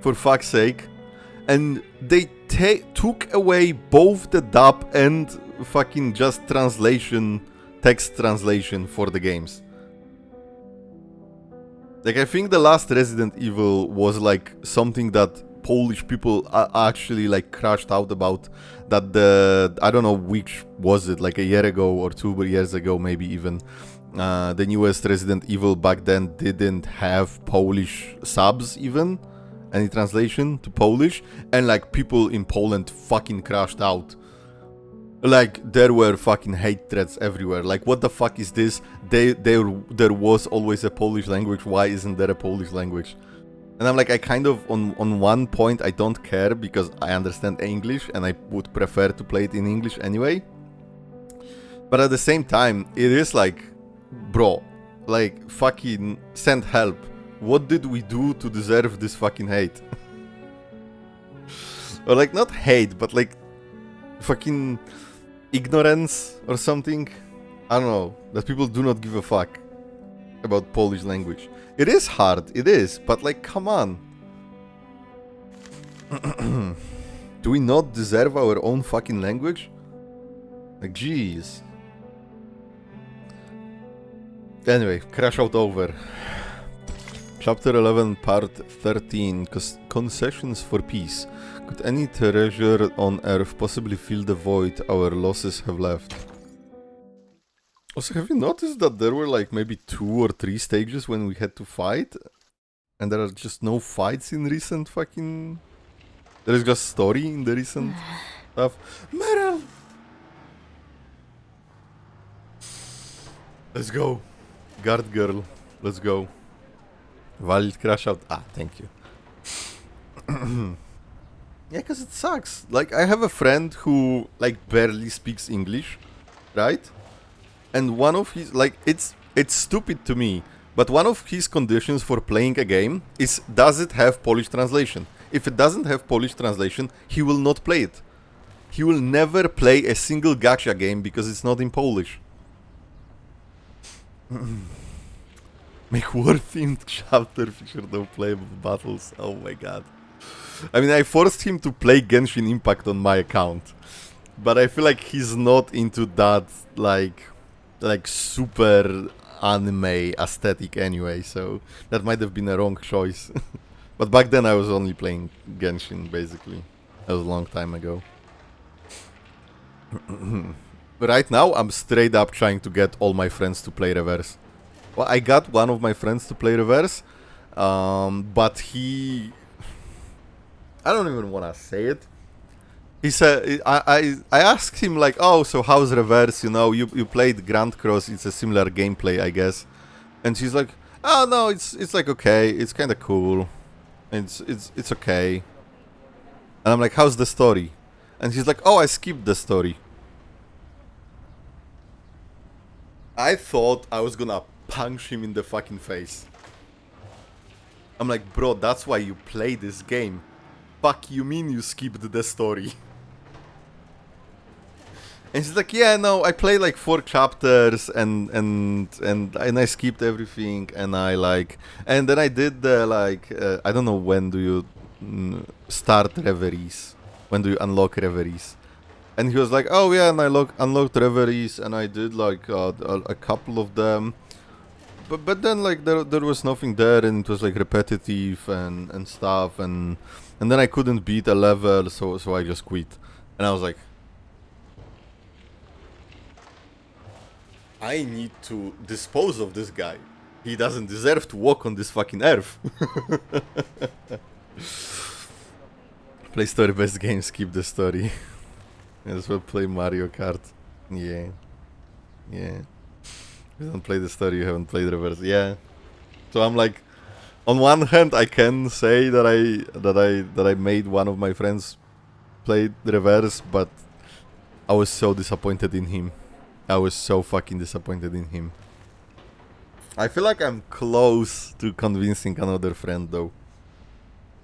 For fuck's sake. And they took away both the dub and fucking just translation, text translation for the games. Like, I think the last Resident Evil was like something that Polish people actually like crashed out about. That the, I don't know which was it, like a year ago or 2 years ago maybe even, the newest Resident Evil back then didn't have Polish subs even, any translation to Polish, and like people in Poland fucking crashed out. Like there were fucking hate threads everywhere. Like what the fuck is this? There was always a Polish language. Why isn't there a Polish language? And I'm like, I kind of, on one point, I don't care because I understand English and I would prefer to play it in English anyway. But at the same time, it is like, bro, like fucking send help. What did we do to deserve this fucking hate? Or like, not hate, but like fucking ignorance or something. I don't know, that people do not give a fuck about Polish language. It is hard, it is, but like, come on. Do we not deserve our own fucking language? Like, jeez. Anyway, crash out over. Chapter 11, part 13, Concessions for Peace. Could any treasure on Earth possibly fill the void our losses have left? Also, have you noticed that there were like maybe 2 or 3 stages when we had to fight? And there are just no fights in recent fucking... There is just story in the recent stuff. Meryl! Let's go. Guard girl. Let's go. Valid crash out. Ah, thank you. Yeah, because it sucks. Like, I have a friend who like barely speaks English, right? And one of his, like, it's stupid to me, But one of his conditions for playing a game is, does it have Polish translation? If it doesn't have Polish translation, he will not play it. He will never play a single gacha game because it's not in Polish. Make war-themed chapter feature no playable battles. Oh my god. I mean, I forced him to play Genshin Impact on my account. But I feel like he's not into that, like super anime aesthetic anyway, so that might have been a wrong choice. But back then I was only playing Genshin, basically. That was a long time ago. Right now I'm straight up trying to get all my friends to play reverse. Well, I got one of my friends to play reverse, but he... I don't even want to say it. He said, I asked him like, oh, so how's reverse? You know, you played Grand Cross, it's a similar gameplay, I guess. And she's like, oh no, it's like okay, it's kind of cool, it's okay. And I'm like, how's the story? And he's like, oh, I skipped the story. I thought I was gonna punch him in the fucking face. I'm like, bro, that's why you play this game. Fuck you mean you skipped the story? And she's like, yeah, no, I played like 4 chapters and I skipped everything and and then I did the I don't know, when do you start reveries? When do you unlock reveries? And he was like, oh yeah, and I unlocked reveries and I did like a couple of them. But then like there was nothing there and it was like repetitive and stuff and then I couldn't beat a level, so I just quit. And I was like, I need to dispose of this guy. He doesn't deserve to walk on this fucking earth. Play story-based games, skip the story. As well play Mario Kart. Yeah. Yeah. If you don't play the story, you haven't played reverse. Yeah. So I'm like, on one hand I can say that I made one of my friends play reverse, but I was so disappointed in him. I was so fucking disappointed in him. I feel like I'm close to convincing another friend though.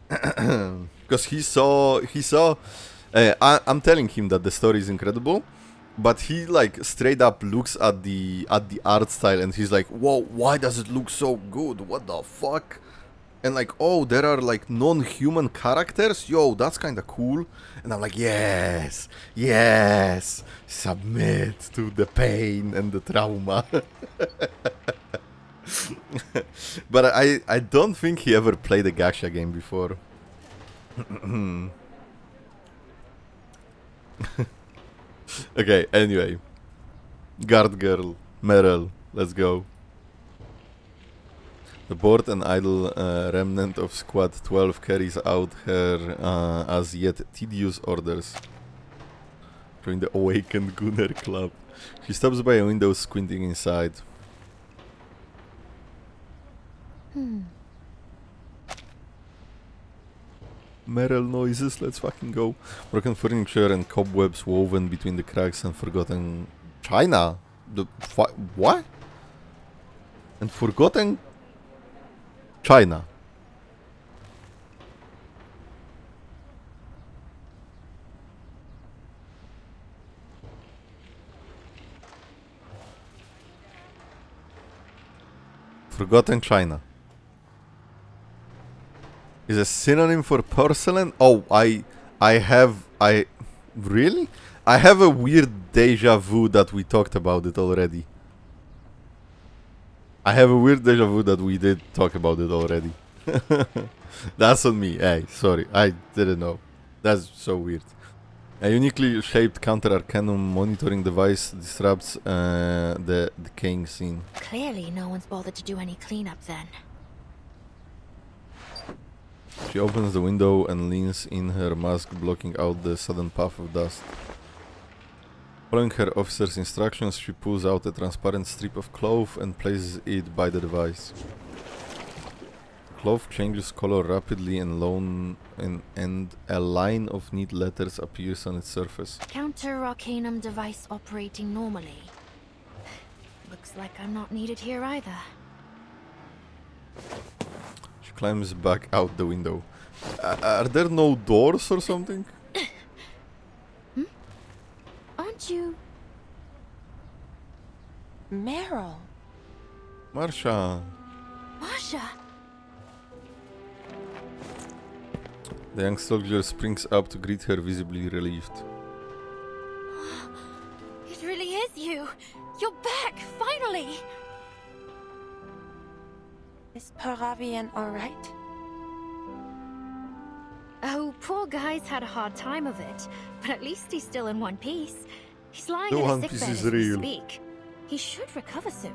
Because he saw I'm telling him that the story is incredible, but he like straight up looks at the art style and he's like, whoa, why does it look so good? What the fuck? And like, oh, there are like non-human characters? Yo, that's kind of cool. And I'm like, yes, yes, submit to the pain and the trauma. But I don't think he ever played a gacha game before. Okay, anyway. Guard girl, Meryl, let's go. The bored and idle remnant of Squad 12 carries out her as yet tedious orders. Join the awakened Gunner Club. She stops by a window, squinting inside. Meryl noises, let's fucking go. Broken furniture and cobwebs woven between the cracks and forgotten China. What? And forgotten China. Forgotten China is a synonym for porcelain. Oh, I really? I have a weird deja vu that we talked about it already. I have a weird deja vu that we did talk about it already. That's on me. Hey, sorry, I didn't know. That's so weird. A uniquely shaped counter-arcanum monitoring device disrupts the decaying scene. Clearly, no one's bothered to do any cleanup then. She opens the window and leans in, her mask blocking out the sudden puff of dust. Following her officer's instructions, she pulls out a transparent strip of cloth and places it by the device. The cloth changes color rapidly and a line of neat letters appears on its surface. Counter-arcanum device operating normally. Looks like I'm not needed here either. climbs back out the window. Are there no doors or something? Aren't you... Meryl? Marsha. Masha? The young soldier springs up to greet her, visibly relieved. It really is you! You're back, finally! Is Paravian alright? Oh, poor guy's had a hard time of it, but at least he's still in one piece. He's lying The in a One sick Piece bed is as we real. speak. He should recover soon.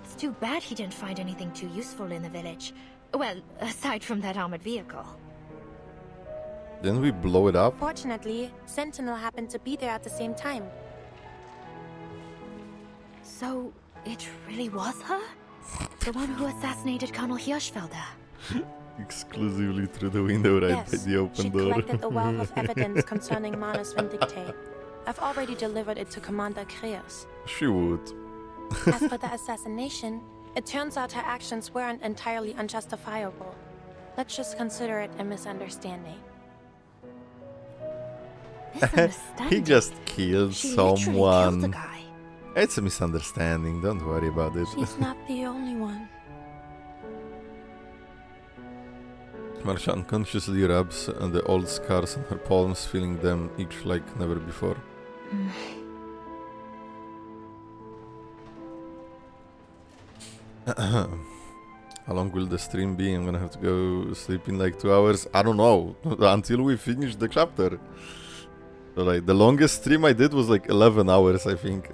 It's too bad he didn't find anything too useful in the village. Well, aside from that armored vehicle. Then we blow it up? Fortunately, Sentinel happened to be there at the same time. So, it really was her? The one who assassinated Colonel Hirschfelder? Exclusively through the window right by the open she door. collected a wealth of evidence concerning Manus Vindicte. I've already delivered it to Commander Kreos. She would. As for the assassination, it turns out her actions weren't entirely unjustifiable. Let's just consider it a misunderstanding. He just killed She literally someone. killed the guy. It's a misunderstanding, don't worry about it. She's not the only one. Marsha unconsciously rubs the old scars on her palms, feeling them each like never before. How long will the stream be? I'm gonna have to go sleep in like 2 hours. I don't know, until we finish the chapter. So like the longest stream I did was like 11 hours, I think.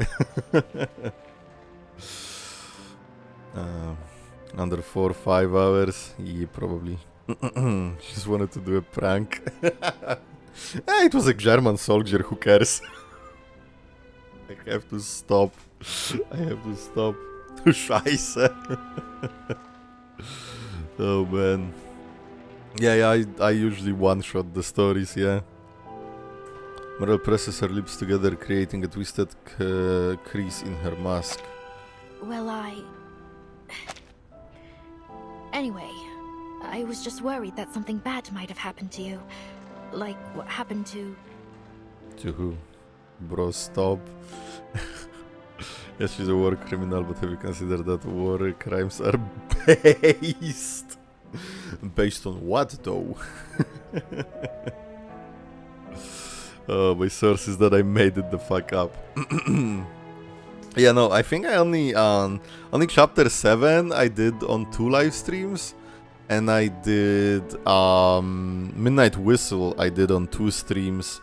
Under 4 or 5 hours, yeah, probably. Just wanted to do a prank. It was a German soldier, who cares? I have to stop. I have to stop. Scheiße. Oh man. Yeah, I usually one-shot the stories, yeah. Meryl presses her lips together, creating a twisted crease in her mask. Well, Anyway, I was just worried that something bad might have happened to you. Like what happened to... To who? Bro, stop. Yes, she's a war criminal, but have you considered that war crimes are based? Based on what, though? My source is that I made it the fuck up. Yeah, no, I think I only chapter 7 I did on 2 live streams, and I did Midnight Whistle I did on 2 streams.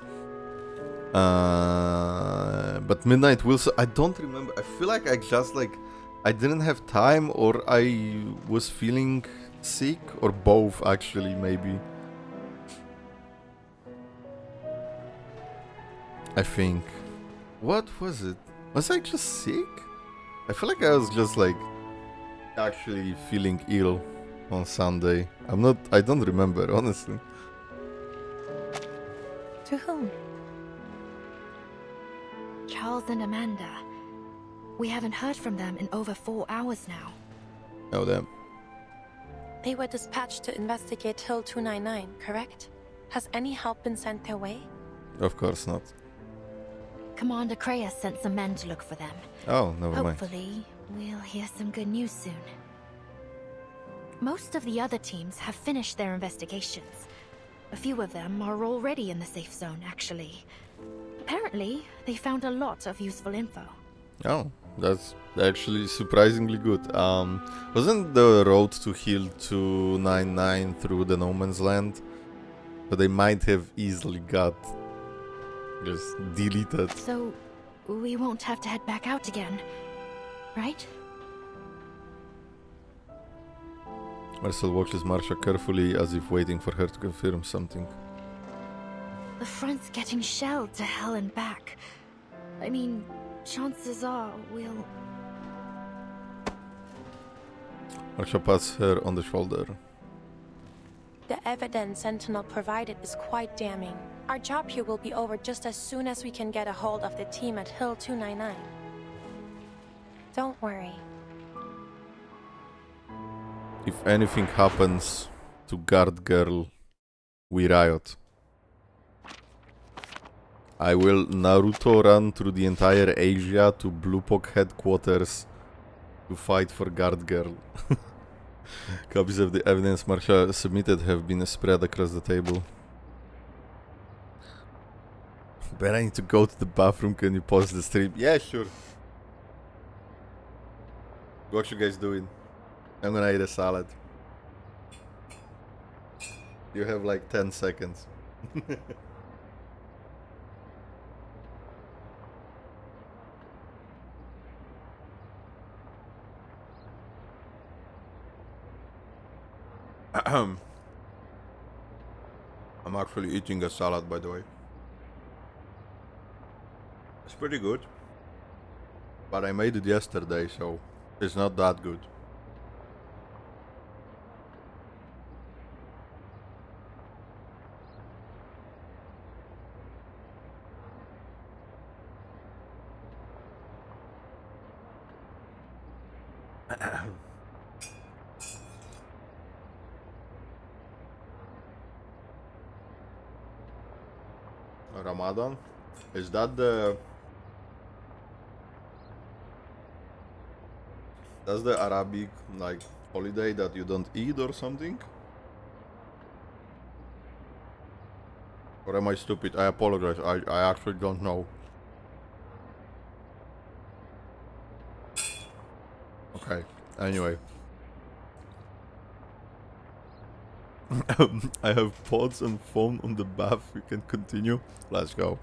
But Midnight Whistle, I don't remember. I feel like I just I didn't have time, or I was feeling sick, or both actually, maybe. I think. What was it? Was I just sick? I feel like I was just actually feeling ill on Sunday. I don't remember, honestly. To whom? Charles and Amanda. We haven't heard from them in over 4 hours now. Oh, damn. They were dispatched to investigate Hill 299, correct? Has any help been sent their way? Of course not. Commander Kreos sent some men to look for them. Oh, never mind. Hopefully, we'll hear some good news soon. Most of the other teams have finished their investigations. A few of them are already in the safe zone, actually. Apparently, they found a lot of useful info. Oh, that's actually surprisingly good. Wasn't the road to Hill 299 through the No Man's Land? But they might have easily got just deleted. So, we won't have to head back out again, right? Marcel watches Marsha carefully, as if waiting for her to confirm something. The front's getting shelled to hell and back. I mean, chances are we'll... Marsha pats her on the shoulder. The evidence Sentinel provided is quite damning. Our job here will be over just as soon as we can get a hold of the team at Hill 299. Don't worry. If anything happens to guard girl, we riot. I will Naruto run through the entire Asia to Bluepok headquarters to fight for guard girl. Copies of the evidence Marcia submitted have been spread across the table. But I need to go to the bathroom. Can you pause the stream? Yeah, sure. What you guys doing? I'm gonna eat a salad. You have like 10 seconds. I'm actually eating a salad, by the way. It's pretty good. But I made it yesterday, so it's not that good. Ramadan? Is that that's the Arabic like holiday that you don't eat or something? Or am I stupid? I apologize. I actually don't know. Okay. Anyway. I have pods and foam on the bath. We can continue. Let's go.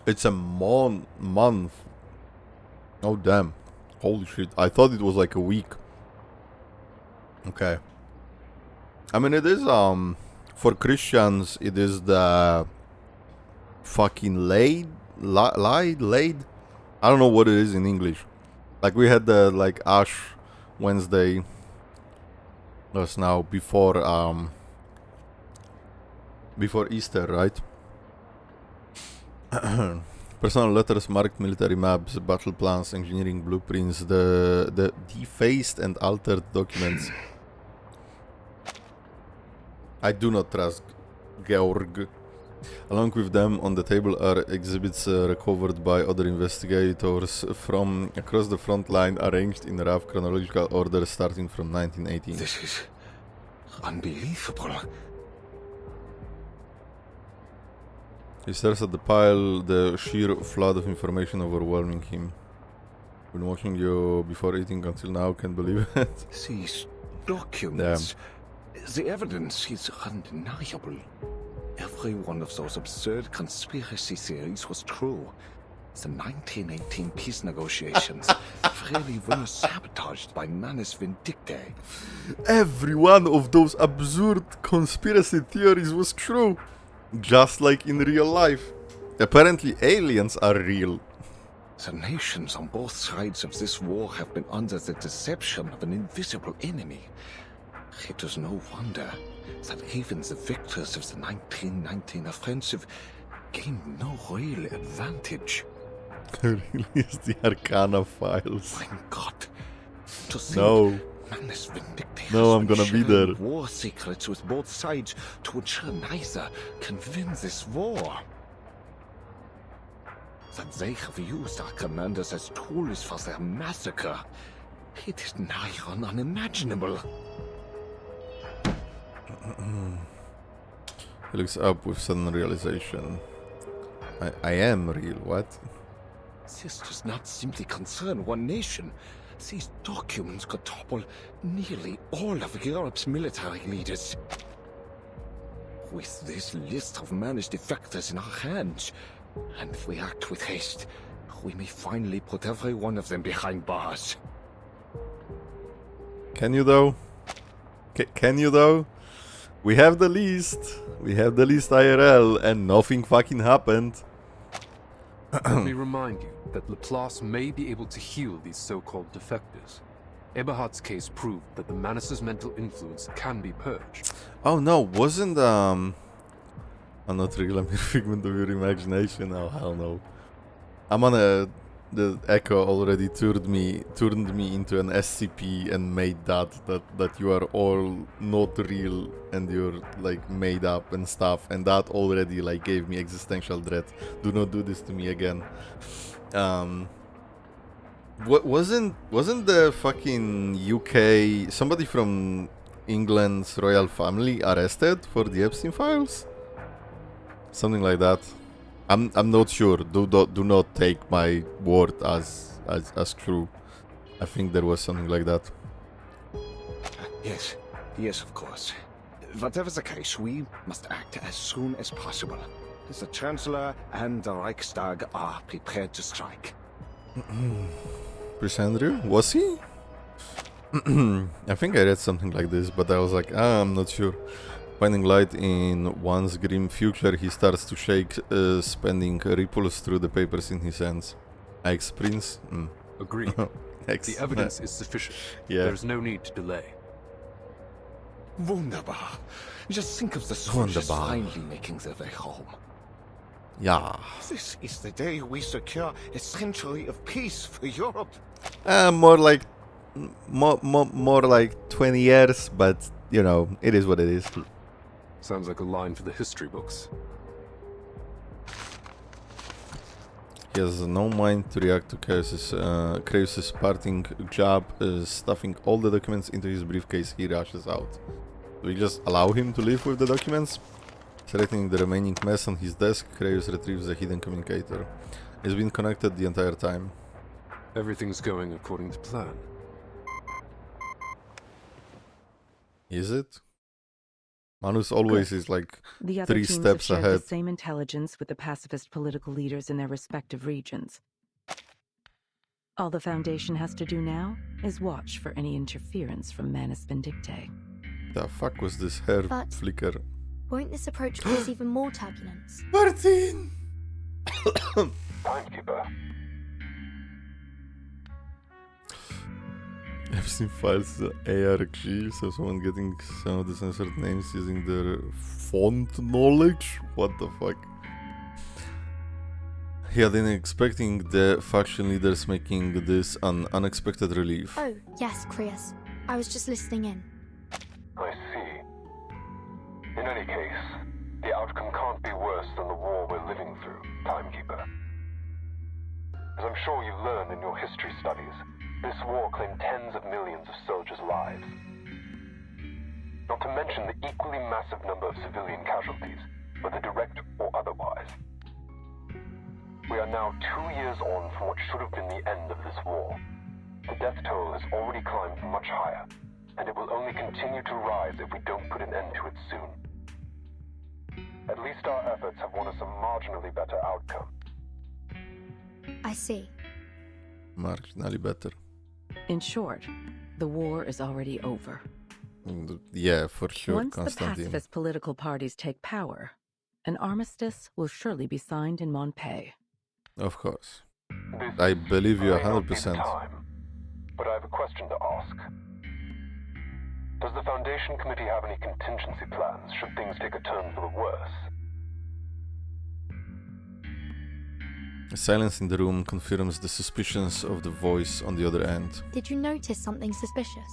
It's a month. Oh damn. Holy shit. I thought it was like a week. Okay. I mean it is for Christians it is the fucking laid. I don't know what it is in English. Like we had the like Ash Wednesday just now before Easter, right? Personal letters, marked military maps, battle plans, engineering blueprints, the defaced and altered documents. I do not trust Georg. Along with them on the table are exhibits recovered by other investigators from across the front line, arranged in rough chronological order starting from 1918. This is unbelievable. He stares at the pile, the sheer flood of information overwhelming him. Been watching you before eating until now, can't believe it. These documents, the evidence is undeniable. Every one of those absurd conspiracy theories was true. The 1918 peace negotiations really were sabotaged by Manus Vindictae. Every one of those absurd conspiracy theories was true. Just like in real life. Apparently aliens are real. The nations on both sides of this war have been under the deception of an invisible enemy. It is no wonder that even the victors of the 1919 offensive gained no real advantage. Release the Arcana files. My God. To think No. Manus Vindictae No, I'm has been gonna be sharing there. war secrets with both sides to ensure neither can win this war. That they have used our commanders as tools for their massacre. It is nigh on unimaginable. He looks up with sudden realization. I am real, what? This does not simply concern one nation. These documents could topple nearly all of Europe's military leaders. With this list of managed defectors in our hands, and if we act with haste, we may finally put every one of them behind bars. Can you though? Can you though? We have the list. We have the list IRL and nothing fucking happened. Let me remind you that Laplace may be able to heal these so-called defectors. Eberhard's case proved that the Manus's mental influence can be purged. Oh no, wasn't I'm not real, I'm a figment of your imagination. Oh hell no. I'm on a the Echo already turned me into an SCP and made that you are all not real and you're like made up and stuff, and that already like gave me existential dread. Do not do this to me again. Wasn't the fucking UK somebody from England's royal family arrested for the Epstein files? Something like that. I'm not sure. Do not take my word as true. I think there was something like that. Yes, of course. Whatever the case, we must act as soon as possible. The Chancellor and the Reichstag are prepared to strike. Prince Andrew? Was he? I think I read something like this, but I was like, I'm not sure. Finding light in one's grim future, he starts to shake, spending ripples through the papers in his hands. Ex-Prince? Agreed. The evidence is sufficient. Yeah. There's no need to delay. Wunderbar. Just think of the soldiers finally making their way home. Yeah. This is the day we secure a century of peace for Europe. More like 20 years, but you know, it is what it is. Sounds like a line for the history books. He has no mind to react to Kraus's parting jab, stuffing all the documents into his briefcase. He rushes out. Do we just allow him to leave with the documents? Selecting the remaining mess on his desk, Kraus retrieves the hidden communicator. It's been connected the entire time. Everything's going according to plan. Is it? Manus always is like The other 3 teams steps have shared ahead. the same intelligence with the pacifist political leaders in their respective regions. All the Foundation has to do now is watch for any interference from Manus Vindictae. The fuck was this hair But- flicker? Won't this approach cause even more turbulence? Vertin! Timekeeper. Epstein files ARG, so someone getting some of the censored names using their font knowledge? What the fuck? He had been expecting the faction leaders making this an unexpected relief. Oh, yes, Krios. I was just listening in. I see. In any case, the outcome can't be worse than the war we're living through, Timekeeper. As I'm sure you've learned in your history studies, this war claimed tens of millions of soldiers' lives. Not to mention the equally massive number of civilian casualties, whether direct or otherwise. We are now 2 years on from what should have been the end of this war. The death toll has already climbed much higher, and it will only continue to rise if we don't put an end to it soon. At least our efforts have won us a marginally better outcome. I see. Marginally better. In short, the war is already over. Yeah, for sure, Once the Constantine. pacifist political parties take power, an armistice will surely be signed in Montpellier. Of course. I believe you may not be the 100%. time, but I have a question to ask. Does the Foundation Committee have any contingency plans should things take a turn for the worse? Silence in the room confirms the suspicions of the voice on the other end. Did you notice something suspicious?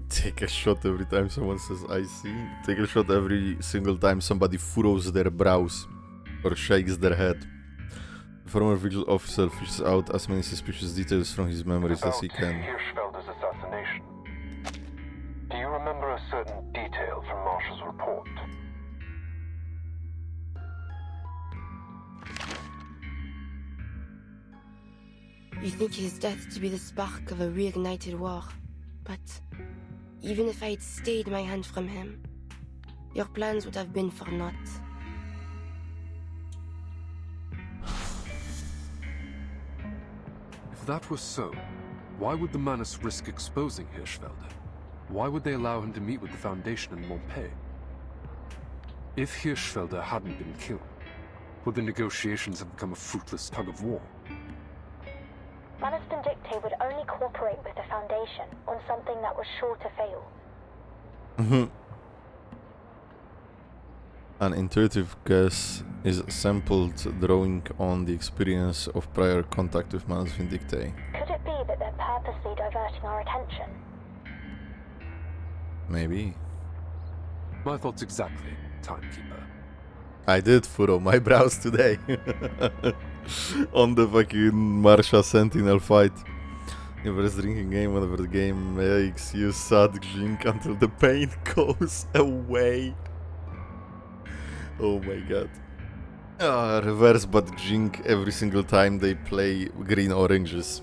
Take a shot every time someone says I see. Take a shot every single time somebody furrows their brows or shakes their head. The former vigil officer fishes out as many suspicious details from his memories as he can. Hirschfelder's assassination. Do you remember a certain detail from Marshall's report? You think his death to be the spark of a reignited war. But even if I had stayed my hand from him, your plans would have been for naught. If that was so, why would the Manus risk exposing Hirschfelder? Why would they allow him to meet with the Foundation in Montpellier? If Hirschfelder hadn't been killed, would the negotiations have become a fruitless tug of war? Manus Vindictae would only cooperate with the Foundation on something that was sure to fail. An intuitive guess is sampled drawing on the experience of prior contact with Mans Vindictae. Could it be that they're purposely diverting our attention? Maybe. My thoughts exactly, Timekeeper. I did furrow my brows today. On the fucking Marsha Sentinel fight. Never is drinking game whenever the game makes you sad drink until the pain goes away. Oh my god. Reverse but drink every single time they play green oranges.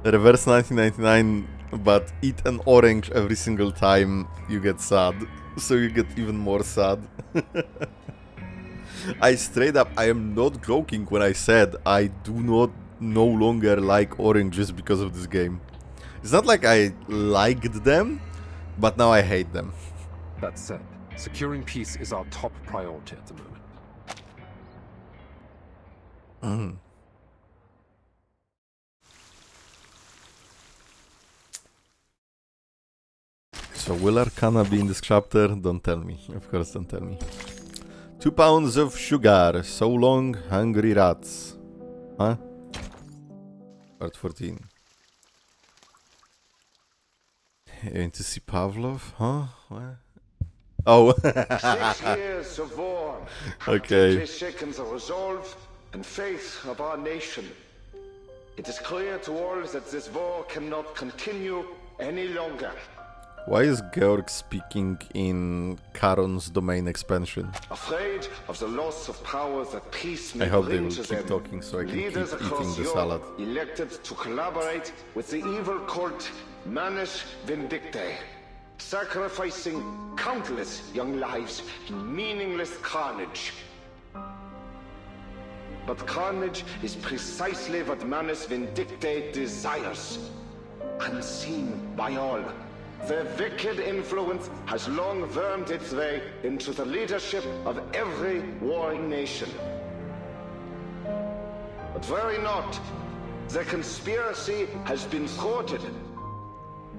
Reverse 1999 but eat an orange every single time you get sad. So you get even more sad. I straight up, I am not joking when I said I do not no longer like oranges because of this game. It's not like I liked them, but now I hate them. That said, securing peace is our top priority at the moment. So will Arcana be in this chapter? Don't tell me. Of course, don't tell me. 2 pounds of sugar. So long, hungry rats. Huh? Part 14. You going to see Pavlov? Huh? What? Oh. 6 years of war have Okay. deeply shaken the resolve and faith of our nation. It is clear to all that this war cannot continue any longer. Why is Georg speaking in Charon's domain expansion? Afraid of the loss of power that peace may I hope they bring will to keep them, talking so I can leaders keep across eating the Europe salad. elected to collaborate with the evil cult Manus Vindictae, sacrificing countless young lives in meaningless carnage. But carnage is precisely what Manus Vindictae desires, unseen by all. Their wicked influence has long wormed its way into the leadership of every warring nation. But worry not, the conspiracy has been thwarted.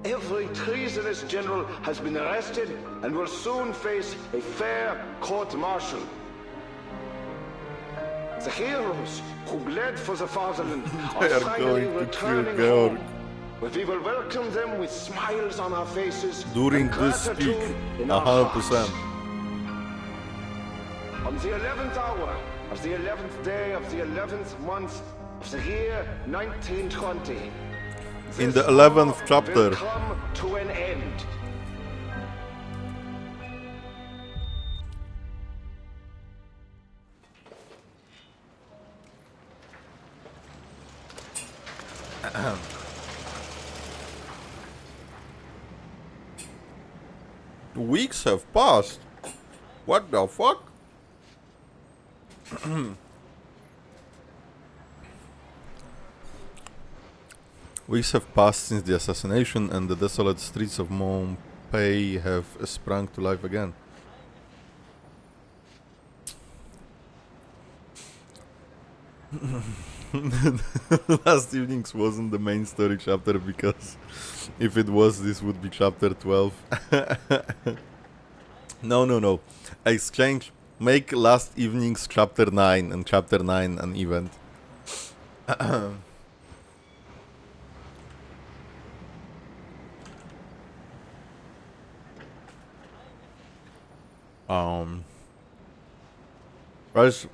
Every treasonous general has been arrested and will soon face a fair court-martial. The heroes who bled for the fatherland are They are finally going to kill returning Georg. home. But we will welcome them with smiles on our faces During and this speak, gratitude in our hearts. 100%. On the 11th hour of the 11th day of the 11th month of the year 1920, In the 11th will chapter. come to an end. Weeks have passed. What the fuck? Weeks have passed since the assassination, and the desolate streets of Montpellier have sprung to life again. Last evening's wasn't the main story chapter, because if it was, this would be chapter 12. No. Exchange. Make last evening's chapter 9 and chapter 9 an event. Guys.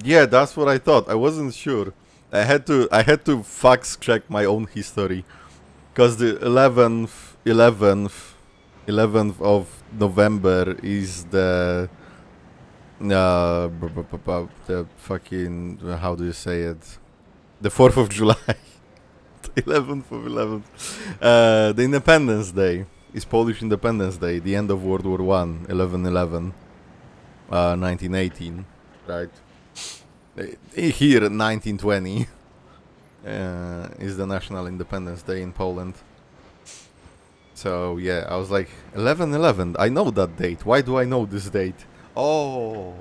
Yeah, that's what I thought. I wasn't sure. I had to fact check my own history, because the 11th of November is the fucking, how do you say it? The 4th of July. The 11th of 11th. The Independence Day is Polish Independence Day, the end of World War I, 11/11, 1918, right? Here, 1920, is the National Independence Day in Poland. So yeah, I was like, 11/11, I know that date. Why do I know this date? Oh,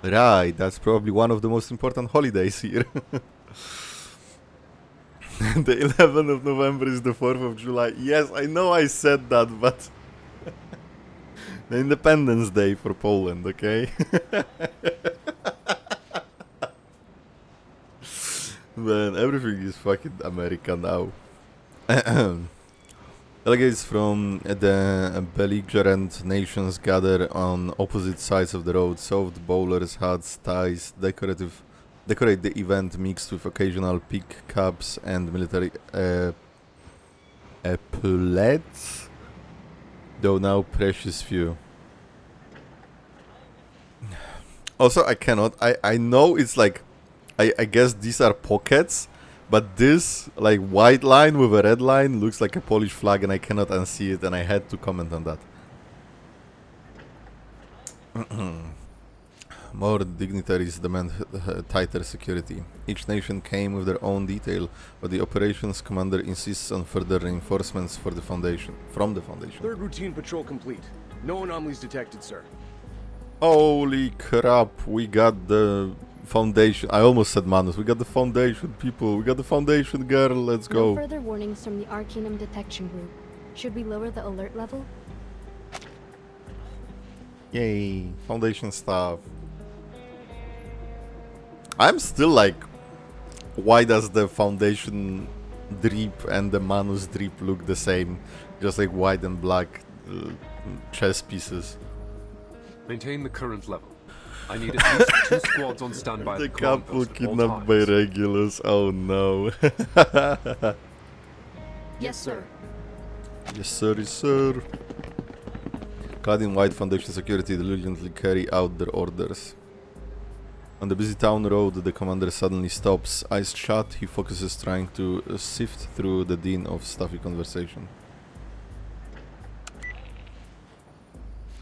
Right, that's probably one of the most important holidays here. The 11th of November is the 4th of July. Yes, I know I said that, but... the Independence Day for Poland, okay? Man, everything is fucking America now. Delegates from the belligerent nations gather on opposite sides of the road. Soft bowlers, hats, ties, decorate the event mixed with occasional pickups and military epaulettes, though now precious few. Also, I know it's like, I guess these are pockets, but this like white line with a red line looks like a Polish flag and I cannot unsee it, and I had to comment on that. More dignitaries demand tighter security. Each nation came with their own detail, but the operations commander insists on further reinforcements from the Foundation. Third routine patrol complete. No anomalies detected, sir. Holy crap, we got the Foundation. I almost said Manus. We got the Foundation, people. We got the Foundation, girl. Let's go. No further warnings from the Arcanum detection group. Should we lower the alert level? Yay, Foundation stuff. I'm still like, why does the Foundation drip and the Manus drip look the same? Just like white and black chess pieces. Maintain the current level. I need at least 2 squads on standby. The couple kidnapped by regulars. Oh no. Yes, sir. Yes, sir, yes, sir. Clad in white, Foundation security diligently carry out their orders. On the busy town road, the commander suddenly stops. Eyes shut, he focuses, trying to sift through the din of stuffy conversation.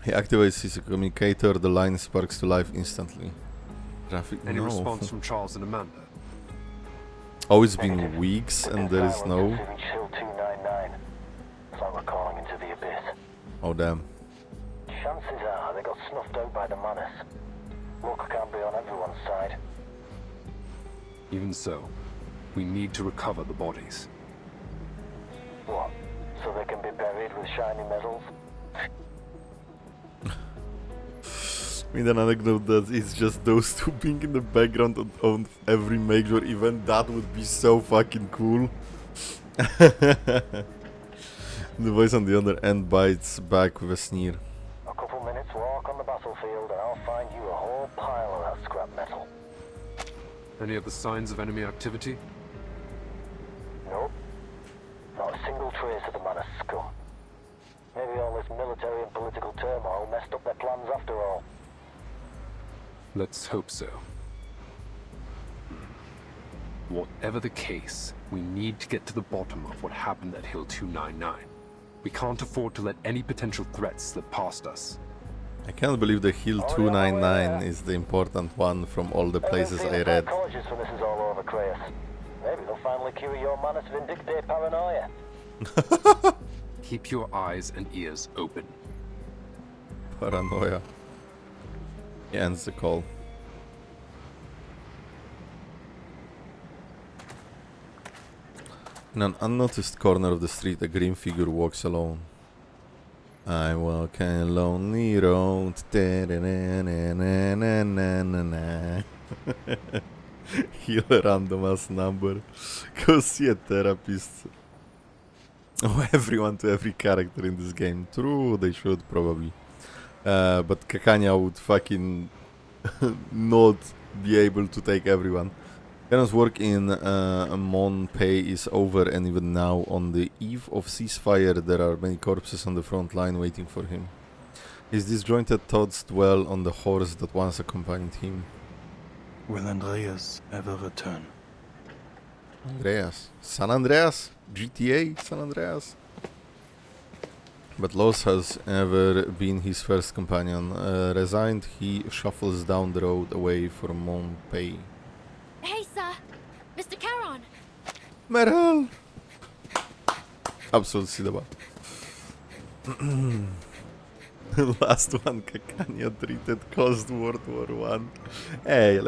He activates his communicator, the line sparks to life instantly. Traffic, Any no. response from Charles and Amanda? Oh, it's been weeks and there is no... Hill 299. It's like we're calling into the abyss. Oh damn. Chances are they got snuffed out by the Manus. Luck can't be on everyone's side. Even so, we need to recover the bodies. What? So they can be buried with shiny medals? I mean, an anecdote that it's just those two being in the background on every major event. That would be so fucking cool. The voice on the other end bites back with a sneer. A couple minutes walk on the battlefield and I'll find you a whole pile of that scrap metal. Any other signs of enemy activity? Nope. Not a single trace of the Manus scum. Maybe all this military and political turmoil messed up their plans after all. Let's hope so. Whatever the case, we need to get to the bottom of what happened at Hill 299. We can't afford to let any potential threats slip past us. I can't believe the Hill 299 is the important one from all the places I read. Psychologists when this is all over, Kratos. Maybe they'll finally cure your Manus Vindictae paranoia. Keep your eyes and ears open. Paranoia. He ends the call. In an unnoticed corner of the street, a green figure walks alone. I walk a lonely road. Heal a random ass number. Go see a therapist. Oh, everyone to every character in this game. True, they should probably. But Kakanya would fucking not be able to take everyone. Kanon's work in Monpei is over, and even now, on the eve of ceasefire, there are many corpses on the front line waiting for him. His disjointed thoughts dwell on the horse that once accompanied him. Will Andreas ever return? Andreas. San Andreas? GTA San Andreas? But loss has ever been his first companion. Resigned, he shuffles down the road away from Monpei. Hey, sir! Mr. Charon! Meryl! Absolut si doba. Last one, Cacanio treated caused World War One. Hey,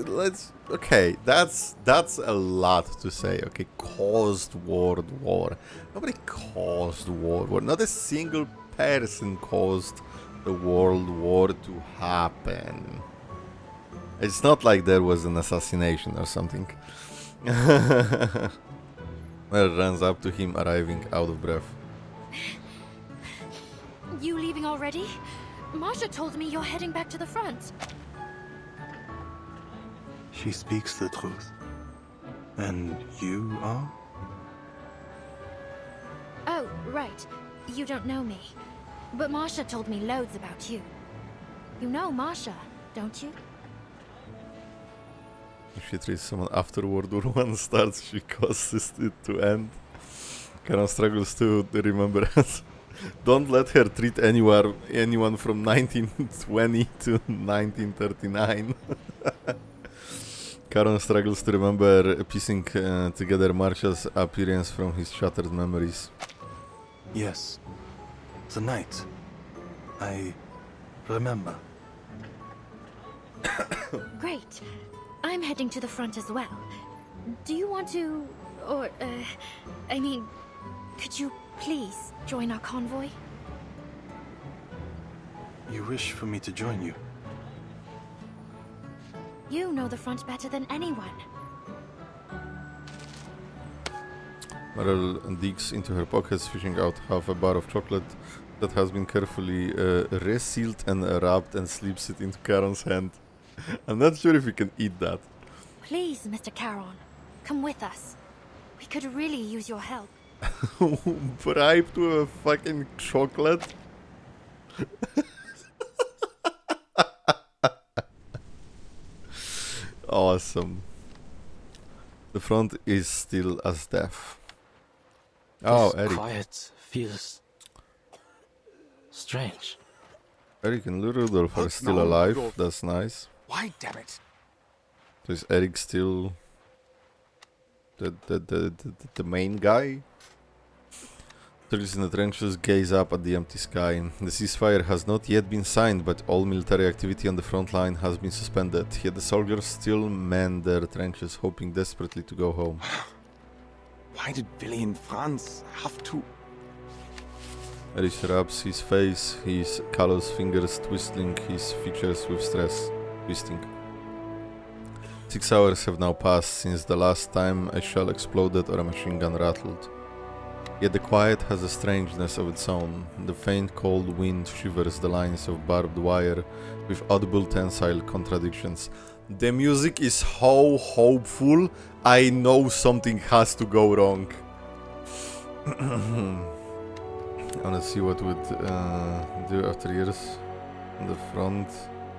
let's. Okay, that's a lot to say. Okay, caused World War. Nobody caused World War. Not a single person caused the World War to happen. It's not like there was an assassination or something. Well, runs up to him, arriving out of breath. You leaving already? Marsha told me you're heading back to the front. She speaks the truth. And you are? Oh, right. You don't know me. But Marsha told me loads about you. You know Marsha, don't you? If she treats someone after World War One starts, she causes it to end. Karen struggles to remember it. Don't let her treat anyone from 1920 to 1939. Karen struggles to remember piecing together Marsha's appearance from his shattered memories. Yes. The night. I remember. Great. I'm heading to the front as well. Do you want to... or, I mean, could you please join our convoy? You wish for me to join you? You know the front better than anyone. Beryl digs into her pockets, fishing out half a bar of chocolate that has been carefully resealed and wrapped, and slips it into Karen's hand. I'm not sure if we can eat that. Please, Mr. Caron, come with us. We could really use your help. Bribe to a fucking chocolate? Awesome. The front is still as death. Oh, this Eric. Quiet feels strange. Eric and Rudolph are still no, alive. Rudolph. That's nice. Why, damn it? So is Eric still the main guy? Soldiers in the trenches gaze up at the empty sky. The ceasefire has not yet been signed, but all military activity on the front line has been suspended. Yet the soldiers still man their trenches, hoping desperately to go home. Why did Billy and Franz have to... Erich rubs his face, his callous fingers twisting his features with stress. Twisting. 6 hours have now passed since the last time a shell exploded or a machine gun rattled. Yet the quiet has a strangeness of its own. The faint cold wind shivers the lines of barbed wire with audible tensile contradictions. The music is so hopeful, I know something has to go wrong. I wanna see what would do after years on the front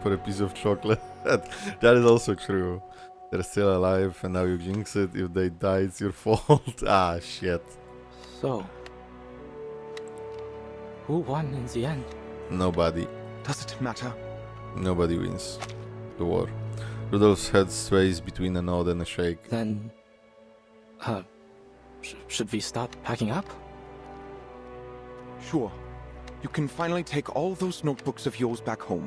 for a piece of chocolate. That is also true. They're still alive and now you jinx it. If they die, it's your fault. Ah, shit. So, who won in the end? Nobody. Does it matter? Nobody wins the war. Rudolph's head sways between a nod and a shake. Then, should we start packing up? Sure. You can finally take all those notebooks of yours back home.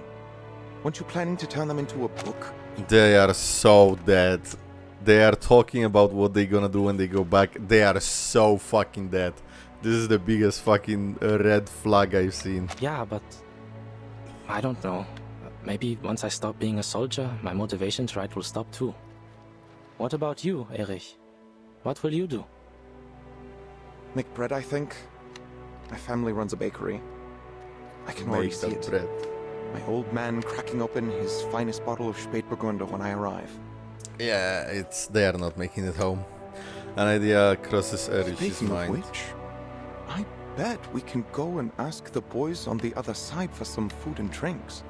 Weren't you planning to turn them into a book? They are so dead. They are talking about what they're gonna do when they go back. They are so fucking dead. This is the biggest fucking red flag I've seen. Yeah, but I don't know. Maybe once I stop being a soldier, my motivation to write will stop too. What about you, Erich? What will you do? Make bread, I think. My family runs a bakery. I can already see it. Bread. My old man cracking open his finest bottle of Spätburgunder when I arrive. Yeah, they are not making it home. An idea crosses Erich's Speaking of mind. which, I bet we can go and ask the boys on the other side for some food and drinks.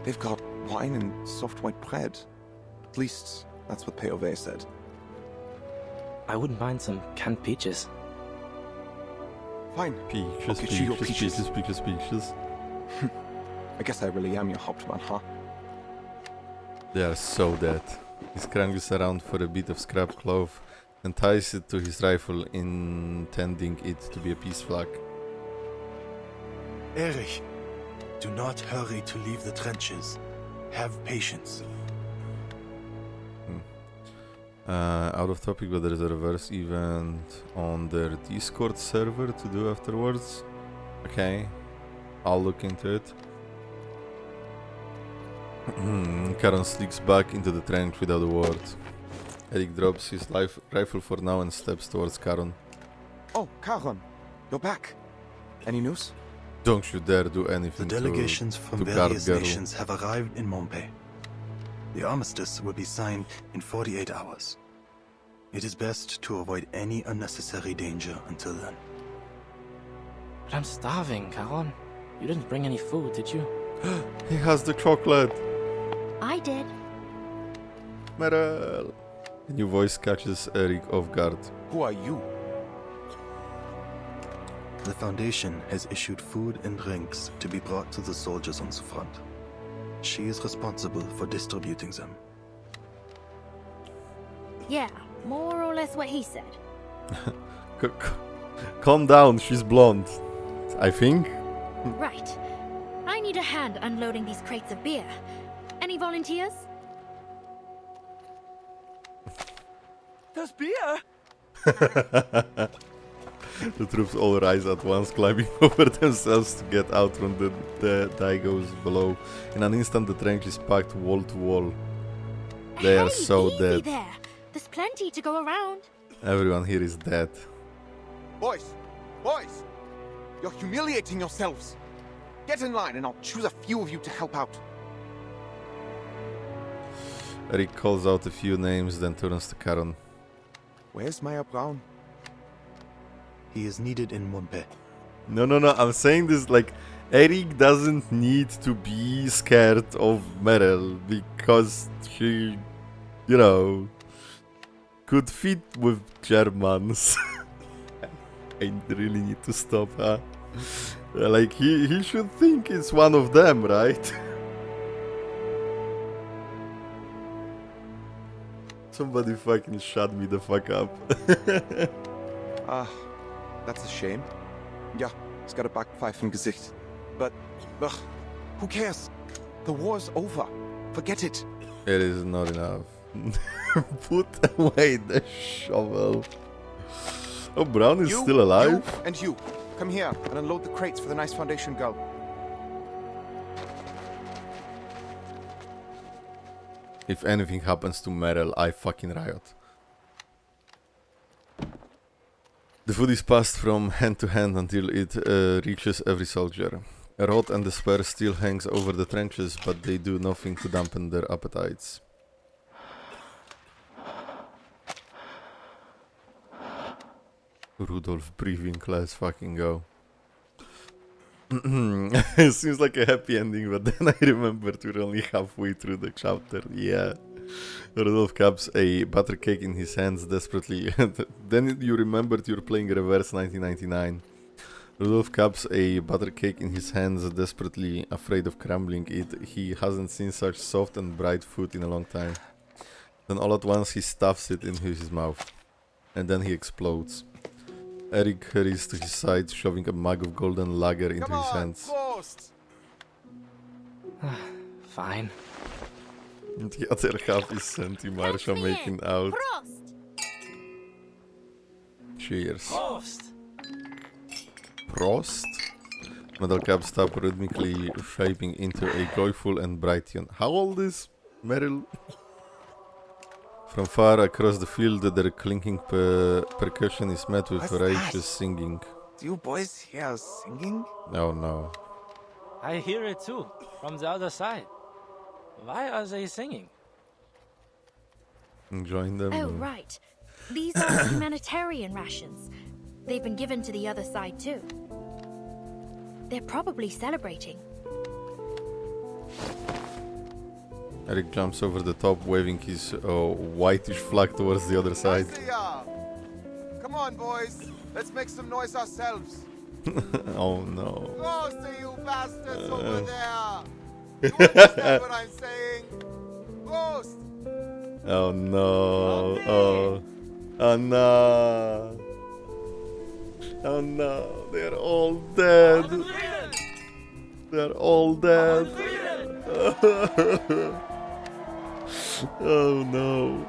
They've got wine and soft white bread. At least, that's what POV said. I wouldn't mind some canned peaches. Fine. I'll get you your peaches. Peaches. I guess I really am your Hauptmann, huh? They are so dead. He scrambles around for a bit of scrap cloth and ties it to his rifle, intending it to be a peace flag. Erich, do not hurry to leave the trenches. Have patience. Out of topic, but there is a reverse event on their Discord server to do afterwards. Okay, I'll look into it. Karen sneaks back into the trench without a word. Eric drops his rifle for now and steps towards Karen. Oh, Karen, you're back. Any news? Don't you dare do anything. The delegations from various nations have arrived in Montpellier. The armistice will be signed in 48 hours. It is best to avoid any unnecessary danger until then. But I'm starving, Karen. You didn't bring any food, did you? He has the chocolate. I did. Meryl. A new voice catches Eric off guard. Who are you? The Foundation has issued food and drinks to be brought to the soldiers on the front. She is responsible for distributing them. Yeah, more or less what he said. Calm down, she's blonde. I think. Right. I need a hand unloading these crates of beer. Any volunteers? There's beer! The troops all rise at once, climbing over themselves to get out from the Daigos below. In an instant, the trench is packed wall to wall. They are so dead. There. There's plenty to go around. Everyone here is dead. Boys! Boys! You're humiliating yourselves! Get in line and I'll choose a few of you to help out. Eric calls out a few names, then turns to Karen. Where's Meyer Braun? He is needed in Montpellier. No, I'm saying this like Eric doesn't need to be scared of Meryl because she, you know, could fit with Germans. I really need to stop her. Like he should think it's one of them, right? Somebody fucking shut me the fuck up. That's a shame. Yeah, he's got a backpfeife im Gesicht. But, ugh, who cares? The war's over. Forget it. It is not enough. Put away the shovel. Oh, Braun is still alive? You, come here and unload the crates for the nice Foundation girl. If anything happens to Meryl, I fucking riot. The food is passed from hand to hand until it reaches every soldier. Rot and despair still hangs over the trenches, but they do nothing to dampen their appetites. Rudolph breathing, let's fucking go. It seems like a happy ending, but then I remembered we're only halfway through the chapter. Yeah. Rudolph cups a butter cake in his hands desperately. Then you remembered you're playing reverse 1999. Rudolph cups a butter cake in his hands, desperately afraid of crumbling it. He hasn't seen such soft and bright food in a long time. Then all at once he stuffs it into his mouth. And then he explodes. Eric hurries to his side, shoving a mug of golden lager into his hands. Fine. The other half is Santi Marsha making out. Cheers. Prost! Prost? Metal caps stop rhythmically shaping into a joyful and bright tune. How old is Meryl? From far across the field, their clinking percussion is met with righteous singing. Do you boys hear singing? Oh no. I hear it too, from the other side. Why are they singing? Join them. Oh, right. These are humanitarian rations. They've been given to the other side too. They're probably celebrating. Eric jumps over the top, waving his whitish flag towards the other side. Come on, boys. Let's make some noise ourselves. Oh no. Oh, see you bastards over there. You understand what I'm saying? Ghost! Oh no. Oh no. Oh no. They're all dead. They're all dead. Oh no.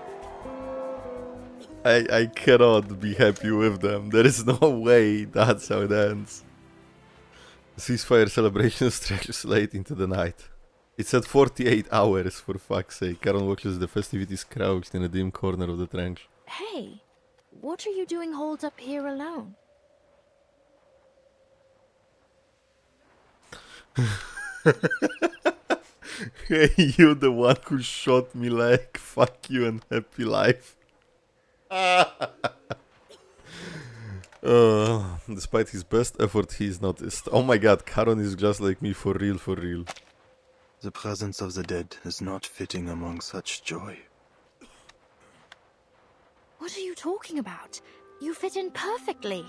I cannot be happy with them. There is no way that's how it ends. The ceasefire celebration stretches late into the night. It's at 48 hours, for fuck's sake. Karen watches the festivities crouched in a dim corner of the trench. Hey, what are you doing holed up here alone? Hey, you the one who shot me, like, fuck you and happy life. Despite his best effort, he is noticed. Oh my god, Karon is just like me, for real, for real. The presence of the dead is not fitting among such joy. What are you talking about? You fit in perfectly.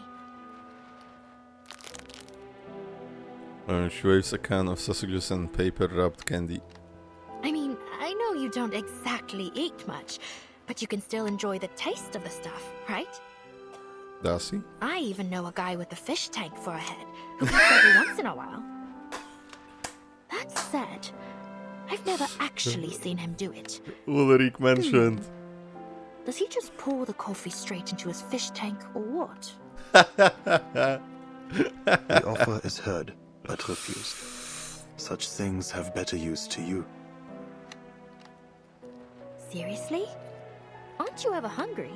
She waves a can of sausages and paper-wrapped candy. I mean, I know you don't exactly eat much, but you can still enjoy the taste of the stuff, right? Does he? I even know a guy with a fish tank for a head, who eats every once in a while. That said, I've never actually seen him do it. Ulrich mentioned. Does he just pour the coffee straight into his fish tank, or what? The offer is heard, but refused. Such things have better use to you. Seriously? Aren't you ever hungry?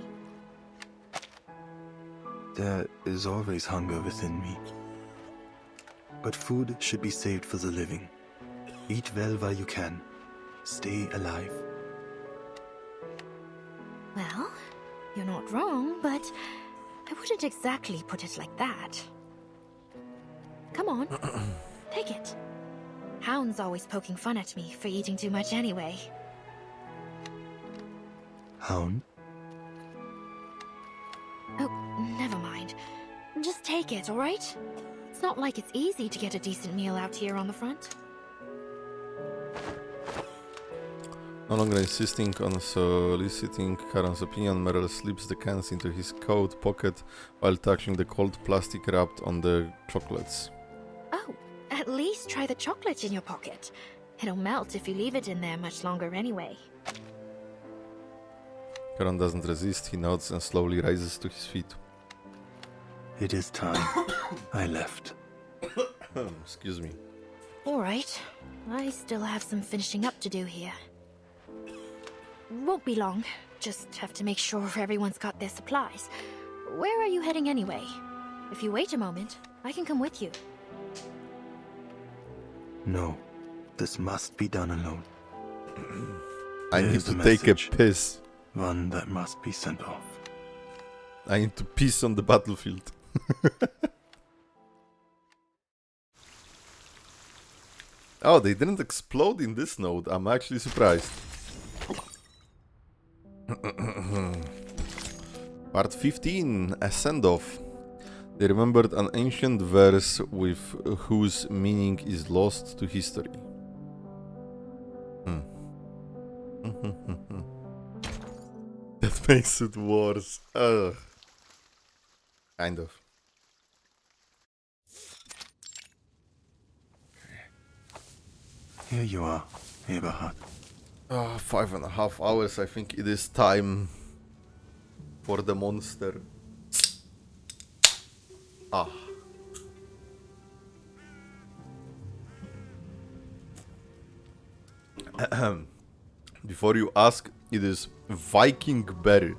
There is always hunger within me. But food should be saved for the living. Eat well while you can. Stay alive. Well, you're not wrong, but I wouldn't exactly put it like that. Come on, take it. Hound's always poking fun at me for eating too much anyway. Hound? Oh, never mind. Just take it, alright? It's not like it's easy to get a decent meal out here on the front. No longer insisting on soliciting Karen's opinion, Merrill slips the cans into his coat pocket while touching the cold plastic wrapped on the chocolates. Oh, at least try the chocolate in your pocket. It'll melt if you leave it in there much longer anyway. Karen doesn't resist, he nods and slowly rises to his feet. It is time. I left. Excuse me. Alright, I still have some finishing up to do here. Won't be long. Just have to make sure everyone's got their supplies. Where are you heading anyway? If you wait a moment, I can come with you. No, this must be done alone. I need to take a piss. One that must be sent off. I need to piss on the battlefield. Oh, they didn't explode in this node. I'm actually surprised. Part 15, a send-off. They remembered an ancient verse with whose meaning is lost to history. That makes it worse. Ugh. Kind of. Here you are, Eberhard. 5.5 hours. I think it is time for the monster. Ah. Before you ask, it is Viking berry.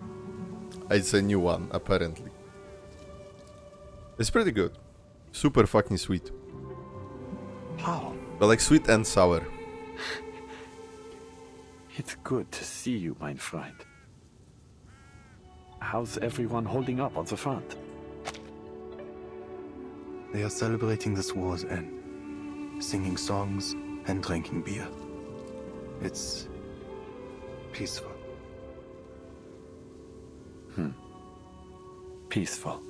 It's a new one, apparently. It's pretty good. Super fucking sweet. How? But like sweet and sour. It's good to see you, mein Freund. How's everyone holding up on the front? They are celebrating this war's end, singing songs and drinking beer. It's peaceful. Peaceful.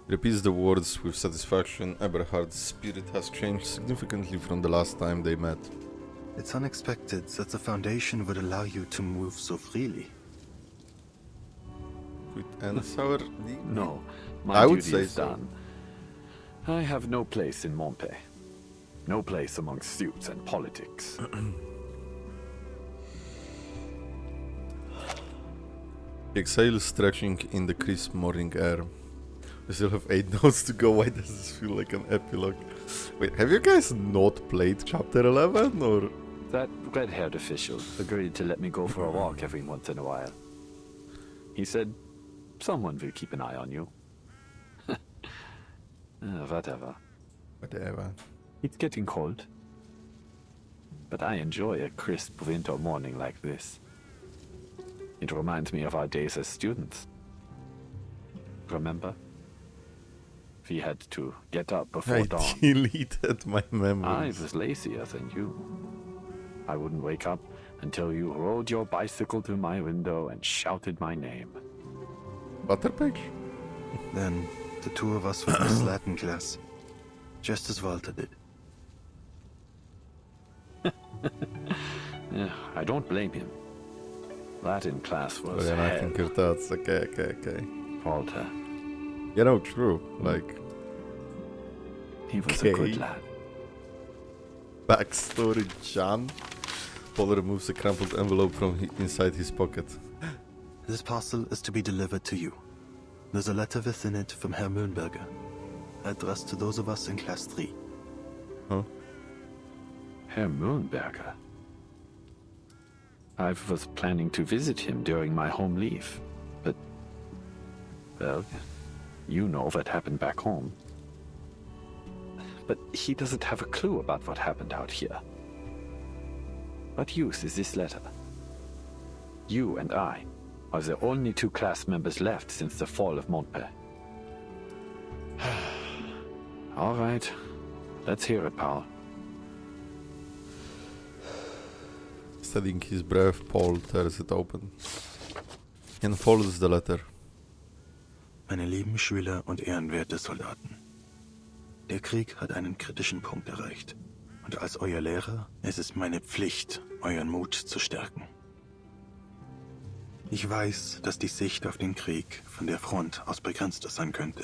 Repeats the words with satisfaction. Eberhard's spirit has changed significantly from the last time they met. It's unexpected that the Foundation would allow you to move so freely. Sweet and sour? No, my I would duty say is so. done. I have no place in Montpellier. No place among suits and politics. Exhale, stretching in the crisp morning air. We still have 8 notes to go. Why does this feel like an epilogue? Wait, have you guys not played Chapter 11, or...? That red-haired official agreed to let me go for a walk every once in a while. He said, someone will keep an eye on you. Whatever. Whatever. It's getting cold. But I enjoy a crisp winter morning like this. It reminds me of our days as students. Remember? We had to get up before dawn. I deleted my memories. I was lazier than you. I wouldn't wake up until you rode your bicycle to my window and shouted my name. Butterpage? Then the two of us would miss Latin class, just as Walter did. Yeah, I don't blame him. Latin class was I hell. think if that's okay. Walter. You know, true. Like, he was a good lad. Backstory, John. Paul removes a crumpled envelope from inside his pocket. This parcel is to be delivered to you. There's a letter within it from Herr Mühlenberger, addressed to those of us in Class 3. Huh? Herr Mühlenberger? I was planning to visit him during my home leave, but... well, you know what happened back home. But he doesn't have a clue about what happened out here. What use is this letter? You and I are the only two class members left since the fall of Montpellier. All right, let's hear it, Paul. Steadying his breath, Paul tears it open and folds the letter. Meine lieben Schüler und ehrenwerte Soldaten. Der Krieg hat einen kritischen Punkt erreicht. Und als euer Lehrer ist es meine Pflicht, euren Mut zu stärken. Ich weiß, dass die Sicht auf den Krieg von der Front aus begrenzter sein könnte,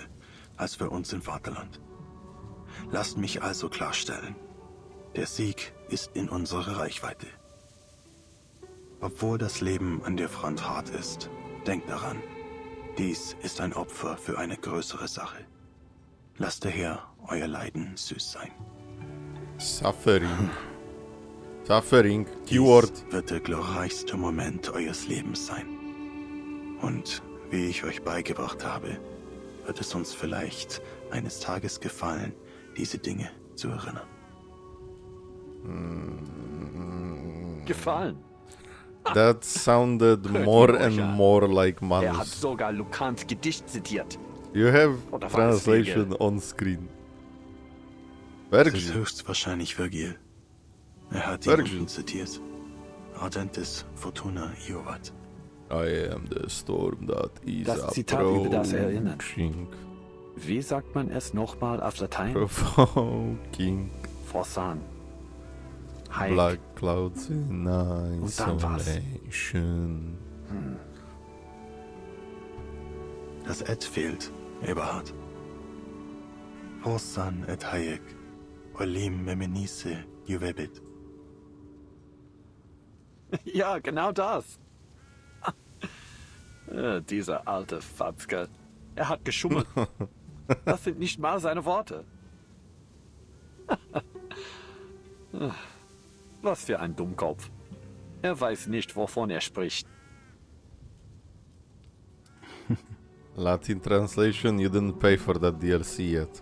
als für uns im Vaterland. Lasst mich also klarstellen, der Sieg ist in unserer Reichweite. Obwohl das Leben an der Front hart ist, denkt daran, dies ist ein Opfer für eine größere Sache. Lasst daher euer Leiden süß sein. Suffering. Suffering. Keyword. Dies wird der glorreichste Moment eures Lebens sein. Und wie ich euch beigebracht habe, wird es uns vielleicht eines Tages gefallen, diese Dinge zu erinnern. Gefallen? That sounded more and more like Manus. Hat sogar Lucans Gedicht zitiert. You have translation on screen. Das ist höchstwahrscheinlich Virgil. Hat ihn unten zitiert. Ardentis Fortuna Iovat. I am the storm that is das Zitat über das Erinnern. Wie sagt man es nochmal auf Latein? Provoking. Forsan. Heik. Black clouds in isolation. Das Et fehlt, Eberhard. Forsan et Hayek. Olim memenise juvebit. Ja, genau das. Dieser alte Fatzke. Er hat geschummelt. Das sind nicht mal seine Worte. Was für ein Dummkopf. Er weiß nicht, wovon er spricht. Latin translation, you didn't pay for that DLC yet.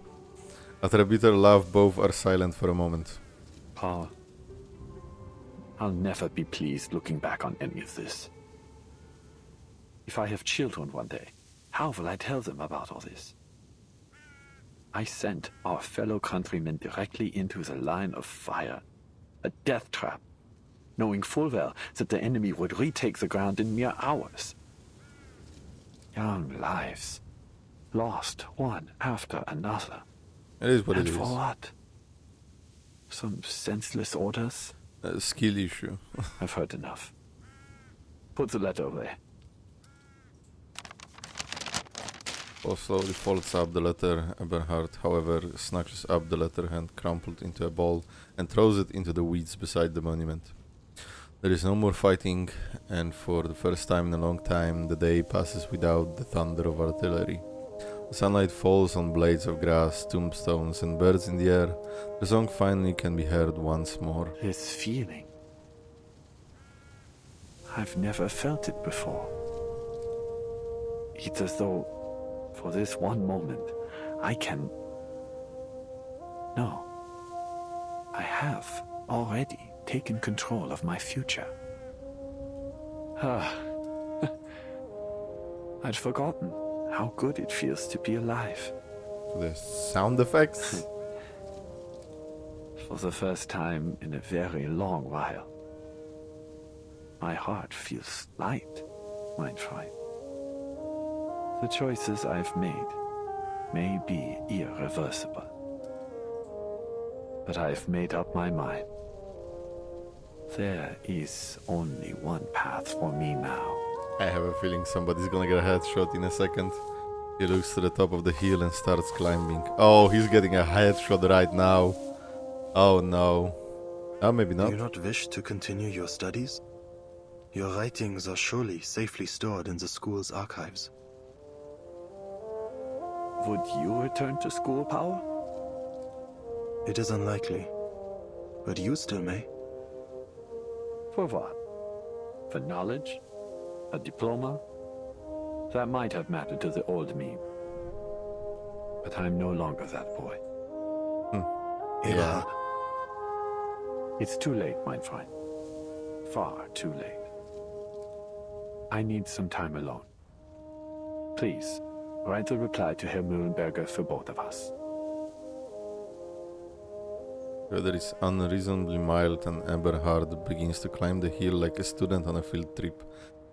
After a bitter laugh, both are silent for a moment. Paul, I'll never be pleased looking back on any of this. If I have children one day, how will I tell them about all this? I sent our fellow countrymen directly into the line of fire, a death trap, knowing full well that the enemy would retake the ground in mere hours. Young lives, lost one after another. It is what and it is. for what? Some senseless orders? A skill issue. I've heard enough. Put the letter away. Paul slowly folds up the letter. Eberhard, however, snatches up the letterhead crumpled into a ball and throws it into the weeds beside the monument. There is no more fighting, and for the first time in a long time, the day passes without the thunder of artillery. The sunlight falls on blades of grass, tombstones, and birds in the air. The song finally can be heard once more. This feeling. I've never felt it before. It's as though, for this one moment, I can... No. I have already taken control of my future. I'd forgotten how good it feels to be alive. The sound effects? For the first time in a very long while. My heart feels light, mein Freund. The choices I've made may be irreversible. But I've made up my mind. There is only one path for me now. I have a feeling somebody's gonna get a headshot in a second. He looks to the top of the hill and starts climbing. Oh, he's getting a headshot right now. Oh no. Oh, maybe not. Do you not wish to continue your studies? Your writings are surely safely stored in the school's archives. Would you return to school, Paul? It is unlikely, but you still may. For what? For knowledge? A diploma? That might have mattered to the old me. But I'm no longer that boy. Yeah. It's too late, mein Freund. Far too late. I need some time alone. Please, write a reply to Herr Mühlenberger for both of us. Weather is unreasonably mild and Eberhard begins to climb the hill like a student on a field trip.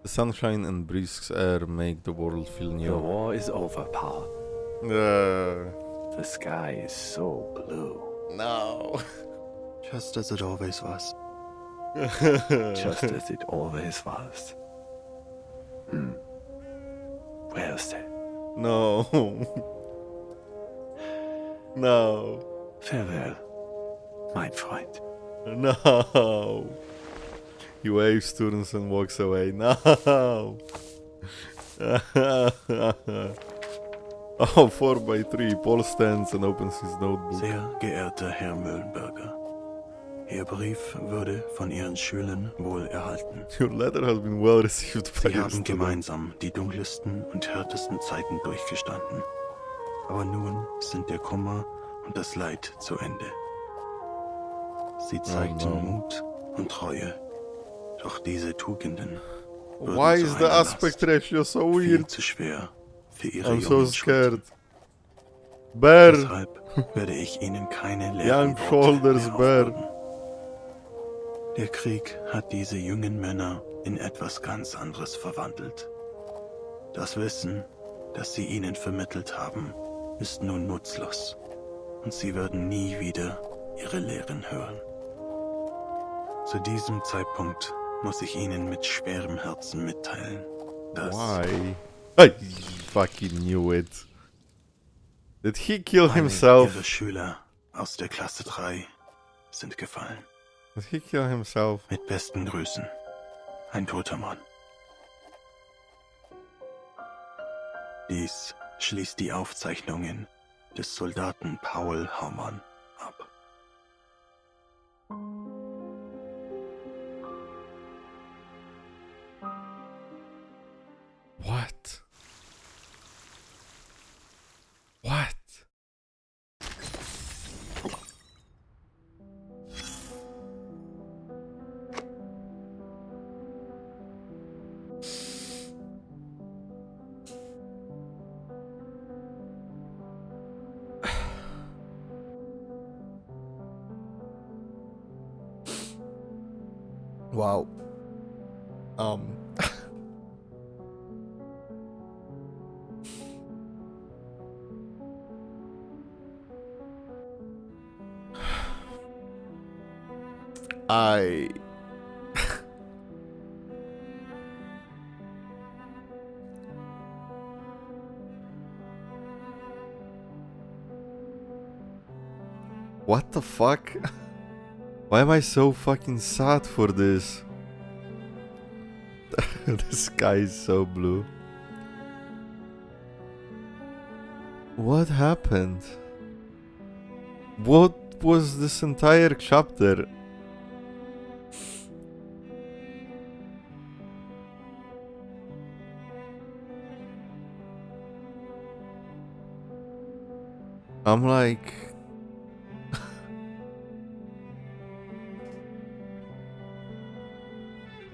The sunshine and brisk air make the world feel new. The war is over, Paul. The sky is so blue. No. Just as it always was. Just as it always was. Where's that? No. No. Farewell, mein Freund. No. He waves students and walks away. No. Oh, 4x3. Paul stands and opens his notebook. Sehr geehrter Herr Mühlenberger, Ihr Brief wurde von Ihren Schülern wohl erhalten. Your letter has been well received by Sie haben gemeinsam die dunkelsten und härtesten Zeiten durchgestanden. Aber nun sind der Kummer und das Leid zu Ende. Sie zeigten Mut und Treue. Doch diese Tugenden Why is the aspect ratio so weird? viel zu schwer für Ihre I'm so jungen scared. Schultern. Bear. Deshalb werde ich Ihnen keine leeren Young Worte shoulders, mehr bear. aufbürden. Der Krieg hat diese jungen Männer in etwas ganz anderes verwandelt. Das Wissen, das sie ihnen vermittelt haben, ist nun nutzlos. Und sie werden nie wieder ihre Lehren hören. Zu diesem Zeitpunkt muss ich Ihnen mit schwerem Herzen mitteilen, dass... Why? I fucking knew it. Did he kill himself? Ihre Schüler aus der Klasse 3 sind gefallen. Did he kill himself? Mit besten Grüßen. Ein toter Mann. Dies schließt die Aufzeichnungen des Soldaten Paul Haumann ab. What? What? Wow. I What the fuck? Why am I so fucking sad for this? The sky is so blue. What happened? What was this entire chapter? I'm like...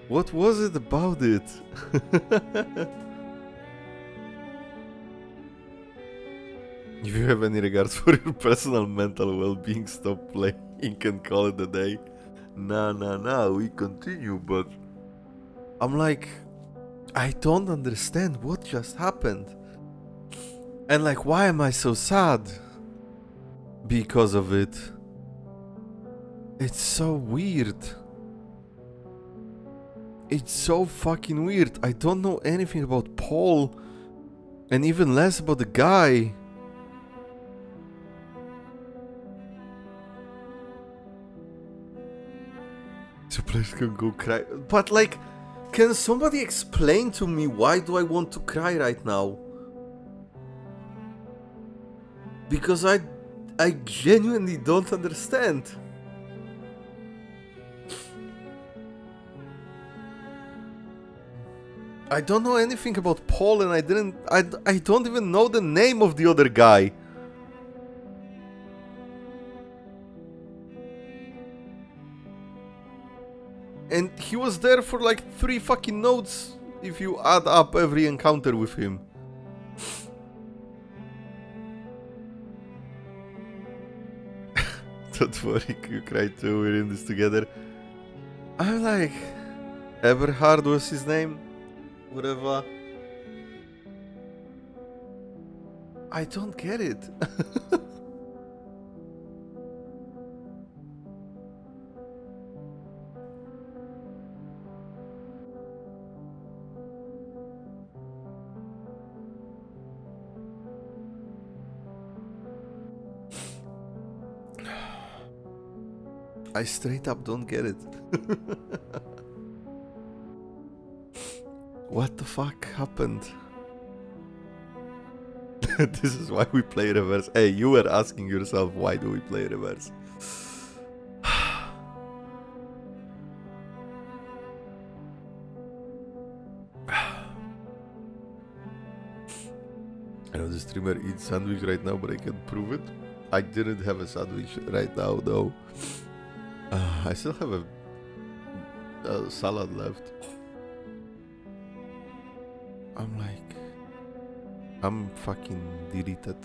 What was it about it? If you have any regards for your personal mental well-being, stop playing and call it a day. Nah, we continue, but... I'm like... I don't understand what just happened. And like, why am I so sad? Because of it. It's so weird. It's so fucking weird. I don't know anything about Paul. And even less about the guy. So please can go cry. But like, can somebody explain to me why do I want to cry right now? Because I genuinely don't understand. I don't know anything about Paul, and I don't even know the name of the other guy. And he was there for like 3 fucking notes if you add up every encounter with him. Don't worry, you cry too, we're in this together. I'm like... Eberhard was his name? Whatever. I don't get it. I straight up don't get it. What the fuck happened? This is why we play reverse. Hey, you were asking yourself, why do we play reverse? I know the streamer eats sandwich right now, but I can't prove it. I didn't have a sandwich right now, though. I still have a salad left. I'm fucking deleted.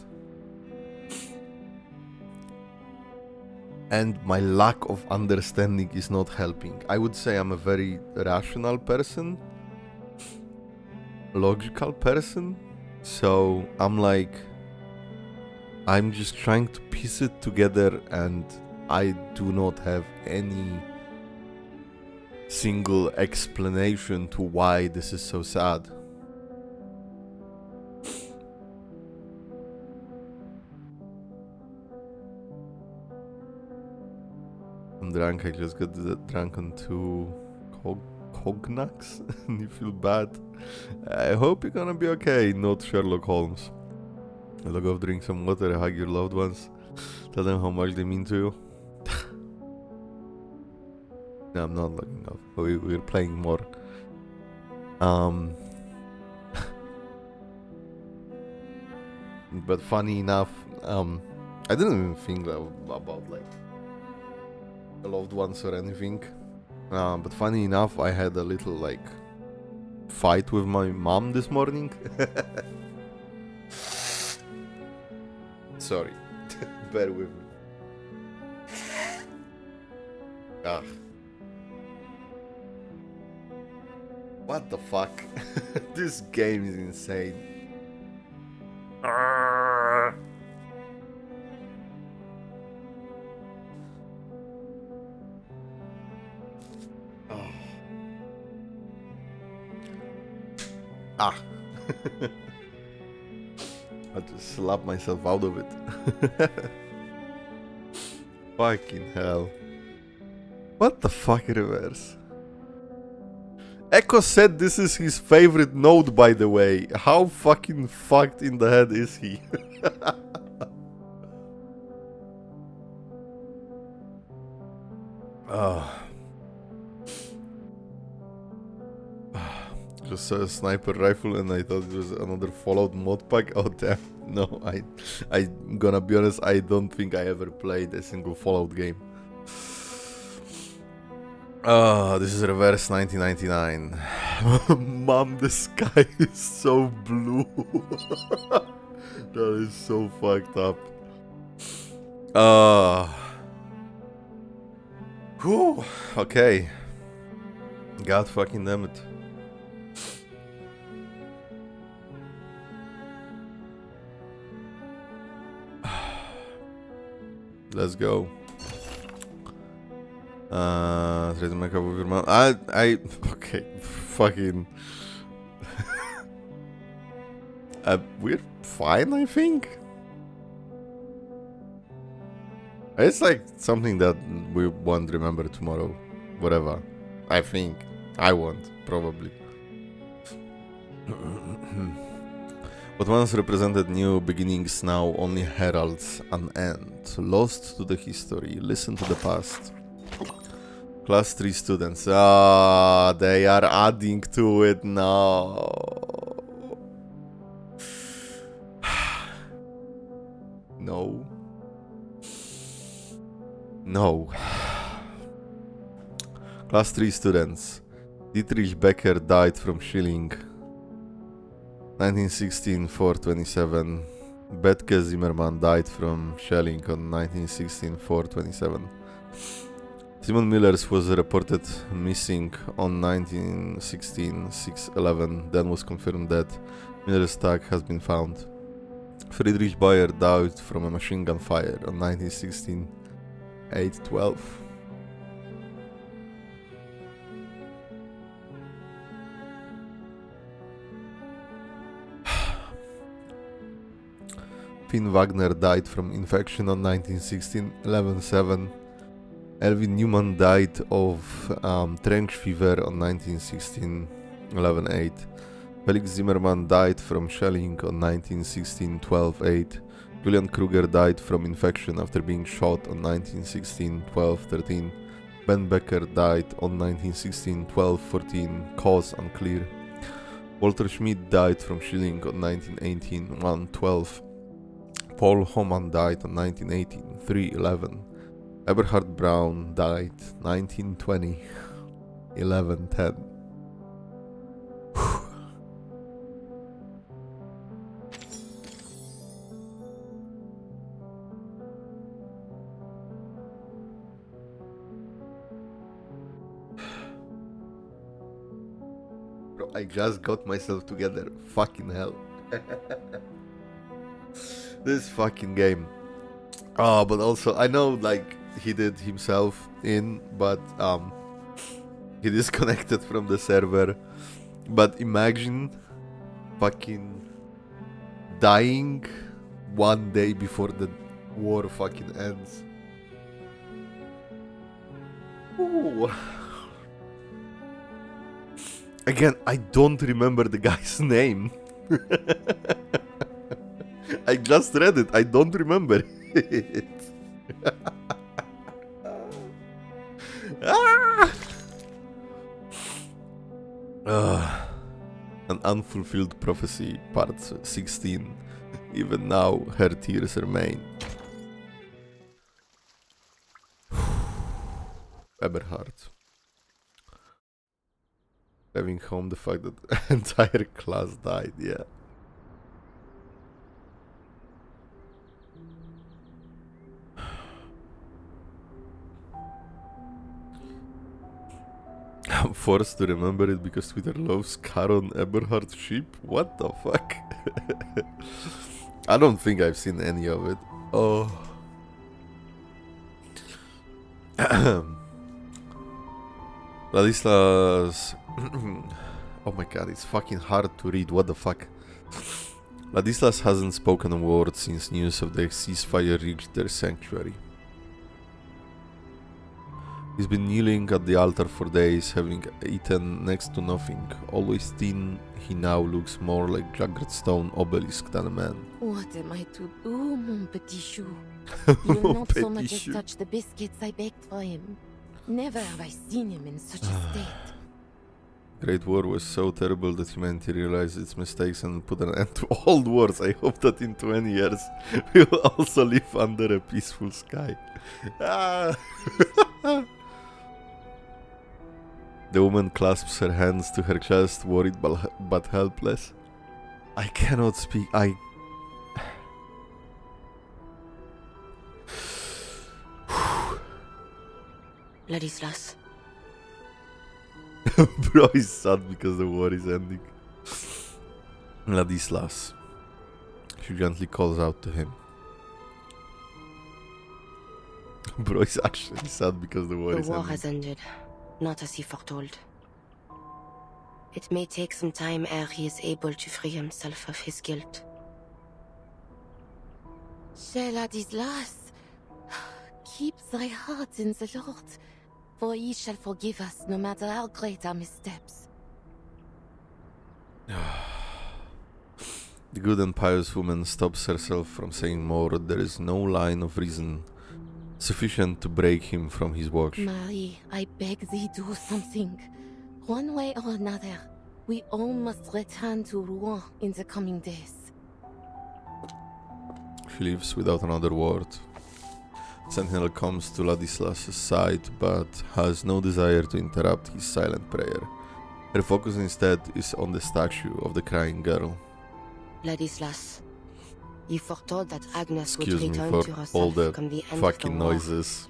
And my lack of understanding is not helping. I would say I'm a very rational person. Logical person. So I'm like... I'm just trying to piece it together, and I do not have any single explanation to why this is so sad. I'm drunk, I just got drunk on 2 cognacs and you feel bad. I hope you're gonna be okay, not Sherlock Holmes. Log off, drink some water, hug your loved ones, tell them how much they mean to you. No, I'm not logging off. We're playing more. But funny enough, I didn't even think about like loved ones or anything. But funny enough, I had a little like fight with my mom this morning. Sorry, bear with me. Ah. What the fuck? This game is insane. Ah. I just slapped myself out of it. Fucking hell. What the fuck, reverse? Echo said this is his favorite node, by the way. How fucking fucked in the head is he? Just saw a sniper rifle and I thought it was another Fallout mod pack. Oh damn. No, I'm gonna be honest, I don't think I ever played a single Fallout game. This is reverse 1999. Mom, the sky is so blue. That is so fucked up. Whew, okay. God fucking damn it. Let's go. Try to make up with your mom. Okay, fucking. We're fine, I think. It's like something that we won't remember tomorrow. Whatever. I think. I won't, probably. What once represented new beginnings now only heralds an end. Lost to the history. Listen to the past. Class 3 students. They are adding to it now. No. No. Class 3 students. Dietrich Becker died from shilling. 1916, 427. Bethke Zimmermann died from shelling on 1916, 427. Simon Millers was reported missing on 1916, 611, then was confirmed dead. Miller's tag has been found. Friedrich Bayer died from a machine gun fire on 1916, 812. Finn Wagner died from infection on 1916, 11/7. Elvin Newman died of trench fever on 1916, 11/8. Felix Zimmermann died from shelling on 1916, 12/8. Julian Kruger died from infection after being shot on 1916, 12/13. Ben Becker died on 1916, 12/14. Cause unclear. Walter Schmidt died from shilling on 1918, 1/12. Paul Homan died on 1918, 3/11. Eberhard Braun died 1920, 11/10. Bro, I just got myself together. Fucking hell. This fucking game. But also I know like he did himself in, but he disconnected from the server. But imagine fucking dying one day before the war fucking ends. Ooh. Again, I don't remember the guy's name. I just read it. I don't remember it. An unfulfilled prophecy, part 16. Even now, her tears remain. Eberhard. Having home the fact that the entire class died, yeah. I'm forced to remember it because Twitter loves Caron Eberhard sheep? What the fuck? I don't think I've seen any of it. Oh. Ladislas... oh my god, it's fucking hard to read, what the fuck? Ladislas hasn't spoken a word since news of the ceasefire reached their sanctuary. He's been kneeling at the altar for days, having eaten next to nothing. Always thin, he now looks more like jagged stone obelisk than a man. What am I to do, mon petit chou? You'll not so much as touch the biscuits I baked for him. Never have I seen him in such a state. Great War was so terrible that humanity realized its mistakes and put an end to all wars. I hope that in 20 years we will also live under a peaceful sky. The woman clasps her hands to her chest, worried but helpless. I cannot speak. Ladislas. Bro is sad because the war is ending. Ladislas. She gently calls out to him. Bro is actually sad because the war is ending. The war has ended, not as he foretold. It may take some time ere he is able to free himself of his guilt. Cher Ladislas, keep thy heart in the Lord, for he shall forgive us no matter how great our missteps. The good and pious woman stops herself from saying more. There is no line of reason sufficient to break him from his watch. Marie, I beg thee, do something. One way or another, we all must return to Rouen in the coming days. She leaves without another word. Sentinel comes to Ladislas' side, but has no desire to interrupt his silent prayer. Her focus instead is on the statue of the crying girl. Ladislas, you foretold that Agnes would Excuse me return for to all herself the come the end fucking of the war. noises.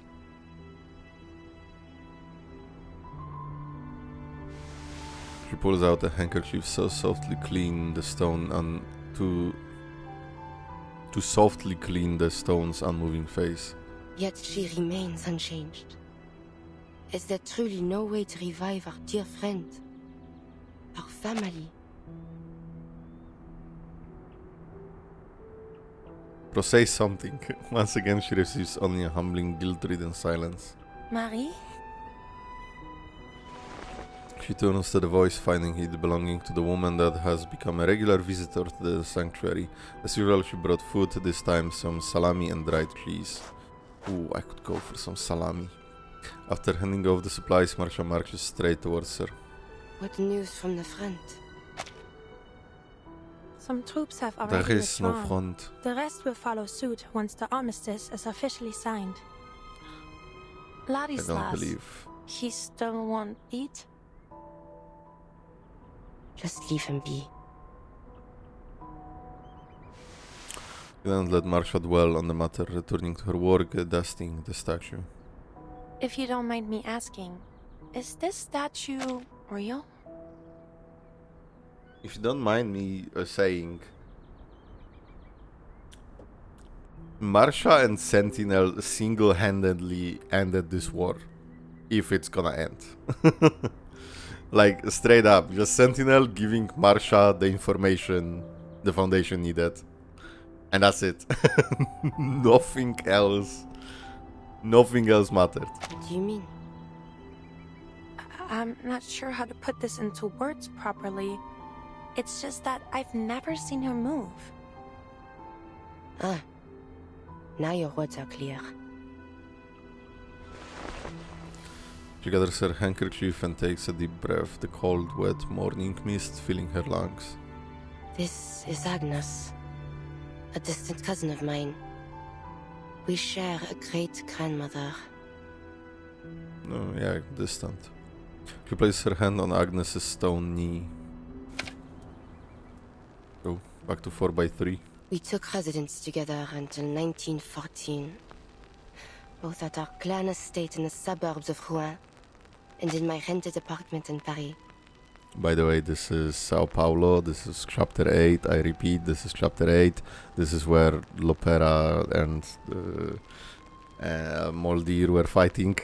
She pulls out a handkerchief so softly clean the stone and to softly clean the stone's unmoving face. Yet she remains unchanged. Is there truly no way to revive our dear friend? Our family? Bro, say something. Once again she receives only a humbling, guilt-ridden silence. Marie? She turns to the voice, finding it belonging to the woman that has become a regular visitor to the sanctuary. As usual, she brought food, this time some salami and dried cheese. Ooh, I could go for some salami. After handing off the supplies, Marcia marches straight towards her. What news from the front? Some troops have already There is no withdrawn. front. The rest will follow suit once the armistice is officially signed. I Ladislas, don't believe. he still won't eat? Just leave him be. She didn't let Marcia dwell on the matter, returning to her work, dusting the statue. If you don't mind me asking, is this statue real? If you don't mind me saying, Marcia and Sentinel single-handedly ended this war, if it's gonna end. Like, straight up, just Sentinel giving Marcia the information the Foundation needed. And that's it. Nothing else mattered. What do you mean? I'm not sure how to put this into words properly. It's just that I've never seen her move. Ah. Now your words are clear. She gathers her handkerchief and takes a deep breath, the cold, wet morning mist filling her lungs. This is Agnes, a distant cousin of mine. We share a great-grandmother. Oh, yeah, distant. She places her hand on Agnes's stone knee. Go back to 4x3. We took residence together until 1914, both at our clan estate in the suburbs of Rouen and in my rented apartment in Paris. By the way, this is Sao Paulo, this is chapter 8, I repeat, this is chapter 8. This is where Lopera and Moldir were fighting.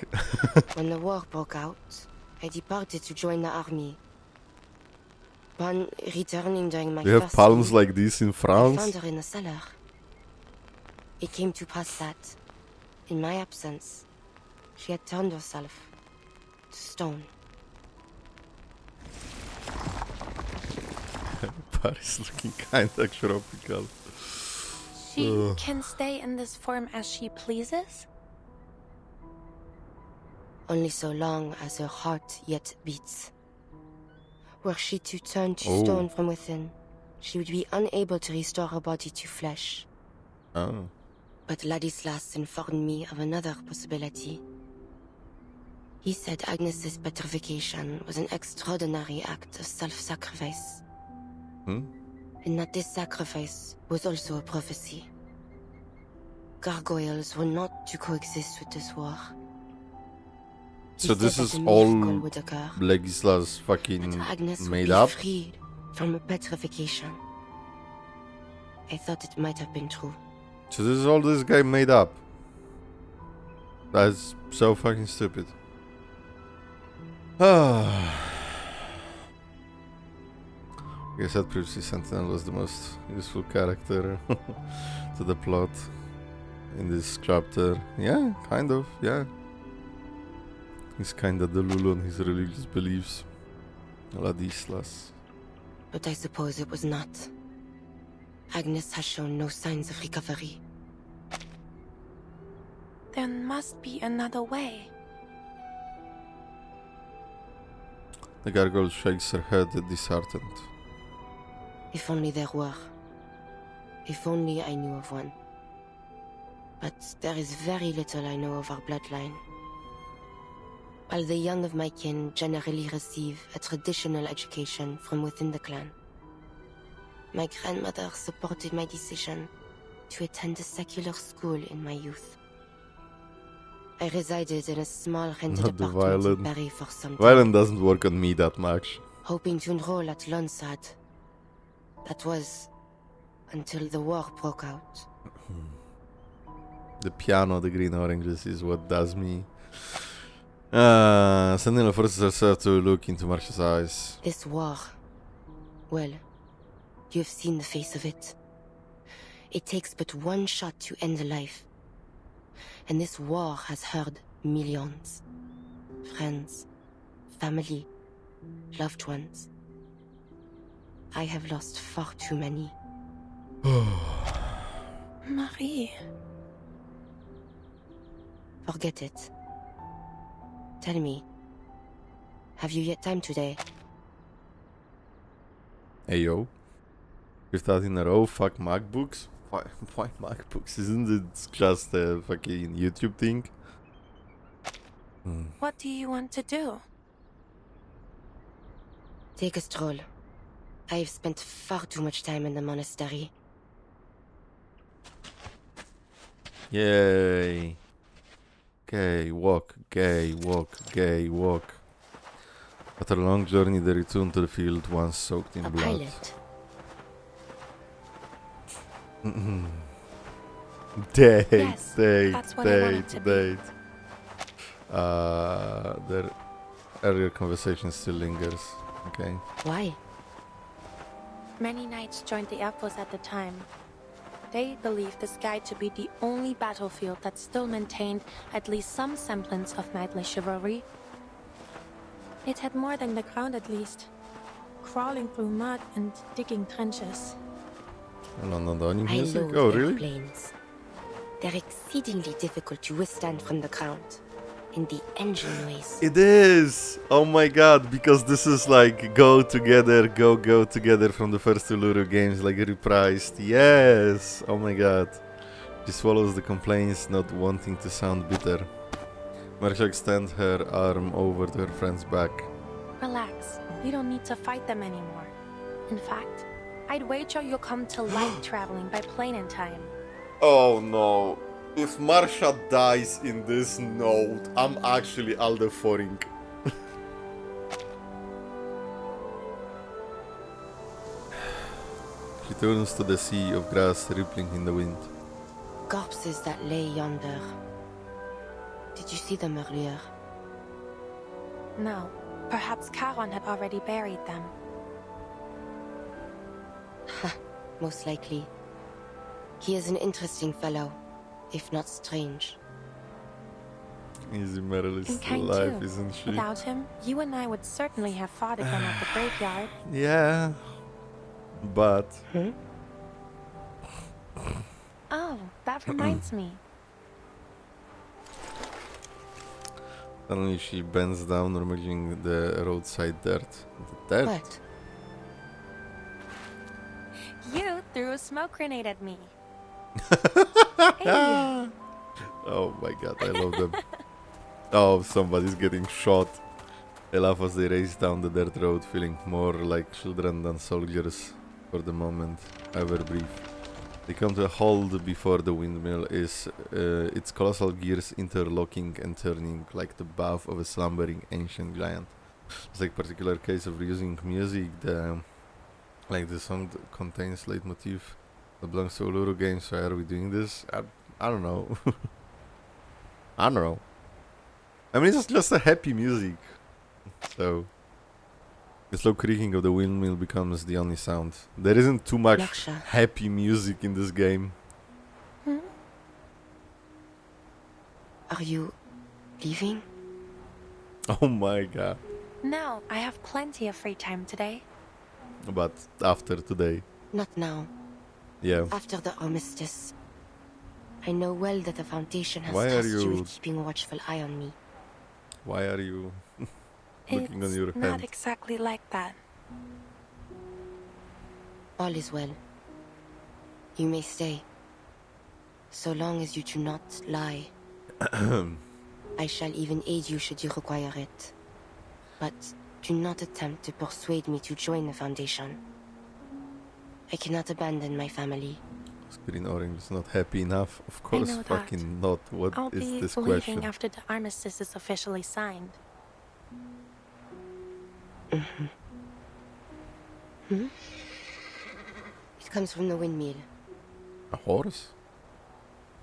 When the war broke out, I departed to join the army. Upon returning during my You have first palms week, like this in I France? found her in the cellar. It came to pass that, in my absence, she had turned herself to stone. Paris looking kinda tropical. She can stay in this form as she pleases? Only so long as her heart yet beats. Were she to turn to stone from within, she would be unable to restore her body to flesh. Oh. But Ladislas informed me of another possibility. He said Agnes's petrification was an extraordinary act of self-sacrifice. And that this sacrifice was also a prophecy. Gargoyles were not to coexist with this war. So this is all Legislas fucking made up? Freed from petrification. I thought it might have been true. So this is all this guy made up? That's so fucking stupid. Like I said previously, Sentinel was the most useful character to the plot in this chapter. Yeah, kind of, yeah. He's kinda delulu on his religious beliefs. Ladislas. But I suppose it was not. Agnes has shown no signs of recovery. There must be another way. The gargoyle shakes her head, disheartened. If only there were. If only I knew of one. But there is very little I know of our bloodline. While the young of my kin generally receive a traditional education from within the clan, my grandmother supported my decision to attend a secular school in my youth. I resided in a small rented apartment in Paris for some time. Violent doesn't work on me that much. Hoping to enroll at Lonsad. That was until the war broke out. The piano, the green oranges is what does me. Sentinel forces herself to look into Marsha's eyes. This war, well, you've seen the face of it. It takes but one shot to end a life. And this war has hurt millions. Friends, family, loved ones. I have lost far too many. Marie. Forget it. Tell me, have you yet time today? Hey yo. Fifth out in a row, fuck MacBooks? Why MacBooks? Isn't it just a fucking YouTube thing? What do you want to do? Take a stroll. I have spent far too much time in the monastery. Yay. Gay walk, gay walk, gay walk. After a long journey, they return to the field once soaked in blood. Pilot. Date, Yes, date, that's what I want it date, to be. date. Their earlier conversation still lingers. Okay. Why? Many knights joined the Air Force at the time. They believed the sky to be the only battlefield that still maintained at least some semblance of knightly chivalry. It had more than the ground at least. Crawling through mud and digging trenches. London I music? loathe Oh, their really? planes. They're exceedingly difficult to withstand from the ground. And the engine noise. It is! Oh my god, because this is like go together from the first two Luru games, like reprised. Yes! Oh my god. She swallows the complaints, not wanting to sound bitter. Marsha extends her arm over to her friend's back. Relax. You don't need to fight them anymore. In fact, I'd wager you'll come to like traveling by plane in time. Oh no. If Marsha dies in this note, I'm actually aldephoring. She turns to the sea of grass rippling in the wind. Corpses that lay yonder. Did you see them earlier? No. Perhaps Charon had already buried them. Ha, most likely. He is an interesting fellow, if not strange. Easy Meryl is And still kind alive, too. isn't she? Without him, you and I would certainly have fought again at the graveyard. Yeah. But... Oh, that reminds me. Suddenly she bends down, removing the roadside dirt. The dirt? What? You threw a smoke grenade at me. Hey. Oh my god, I love them. Oh, somebody's getting shot. I laugh as they race down the dirt road, feeling more like children than soldiers for the moment, ever brief. They come to a halt before the windmill, its colossal gears interlocking and turning like the bath of a slumbering ancient giant. It's like a particular case of reusing music. The song contains leitmotif that belongs to Uluru games. Why are we doing this? I don't know. I don't know. I mean, it's just a happy music. So the slow creaking of the windmill becomes the only sound. There isn't too much happy music in this game. Are you leaving? Oh my god. No, I have plenty of free time today. But after today. Not now. Yeah. After the armistice. I know well that the Foundation has Why are tasked you you- with keeping a watchful eye on me. Why are you looking on your It's not hand? exactly like that. All is well. You may stay. So long as you do not lie. I shall even aid you should you require it. But do not attempt to persuade me to join the Foundation. I cannot abandon my family. Green Orange is not happy enough. Of I course know that. fucking not. What I'll is be this leaving question? after the armistice is officially signed. It comes from the windmill. A horse?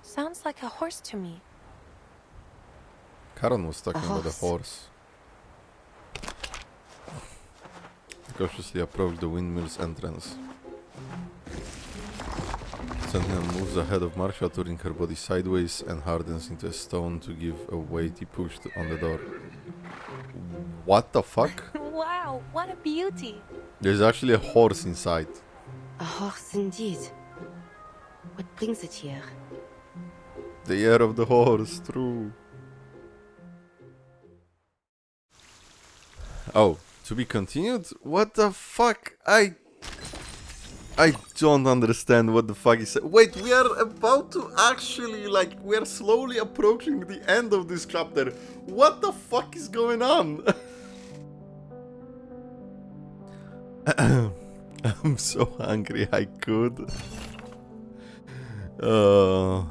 Sounds like a horse to me. Karen was talking about a horse. horse. Cautiously approach the windmill's entrance. Sentinel moves ahead of Marcia, turning her body sideways and hardens into a stone to give a weighty push on the door. What the fuck? Wow, what a beauty! There's actually a horse inside. A horse indeed. What brings it here? The year of the horse, true. Oh, to be continued? What the fuck? I don't understand what the fuck is. Wait, we are about to actually, like, we are slowly approaching the end of this chapter. What the fuck is going on? I'm so hungry, I could. I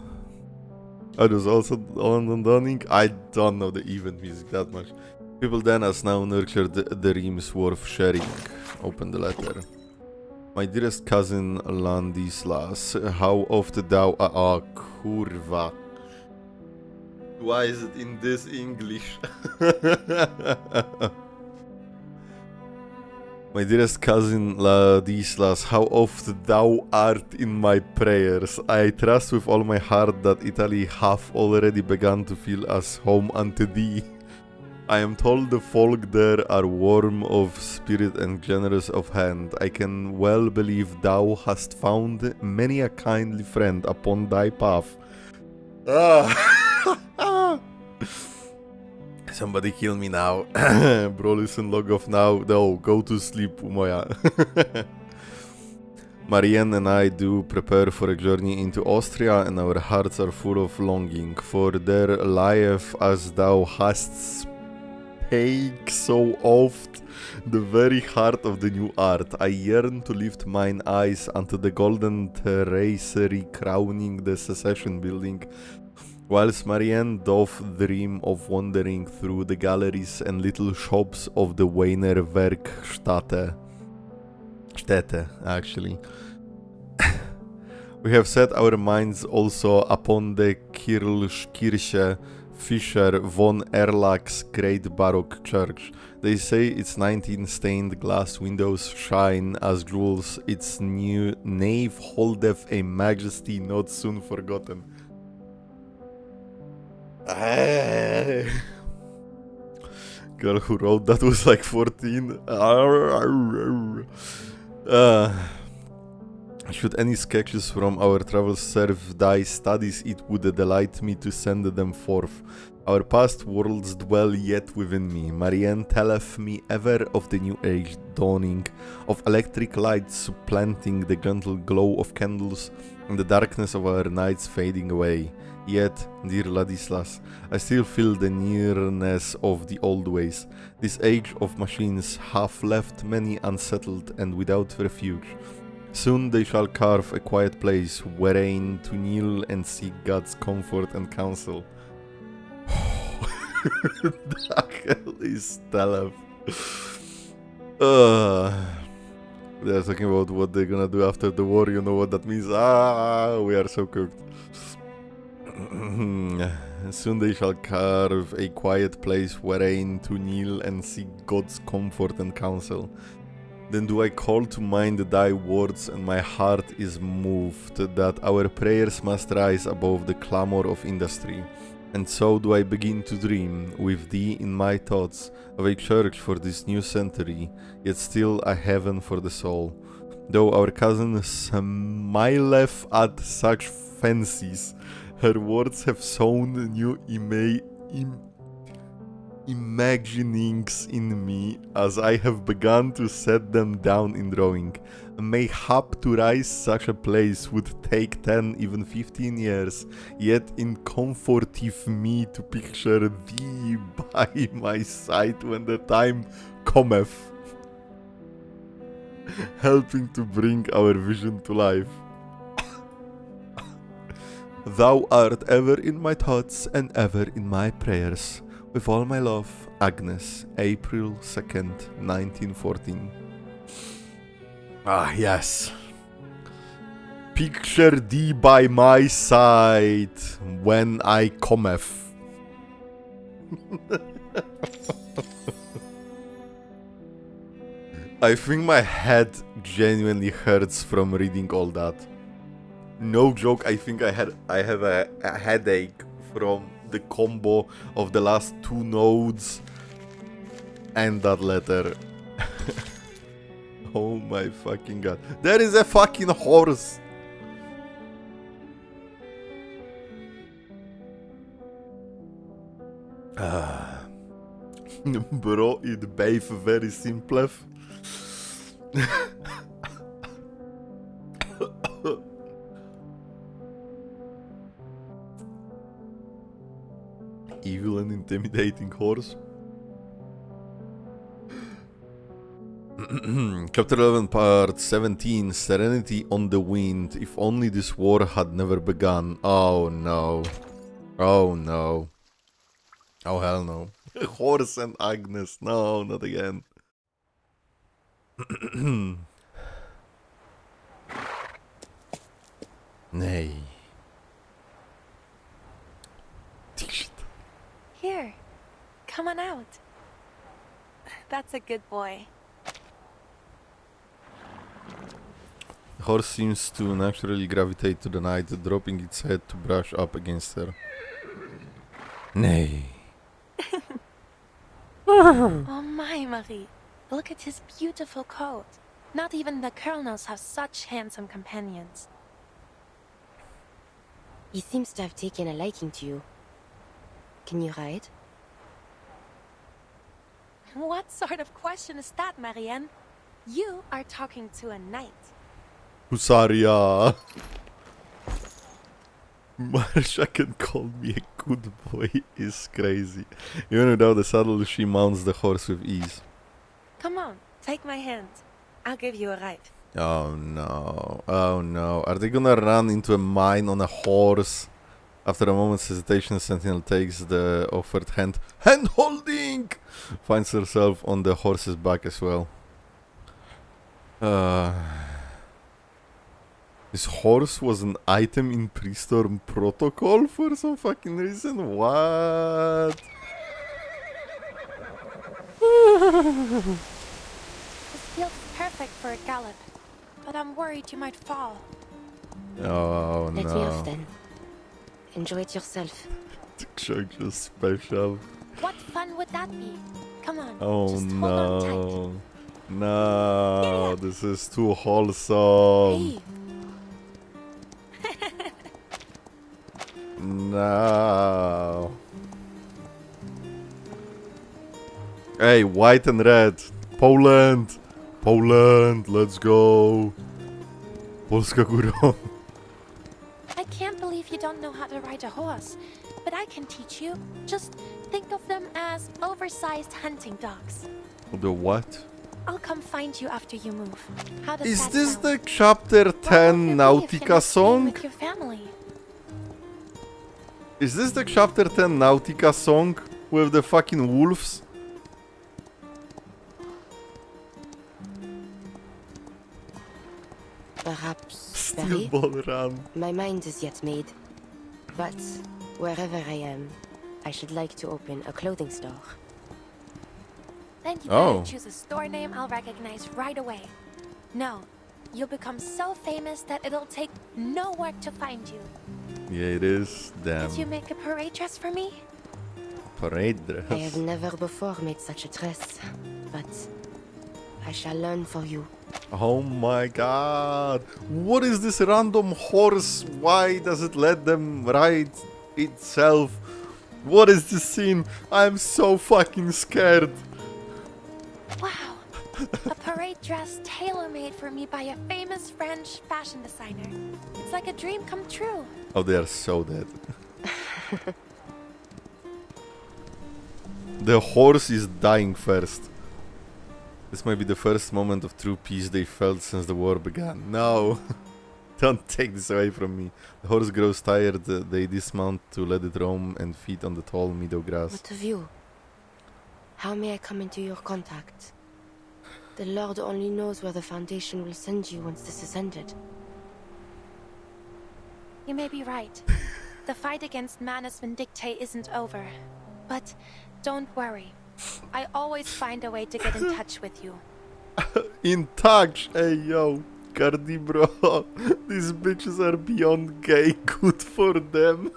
was also on Dunning. I don't know the event music that much. People then as now nurtured the dreams worth sharing. Open the letter. My dearest cousin Landislas, how oft thou kurwa. Why is it in this English? My dearest cousin Ladislas, how oft thou art in my prayers. I trust with all my heart that Italy hath already begun to feel as home unto thee. I am told the folk there are warm of spirit and generous of hand. I can well believe thou hast found many a kindly friend upon thy path. Somebody kill me now. Bro, listen, log off now. No, go to sleep, moja. Marianne and I do prepare for a journey into Austria, and our hearts are full of longing. For there lieth, as thou hast spake so oft, the very heart of the new art. I yearn to lift mine eyes unto the golden tracery crowning the secession building, whilst Marianne doth dream of wandering through the galleries and little shops of the Wiener Werkstätte. Stätte, actually. We have set our minds also upon the Kirche Fischer von Erlach's great Baroque church. They say its 19 stained glass windows shine as jewels. Its new nave holdeth a majesty not soon forgotten. Girl who wrote that was like 14. Should any sketches from our travels serve thy studies, it would delight me to send them forth. Our past worlds dwell yet within me. Marianne telleth me ever of the new age dawning, of electric lights supplanting the gentle glow of candles, and the darkness of our nights fading away. Yet, dear Ladislas, I still feel the nearness of the old ways. This age of machines hath left many unsettled and without refuge. Soon they shall carve a quiet place wherein to kneel and seek God's comfort and counsel. The hell is Taleb? They're talking about what they're gonna do after the war, you know what that means? We are so cooked. Soon they shall carve a quiet place wherein to kneel and seek God's comfort and counsel. Then do I call to mind thy words, and my heart is moved that our prayers must rise above the clamor of industry. And so do I begin to dream, with thee in my thoughts, of a church for this new century, yet still a heaven for the soul. Though our cousin smileth at such fancies, her words have sown new imaginings in me, as I have begun to set them down in drawing. Mayhap to rise such a place would take 10, even 15 years, yet it comforteth me to picture thee by my side when the time cometh, helping to bring our vision to life. Thou art ever in my thoughts and ever in my prayers. With all my love, Agnes, April 2nd, 1914. Ah, yes. Picture thee by my side when I cometh. I think my head genuinely hurts from reading all that. No joke, I think I have a headache from the combo of the last two nodes and that letter. Oh my fucking god. There is a fucking horse! Bro, it beef very simple. Evil and intimidating horse. Chapter 11, Part 17, Serenity on the Wind. If only this war had never begun. Oh no. Oh no. Oh hell no. Horse and Agnes. No, not again. Nay. Here, come on out. That's a good boy. The horse seems to naturally gravitate to the night, dropping its head to brush up against her. Nay. Oh my, Marie. Look at his beautiful coat. Not even the colonels have such handsome companions. He seems to have taken a liking to you. Can you ride? What sort of question is that, Marianne? You are talking to a knight. Husaria. Marsha can call me a good boy is crazy. Even without the saddle, she mounts the horse with ease. Come on, take my hand. I'll give you a ride. Oh no. Oh no. Are they gonna run into a mine on a horse? After a moment's hesitation, Sentinel takes the offered hand. Hand holding! Finds herself on the horse's back as well. This horse was an item in pre-storm protocol for some fucking reason? What? This field is perfect for a gallop, but I'm worried you might fall. Oh no. Let me off then. Enjoy it yourself. Structure special. What fun would that be? Come on. Oh just hold on tight. no. No, this is too wholesome. Hey. No. Hey, white and red. Poland. Poland, let's go. Polska górą. I can't believe you don't know how to ride a horse, but I can teach you. Just think of them as oversized hunting dogs. The what? I'll come find you after you move. How does Is that this sound? the chapter 10 Nautica song? With your family. Is this the chapter 10 Nautica song with the fucking wolves? Perhaps, Still Barry? ball run. My mind is yet made. But wherever I am, I should like to open a clothing store. Then you Oh. better choose a store name I'll recognize right away. No, you'll become so famous that it'll take no work to find you. Yeah, it is. Damn. Did you make a parade dress for me? Parade I dress. have never before made such a dress, but I shall learn for you. Oh my god. What is this random horse? Why does it let them ride itself? What is this scene? I'm so fucking scared. Wow, a parade dress tailor-made for me by a famous French fashion designer. It's like a dream come true. Oh, they are so dead. The horse is dying first. This might be the first moment of true peace they felt since the war began. No! Don't take this away from me. The horse grows tired, they dismount to let it roam and feed on the tall meadow grass. What of you? How may I come into your contact? The Lord only knows where the Foundation will send you once this is ended. You may be right. The fight against Manus Vindictae isn't over. But don't worry. I always find a way to get in touch with you. In touch! Hey yo! Cardi bro! These bitches are beyond gay. Good for them.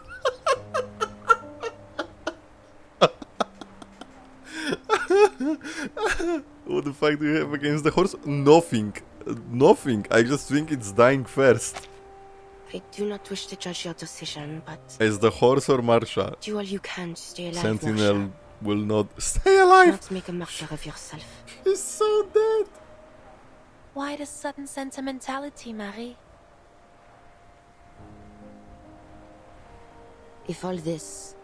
What the fuck do you have against the horse? Nothing. Nothing. I just think it's dying first. I do not wish to judge your decision, but Is the horse or Marsha? do all you can to stay alive, Sentinel Marsha. will not stay alive. Not make a martyr of yourself. She's so dead. Why the sudden sentimentality, Marie? If all this,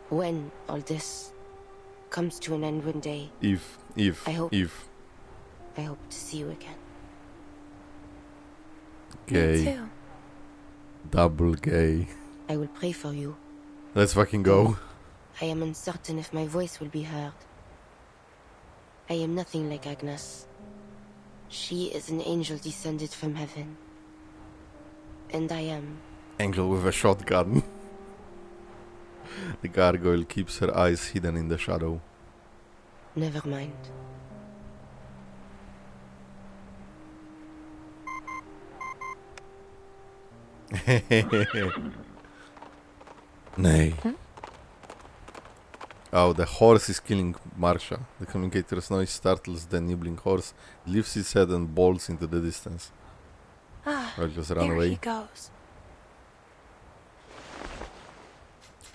when all this comes to an end one day, I hope to see you again. Gay. Me too. Double gay. I will pray for you. Let's fucking go. I am uncertain if my voice will be heard. I am nothing like Agnes. She is an angel descended from heaven. And I am... Angel with a shotgun. The gargoyle keeps her eyes hidden in the shadow. Never mind. Nay. Oh, the horse is killing Marsha. The communicator's noise startles the nibbling horse, lifts its head and bolts into the distance. Ah, Or just run there away. he goes.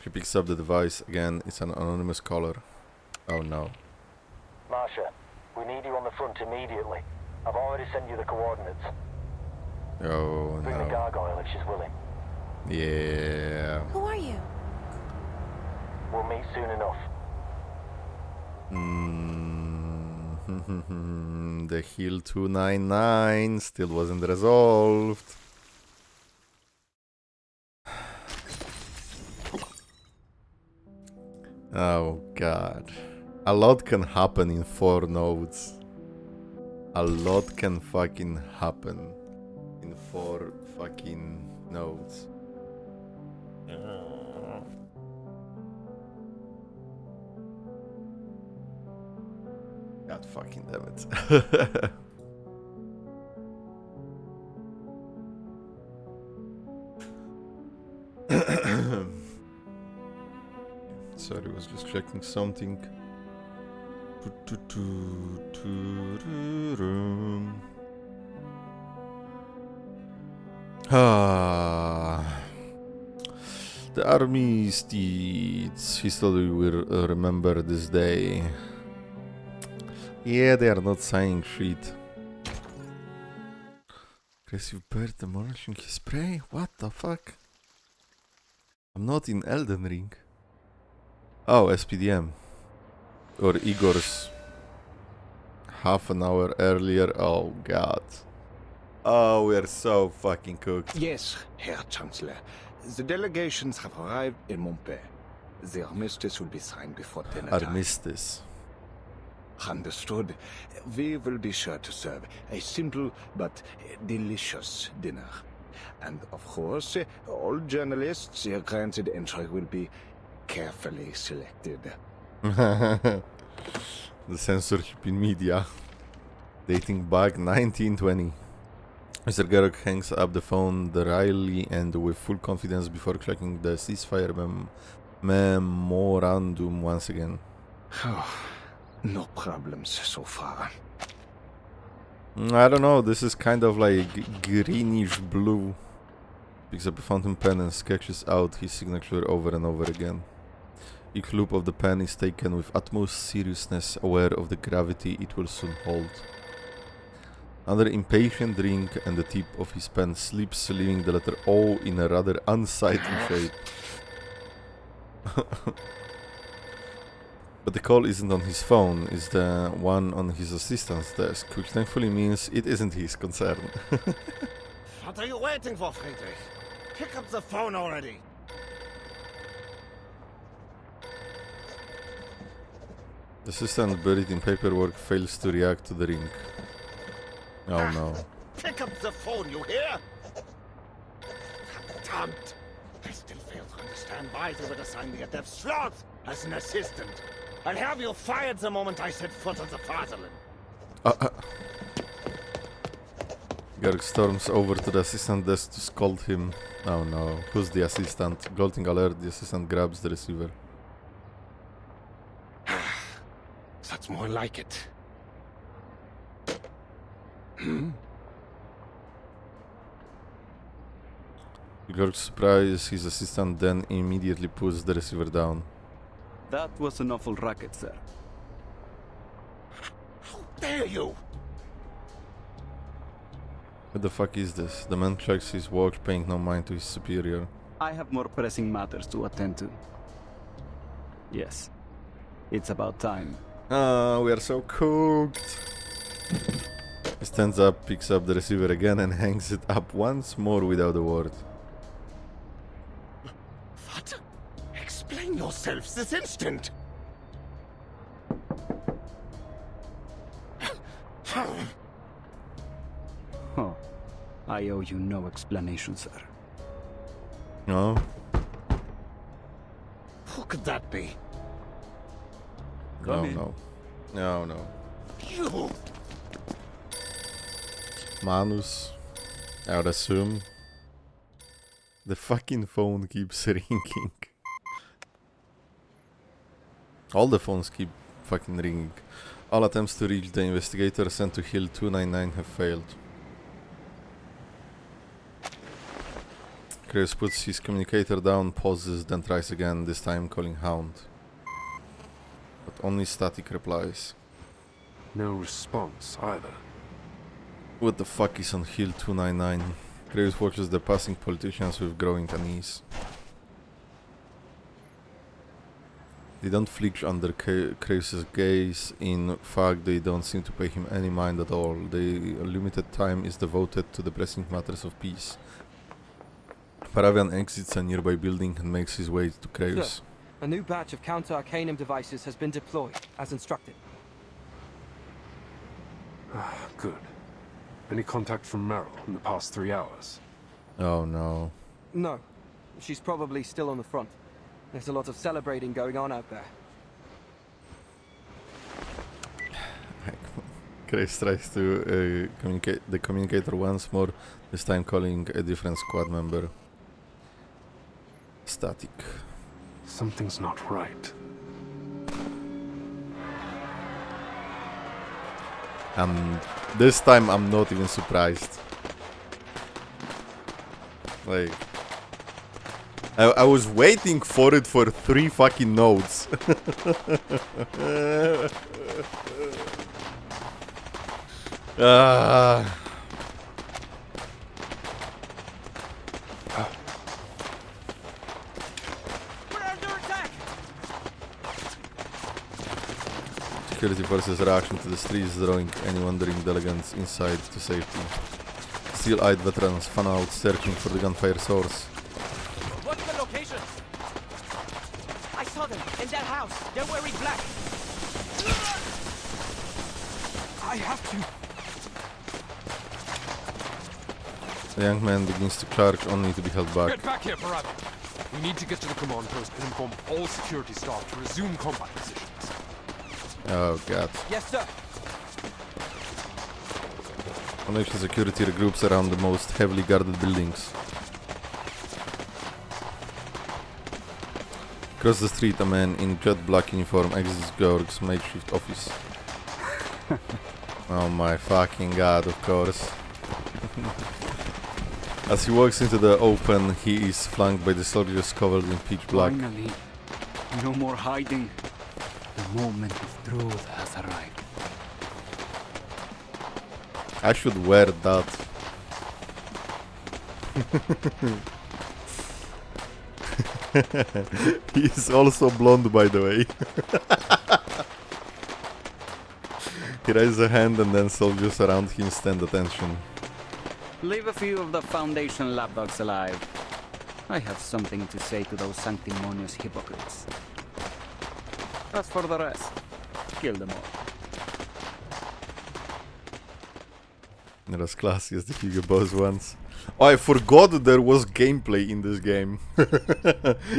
She picks up the device. Again, it's an anonymous caller. Oh no. Marsha, we need you on the front immediately. I've already sent you the coordinates. Oh Bring the no. gargoyle if she's willing. Yeah. Who are you? We'll meet soon enough. The Hill 299 still wasn't resolved. Oh god. A lot can happen in 4 nodes. A lot can fucking happen in 4 fucking nodes. God fucking damn it. Sorry, was just checking something. The army's deeds. History will remember this day. Yeah, they are not saying shit. Aggressive bird demolishing his prey? What the fuck? I'm not in Elden Ring. Oh, SPDM. Or Igor's half an hour earlier. Oh god. Oh, we are so fucking cooked. Yes, Herr Chancellor. The delegations have arrived in Montpellier. The armistice will be signed before dinner time. Armistice. Understood. We will be sure to serve a simple but delicious dinner. And of course, all journalists granted entry will be carefully selected. The censorship in media. Dating back 1920. Mr. Garrick hangs up the phone dryly and with full confidence before checking the ceasefire memorandum once again. No problems so far. I don't know, this is kind of like greenish blue. Picks up a fountain pen and sketches out his signature over and over again. Each loop of the pen is taken with utmost seriousness, aware of the gravity it will soon hold. Another impatient ring and the tip of his pen slips, leaving the letter O in a rather unsightly shape. But the call isn't on his phone, it's the one on his assistant's desk, which thankfully means it isn't his concern. What are you waiting for, Friedrich? Pick up the phone already! The assistant, buried in paperwork, fails to react to the ring. Oh no. Pick up the phone, you hear? Damned! I still fail to understand why they would assign me a deaf sloth as an assistant. I'll have you fired the moment I set foot on the fatherland. Garrick storms over to the assistant desk to scold him. Oh no. Who's the assistant? Gloating alert, the assistant grabs the receiver. That's more like it. To Garrick's surprise, his assistant then immediately puts the receiver down. That was an awful racket, sir. How dare you! What the fuck is this? The man checks his watch, paying no mind to his superior. I have more pressing matters to attend to. Yes, it's about time. Ah, we are so cooked. He stands up, picks up the receiver again and hangs it up once more without a word. What? Explain yourselves this instant! Oh, I owe you no explanation, sir. No? Who could that be? No, no. No, no. You! Manus, I would assume. The fucking phone keeps ringing. All the phones keep fucking ringing. All attempts to reach the investigator sent to Hill 299 have failed. Chris puts his communicator down, pauses, then tries again, this time calling Hound. But only static replies. No response either. What the fuck is on Hill 299? Graves watches the passing politicians with growing unease. They don't flinch under Graves' gaze. In fact, they don't seem to pay him any mind at all. Their limited time is devoted to the pressing matters of peace. Paravian exits a nearby building and makes his way to Graves. Sir, a new batch of counter-arcanum devices has been deployed, as instructed. Good. Any contact from Meryl in the past 3 hours? Oh no. No. She's probably still on the front. There's a lot of celebrating going on out there. Grace tries to communicate the communicator once more, this time calling a different squad member. Static. Something's not right. And this time I'm not even surprised. Like, I was waiting for it for 3 fucking nodes. Security forces' reaction to the streets, drawing any wandering delegates inside to safety. Steel-eyed veterans fan out, searching for the gunfire source. What's the location? I saw them in that house. They're wearing black. I have to. The young man begins to charge, only to be held back. Get back here, Barabba. We need to get to the command post and inform all security staff to resume combat positions. Oh god. Yes, sir. Foundation security regroups around the most heavily guarded buildings. Across the street, a man in jet black uniform exits Georg's makeshift office. Oh my fucking god, of course. As he walks into the open, he is flanked by the soldiers covered in pitch black. Finally, no more hiding. The moment of truth has arrived. I should wear that. He's also blonde, by the way. He raises a hand and then soldiers around him stand attention. Leave a few of the Foundation lapdogs alive. I have something to say to those sanctimonious hypocrites. As for the rest, kill them all. Not as classy as the Hugo Boss ones. Oh, I forgot that there was gameplay in this game.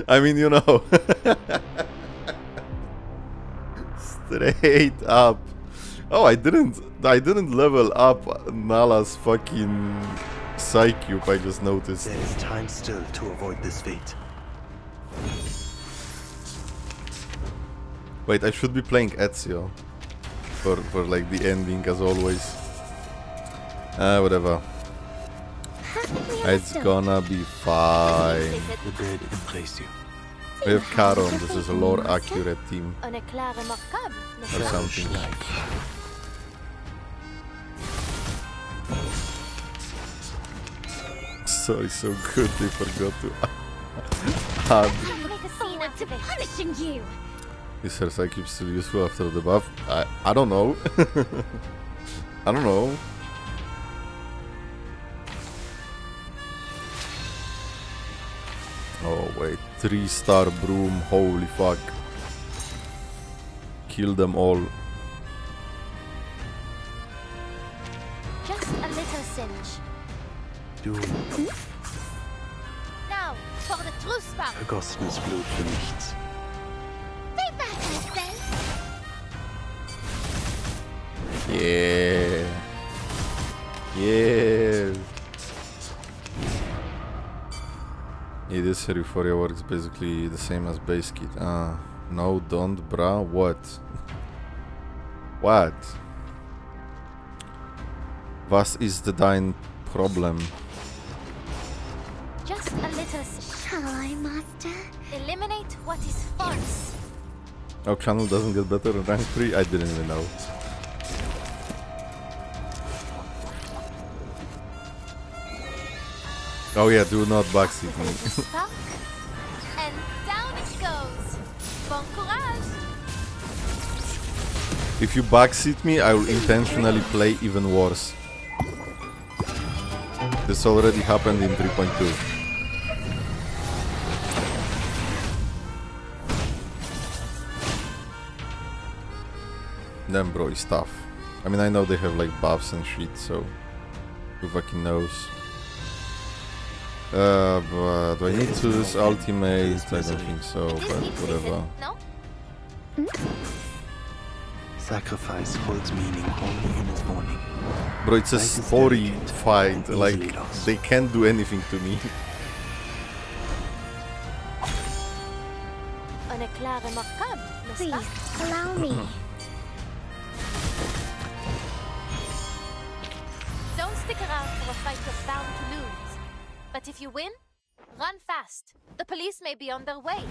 I mean, you know. Straight up. Oh, I didn't level up Nala's fucking Psycube, I just noticed. There is time still to avoid this fate. Wait, I should be playing Ezio for like the ending as always. Whatever. It's gonna be fine. The dead embrace you. We have Caron, this is a lore accurate team. Or something. Sorry, so good they forgot to add. Punishing you. Is her Psycube still useful after the buff? I don't know. I don't know. Oh wait, 3-star Brume, holy fuck. Kill them all. Just a little singe. Du Now, for the true spark. vergossenes Blut für nichts. Stay back, myself. Yeah. Yeah. Yeah, this Euphoria works basically the same as base kit. No, don't, bruh. What? What? Was ist dein Problem? Just a little. Shall I, master? Eliminate what is false. Oh, channel doesn't get better in rank 3? I didn't even know. Oh yeah, do not backseat me. And down it goes. Bon courage. If you backseat me, I will intentionally play even worse. This already happened in 3.2. Damn, bro, is tough. I mean, I know they have like buffs and shit, so who fucking knows? But do I need to use ultimate? I don't think so, but whatever. Sacrifice holds meaning only in its morning. Bro, it's a story fight, like, they can't do anything to me. déclare Morcom, n'est-ce pas? Please, allow me. Don't stick around for a fight you're bound to lose. But if you win, run fast. The police may be on their way.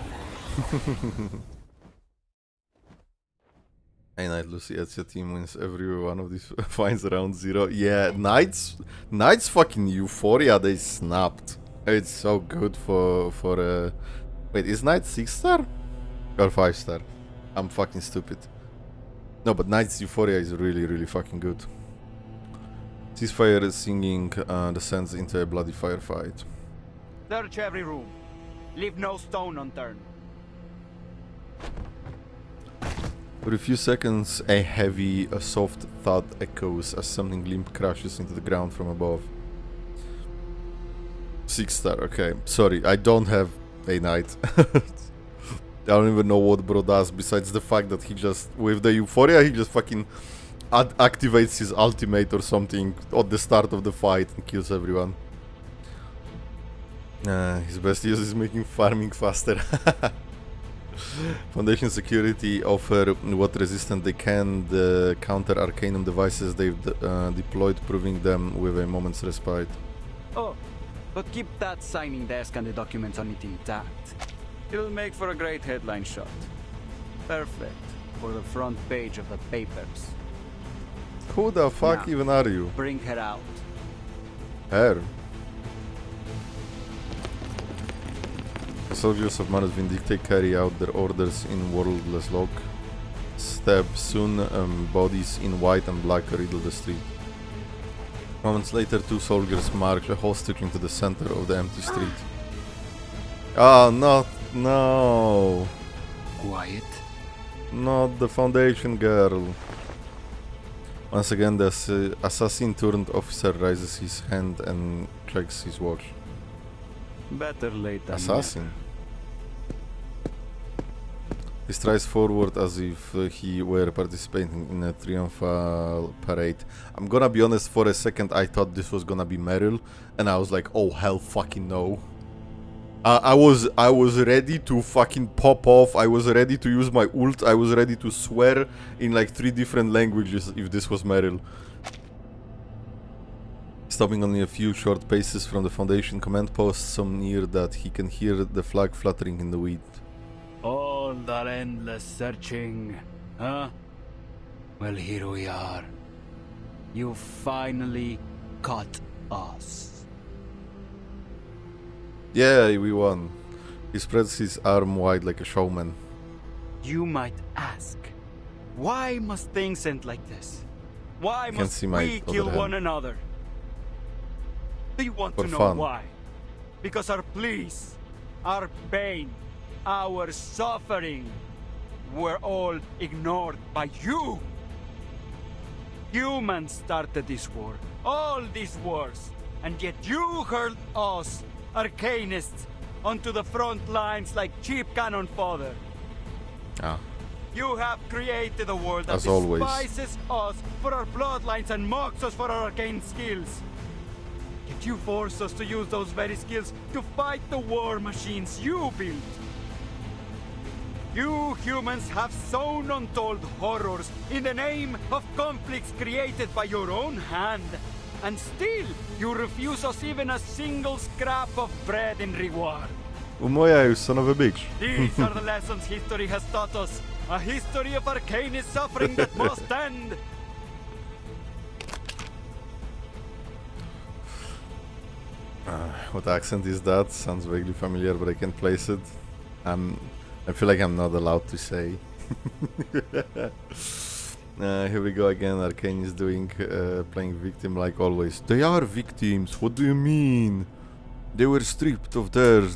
Hey Night Lucy, as your team wins every one of these finds around 0. Yeah, Knight's fucking Euphoria, they snapped. It's so good for wait, is Knight 6-star? Or 5-star? I'm fucking stupid. No, but Knight's Euphoria is really fucking good. Ceasefire is singing descends into a bloody firefight. Search every room. Leave no stone unturned. For a few seconds, a soft thud echoes as something limp crashes into the ground from above. 6-star, okay. Sorry, I don't have a Knight. I don't even know what bro does besides the fact that he just, with the Euphoria, he just fucking activates his ultimate or something at the start of the fight and kills everyone. His best use is making farming faster. Foundation security offer what resistance they can the counter arcanum devices they've deployed, proving them with a moment's respite. Oh, but keep that signing desk and the documents on it intact. It'll make for a great headline shot. Perfect for the front page of the papers. Who the fuck even are you? Bring her out. Her? The soldiers of Manus Vindicate carry out their orders in wordless lock. Step soon, bodies in white and black riddle the street. Moments later, two soldiers march a hostage into the center of the empty street. Oh, no. Quiet. Not the Foundation girl. Once again, the assassin turned officer raises his hand and checks his watch. Better late than Assassin? never. He strides forward as if he were participating in a triumphal parade. I'm gonna be honest, for a second I thought this was gonna be Meryl, and I was like, oh hell fucking no. I was ready to fucking pop off, I was ready to use my ult, I was ready to swear in like 3 different languages if this was Meryl. Stopping only a few short paces from the Foundation command post, so near that he can hear the flag fluttering in the wind. All that endless searching, huh? Well, here we are. You finally caught us. Yeah, we won. He spreads his arm wide like a showman. You might ask, why must things end like this? Why must we kill one another? Do you want to know why? Because our pleas, our pain, our suffering were all ignored by you. Humans started this war, all these wars, and yet you hurled us, Arcanists, onto the front lines like cheap cannon fodder. Ah. You have created a world that As always. despises us for our bloodlines and mocks us for our arcane skills. Yet you force us to use those very skills to fight the war machines you built. You humans have sown untold horrors in the name of conflicts created by your own hand. And still, you refuse us even a single scrap of bread in reward. Umoja, you son of a bitch. These are the lessons history has taught us. A history of arcanist suffering that must end. What accent is that? Sounds vaguely familiar, but I can't place it. I feel like I'm not allowed to say. Here we go again. Arcane is playing victim like always. They are victims. What do you mean? They were stripped of their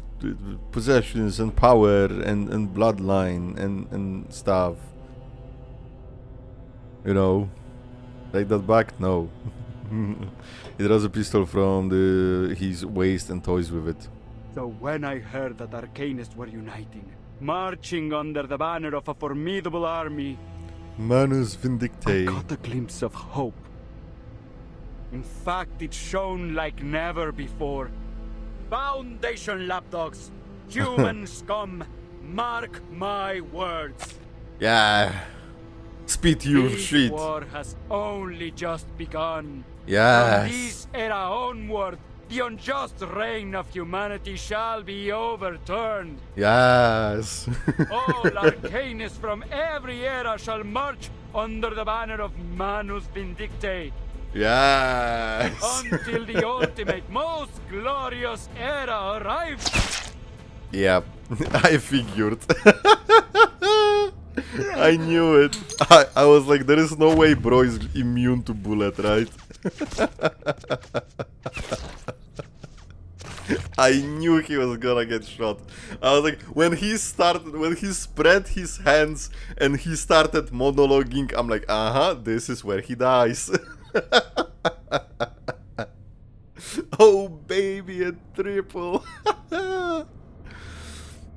possessions and power and bloodline and stuff. You know, take that back. No. He draws a pistol from his waist and toys with it. So when I heard that Arcanists were uniting, marching under the banner of a formidable army, Manus Vindicate. I got a glimpse of hope. In fact, it shone like never before. Foundation lapdogs, human scum, Mark my words. Yeah. Spit your This shit. war has only just begun. Yes. From this era onward, the unjust reign of humanity shall be overturned. Yes. All arcanists from every era shall march under the banner of Manus Vindicte. Yes. Until the ultimate, most glorious era arrives. Yep. I figured. I knew it. I was like, there is no way bro is immune to bullet, right? I knew he was gonna get shot. I was like, when he spread his hands and he started monologuing, I'm like, this is where he dies. Oh baby, a triple.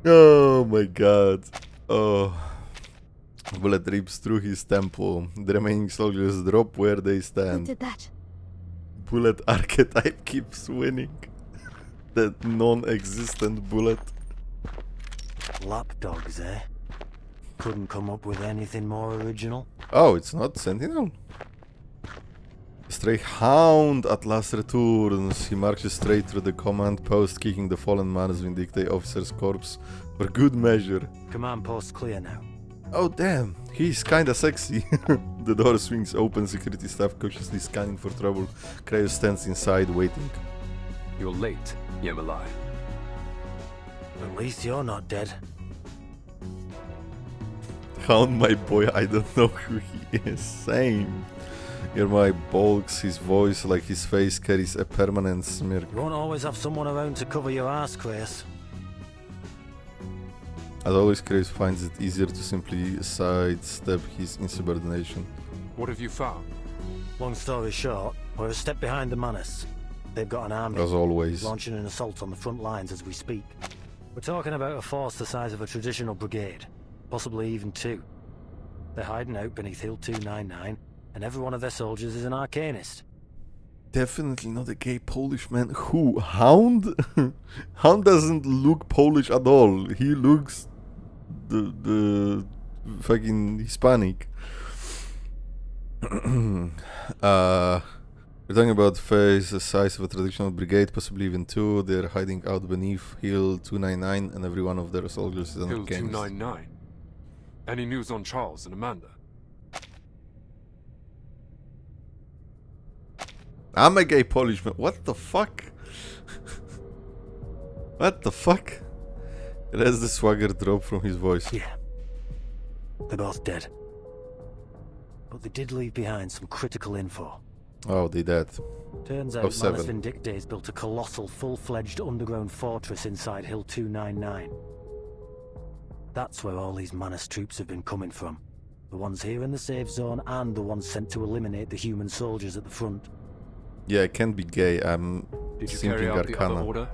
Oh my god. Oh. Bullet rips through his temple. The remaining soldiers drop where they stand. Who did that? Bullet archetype keeps winning. That non-existent bullet. Lapdogs, eh? Couldn't come up with anything more original? Oh, it's not Sentinel. Stray Hound at last returns. He marches straight through the command post, kicking the fallen Manus Vindicte officer's corpse for good measure. Command post clear now. Oh damn, he's kinda sexy. The door swings open, security staff cautiously scanning for trouble. Kratos stands inside, waiting. You're late, Yemalai. At least you're not dead. Hound, my boy, I don't know who he is. Same. Yermai bulks, his voice like his face carries a permanent smirk. You won't always have someone around to cover your ass, Chris. As always, Kratos finds it easier to simply sidestep his insubordination. What have you found? Long story short, we're a step behind the Manus. They've got an army. As always. Launching an assault on the front lines as we speak. We're talking about a force the size of a traditional brigade. Possibly even two. They're hiding out beneath Hill 299, and every one of their soldiers is an arcanist. Definitely not a gay Polish man. Who? Hound? Hound doesn't look Polish at all. He looks the fucking Hispanic. We're talking about face the size of a traditional brigade, possibly even two. They're hiding out beneath Hill 299, and every one of their soldiers is an Hill arcanist. 299. Any news on Charles and Amanda? I'm a gay Polish man. What the fuck? What the fuck? It has the swagger drop from his voice. Yeah. They're both dead. But they did leave behind some critical info. Oh, they dead. Turns out Manus Vindicte's built a colossal, full-fledged underground fortress inside Hill 299. That's where all these Manus troops have been coming from. The ones here in the safe zone and the ones sent to eliminate the human soldiers at the front. Yeah, I can't be gay. I'm Did you simping carry out the other Arcana. order?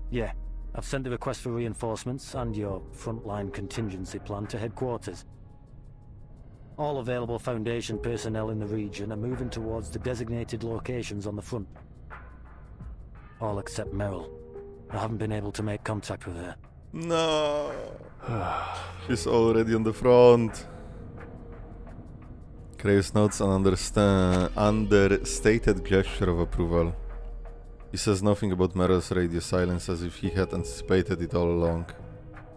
Yeah, I've sent a request for reinforcements and your frontline contingency plan to headquarters. All available Foundation personnel in the region are moving towards the designated locations on the front. All except Meryl. I haven't been able to make contact with her. No. She's already on the front. Kratos notes an understated gesture of approval. He says nothing about Meryl's radio silence, as if he had anticipated it all along.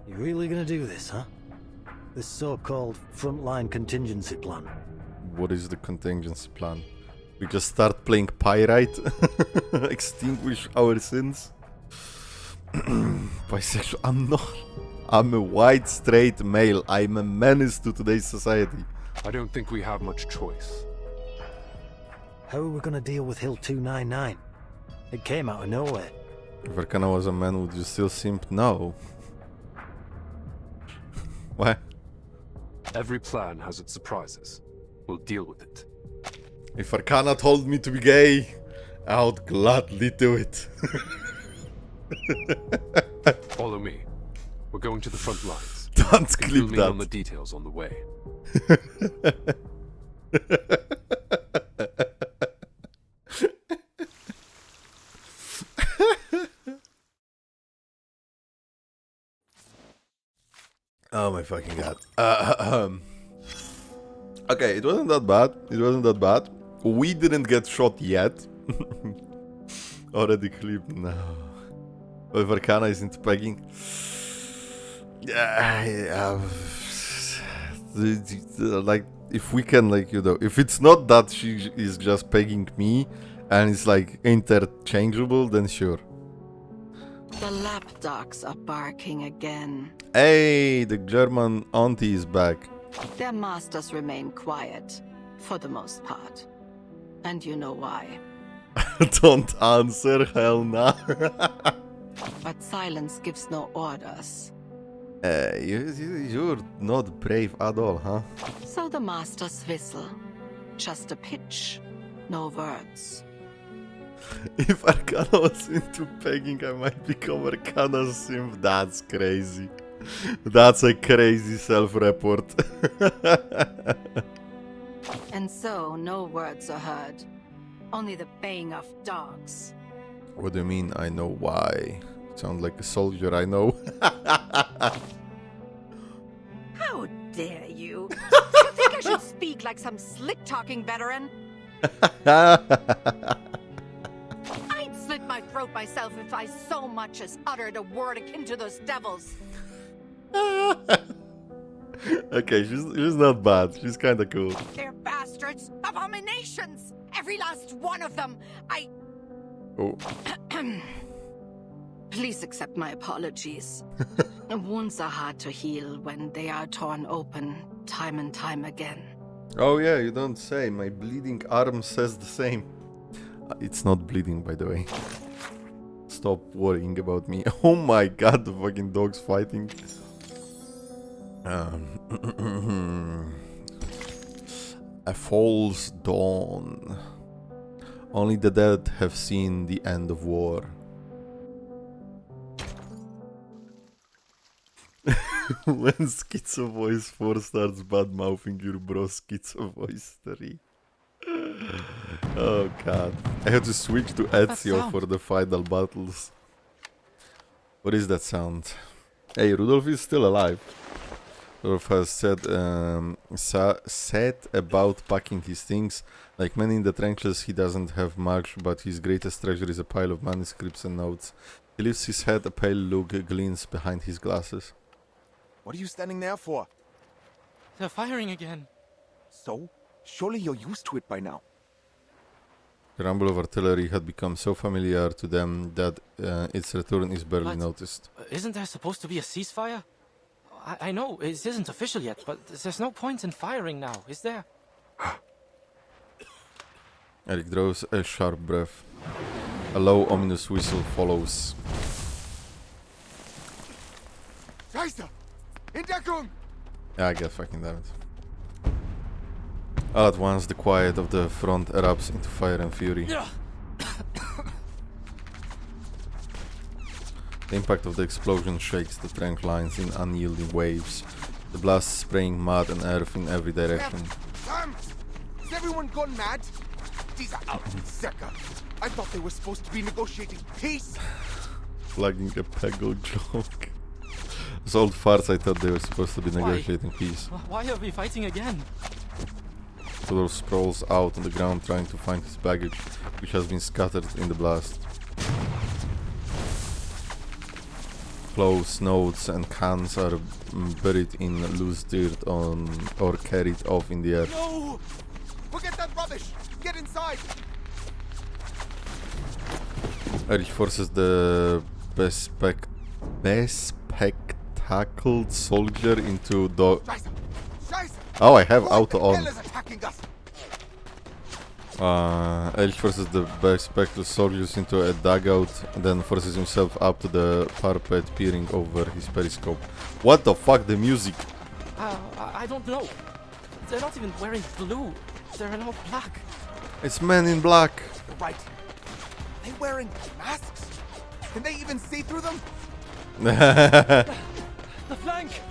You really gonna do this, huh? This so-called frontline contingency plan. What is the contingency plan? We just start playing Pyrite? Extinguish our sins? Bisexual? I'm not. I'm a white, straight male. I'm a menace to today's society. I don't think we have much choice. How are we gonna deal with Hill 299? It came out of nowhere. If Arcana was a man, would you still simp? No. What? Every plan has its surprises. We'll deal with it. If Arcana told me to be gay, I would gladly do it. Follow me. We're going to the front lines. Don't Fill clip me that. on the details on the way. Oh my fucking god. Okay, it wasn't that bad. It wasn't that bad. We didn't get shot yet. Already clipped. No. But if Arcana isn't pegging. Yeah. Like, if we can, like, you know, if it's not that she is just pegging me and it's like interchangeable, then sure. The lapdogs are barking again. Hey, the German auntie is back. Their masters remain quiet, for the most part. And you know why. Don't answer, hell nah. But silence gives no orders. You're not brave at all, huh? So the masters whistle. Just a pitch, no words. If Arcana was into pegging, I might become Arcana's simp. That's crazy. That's a crazy self-report. And so, no words are heard. Only the baying of dogs. What do you mean, I know why? Sound like a soldier, I know. How dare you? Do you think I should speak like some slick-talking veteran? I'd slit my throat myself if I so much as uttered a word akin to those devils. Okay, she's not bad. She's kind of cool. They're bastards, abominations, every last one of them. Oh. Please accept my apologies. Wounds are hard to heal when they are torn open time and time again. Oh yeah, you don't say. My bleeding arm says the same. It's not bleeding, by the way. Stop worrying about me. Oh my god, the fucking dog's fighting. A false dawn. Only the dead have seen the end of war. When Schizo Voice 4 starts bad-mouthing your bro Schizo Voice 3. Oh god. I have to switch to Ezio for the final battles. What is that sound? Hey, Rudolph is still alive. Rudolph has said about packing his things. Like many in the trenches, he doesn't have much, but his greatest treasure is a pile of manuscripts and notes. He lifts his head, a pale look gleams behind his glasses. What are you standing there for? They're firing again. So? Surely you're used to it by now. The rumble of artillery had become so familiar to them that its return is barely noticed. Isn't there supposed to be a ceasefire? I know, it isn't official yet, but there's no point in firing now, is there? Eric draws a sharp breath. A low, ominous whistle follows. Scheiße! In Deckung! Yeah, I get fucking damn it. All at once, the quiet of the front erupts into fire and fury. The impact of the explosion shakes the trench lines in unyielding waves, the blast spraying mud and earth in every direction. Sam! Has everyone gone mad? These are Outsäcker. I thought they were supposed to be negotiating peace. Flagging a peggle joke. Those old farts, I thought they were supposed to be negotiating peace. Why are we fighting again? Rudolph sprawls out on the ground trying to find his baggage, which has been scattered in the blast. Clothes, notes and cans are buried in loose dirt or carried off in the air. No! Forget that rubbish! Get inside! Erich forces the bespectacled soldier into the... Oh, I have auto on. Erich forces the bespectacled soldiers into a dugout, then forces himself up to the parapet, peering over his periscope. What the fuck, the music? I don't know. They're not even wearing blue. They're in all black. It's Men in Black. You're right. Are they wearing masks? Can they even see through them? The flank!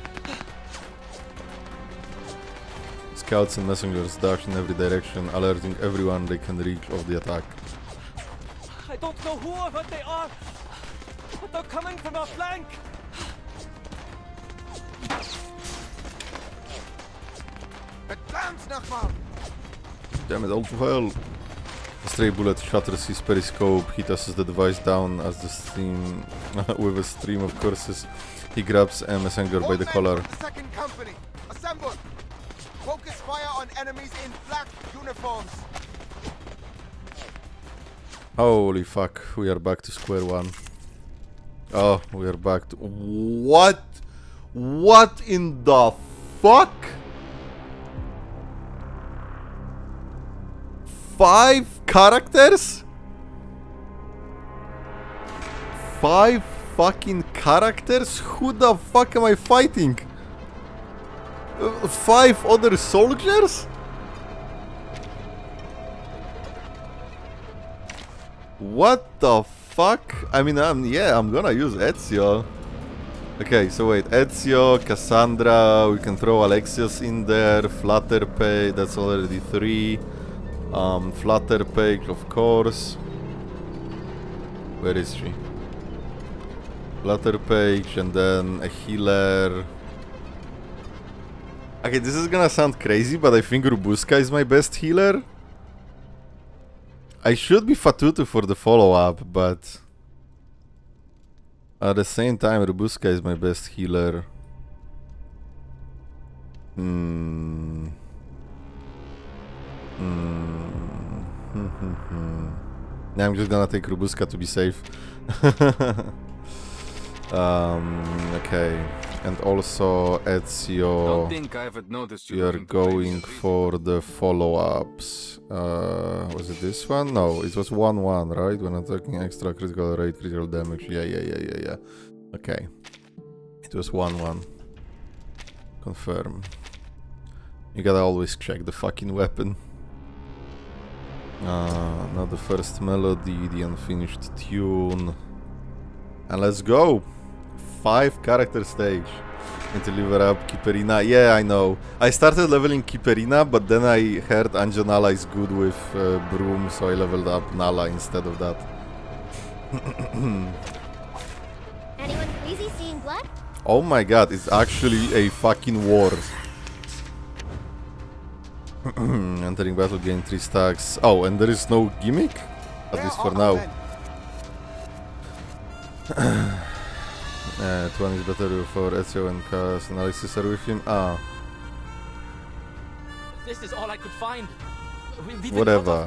Scouts and messengers dash in every direction, alerting everyone they can reach of the attack. I don't know who or what they are, but they're coming from our flank! Damn it, all to hell. A stray bullet shatters his periscope. He tosses the device down as the stream with a stream of curses. He grabs Messenger by the collar. Second company, assemble. Focus fire on enemies in black uniforms. Holy fuck, we are back to square one. Oh, we are back to... What? What in the fuck? 5 characters? 5 fucking characters? Who the fuck am I fighting? 5 other soldiers? What the fuck? I mean, I'm gonna use Ezio. Okay, so wait, Ezio, Cassandra, we can throw Alexios in there, Flutterpage, that's already 3. Flutterpage, of course. Where is she? Flutterpage, and then a healer. Okay, this is gonna sound crazy, but I think Rubuska is my best healer. I should be Fatutu for the follow-up, but at the same time, Rubuska is my best healer. Yeah, I'm just gonna take Rubuska to be safe. Okay, and also Ezio, we are going for the follow-ups. Was it this one? No, it was 1-1, right? When attacking extra critical rate, critical damage. Yeah. Okay, it was 1-1. Confirm. You gotta always check the fucking weapon. Now the first melody, the unfinished tune. And let's go! 5 character stage. Need to level up Kiperina. Yeah, I know. I started leveling Kiperina, but then I heard Anjanala is good with Brume, so I leveled up Nala instead of that. Anyone crazy seeing blood? Oh my god, it's actually a fucking war. Entering battle, gain 3 stacks. Oh, and there is no gimmick? At least for now. 1 is better for Ezio and Cass and Alexis are with him. This is all I could find. Whatever.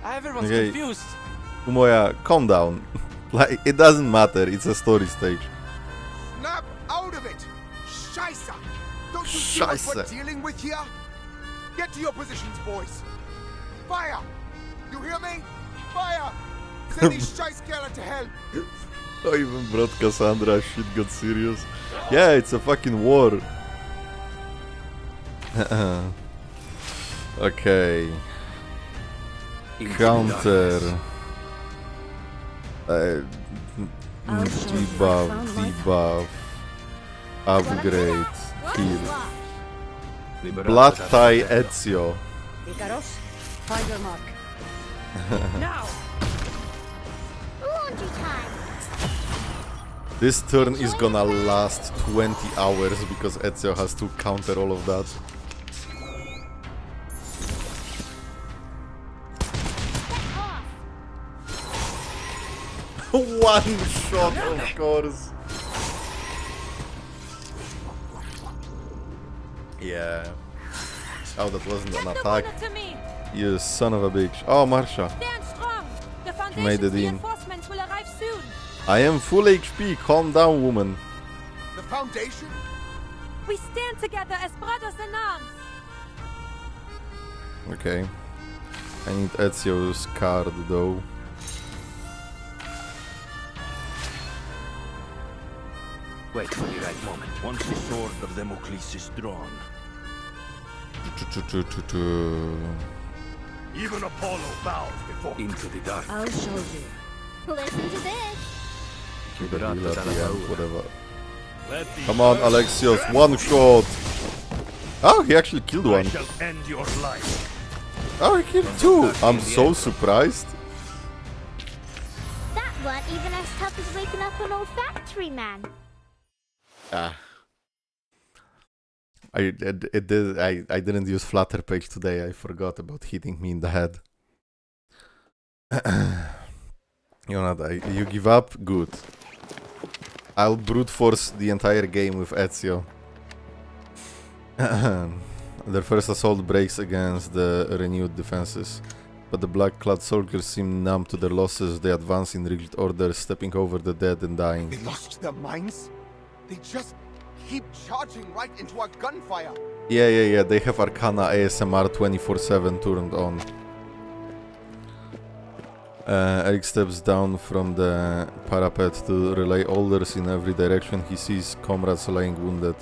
Everyone's Okay. confused. Umoya, calm down. Like, it doesn't matter, it's a story stage. Snap out of it! Scheisse! Don't you see what we're dealing with here? Get to your positions, boys! Fire! You hear me? Fire! Send these Scheisskerle to hell! I even brought Cassandra, shit got serious. Yeah, it's a fucking war. Okay. Counter. Debuff. Upgrade. Heal. Blood tie Ezio. Icaros, find your mark. Now! Laundry time! This turn is gonna last 20 hours because Ezio has to counter all of that. One shot, of course. Yeah. Oh, that wasn't an attack. You son of a bitch. Oh, Marsha. Stand strong. The She made it Foundation's in. reinforcements will arrive soon. I am full HP. Calm down, woman. The Foundation? We stand together as brothers in arms. Okay. I need Ezio's card, though. Wait for the right moment. Once the sword of Damocles is drawn. Even Apollo bows before into the dark. I'll show you. Listen to this. Keep it at the end, whatever. Come on, Alexios, one shot. Oh, he actually killed one. I shall end your life. Oh, he killed 2. I'm so surprised. That weren't even as tough as waking up an old factory man. I didn't use Flutter page today. I forgot about hitting me in the head. You give up? Good. I'll brute force the entire game with Ezio. Their first assault breaks against the renewed defenses, but the black-clad soldiers seem numb to their losses. They advance in rigid order, stepping over the dead and dying. They lost their minds? They just keep charging right into our gunfire. Yeah. They have Arcana ASMR 24/7 turned on. Eric steps down from the parapet to relay orders in every direction. He sees comrades lying wounded.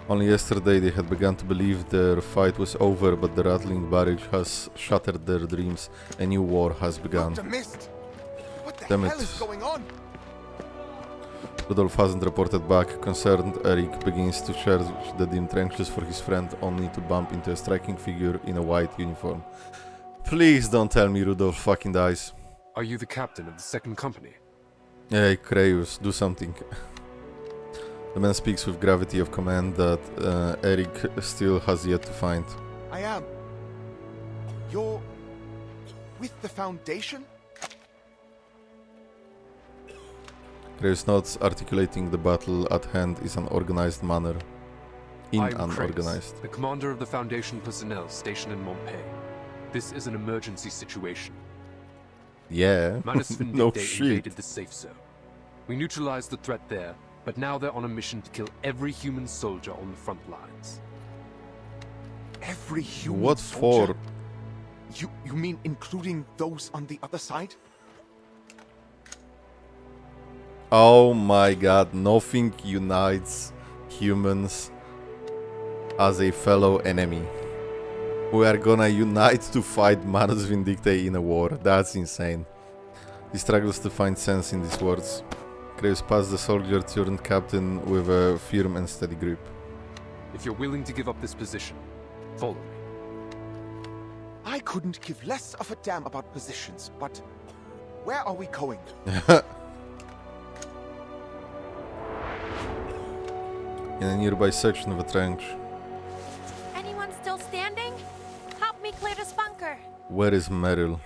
Only yesterday they had begun to believe their fight was over, but the rattling barrage has shattered their dreams. A new war has begun. What the Damn hell it. is going on? Rudolph hasn't reported back. Concerned, Eric begins to search the dim trenches for his friend, only to bump into a striking figure in a white uniform. Please don't tell me Rudolph fucking dies. Are you the captain of the second company? Hey, Kraus, do something. The man speaks with gravity of command that Eric still has yet to find. I am. You're with the Foundation? Kraus nods, articulating the battle at hand is an organized manner. I'm Unorganized. Kraus, the commander of the Foundation personnel stationed in Montpellier. This is an emergency situation. Yeah, no shit. Invaded the safe zone. We neutralized the threat there, but now they're on a mission to kill every human soldier on the front lines. Every human What soldier? for? You mean including those on the other side? Oh my god, nothing unites humans as a fellow enemy. We are gonna unite to fight Mars Vindictae in a war. That's insane. He struggles to find sense in these words. Kraus past the soldier turned captain with a firm and steady grip. If you're willing to give up this position, follow me. I couldn't give less of a damn about positions, but where are we going? In a nearby section of a trench. Anyone still standing? Help me clear this bunker. Where is Meryl?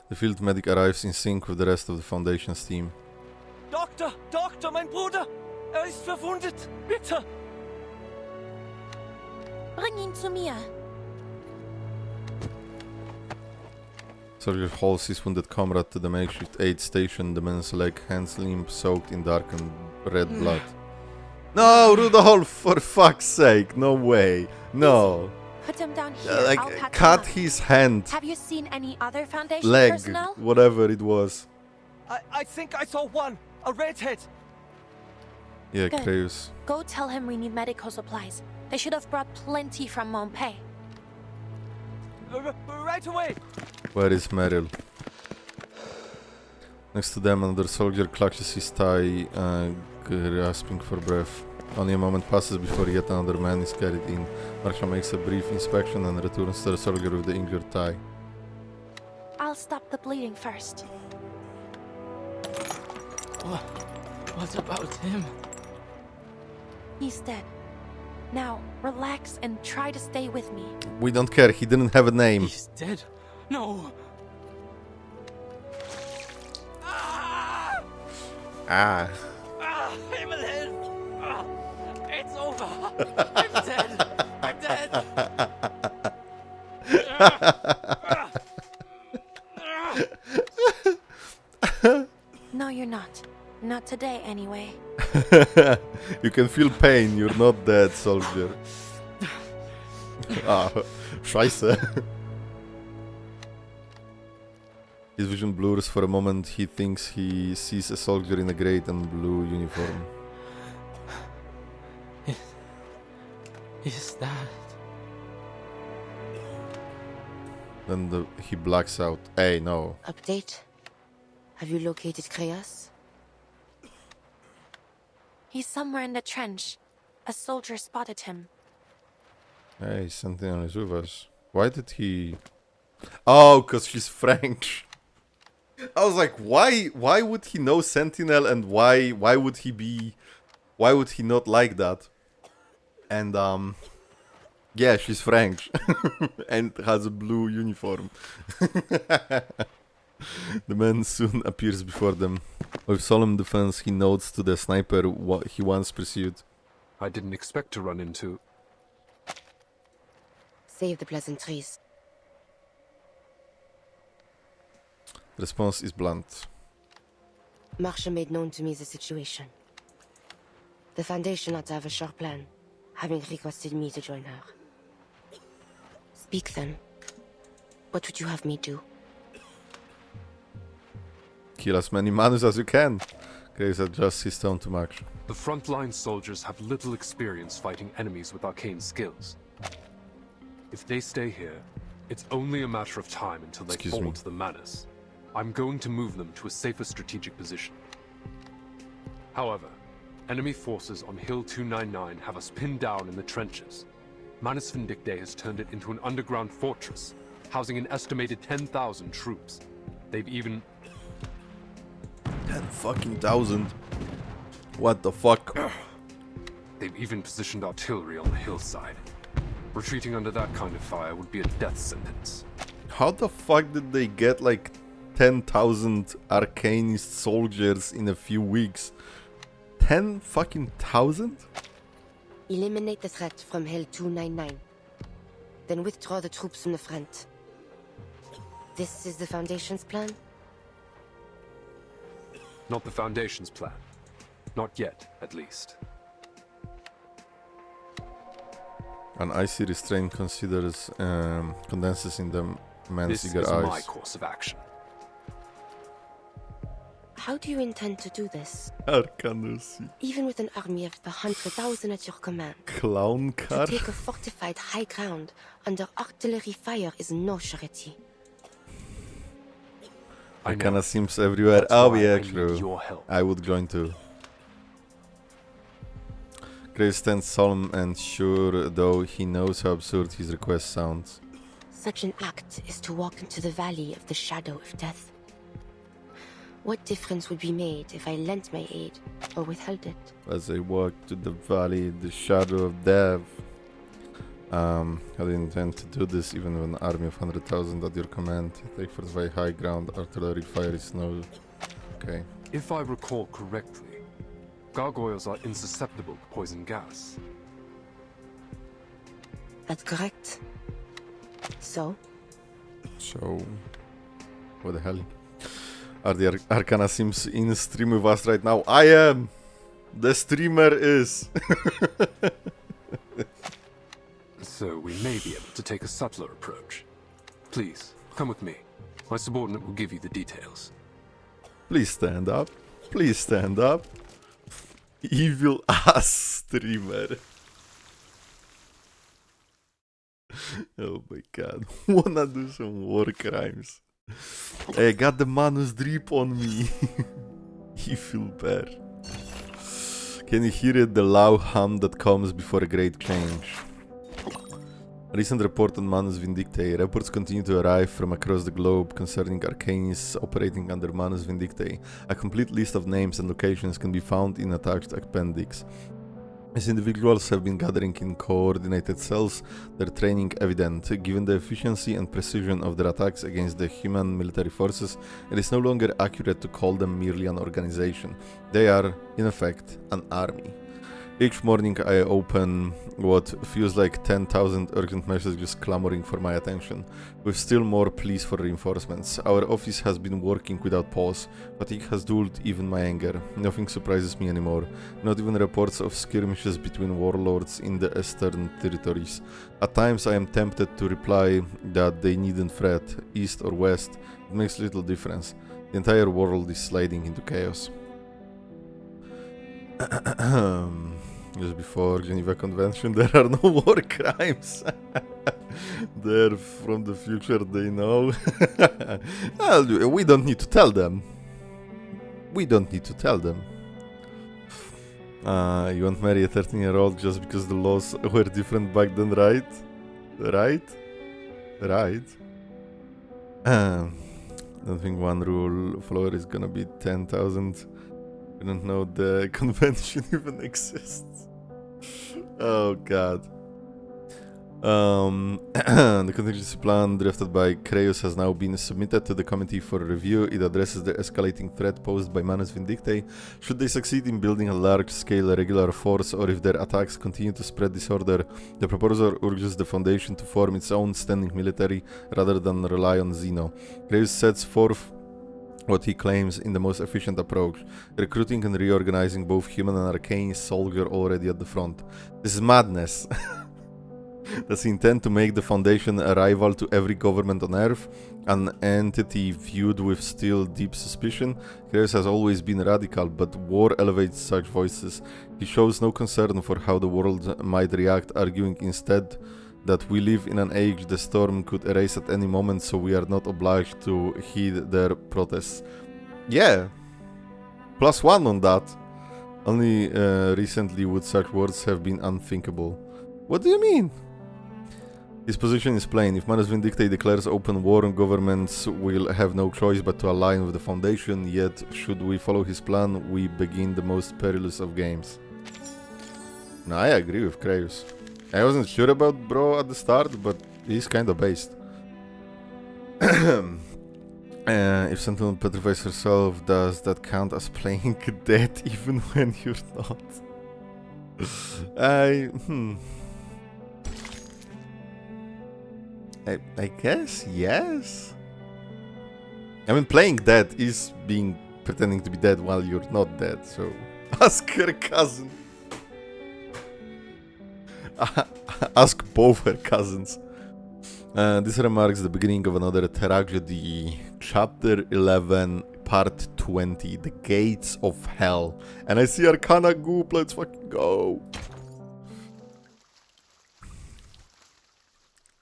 The field medic arrives in sync with the rest of the Foundation's team. Doktor, mein Bruder! Ist verwundet! Bitte! Bring ihn zu mir. Soldier hauls his wounded comrade to the makeshift aid station. The man's leg, hands limp, soaked in darkened red blood. No, Rudolph, for fuck's sake, no way, no. Put him down here. I'll patch cut him up. his hand, Have you seen any other Foundation leg, personnel? whatever it was. I think I saw one! A redhead! Yeah, Good. Kraus. Go tell him we need medical supplies. They should have brought plenty from Montpellier. Right away! Where is Meryl? Next to them, another soldier clutches his thigh, grasping for breath. Only a moment passes before yet another man is carried in. Marshall makes a brief inspection and returns to the soldier with the injured thigh. I'll stop the bleeding first. What about him? He's dead. Now, relax and try to stay with me. We don't care, he didn't have a name. He's dead? No! Ah. Himmelhilf! It's over! I'm dead! I'm dead! No, you're not. Not today, anyway. You can feel pain, you're not dead, soldier. Ah, scheiße. His vision blurs for a moment. He thinks he sees a soldier in a great and blue uniform. Is that... Then he blacks out. Hey, no. Update? Have you located Kraus? He's somewhere in the trench. A soldier spotted him. Hey, Sentinel is with us. Why did he... Oh, because she's French. I was like, why would he know Sentinel and why would he not like that? And yeah, she's French and has a blue uniform. The man soon appears before them. With solemn defense, he nods to the sniper what he once pursued. I didn't expect to run into... Save the pleasantries. The response is blunt. Marsha made known to me the situation. The Foundation ought to have a sure plan, having requested me to join her. Speak then. What would you have me do? Kill as many manus as you can. Grace adjusts his tone to Max. The frontline soldiers have little experience fighting enemies with arcane skills. If they stay here, it's only a matter of time until they fall to the Manus. I'm going to move them to a safer strategic position. However, enemy forces on Hill 299 have us pinned down in the trenches. Manus Vindictae has turned it into an underground fortress, housing an estimated 10,000 troops. They've even... 10,000? What the fuck? They've even positioned artillery on the hillside. Retreating under that kind of fire would be a death sentence. How the fuck did they get like 10,000 arcanist soldiers in a few weeks? 10,000? Eliminate the threat from Hill 299. Then withdraw the troops from the front. This is the Foundation's plan? Not the Foundation's plan. Not yet, at least. An icy restraint condenses in the man's eager eyes. This is my course of action. How do you intend to do this? Arcanos. Even with an army of 100,000 at your command. Clown car? To take a fortified high ground under artillery fire is no surety. Arcana seems everywhere. Oh yeah, true. I would join too. Grace stands solemn and sure, though he knows how absurd his request sounds. Such an act is to walk into the valley of the shadow of death. What difference would be made if I lent my aid or withheld it? As I walk to the valley, the shadow of death. I intend to do this even with an army of 100,000 at your command. Take for very high ground, artillery fire is no... Okay. If I recall correctly, gargoyles are insusceptible to poison gas. That's correct. So? So... What the hell? Are the Arcana Sims in stream with us right now? I am! The streamer is! So we may be able to take a subtler approach. Please, come with me. My subordinate will give you the details. Please stand up. Please stand up. Evil ass streamer. Oh my god. Wanna do some war crimes. I got the Manus drip on me. Evil bear. Can you hear it? The loud hum that comes before a great change. A recent report on Manus Vindictae. Reports continue to arrive from across the globe concerning arcanists operating under Manus Vindictae. A complete list of names and locations can be found in attached appendix. As individuals have been gathering in coordinated cells, their training evident. Given the efficiency and precision of their attacks against the human military forces, it is no longer accurate to call them merely an organization. They are, in effect, an army. Each morning I open what feels like 10,000 urgent messages clamoring for my attention, with still more pleas for reinforcements. Our office has been working without pause. Fatigue has dulled even my anger. Nothing surprises me anymore, not even reports of skirmishes between warlords in the eastern territories. At times I am tempted to reply that they needn't fret, east or west, it makes little difference. The entire world is sliding into chaos. Just before Geneva Convention, there are no war crimes. They're from the future, they know. Well, we don't need to tell them. We don't need to tell them. You won't marry a 13-year-old just because the laws were different back then, right? Right? Right? Don't think one rule follower is gonna be 10,000. I don't know the convention even exists. Oh god. The contingency plan drafted by Kreus has now been submitted to the committee for review. It addresses the escalating threat posed by Manus Vindictae. Should they succeed in building a large-scale regular force, or if their attacks continue to spread disorder, the proposal urges the Foundation to form its own standing military rather than rely on Xeno. Kreus sets forth what he claims in the most efficient approach, recruiting and reorganizing both human and arcane soldiers already at the front. This is madness. Does he intend to make the Foundation a rival to every government on Earth, an entity viewed with still deep suspicion? Kreus has always been radical, but war elevates such voices. He shows no concern for how the world might react, arguing instead that we live in an age the storm could erase at any moment, so we are not obliged to heed their protests. Yeah, +1 on that. Only recently would such words have been unthinkable. What do you mean? His position is plain. If Manus Vindictae declares open war, governments will have no choice but to align with the Foundation, yet should we follow his plan, we begin the most perilous of games. No, I agree with Kreus. I wasn't sure about Bro at the start, but he's kinda based. If Sentinel petrifies herself, does that count as playing dead even when you're not? I guess yes. I mean, playing dead is pretending to be dead while you're not dead, so ask her cousin. Ask both her cousins. This remarks the beginning of another tragedy. Chapter 11, Part 20, The Gates of Hell. And I see Arcana Goop, let's fucking go.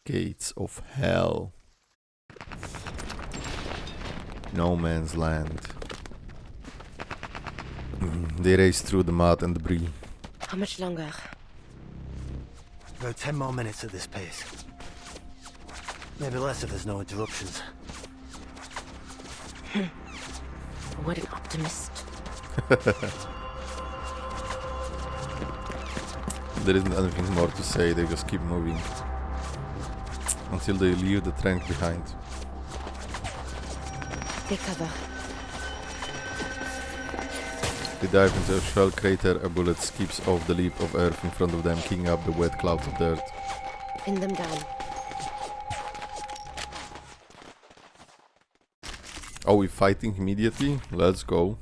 Gates of Hell. No man's land. They race through the mud and debris. How much longer? About 10 more minutes at this pace. Maybe less if there's no interruptions. What an optimist. There isn't anything more to say, they just keep moving. Until they leave the trench behind. Take cover. They dive into a shell crater, a bullet skips off the leap of earth in front of them, kicking up the wet clouds of dirt. Pin them down. Are we fighting immediately? Let's go.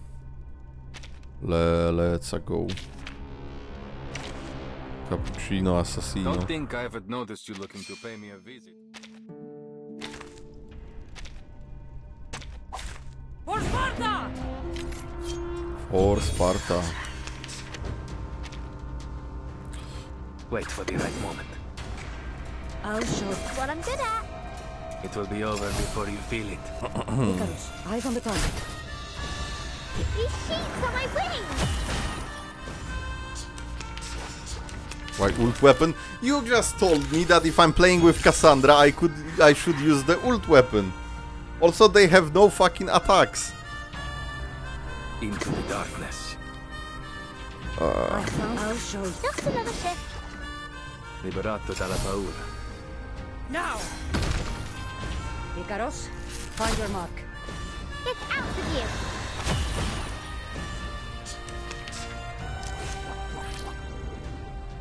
Let's go. Cappuccino assassino. Don't think I haven't noticed you looking to pay me a visit. For Sparta! For Sparta. Wait for the right moment. I'll show you what I'm good at. It will be over before you feel it. Icarus, eyes on the target. These sheets are my wings! Why ult weapon? You just told me that if I'm playing with Cassandra, I should use the ult weapon. Also, they have no fucking attacks. Into the darkness. I'll show you. Just another shift. Liberato dalla paura. Now! Icarus, find your mark. It's out with you.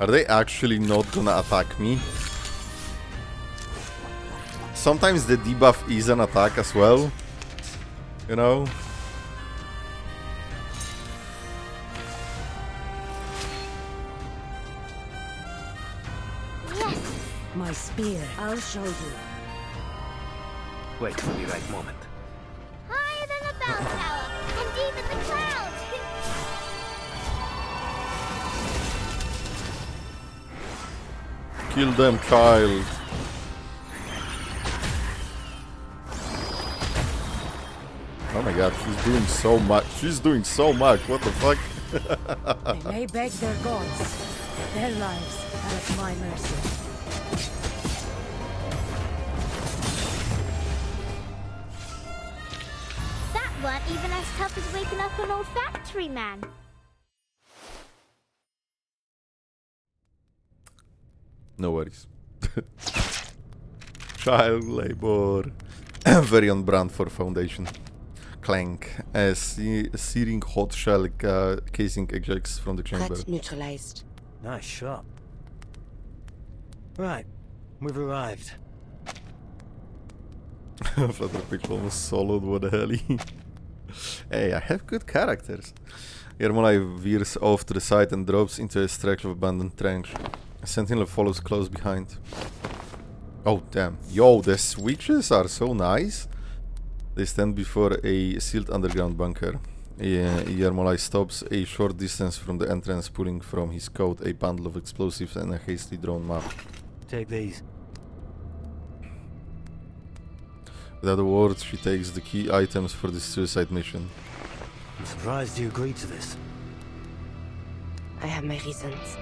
Are they actually not gonna attack me? Sometimes the debuff is an attack as well. You know? Yes! My spear, I'll show you. Wait for the right moment. Higher than a bell tower, and deep in the clouds. Kill them, child. Oh my god, she's doing so much. She's doing so much. What the fuck? They may beg their gods. Their lives are at my mercy. That weren't even as tough as waking up an old factory man. No worries. Child labor. Very on brand for Foundation. Clank. A searing hot shell casing ejects from the chamber. Threat neutralized. Nice shot. Right, we've arrived. Flutter pitch almost soloed, what the hell? Hey, I have good characters. Yermolai veers off to the side and drops into a stretch of abandoned trench. A sentinel follows close behind. Oh damn. Yo, the switches are so nice. They stand before a sealed underground bunker. Yermolai stops a short distance from the entrance, pulling from his coat a bundle of explosives and a hastily drawn map. Take these. With other words, she takes the key items for this suicide mission. I'm surprised you agreed to this. I have my reasons.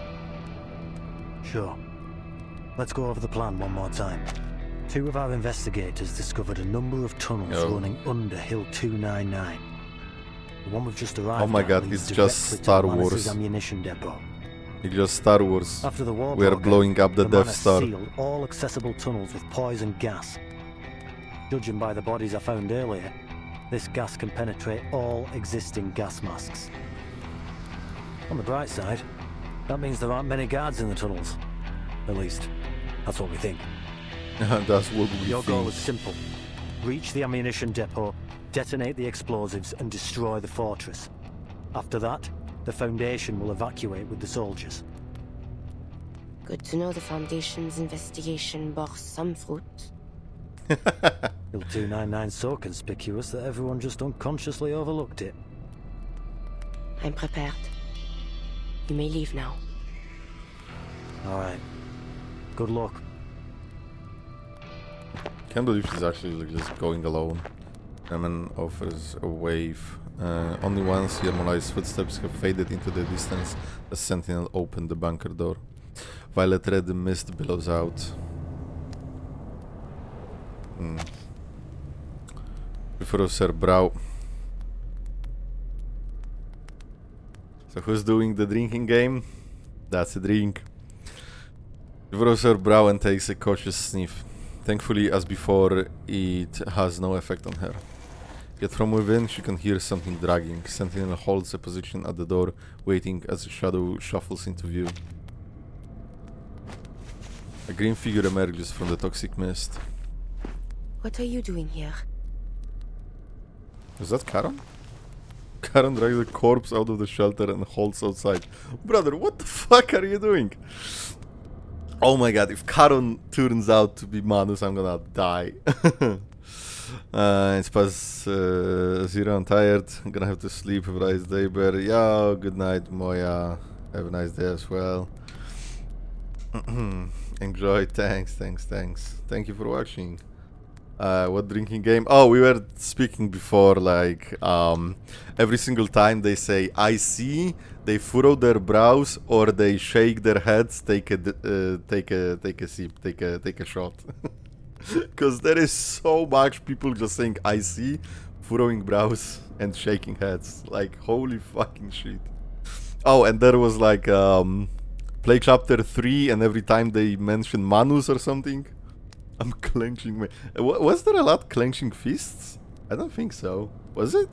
Sure. Let's go over the plan one more time. 2 of our investigators discovered a number of tunnels running under Hill 299. The one we've just arrived at. Oh my god, it's just Star Wars. Ammunition depot. It's just Star Wars. After the war we are blowing up the Death Star. Sealed all accessible tunnels with poison gas. Judging by the bodies I found earlier, this gas can penetrate all existing gas masks. On the bright side, that means there aren't many guards in the tunnels. At least, that's what we think. That's what we Your think. goal is simple. Reach the ammunition depot, detonate the explosives, and destroy the fortress. After that, the Foundation will evacuate with the soldiers. Good to know the Foundation's investigation bore some fruit. Hill 299's so conspicuous that everyone just unconsciously overlooked it. I'm prepared. You may leave now. Alright. Good luck. Can't believe she's actually just going alone. Eman offers a wave. Only once Yermolai's footsteps have faded into the distance, the sentinel opened the bunker door. Violet red mist billows out. Furrows her brow. So who's doing the drinking game? That's a drink. She furrows her brow and takes a cautious sniff. Thankfully, as before, it has no effect on her. Yet from within, she can hear something dragging. Sentinel holds a position at the door, waiting as a shadow shuffles into view. A green figure emerges from the toxic mist. What are you doing here? Is that Karen? Karen drags a corpse out of the shelter and holds outside. Brother, what the fuck are you doing? Oh my god, if Karen turns out to be Manus, I'm gonna die. It's past 0, I'm tired. I'm gonna have to sleep. Have a nice day, Bear. Yo, good night, Moya. Have a nice day as well. Enjoy, thanks. Thank you for watching. What drinking game? Oh, we were speaking before, like, every single time they say I see, they furrow their brows or they shake their heads, take a sip, take a shot. Because there is so much people just saying I see, furrowing brows and shaking heads. Like, holy fucking shit. Oh, and there was like play chapter 3 and every time they mention Manus or something, I'm clenching my... Was there a lot clenching fists? I don't think so. Was it?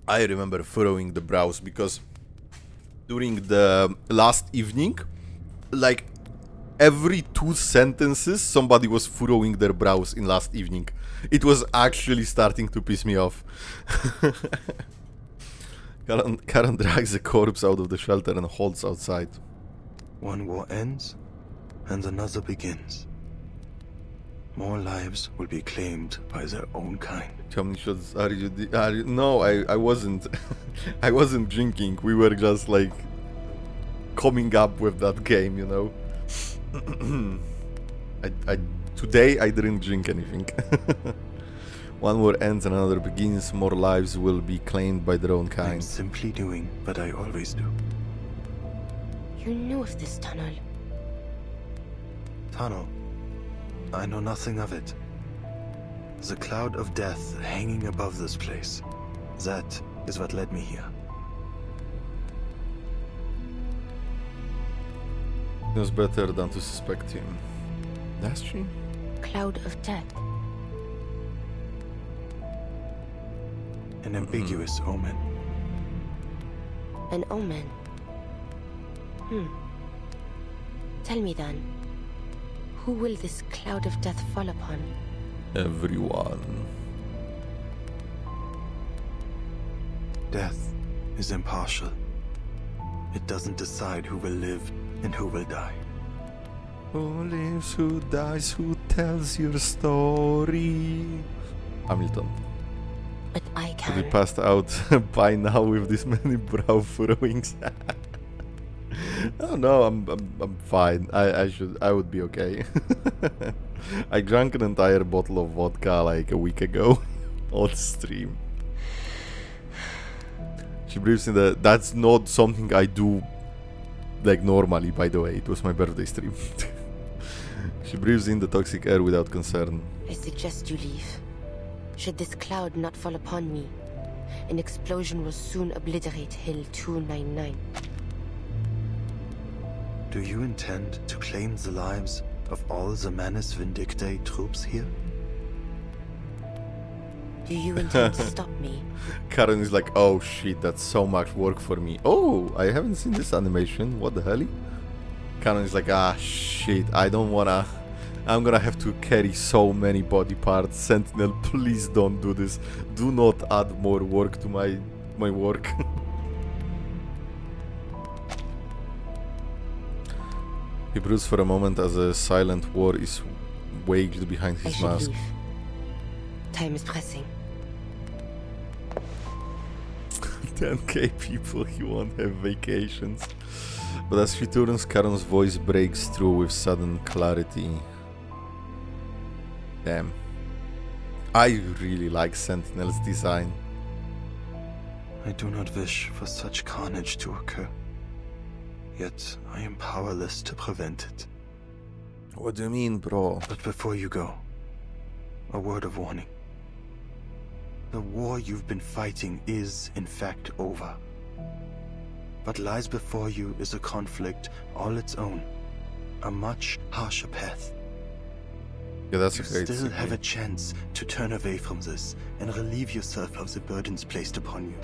I remember furrowing the brows because during the last evening, like every 2 sentences somebody was furrowing their brows in last evening. It was actually starting to piss me off. Karen drags a corpse out of the shelter and holds outside. One war ends, and another begins. More lives will be claimed by their own kind. How many shots are you? No, I wasn't. I wasn't drinking. We were just like coming up with that game, you know. Today I didn't drink anything. One war ends and another begins. More lives will be claimed by their own kind. I'm simply doing what I always do. You knew of this tunnel. Tunnel? I know nothing of it. There's a cloud of death hanging above this place. That is what led me here. Knows better than to suspect him. Does she? Cloud of death. An ambiguous omen. An omen. Tell me then, who will this cloud of death fall upon? Everyone. Death is impartial. It doesn't decide who will live and who will die. Who lives, who dies, who tells your story? Hamilton. But I can. Should be passed out by now with this many brow furrowings. Oh no, I'm fine. I would be okay. I drank an entire bottle of vodka like a week ago on stream. She breathes in the... That's not something I do like normally, by the way. It was my birthday stream. She breathes in the toxic air without concern. I suggest you leave. Should this cloud not fall upon me, an explosion will soon obliterate Hill 299. Do you intend to claim the lives of all the Manus Vindictae troops here? Do you intend to stop me? Karen is like, oh shit, that's so much work for me. Oh, I haven't seen this animation. What the hell? Karen is like, ah shit, I don't wanna... I'm gonna have to carry so many body parts. Sentinel, please don't do this. Do not add more work to my work. He breathes for a moment as a silent war is waged behind his mask. Leave. Time is pressing. 10k people, he won't have vacations. But as she turns, Karen's voice breaks through with sudden clarity. Damn. I really like Sentinel's design. I do not wish for such carnage to occur. Yet I am powerless to prevent it. What do you mean, bro? But before you go, a word of warning. The war you've been fighting is, in fact, over. What lies before you is a conflict all its own. A much harsher path. Yeah, that's you a great still CP. have a chance to turn away from this and relieve yourself of the burdens placed upon you.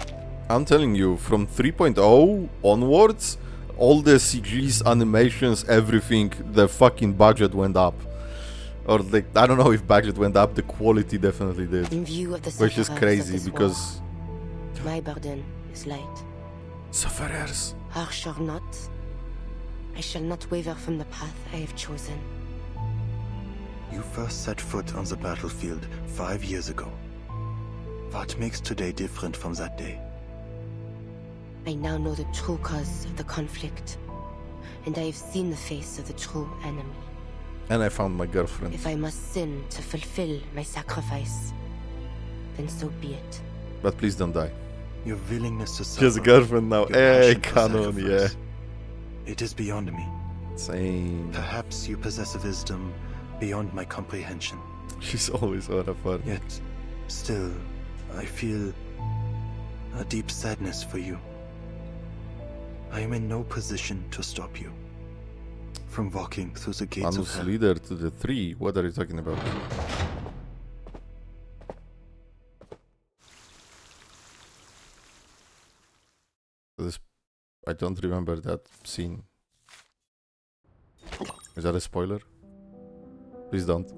I'm telling you, from 3.0 onwards, all the CGs, animations, everything, the fucking budget went up. Or like, I don't know if budget went up, the quality definitely did. In view of the which is crazy because... war, my burden is light. Sufferers. Harsh or not, I shall not waver from the path I have chosen. You first set foot on the battlefield 5 years ago. What makes today different from that day? I now know the true cause of the conflict, and I have seen the face of the true enemy. And I found my girlfriend. If I must sin to fulfill my sacrifice, then so be it. But please don't die. Your willingness to suffer. She has a girlfriend now. Hey, canon, yeah. It is beyond me. Same. Perhaps you possess a wisdom beyond my comprehension. She's always on a fun. Yet, still, I feel a deep sadness for you. I am in no position to stop you from walking through the gates of hell. Leader to the 3. What are you talking about? This, I don't remember that scene. Is that a spoiler? Please don't.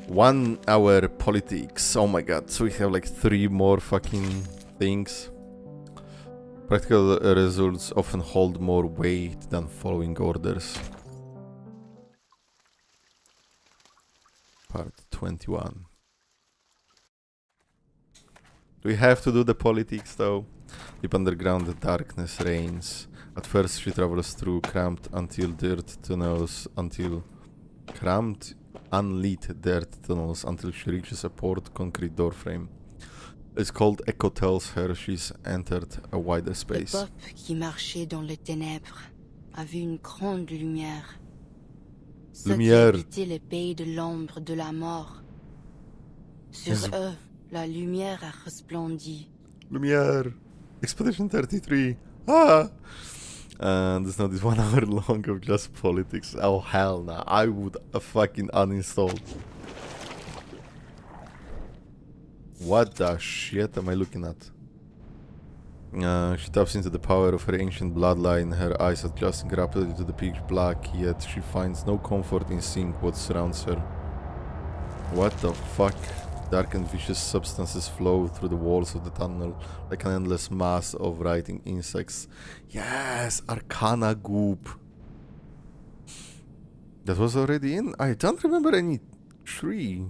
1 hour politics. Oh my god. So we have like 3 more fucking things. Practical results often hold more weight than following orders. Part 21. Do we have to do the politics though? Deep underground the darkness reigns. At first she travels through cramped unlit dirt tunnels until she reaches a poured concrete doorframe. It's called Echo tells her she's entered a wider space. Le peuple qui marchait dans les ténèbres a vu une grande lumière. Ceux qui habitaient les pays de l'ombre de la mort. Sur eux, la lumière a resplendi. Lumière! Expedition 33! Ah! There's not this 1 hour long of just politics. Oh hell no, I would fucking uninstall. What the shit am I looking at? She taps into the power of her ancient bloodline, her eyes adjusting rapidly to the pitch black, yet she finds no comfort in seeing what surrounds her. What the fuck? Dark and vicious substances flow through the walls of the tunnel like an endless mass of writhing insects. Yes, Arcana goop. That was already in? I don't remember any tree.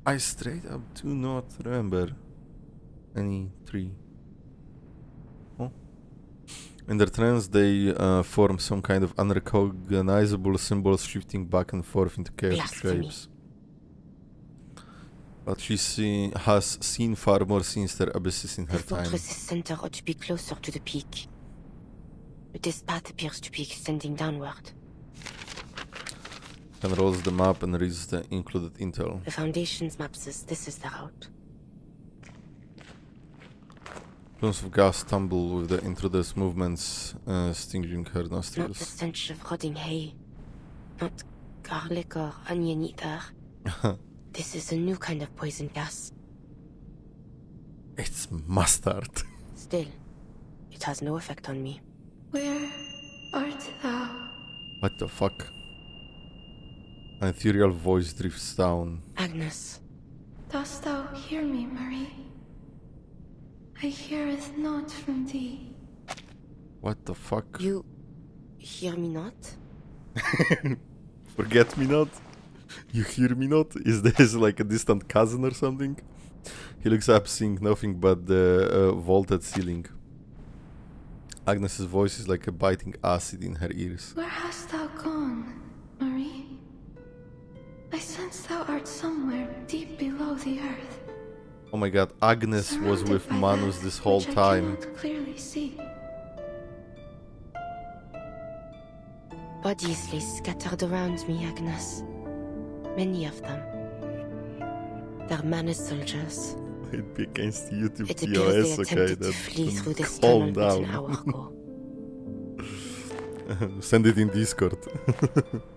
I straight up do not remember any tree. Oh. In their trance, they form some kind of unrecognizable symbols shifting back and forth into chaotic shapes. But she has seen far more sinister abysses in her time. The fortress's center ought to be closer to the peak. But this path appears to be extending downward. Unrolls the map and reads the included intel. The Foundation's map says this is the route. Plumes of gas tumble with the intruder's movements, stinging her Not the nostrils. stench of rotting hay. Not garlic or onion either. This is a new kind of poison gas. It's mustard. Still, it has no effect on me. Where art thou? What the fuck? An ethereal voice drifts down. Agnes. Dost thou hear me, Marie? I heareth not from thee. What the fuck? You hear me not? Forget me not? You hear me not? Is this like a distant cousin or something? He looks up, seeing nothing but the vaulted ceiling. Agnes's voice is like a biting acid in her ears. Where hast thou gone, Marie? I sense thou art somewhere deep below the earth. Oh my god, Agnes was with Manus this whole time. I cannot clearly see. Bodies lay scattered around me, Agnes. Many of them. They're Manus soldiers. It'd be against YouTube It appears TOS, they okay? attempted to flee through this Calm tunnel down. an hour ago. Send it in Discord.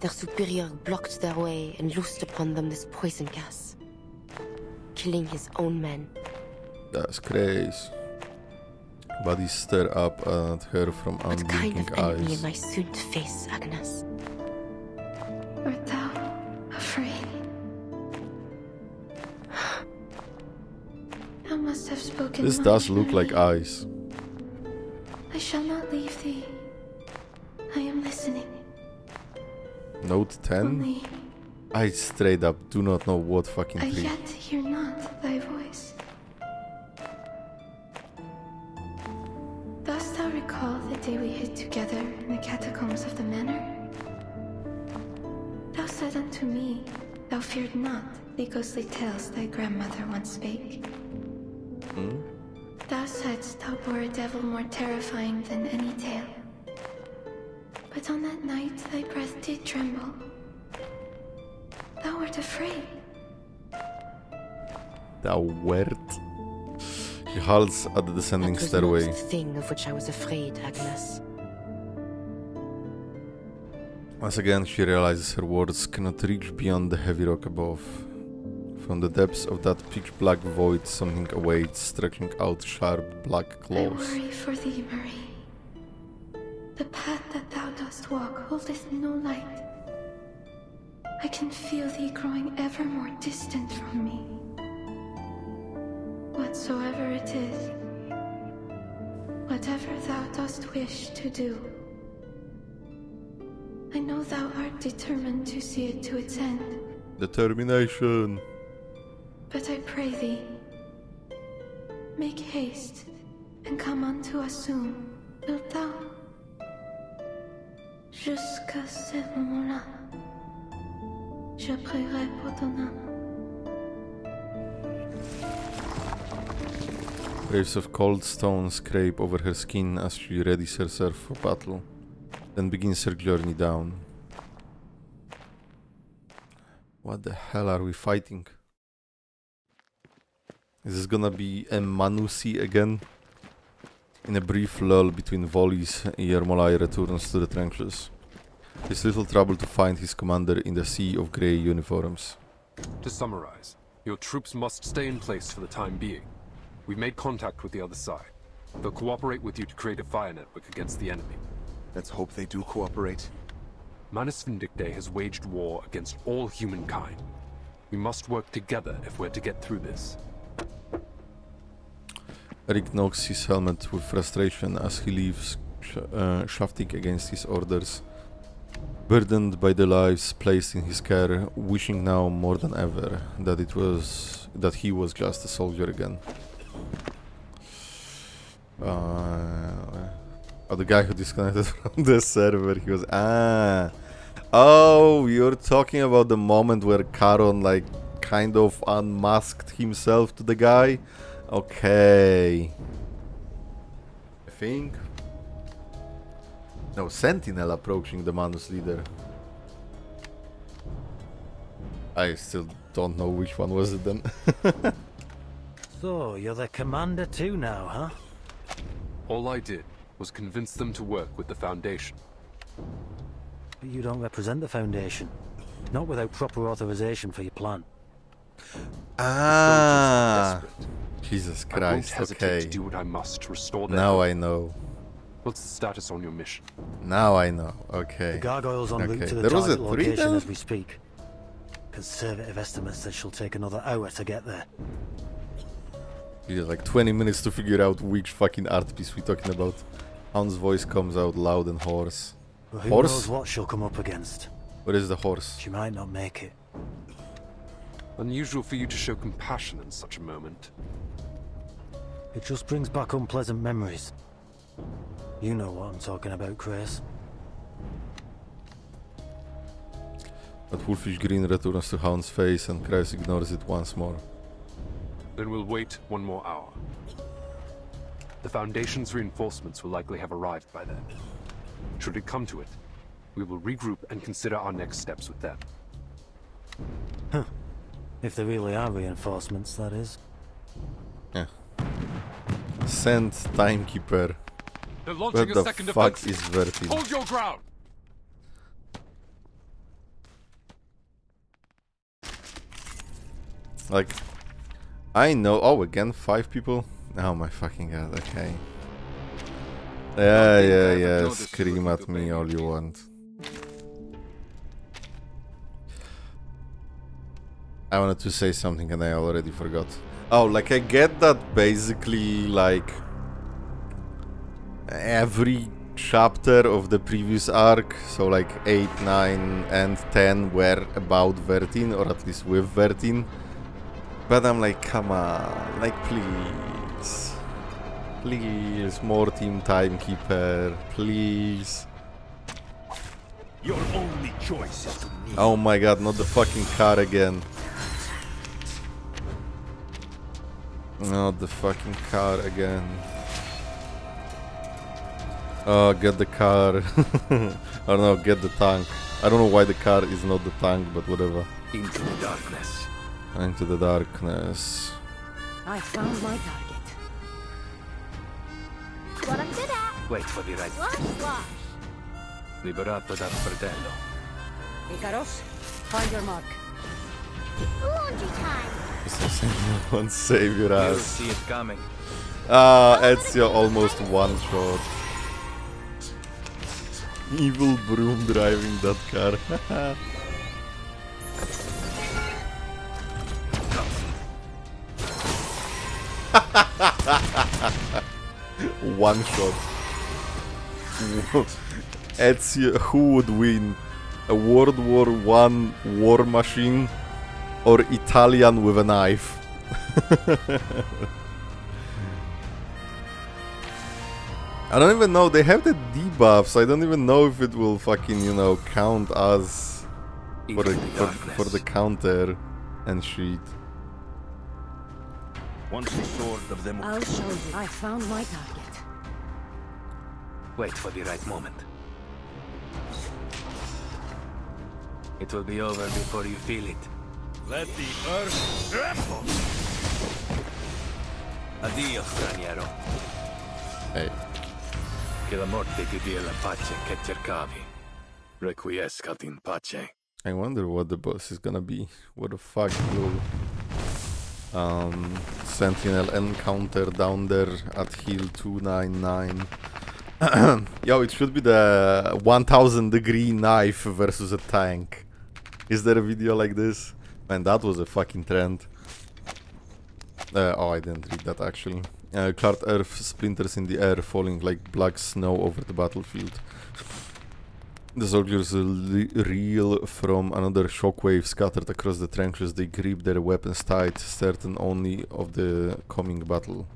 Their superior blocked their way and loosed upon them this poison gas, killing his own men. That's crazy. Bodies stare up at her from What kind unblinking of enemy eyes. am I soon to face, Agnes? Art thou afraid? Thou must have spoken This much, does look like Marie. eyes. I shall not leave thee. I am listening. Note 10? Only I straight up do not know what fucking I tree. yet hear not thy voice. Dost thou recall the day we hid together in the catacombs of the manor? Thou said unto me, thou feared not the ghostly tales thy grandmother once spake. Hmm? Thou saidst thou bore a devil more terrifying than any tale. But on that night thy breath did tremble. Thou wert afraid. Thou wert. She halts at the descending That was stairway. not the thing of which I was afraid, Agnes. Once again, she realizes her words cannot reach beyond the heavy rock above. From the depths of that pitch-black void, something awaits, stretching out sharp black I claws. worry for thee, Marie. The path that thou dost walk holdeth no light. I can feel thee growing ever more distant from me. Whatsoever it is, whatever thou dost wish to do, I know thou art determined to see it to its end. Determination. But I pray thee, make haste and come unto us soon, wilt thou? Jusqu'à ce moment-là, je prierai pour ton âme. Waves of cold stone scrape over her skin as she readies herself for battle, then begins her journey down. What the hell are we fighting? Is this gonna be a Manusi again? In a brief lull between volleys, Yermolai returns to the trenches. It's little trouble to find his commander in the sea of grey uniforms. To summarize, your troops must stay in place for the time being. We've made contact with the other side. They'll cooperate with you to create a fire network against the enemy. Let's hope they do cooperate. Manus Vindicte has waged war against all humankind. We must work together if we're to get through this. Eric knocks his helmet with frustration as he leaves, shafting against his orders. Burdened by the lives placed in his care, wishing now more than ever that he was just a soldier again. The guy who disconnected from the server, he was oh, you're talking about the moment where Charon like kind of unmasked himself to the guy? Okay. I think. No, Sentinel approaching the Manus leader. I still don't know which one was it then. So, you're the commander too now, huh? All I did was convince them to work with the Foundation. But you don't represent the Foundation. Not without proper authorization for your plan. Jesus Christ, I won't hesitate okay. to do what I must to restore their Now hope. I know. What's the status on your mission? Now I know, okay. The gargoyle's en route to the There was a target 3 location then? as we speak. Conservative estimates that she'll take another hour to get there. Yeah, like 20 minutes to figure out which fucking art piece we're talking about. Hound's voice comes out loud and hoarse. But who Horse? knows what she'll come up against? What is the horse? She might not make it. Unusual for you to show compassion in such a moment. It just brings back unpleasant memories. You know what I'm talking about, Chris. But Wolfish Green returns to Hound's face and Chris ignores it once more. Then we'll wait one more hour. The Foundation's reinforcements will likely have arrived by then. Should it come to it, we will regroup and consider our next steps with them. Huh. If there really are reinforcements, that is. Yeah. Send Timekeeper. They're What launching the a second fuck offensive. is Vertin? Hold your ground! Like, I know. Oh, again, 5 people? Oh my fucking god, okay. Yeah, scream at me all you want. I wanted to say something and I already forgot. Oh, like I get that basically like every chapter of the previous arc, so like 8, 9 and 10 were about Vertin, or at least with Vertin. But I'm like, come on, like please. Please, more Team Timekeeper, please. Your only choice is to kneel. Oh my god, not the fucking car again. Not the fucking car again. Oh, get the car. Or no, get the tank. I don't know why the car is not the tank, but whatever. Into the darkness. Into the darkness. I found my target. What I'm good at. Wait for the right. Wash, wash. Liberato dal fratello. Icaros, find your mark. Laundry time. One save your You'll ass. see it coming. Ah, Ezio almost one shot. Evil Brume driving that car. One shot. Ezio, who would win? A World War I war machine or Italian with a knife? I don't even know, they have the debuffs, I don't even know if it will fucking, you know, count as for the counter and shit. Once the sword of them. I'll show you. I found my target. Wait for the right moment. It will be over before you feel it. Let the earth tremble. Addio, straniero. Hey. Che la morte ti dia la pace che cercavi. Requiescat in pace. I wonder what the boss is gonna be. What the fuck will Sentinel encounter down there at Hill 299? Yo, it should be the 1000-degree knife versus a tank. Is there a video like this? Man, that was a fucking trend. Oh, I didn't read that actually. Cloud earth splinters in the air, falling like black snow over the battlefield. The soldiers reel from another shockwave scattered across the trenches. They grip their weapons tight, certain only of the coming battle.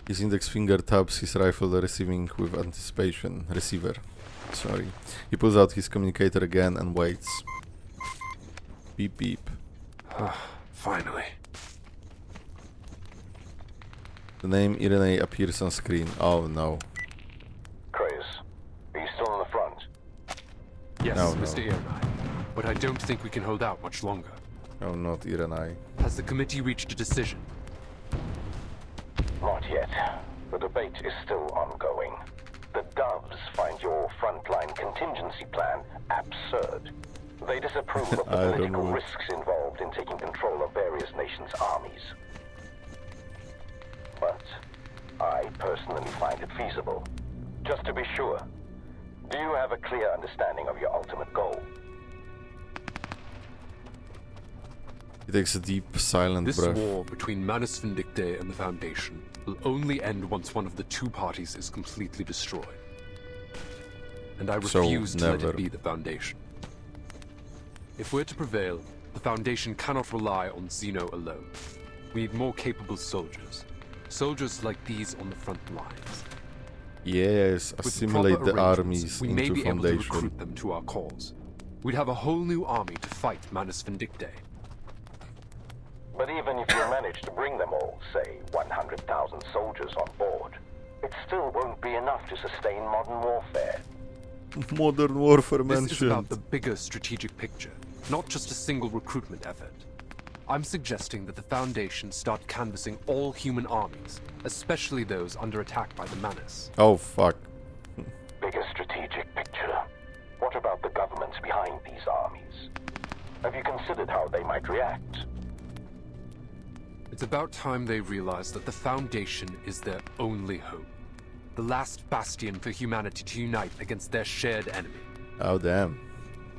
His index finger taps his rifle, receiving with anticipation. Receiver. Sorry. He pulls out his communicator again and waits. Beep beep. Finally. The name Irene appears on screen. Oh no. Kratos, are you still on the front? Yes, No, Mr. no. Irenai. But I don't think we can hold out much longer. No, not Irene. Has the committee reached a decision? Not yet. The debate is still ongoing. The Doves find your frontline contingency plan absurd. They disapprove of the political risks involved in taking control of various nations' armies. But I personally find it feasible. Just to be sure, do you have a clear understanding of your ultimate goal? He takes a deep, silent This breath. war between Manus Vindictae and the Foundation will only end once one of the two parties is completely destroyed. And I refuse to let it be the Foundation. If we're to prevail, the Foundation cannot rely on Xeno alone. We need more capable soldiers. Soldiers like these on the front lines. Yes, With assimilate proper the armies we may into be able to Foundation. recruit them to our cause. We'd have a whole new army to fight Manus Vindictae. But even if you manage to bring them all, say 100,000 soldiers on board, it still won't be enough to sustain modern warfare. Modern warfare This is mentioned. about the bigger strategic picture, not just a single recruitment effort. I'm suggesting that the Foundation start canvassing all human armies, especially those under attack by the Manus. Oh fuck. Bigger strategic picture. What about the governments behind these armies? Have you considered how they might react? It's about time they realize that the Foundation is their only hope. The last bastion for humanity to unite against their shared enemy. Oh damn.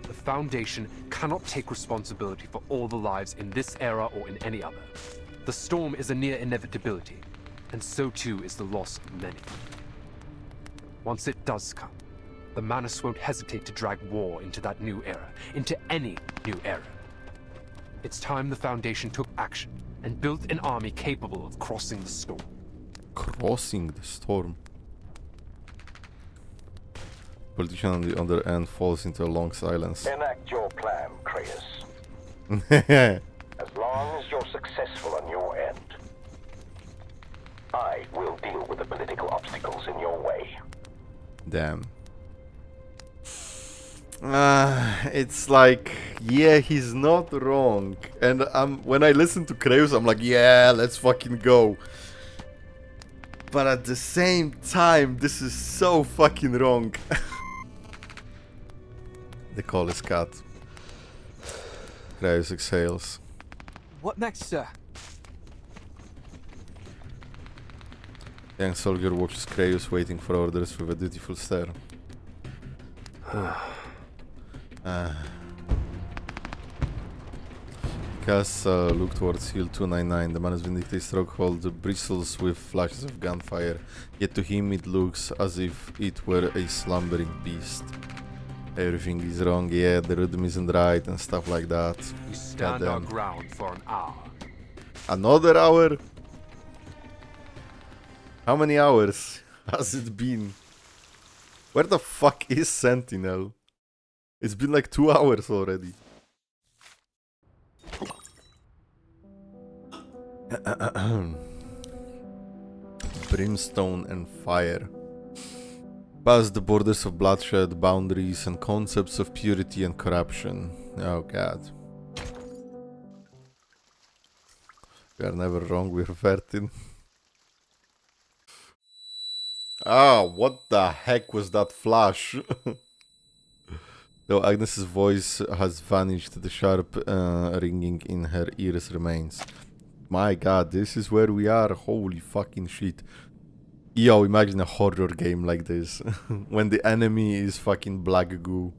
The Foundation cannot take responsibility for all the lives in this era or in any other. The storm is a near inevitability, and so too is the loss of many. Once it does come, the Manus won't hesitate to drag war into that new era, into any new era. It's time the Foundation took action and built an army capable of crossing the storm. Crossing the storm. Politician on the other end falls into a long silence. Enact your plan, Kratos. As long as you're successful on your end, I will deal with the political obstacles in your way. Damn. It's like, yeah, he's not wrong. And when I listen to Kratos, I'm like, yeah, let's fucking go. But at the same time, this is so fucking wrong. The call is cut. Kratos exhales. What next, sir? Young soldier watches Kratos waiting for orders with a dutiful stare. Cass look towards Hill 299. The Manus Vindictae stronghold bristles with flashes of gunfire, yet to him it looks as if it were a slumbering beast. Everything is wrong, yeah, the rhythm isn't right and stuff like that. We stand our ground for an hour. Another hour? How many hours has it been? Where the fuck is Sentinel? It's been like 2 hours already. Brimstone and fire. Past the borders of bloodshed, boundaries, and concepts of purity and corruption. Oh god. We are never wrong with vertin. Ah, what the heck was that flash? Though Agnes's voice has vanished, the sharp ringing in her ears remains. My god, this is where we are. Holy fucking shit. Yo, imagine a horror game like this. When the enemy is fucking black goo.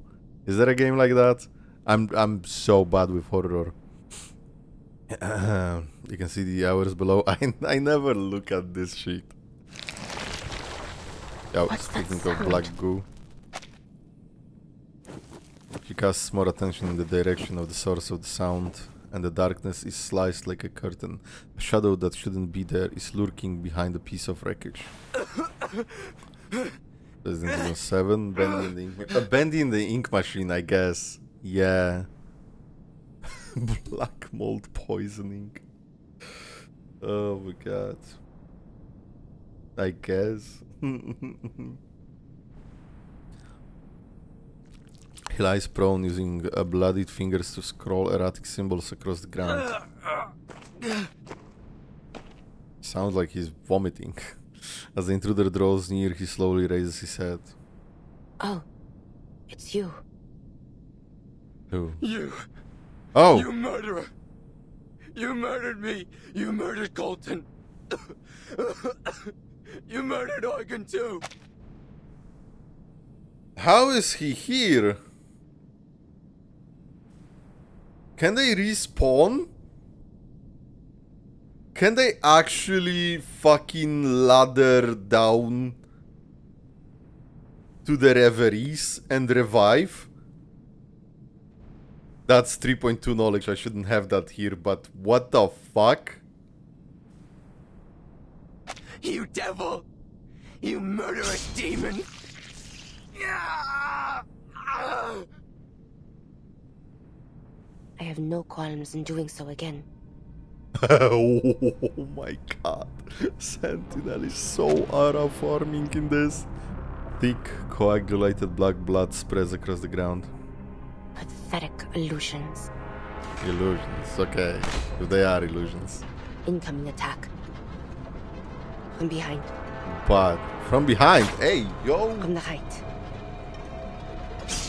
Is there a game like that? I'm so bad with horror. You can see the hours below. I never look at this shit. Yo, speaking of black goo. She casts more attention in the direction of the source of the sound, and the darkness is sliced like a curtain. A shadow that shouldn't be there is lurking behind a piece of wreckage. Resident Evil 7, Bendy in the ink machine, I guess. Yeah. Black mold poisoning. Oh my god. I guess. He lies prone, using bloodied fingers to scroll erratic symbols across the ground. Sounds like he's vomiting. As the intruder draws near, he slowly raises his head. Oh, it's you. Who? You! Oh! You murderer! You murdered me! You murdered Colton! You murdered Eugen too! How is he here? Can they respawn? Can they actually fucking ladder down to the reveries and revive? That's 3.2 knowledge. I shouldn't have that here, but what the fuck? You devil! You murderous demon! I have no qualms in doing so again. Oh my god. Sentinel is so aura farming in this. Thick, coagulated black blood spreads across the ground. Pathetic illusions. Illusions, okay. If they are illusions. Incoming attack. From behind. But from behind, hey, yo. On the right.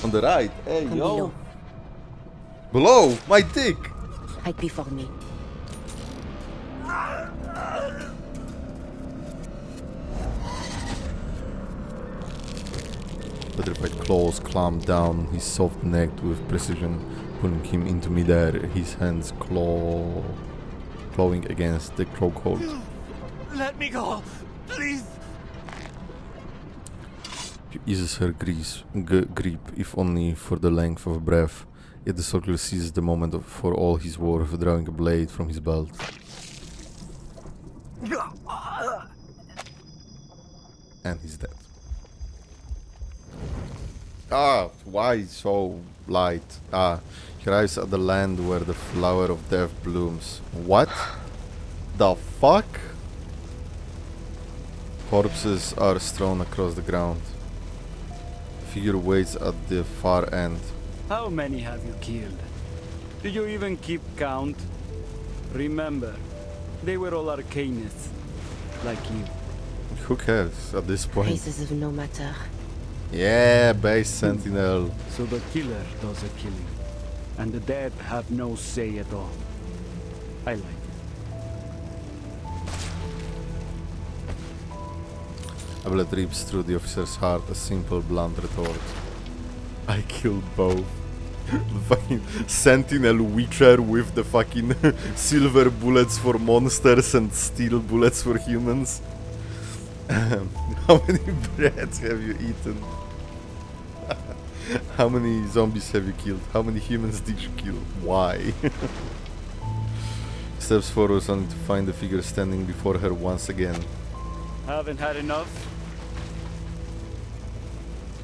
On the right, hey, From yo. below. Below, my dick. Right before me. Petrified claws clamp down his soft neck with precision, pulling him into midair, his hands clawing against the chokehold. Let me go! Please! She eases her grip, if only for the length of a breath. Yet the soldier seizes the moment for all his worth, drawing a blade from his belt. And he's dead. Ah, why so light? Ah, he arrives at the land where the flower of death blooms. What? The fuck? Corpses are strewn across the ground. The figure waits at the far end. How many have you killed? Do you even keep count? Remember, they were all arcanists, like you. Who cares at this point? Faces of no matter. Yeah, base sentinel. So the killer does the killing, and the dead have no say at all. I like it. A bullet rips through the officer's heart, a simple, blunt retort. I killed both. The fucking sentinel witcher with the fucking silver bullets for monsters and steel bullets for humans. How many breads have you eaten? How many zombies have you killed? How many humans did you kill? Why? Steps forward only to find the figure standing before her once again. Haven't had enough?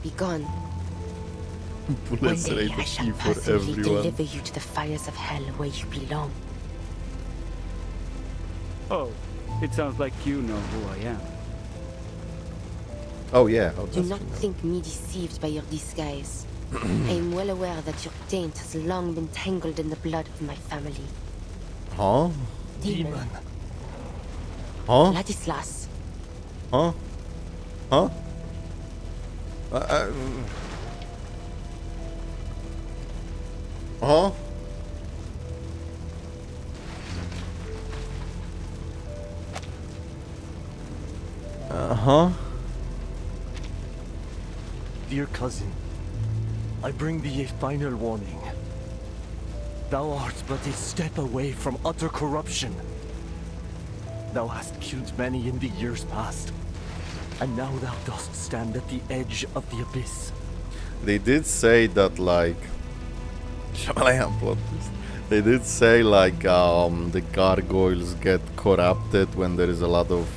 Be gone. Bullets One day rate I of shall E for personally everyone. deliver you to the fires of hell where you belong. Oh, it sounds like you know who I am. Oh yeah. Oh, Do not think me deceived by your disguise. I am well aware that your taint has long been tangled in the blood of my family. Huh? demon. Huh? Ladislas. Huh? Huh? Huh? Uh-huh. Dear cousin, I bring thee a final warning. Thou art but a step away from utter corruption. Thou hast killed many in the years past, and now thou dost stand at the edge of the abyss. They did say that, like, they did say, like, the gargoyles get corrupted when there is a lot of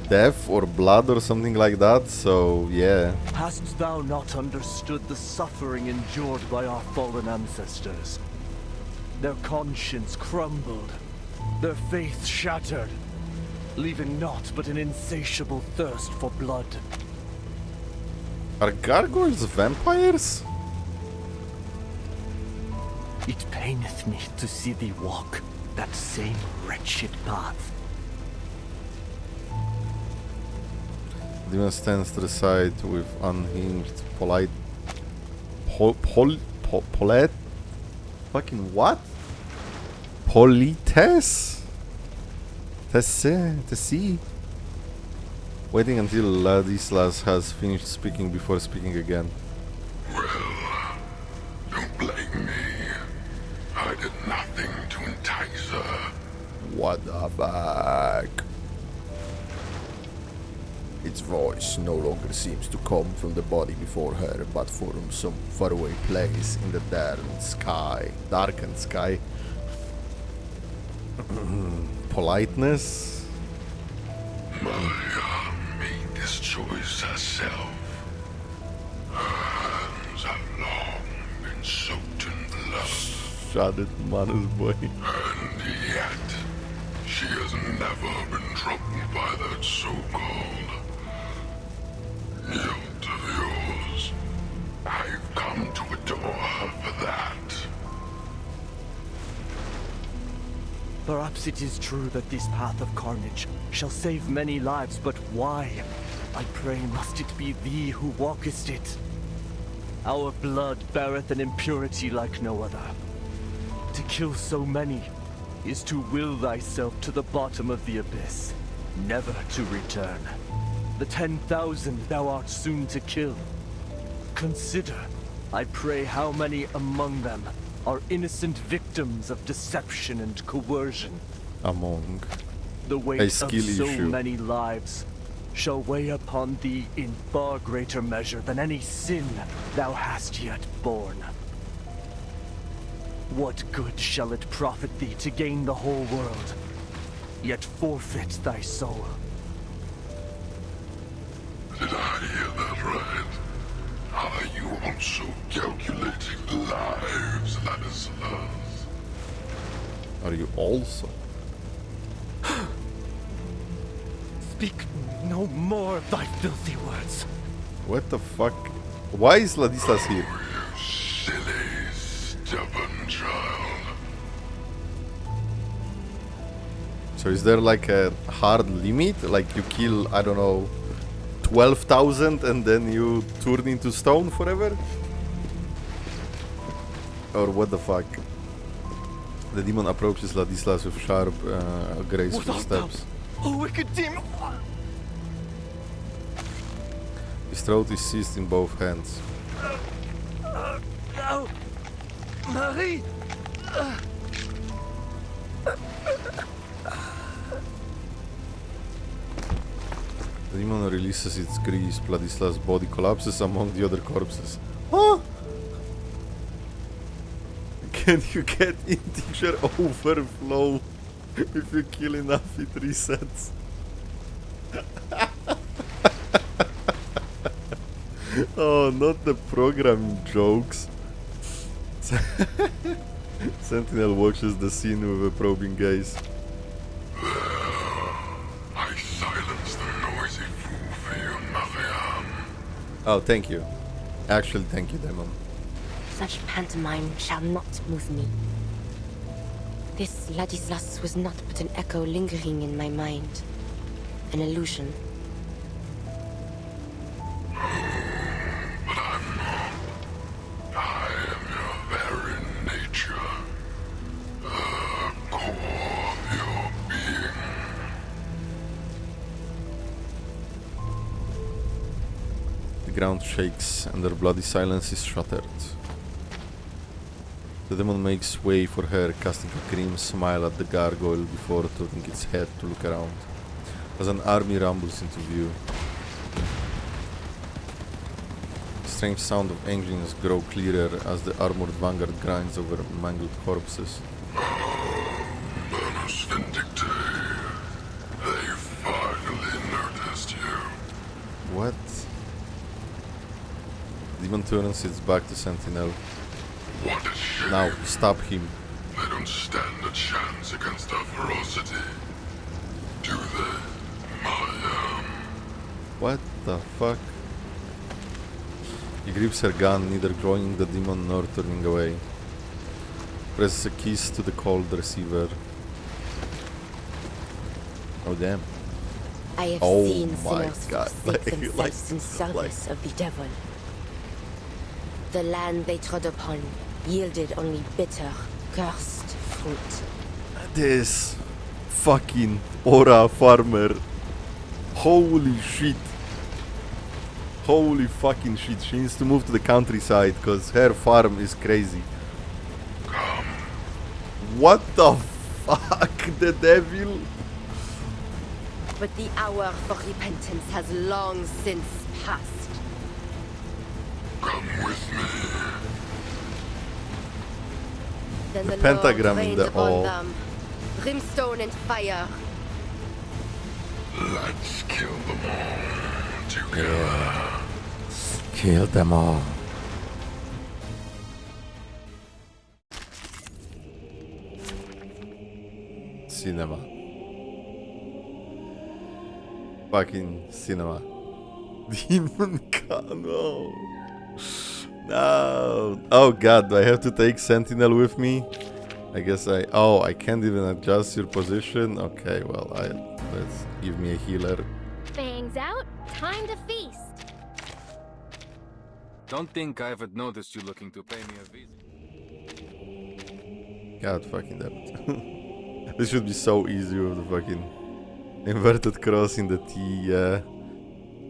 death or blood or something like that, so yeah. Hast thou not understood the suffering endured by our fallen ancestors? Their conscience crumbled, their faith shattered, leaving naught but an insatiable thirst for blood. Are gargoyles vampires? It paineth me to see thee walk that same wretched path. Demon stands to the side with unhinged, fucking what? Polites? Tessie? Waiting until Ladislas has finished speaking before speaking again. Well, don't blame me. I did nothing to entice her. What the fuck? Its voice no longer seems to come from the body before her, but from some faraway place in the darkened sky. Politeness? Maria made this choice herself. Her hands have long been soaked in blood. Shut it, Manus boy. And yet, she has never been troubled by that so-called guilt of yours. I've come to adore her for that. Perhaps it is true that this path of carnage shall save many lives, but why? I pray must it be thee who walkest it? Our blood beareth an impurity like no other. To kill so many is to will thyself to the bottom of the abyss, never to return. The 10,000 thou art soon to kill. Consider, I pray, how many among them are innocent victims of deception and coercion. Among the weight of so many lives shall weigh upon thee in far greater measure than any sin thou hast yet borne. What good shall it profit thee to gain the whole world, yet forfeit thy soul? Did I hear that right? Are you also calculating the lives, Ladislas? Are you also? Speak no more of thy filthy words. What the fuck? Why is Ladislas here? Oh, you silly, stubborn child. So is there like a hard limit? Like you kill, I don't know, 12,000 and then you turn into stone forever? Or what the fuck? The demon approaches Ladislas with sharp, graceful steps. Oh, wicked demon! His throat is seized in both hands. No! Marie! The demon releases its grasp. Ladislas' body collapses among the other corpses. Huh? Can you get integer overflow? If you kill enough, it resets. Oh, not the programming jokes. Sentinel watches the scene with a probing gaze. I silenced the noisy fool for you, Mariam. Oh, thank you. Actually, thank you, Demon. Such pantomime shall not move me. This Ladislas was not but an echo lingering in my mind. An illusion. But I'm not. I am your very nature. The core of your being. The ground shakes and her bloody silence is shattered. The demon makes way for her, casting a grim smile at the gargoyle before tilting its head to look around, as an army rumbles into view. The strange sound of engines grow clearer as the armored vanguard grinds over mangled corpses. Bonus Vindictae. They finally noticed you. What? Demon turns its back to Sentinel. What a shame. Now, stop him. They don't stand a chance against our ferocity. Do they, Maya? What the fuck? He grips her gun, neither joining the demon nor turning away. Presses a kiss to the cold receiver. Oh damn. I have Oh seen my sinners god. forsake themselves in service of the devil. The land they trod upon yielded only bitter, cursed fruit. This fucking Aura farmer. Holy shit. Holy fucking shit. She needs to move to the countryside because her farm is crazy. What the fuck? The devil? But the hour for repentance has long since passed. Come with me. Then The the pentagram Lord in rained the upon all. them, brimstone and fire. Let's kill them all together. Yeah. Kill them all. Cinema. Fucking cinema. Demon gun, no. No. Oh god, do I have to take Sentinel with me? I guess I can't even adjust your position. Okay, well, let's give me a healer. Fangs out, time to feast. Don't think I haven't noticed you looking to pay me a visit. God fucking damn it. This should be so easy with the fucking inverted cross in the T, yeah.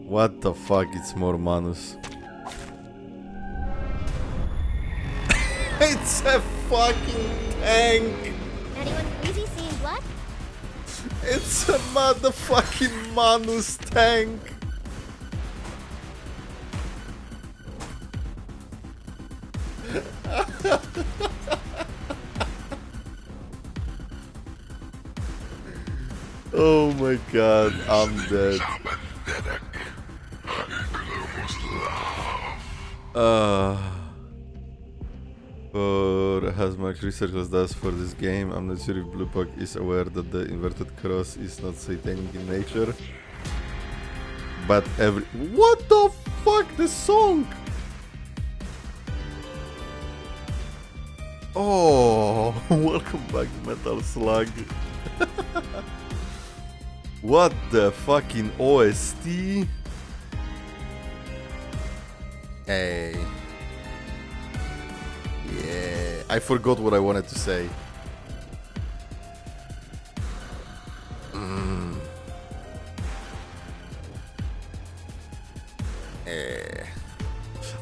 What the fuck, it's more manus. It's a fucking tank! Anyone crazy seeing blood? It's a motherfucking manus tank! Oh my god, I'm dead. For as much research as does for this game, I'm not sure if Bluepack is aware that the inverted cross is not satanic in nature. But what the fuck, the song? Oh, welcome back, Metal Slug. What the fucking OST? Hey. Yeah, I forgot what I wanted to say.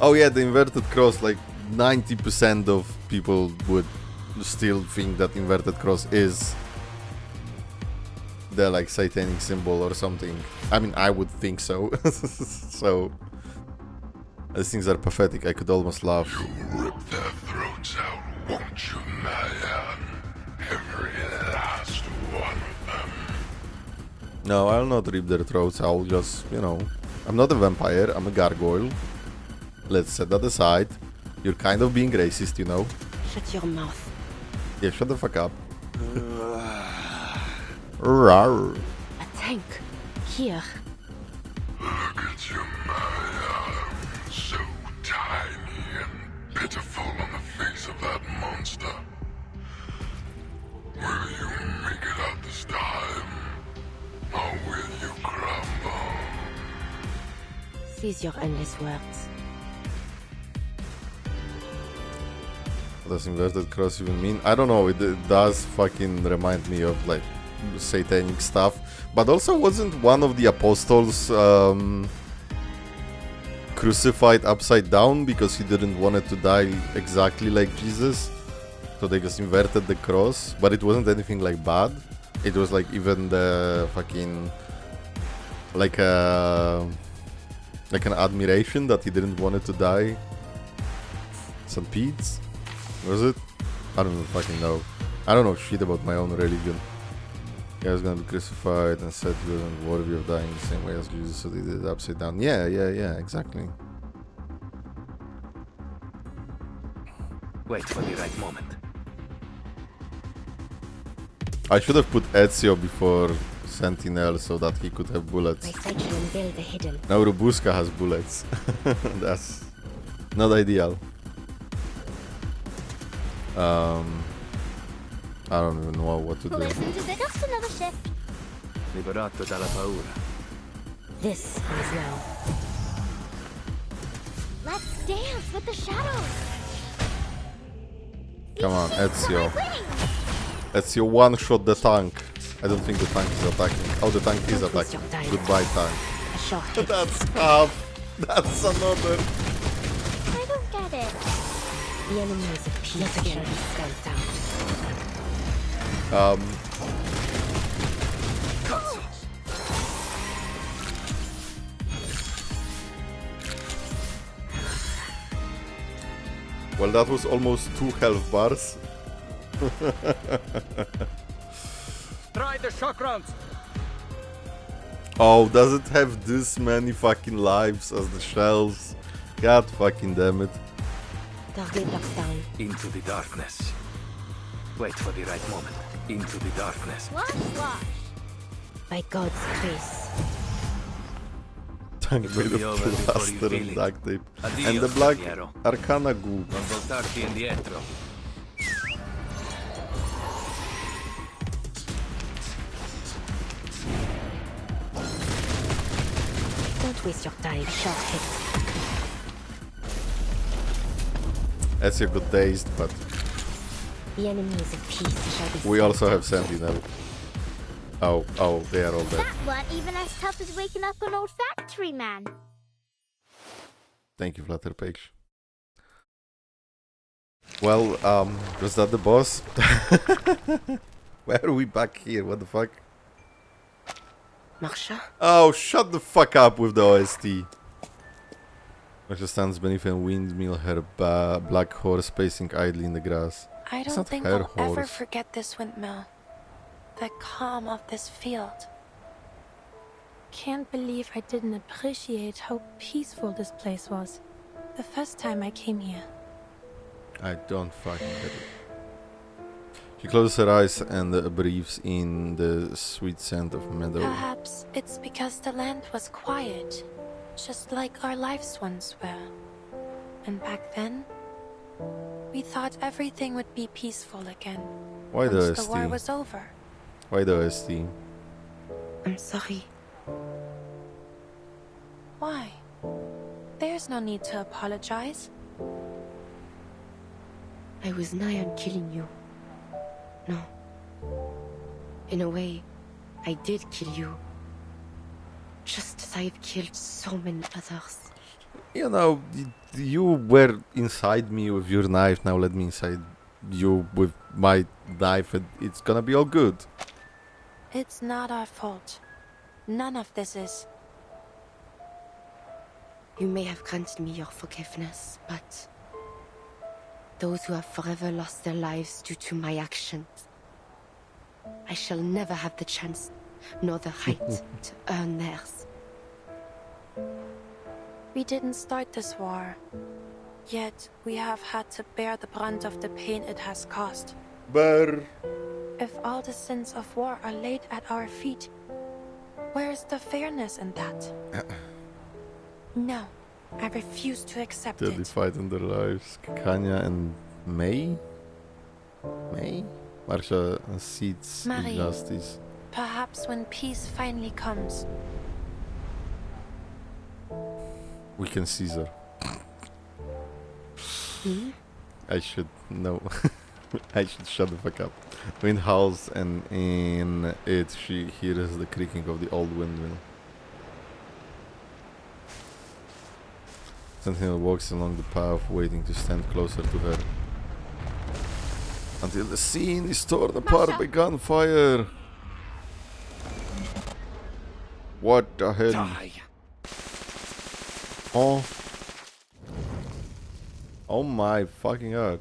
Oh yeah, the inverted cross, like 90% of people would still think that inverted cross is the like satanic symbol or something. I mean, I would think so. So these things are pathetic. I could almost laugh. You'll rip their throats out, won't you, Mayan? Every last one of them. No, I'll not rip their throats. I'll just, you know, I'm not a vampire. I'm a gargoyle. Let's set that aside. You're kind of being racist, you know. Shut your mouth. Yeah, shut the fuck up. Rawr. A tank. Here. Look at you, Maya. So tiny and pitiful on the face of that monster. please your endless words. What does inverted cross even mean? I don't know, it does fucking remind me of like satanic stuff. But also wasn't one of the apostles crucified upside down because he didn't want it to die exactly like Jesus? So they just inverted the cross, but it wasn't anything like bad. It was like even the fucking like an admiration that he didn't want it to die. St. Pete's? Was it? I don't even fucking know. I don't know shit about my own religion. He was gonna be crucified and said he wasn't worthy of dying the same way as Jesus, so they did it upside down. Yeah, exactly. Wait for the right moment. I should have put Ezio before Sentinel so that he could have bullets. Now Robuska has bullets. That's not ideal. I don't even know what to do. Listen to just another shift. Liberato dalla paura. This is now. Let's dance with the shadows. Come on, Ezio. Ezio one-shot the tank. I don't think the tank is attacking. Oh, the tank is attacking. Goodbye, tank. That's half. That's another. I don't get it. The enemy is a piece shall be stamped out. Well, that was almost 2 health bars. Try the shock rounds. Oh, does it have this many fucking lives as the shells? God fucking damn it. Target locked down. Into the darkness. Wait for the right moment. Into the darkness. Wash. By God's grace. Tank made of plaster and duct tape. And the black Arcana goo. Non voltarti indietro. Don't waste your time. Short hit. Ezio got dazed, but the enemy is a piece shall be we also have Sentinel. Oh, they are all dead. That one even as tough as waking up an old factory man. Thank you, Flutterpage. Well, was that the boss? Why are we back here? What the fuck? Marsha? Oh, shut the fuck up with the OST. Marsha stands beneath a windmill, her black horse pacing idly in the grass. I don't think I'll ever forget this windmill. The calm of this field. Can't believe I didn't appreciate how peaceful this place was the first time I came here. I don't fucking get it. She closes her eyes and breathes in the sweet scent of meadow. Perhaps it's because the land was quiet, just like our lives once were. And back then, we thought everything would be peaceful again. Why the once the war was over. Why the OST? I'm sorry. Why? There's no need to apologize. I was nigh on killing you. No. In a way, I did kill you. Just as I've killed so many others. You know, you were inside me with your knife, now let me inside you with my knife and it's gonna be all good. It's not our fault. None of this is. You may have granted me your forgiveness, but those who have forever lost their lives due to my actions, I shall never have the chance nor the right to earn theirs. We didn't start this war, yet we have had to bear the brunt of the pain it has caused. If all the sins of war are laid at our feet, where is the fairness in that? No, I refuse to accept They'll be it. fighting their lives. Kanya and May? Marsha seeks Marie, justice. perhaps when peace finally comes. We can Caesar. I should no. I should shut the fuck up. Wind howls, and in it she hears the creaking of the old windmill. Sentinel walks along the path, waiting to stand closer to her. Until the scene is torn apart by gunfire. What the hell? Die. Oh. Oh my fucking god.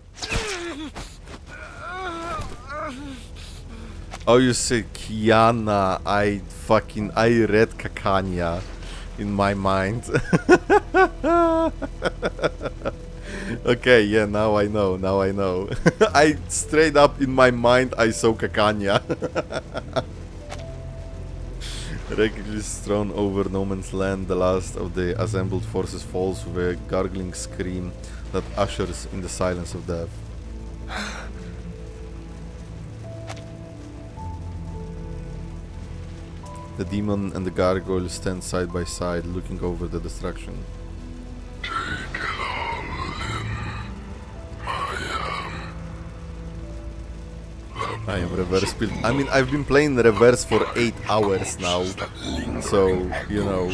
Oh, you say Kiana. I read Kakanya in my mind. Okay, yeah, now I know. I straight up in my mind I saw Kakanya. Wreckage is thrown over no man's land. The last of the assembled forces falls with a gargling scream that ushers in the silence of death. The demon and the gargoyle stand side by side, looking over the destruction. I am reverse build. I mean, I've been playing reverse for 8 hours now, so you know.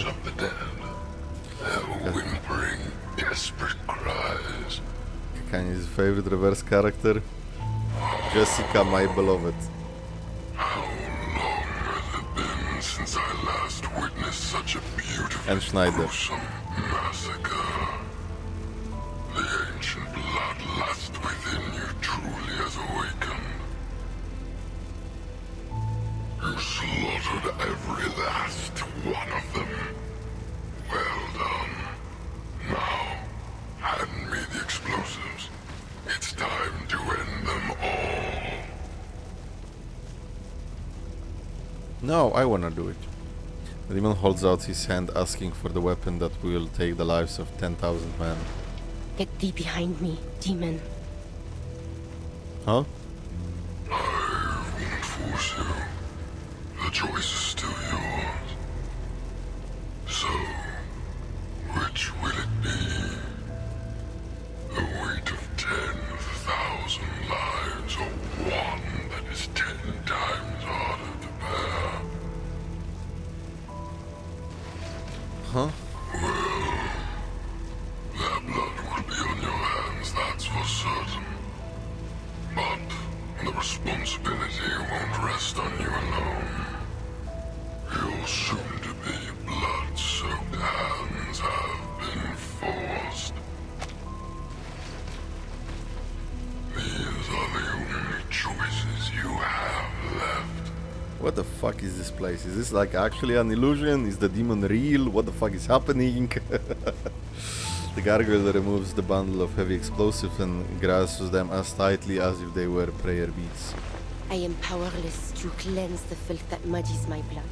Kakanya is favorite reverse character. Jessica, my beloved. Since I last witnessed such a beautiful and Schneider. Massacre. The ancient bloodlust within you truly has awakened. You slaughtered every last one of them. Well done. Now, hand me the explosives. It's time to end them all. No, I wanna do it. The demon holds out his hand, asking for the weapon that will take the lives of 10,000 men. Get thee behind me, demon. Huh? I won't force you. The choice is still yours. So, which will it be? The weight of 10,000 lives, or one that is 10 times harder to bear? Huh? Well, their blood will be on your hands, that's for certain. But the responsibility won't rest on you alone. Your soon-to-be blood-soaked hands have been forced. These are the only choices you have left. What the fuck is this place? Is this like actually an illusion? Is the demon real? What the fuck is happening? The gargoyle removes the bundle of heavy explosives and grasps them as tightly as if they were prayer beads. I am powerless to cleanse the filth that muddies my blood.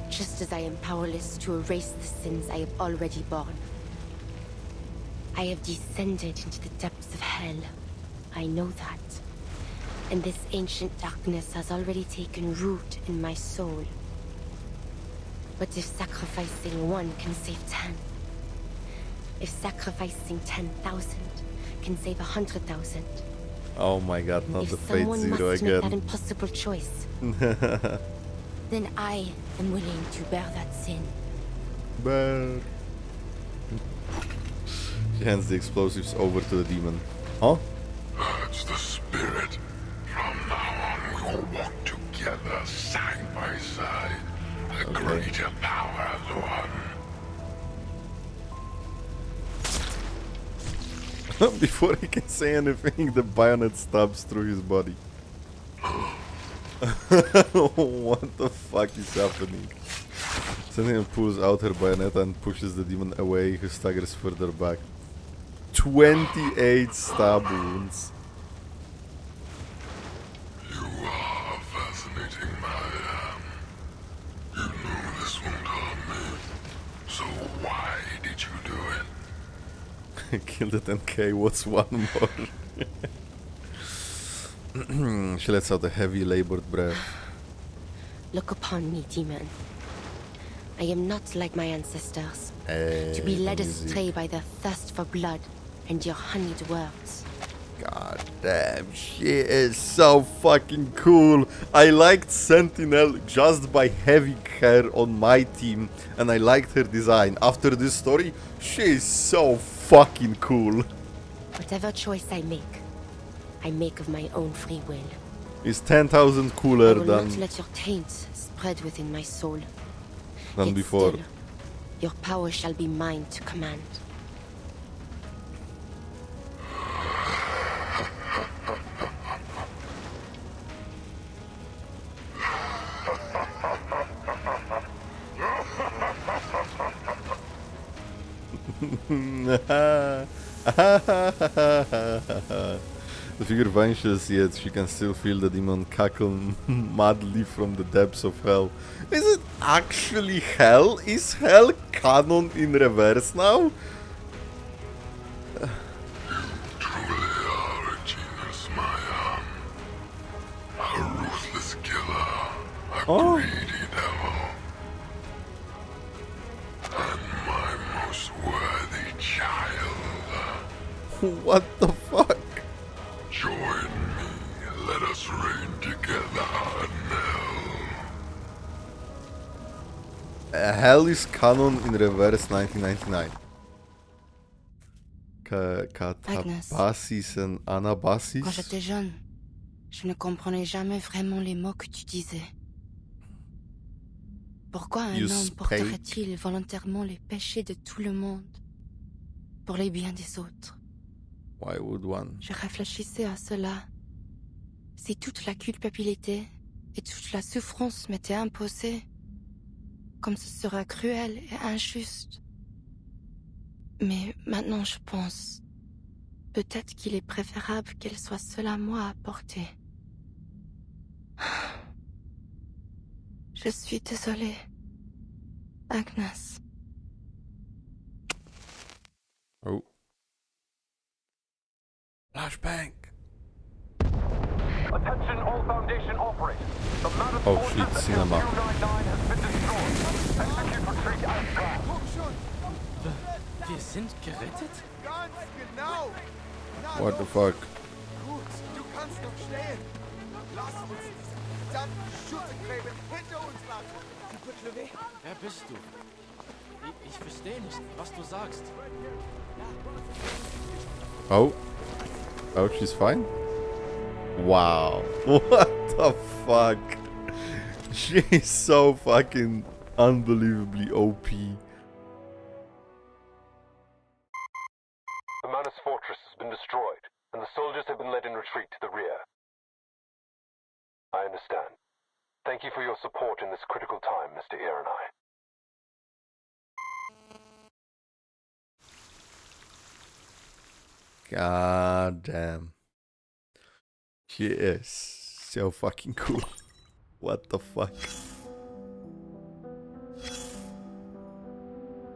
Just as I am powerless to erase the sins I have already borne. I have descended into the depths of hell. I know that. And this ancient darkness has already taken root in my soul. But if sacrificing one can save 10, if sacrificing 10,000 can save 100,000, Oh my god, not if the Fate someone Zero must make that again. impossible choice, then I am willing to bear that sin. Bear. She hands the explosives over to the demon. Huh? That's the spirit. From now on, we will walk together, side by side. A greater power as one. Before he can say anything, the bayonet stabs through his body. What the fuck is happening? Sentinel pulls out her bayonet and pushes the demon away, who staggers further back. 28 stab wounds. You are fascinating, Marianne. You know this won't harm me. So why did you do it? Kill the 10k, what's one more? She lets out a heavy, labored breath. Look upon me, demon. I am not like my ancestors, to be led astray by their thirst for blood and your honeyed words. God damn, she is so fucking cool. I liked Sentinel just by having her on my team, and I liked her design. After this story, she is so fucking cool. Whatever choice I make of my own free will. It's 10,000 cooler I will than not let your taint spread within my soul. Than Yet before. Still, your power shall be mine to command. The figure vanishes, yet she can still feel the demon cackle madly from the depths of hell. Is it actually hell? Is hell canon in reverse now? You truly are a genius, Maya. A ruthless killer, a greedy devil, and my most worthy child. What the fuck? Join me, let us reign together in hell. Hell is canon in reverse 1999. Catabasis and Anabasis. Quand j'étais jeune, je ne comprenais jamais vraiment les mots que tu disais. Pourquoi un homme porterait-il volontairement les péchés de tout le monde pour les biens des autres? Why would one? Je réfléchissais à cela. Si toute la culpabilité et toute la souffrance m'étaient imposées, comme ce serait cruel et injuste. Mais maintenant je pense, peut-être qu'il est préférable qu'elle soit seule à moi à porter. Je suis désolée, Agnes. Oh. Flashbang. Attention all Foundation operators. The Oh shit, cinema. 299 has been destroyed. Execute retreat as planned. Wir sind gerettet? Ganz genau. What the fuck? Gut, du kannst noch stehen. Lass uns diese verdammten Schutzgräben hinter uns lassen. Die tut mir weh. Wer bist du? Ich verstehe nicht, was du sagst. Oh. Oh, she's fine? Wow. What the fuck? She is so fucking unbelievably OP. The Manus fortress has been destroyed, and the soldiers have been led in retreat to the rear. I understand. Thank you for your support in this critical time, Mr. Ironeye. God damn. She is so fucking cool. What the fuck?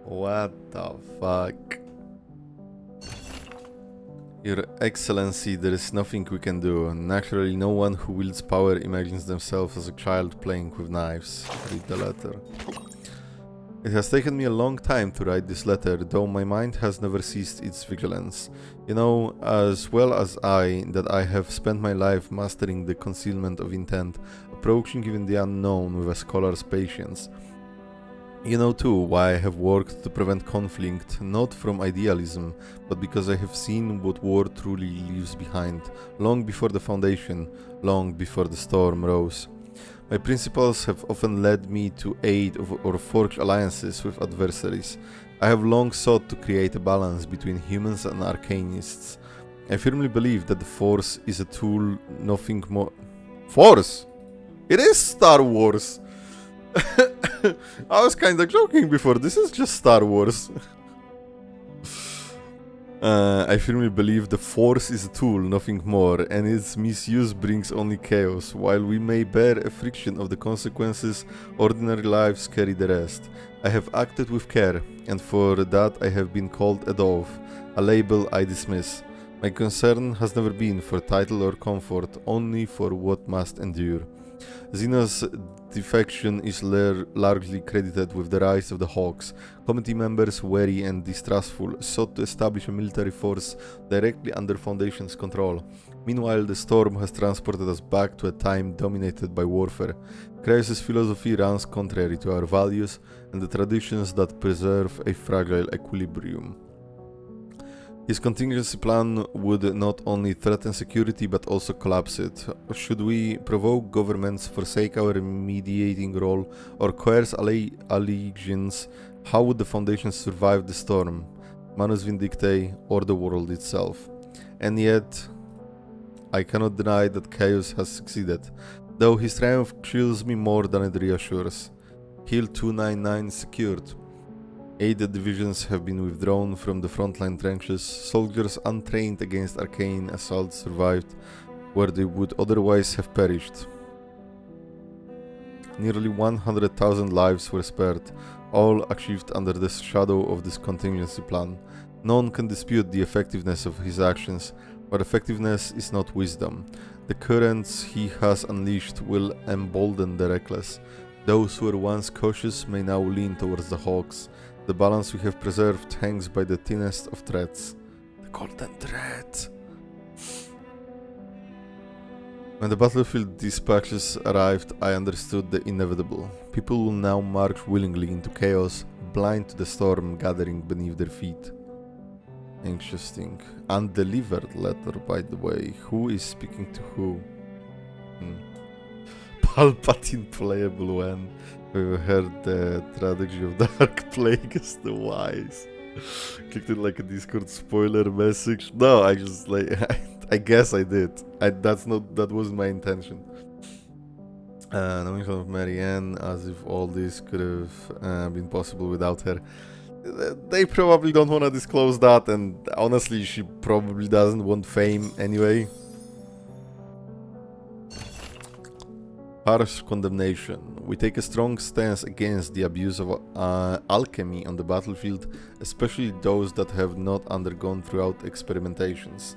What the fuck? Your Excellency, there is nothing we can do. Naturally, no one who wields power imagines themselves as a child playing with knives. Read the letter. It has taken me a long time to write this letter, though my mind has never ceased its vigilance. You know as well as I that I have spent my life mastering the concealment of intent, approaching even the unknown with a scholar's patience. You know too why I have worked to prevent conflict, not from idealism, but because I have seen what war truly leaves behind, long before the Foundation, long before the storm rose. My principles have often led me to aid or forge alliances with adversaries. I have long sought to create a balance between humans and arcanists. I firmly believe that the Force is a tool, nothing more. Force? It is Star Wars! I was kinda joking before, this is just Star Wars. I firmly believe the Force is a tool, nothing more, and its misuse brings only chaos. While we may bear a friction of the consequences, ordinary lives carry the rest. I have acted with care, and for that I have been called a dove, a label I dismiss. My concern has never been for title or comfort, only for what must endure. Xeno's defection is largely credited with the rise of the Hawks. Committee members, wary and distrustful, sought to establish a military force directly under Foundation's control. Meanwhile, the storm has transported us back to a time dominated by warfare. Cryos' philosophy runs contrary to our values and the traditions that preserve a fragile equilibrium. His contingency plan would not only threaten security but also collapse it. Should we provoke governments, forsake our mediating role, or coerce allegiance, how would the Foundation survive the storm? Manus Vindictae, or the world itself? And yet, I cannot deny that Chaos has succeeded, though his triumph chills me more than it reassures. Hill 299 secured. 8 divisions have been withdrawn from the frontline trenches. Soldiers untrained against arcane assaults survived where they would otherwise have perished. Nearly 100,000 lives were spared, all achieved under the shadow of this contingency plan. No one can dispute the effectiveness of his actions, but effectiveness is not wisdom. The currents he has unleashed will embolden the reckless. Those who were once cautious may now lean towards the Hawks. The balance we have preserved hangs by the thinnest of threads. The golden thread. When the battlefield dispatches arrived, I understood the inevitable. People will now march willingly into chaos, blind to the storm gathering beneath their feet. Interesting. Undelivered letter, by the way. Who is speaking to who? Palpatine playable when we heard the tragedy of Dark Plague as the wise. Clicked it like a Discord spoiler message. No, I just like I guess I did. That wasn't my intention. No mention of Marianne, as if all this could have been possible without her. They probably don't want to disclose that, and honestly, she probably doesn't want fame anyway. Harsh condemnation. We take a strong stance against the abuse of alchemy on the battlefield, especially those that have not undergone throughout experimentations.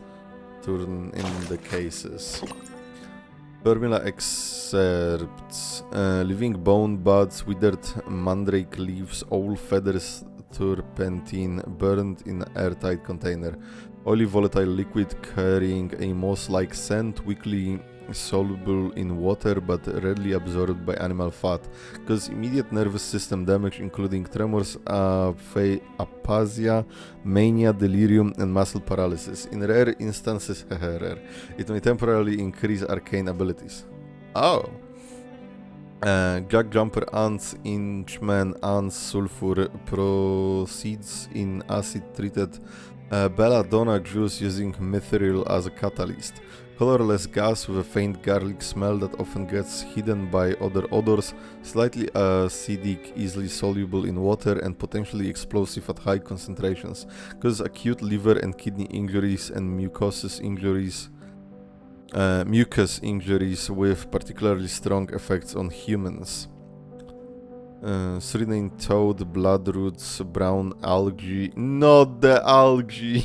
Turn in the cases. Formula excerpts. Living bone buds, withered mandrake leaves, owl feathers, turpentine, burned in airtight container. Oily volatile liquid carrying a moss-like scent, weakly soluble in water but readily absorbed by animal fat, cause immediate nervous system damage including tremors, aphasia, mania, delirium and muscle paralysis. In rare instances, it may temporarily increase arcane abilities. Oh. Jack Jumper ants, Inchman ants, sulfur proceeds in acid treated belladonna juice using mithril as a catalyst. Colorless gas with a faint garlic smell that often gets hidden by other odors, slightly acidic, easily soluble in water, and potentially explosive at high concentrations. Causes acute liver and kidney injuries and mucus injuries with particularly strong effects on humans. Suriname toad, bloodroots, brown algae. Not the algae!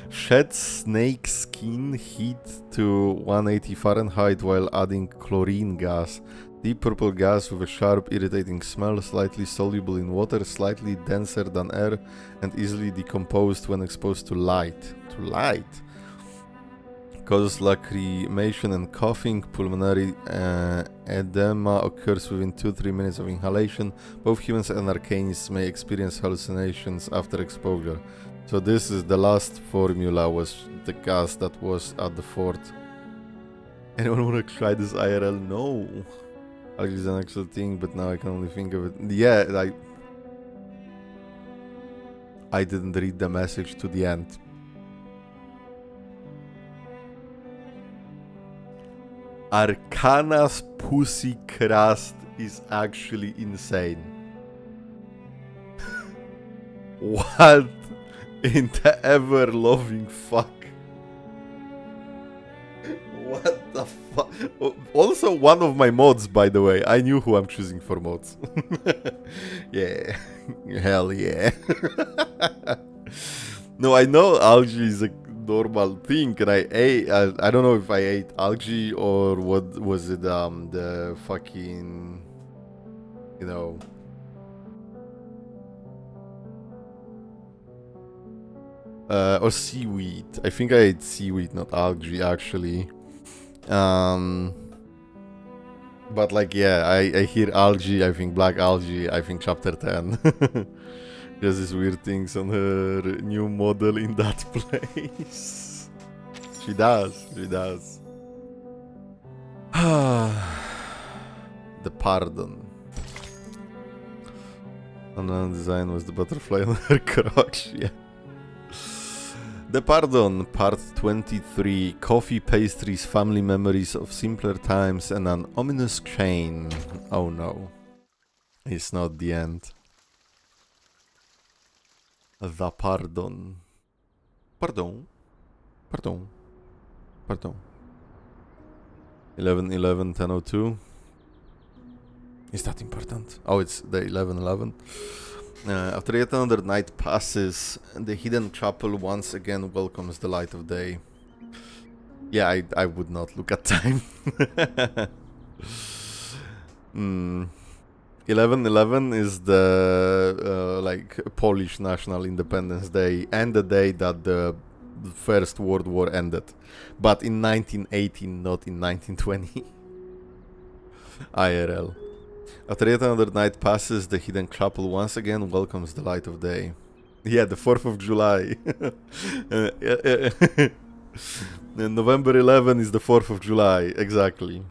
Shed snake skin, heat to 180 Fahrenheit while adding chlorine gas. Deep purple gas with a sharp, irritating smell, slightly soluble in water, slightly denser than air, and easily decomposed when exposed to light. Causes lacrimation and coughing. Pulmonary edema occurs within 2-3 minutes of inhalation. Both humans and arcanists may experience hallucinations after exposure. So this is the last formula, was the gas that was at the fort. Anyone want to try this IRL? No. Algae is an actual thing, but now I can only think of it. Yeah, I didn't read the message to the end. Arcana's pussy crust is actually insane. What in the ever-loving fuck? What the fuck? Also, one of my mods, by the way. I knew who I'm choosing for mods. Yeah. Hell yeah. No, I know algae is normal thing, and I ate. I don't know if I ate algae or what was it. The fucking, you know. Or seaweed. I think I ate seaweed, not algae, actually. But like, yeah, I hear algae, I think black algae, I think chapter 10. There's these weird things on her new model in that place. She does. The pardon. Another design was the butterfly on her crotch, yeah. The Pardon, Part 23, Coffee, Pastries, Family Memories of Simpler Times, and an Ominous Chain. Oh no. It's not the end. The Pardon. Pardon. 11/11/10:02. Is that important? Oh, it's the 11/11. After yet another night passes, the hidden chapel once again welcomes the light of day. Yeah, I would not look at time. 11/11 is the like Polish National Independence Day and the day that the First World War ended, but in 1918, not in 1920. IRL. After yet another night passes, the hidden chapel once again welcomes the light of day. Yeah, the 4th of July. November 11 is the 4th of July, exactly.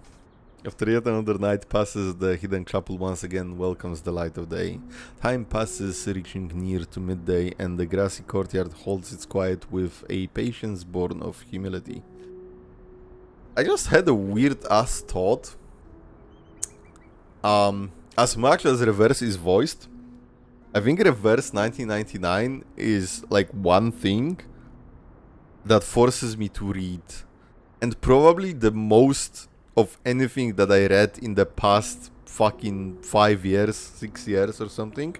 After yet another night passes, the hidden chapel once again welcomes the light of day. Time passes, reaching near to midday, and the grassy courtyard holds its quiet with a patience born of humility. I just had a weird-ass thought. As much as Reverse is voiced, I think Reverse 1999 is like one thing that forces me to read. And probably the most of anything that I read in the past fucking 5 years, 6 years or something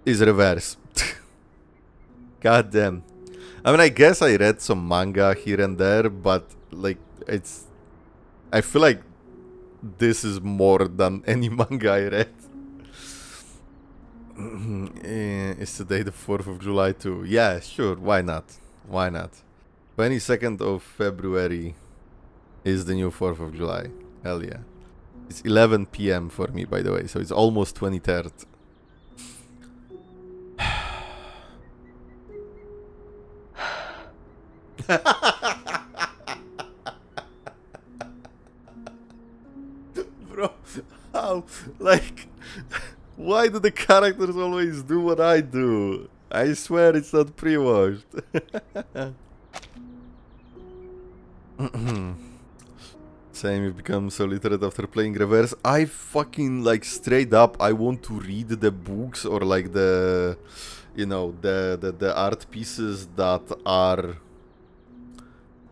is Reverse. God damn. I mean, I guess I read some manga here and there, but like I feel like this is more than any manga I read. Is today the 4th of July too? Yeah, sure, why not? 22nd of February is the new 4th of July. Hell yeah. It's 11 PM for me, by the way, so it's almost 23rd. Bro, how? Like, why do the characters always do what I do? I swear it's not pre-washed. Same, you've become so literate after playing Reverse. I fucking, like, straight up, I want to read the books or, like, the, you know, the art pieces that are...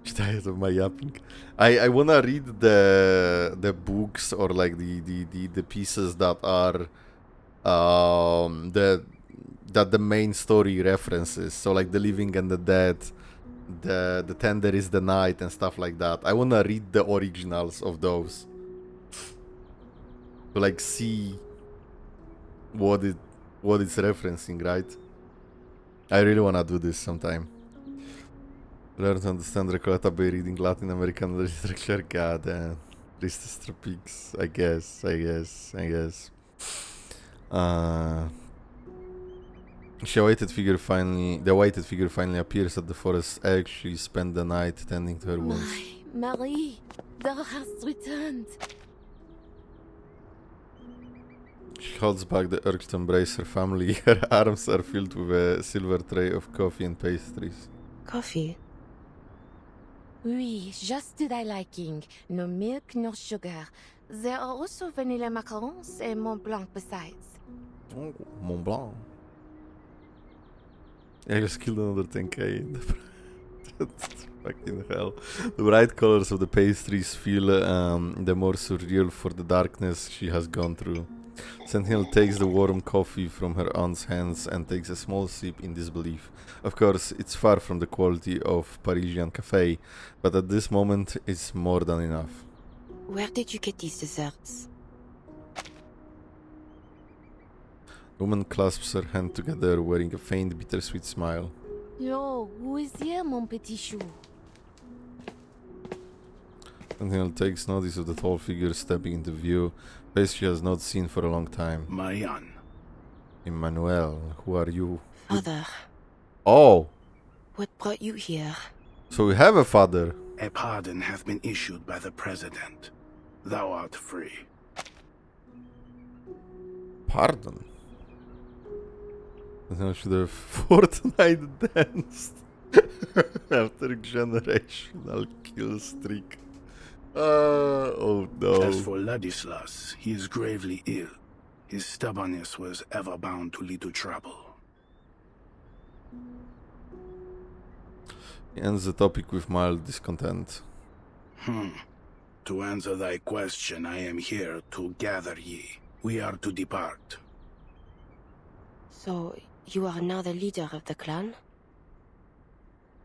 Tired of my yapping. I wanna read the books or, like, the pieces that are that the main story references. So, like, The Living and the Dead, the Tender is the Night and stuff like that. I wanna read the originals of those to, like, see what it's referencing, right? I really wanna do this sometime. Learn to understand Recoleta by reading Latin American literature. God damn. Tristes Tropiques. I guess. The weighted figure finally appears at the forest edge. She spent the night tending to her wounds. Marie, thou hast returned. She holds back the urge to embrace her family. Her arms are filled with a silver tray of coffee and pastries. Coffee? Oui, just to thy liking. No milk, no sugar. There are also vanilla macarons and Mont Blanc besides. Oh, Mont Blanc. I just killed another 10k. Fucking hell. The bright colors of the pastries feel the more surreal for the darkness she has gone through. Sentinel takes the warm coffee from her aunt's hands and takes a small sip in disbelief. Of course, it's far from the quality of Parisian cafe, but at this moment, it's more than enough. Where did you get these desserts? The woman clasps her hand together, wearing a faint, bittersweet smile. Yo, who is here, mon petit chou? Sentinel takes notice of the tall figure stepping into view, face she has not seen for a long time. Marianne. Emmanuel, who are you? Father. Oh! What brought you here? So we have a father. A pardon hath been issued by the President. Thou art free. Pardon? Sentinel should have Fortnite danced after generational kill streak. Oh no. As for Ladislas, he is gravely ill. His stubbornness was ever bound to lead to trouble. He ends the topic with mild discontent. To answer thy question, I am here to gather ye. We are to depart. So, you are now the leader of the clan?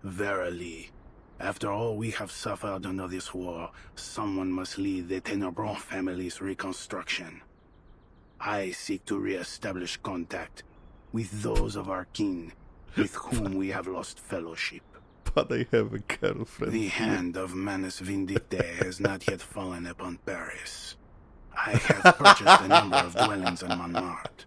Verily. After all we have suffered under this war, someone must lead the Tenebron family's reconstruction. I seek to re-establish contact with those of our kin, with whom we have lost fellowship. But I have a girlfriend. The hand of Manus Vindictae has not yet fallen upon Paris. I have purchased a number of dwellings in Montmartre.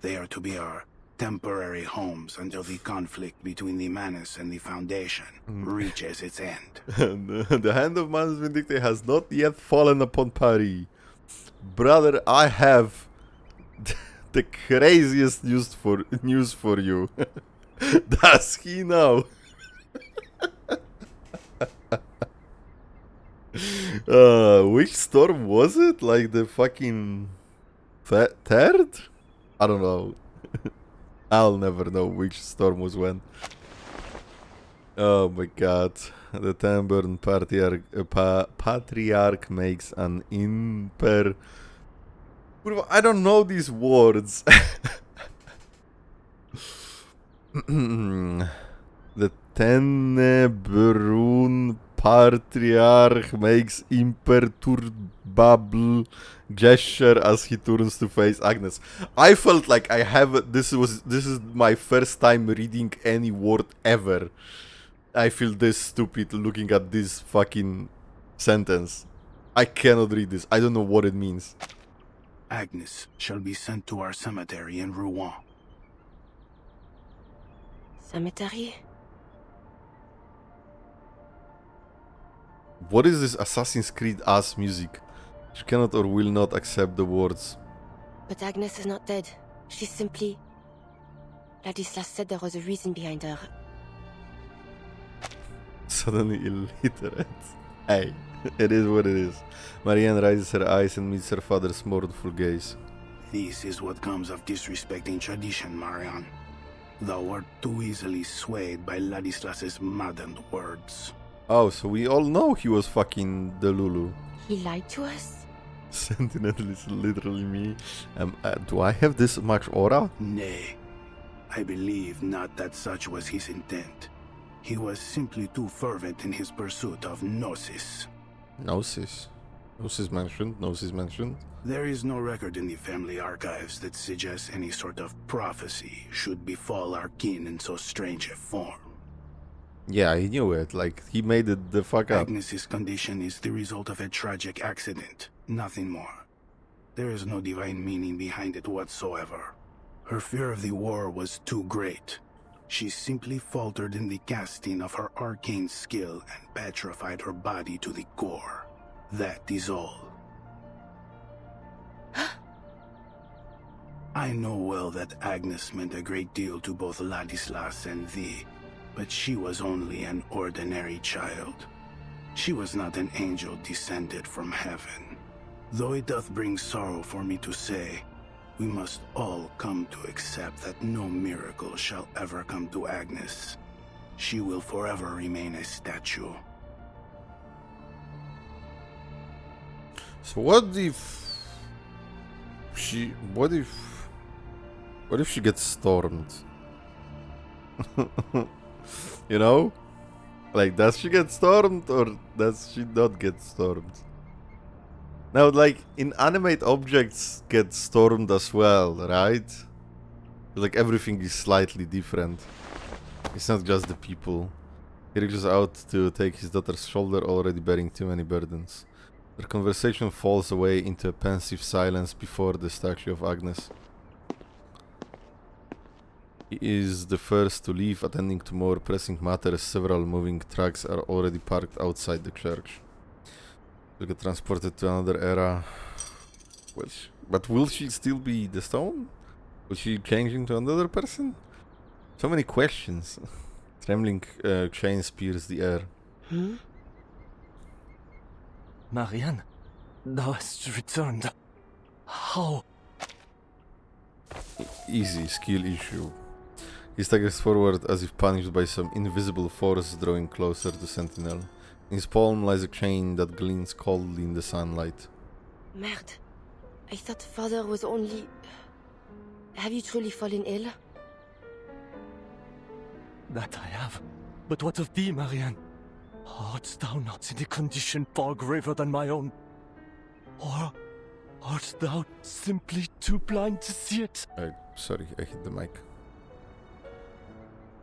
They are to be our temporary homes until the conflict between the Manus and the Foundation reaches its end. The hand of Manus Vindictae has not yet fallen upon Paris. Brother, I have the craziest news for you. Does he know? Which storm was it? Like the fucking third? I don't know. I'll never know which storm was when. Oh my god. The Tamburn Patriarch makes an imper... I don't know these words. The Tenebrun Patriarch makes imperturbable gesture as he turns to face Agnes. I felt like I have this is my first time reading any word ever. I feel this stupid looking at this fucking sentence. I cannot read this. I don't know what it means. Agnes shall be sent to our cemetery in Rouen. Cemetery? What is this Assassin's Creed ass music? She cannot or will not accept the words. But Agnes is not dead. She's simply... Ladislas said there was a reason behind her. Suddenly illiterate. Hey, it is what it is. Marianne raises her eyes and meets her father's mournful gaze. This is what comes of disrespecting tradition, Marianne. Thou wert too easily swayed by Ladislas's maddened words. Oh, so we all know he was fucking the Lulu. He lied to us? Sentinel is literally me. Do I have this much aura? Nay, I believe not that such was his intent. He was simply too fervent in his pursuit of Gnosis. Gnosis? Gnosis mentioned? There is no record in the family archives that suggests any sort of prophecy should befall our kin in so strange a form. Yeah, he knew it. Like, he made it the fuck up. Agnes's condition is the result of a tragic accident, nothing more. There is no divine meaning behind it whatsoever. Her fear of the war was too great. She simply faltered in the casting of her arcane skill and petrified her body to the core. That is all. I know well that Agnes meant a great deal to both Ladislas and thee, but she was only an ordinary child. She was not an angel descended from heaven. Though it doth bring sorrow for me to say, we must all come to accept that no miracle shall ever come to Agnes. She will forever remain a statue. So what the What if she gets stormed? You know? Like, does she get stormed or does she not get stormed? Now, like, inanimate objects get stormed as well, right? Like, everything is slightly different. It's not just the people. He reaches out to take his daughter's shoulder, already bearing too many burdens. Their conversation falls away into a pensive silence before the statue of Agnes. He is the first to leave, attending to more pressing matters. Several moving trucks are already parked outside the church. Will get transported to another era. But will she still be the stone? Will she change into another person? So many questions. Trembling chains pierce the air. Marianne, thou hast returned. How? Easy skill issue. He staggers forward as if punished by some invisible force, drawing closer to Sentinel. In his palm lies a chain that glints coldly in the sunlight. Merde. I thought father was only... Have you truly fallen ill? That I have. But what of thee, Marianne? Art thou not in a condition far graver than my own? Or art thou simply too blind to see it? Sorry, I hit the mic.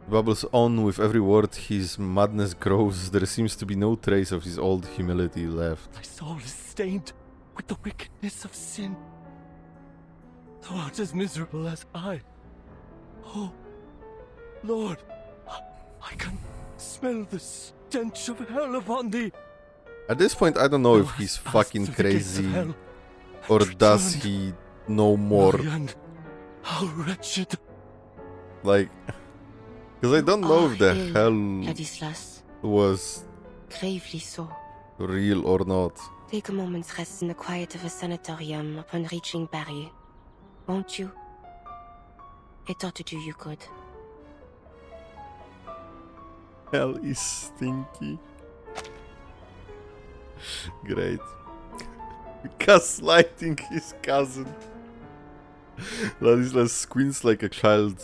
He babbles on with every word. His madness grows. There seems to be no trace of his old humility left. Thy soul is stained with the wickedness of sin. Thou art as miserable as I. Oh, Lord, I can smell the stench of hell upon thee. At this point, I don't know if he's fucking crazy or does he know more. Marianne, how wretched. Like, because I don't know if the hell Ladislas. was Gravely so. real or not. Take a moment's rest in the quiet of a sanatorium upon reaching Paris. Won't you? It ought to do you good. Hell is stinky. Great. Gaslighting his cousin. Ladislas squints like a child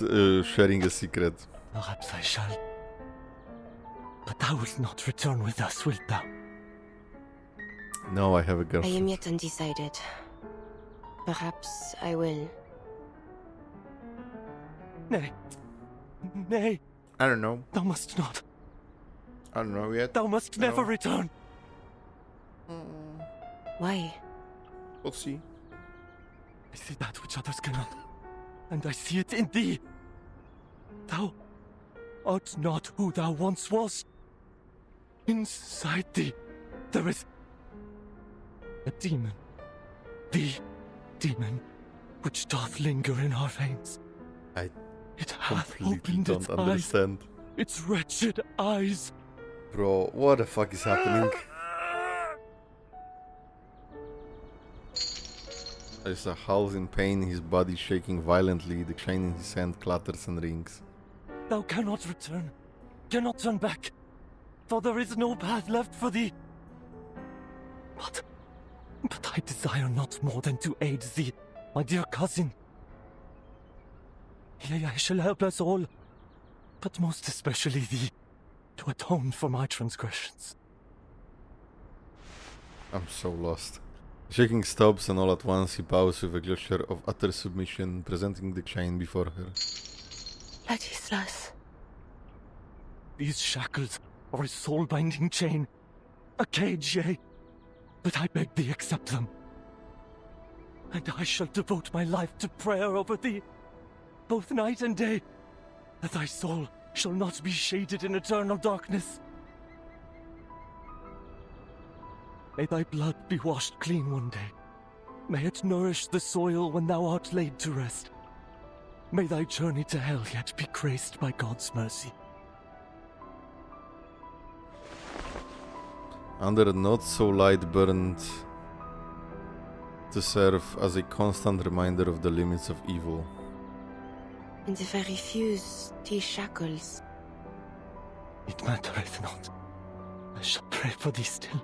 sharing a secret. Perhaps I shall. But thou wilt not return with us, wilt thou? No, I have a I girlfriend. am yet undecided. Perhaps I will. Nay. Nay. I don't know. Thou must not. I don't know yet. Thou must never return. Why? We'll see. I see that which others cannot. And I see it in thee. Thou art not who thou once wast. Inside thee, there is a demon. The demon which doth linger in our veins. It hath opened its understand. eyes. Its wretched eyes. Bro, what the fuck is happening? There's a howls in pain, his body shaking violently, the chain in his hand clatters and rings. Thou cannot return, cannot turn back, for there is no path left for thee. But I desire not more than to aid thee, my dear cousin. Yea, I shall help us all, but most especially thee, to atone for my transgressions. I'm so lost. Shaking stops, and all at once he bows with a gesture of utter submission, presenting the chain before her. Ladislas. These shackles are a soul-binding chain, a cage, yea, but I beg thee accept them. And I shall devote my life to prayer over thee, both night and day, that thy soul shall not be shaded in eternal darkness. May thy blood be washed clean one day. May it nourish the soil when thou art laid to rest. May thy journey to hell yet be graced by God's mercy. Under a not-so-light burned to serve as a constant reminder of the limits of evil. And if I refuse these shackles... It mattereth not. I shall pray for thee still,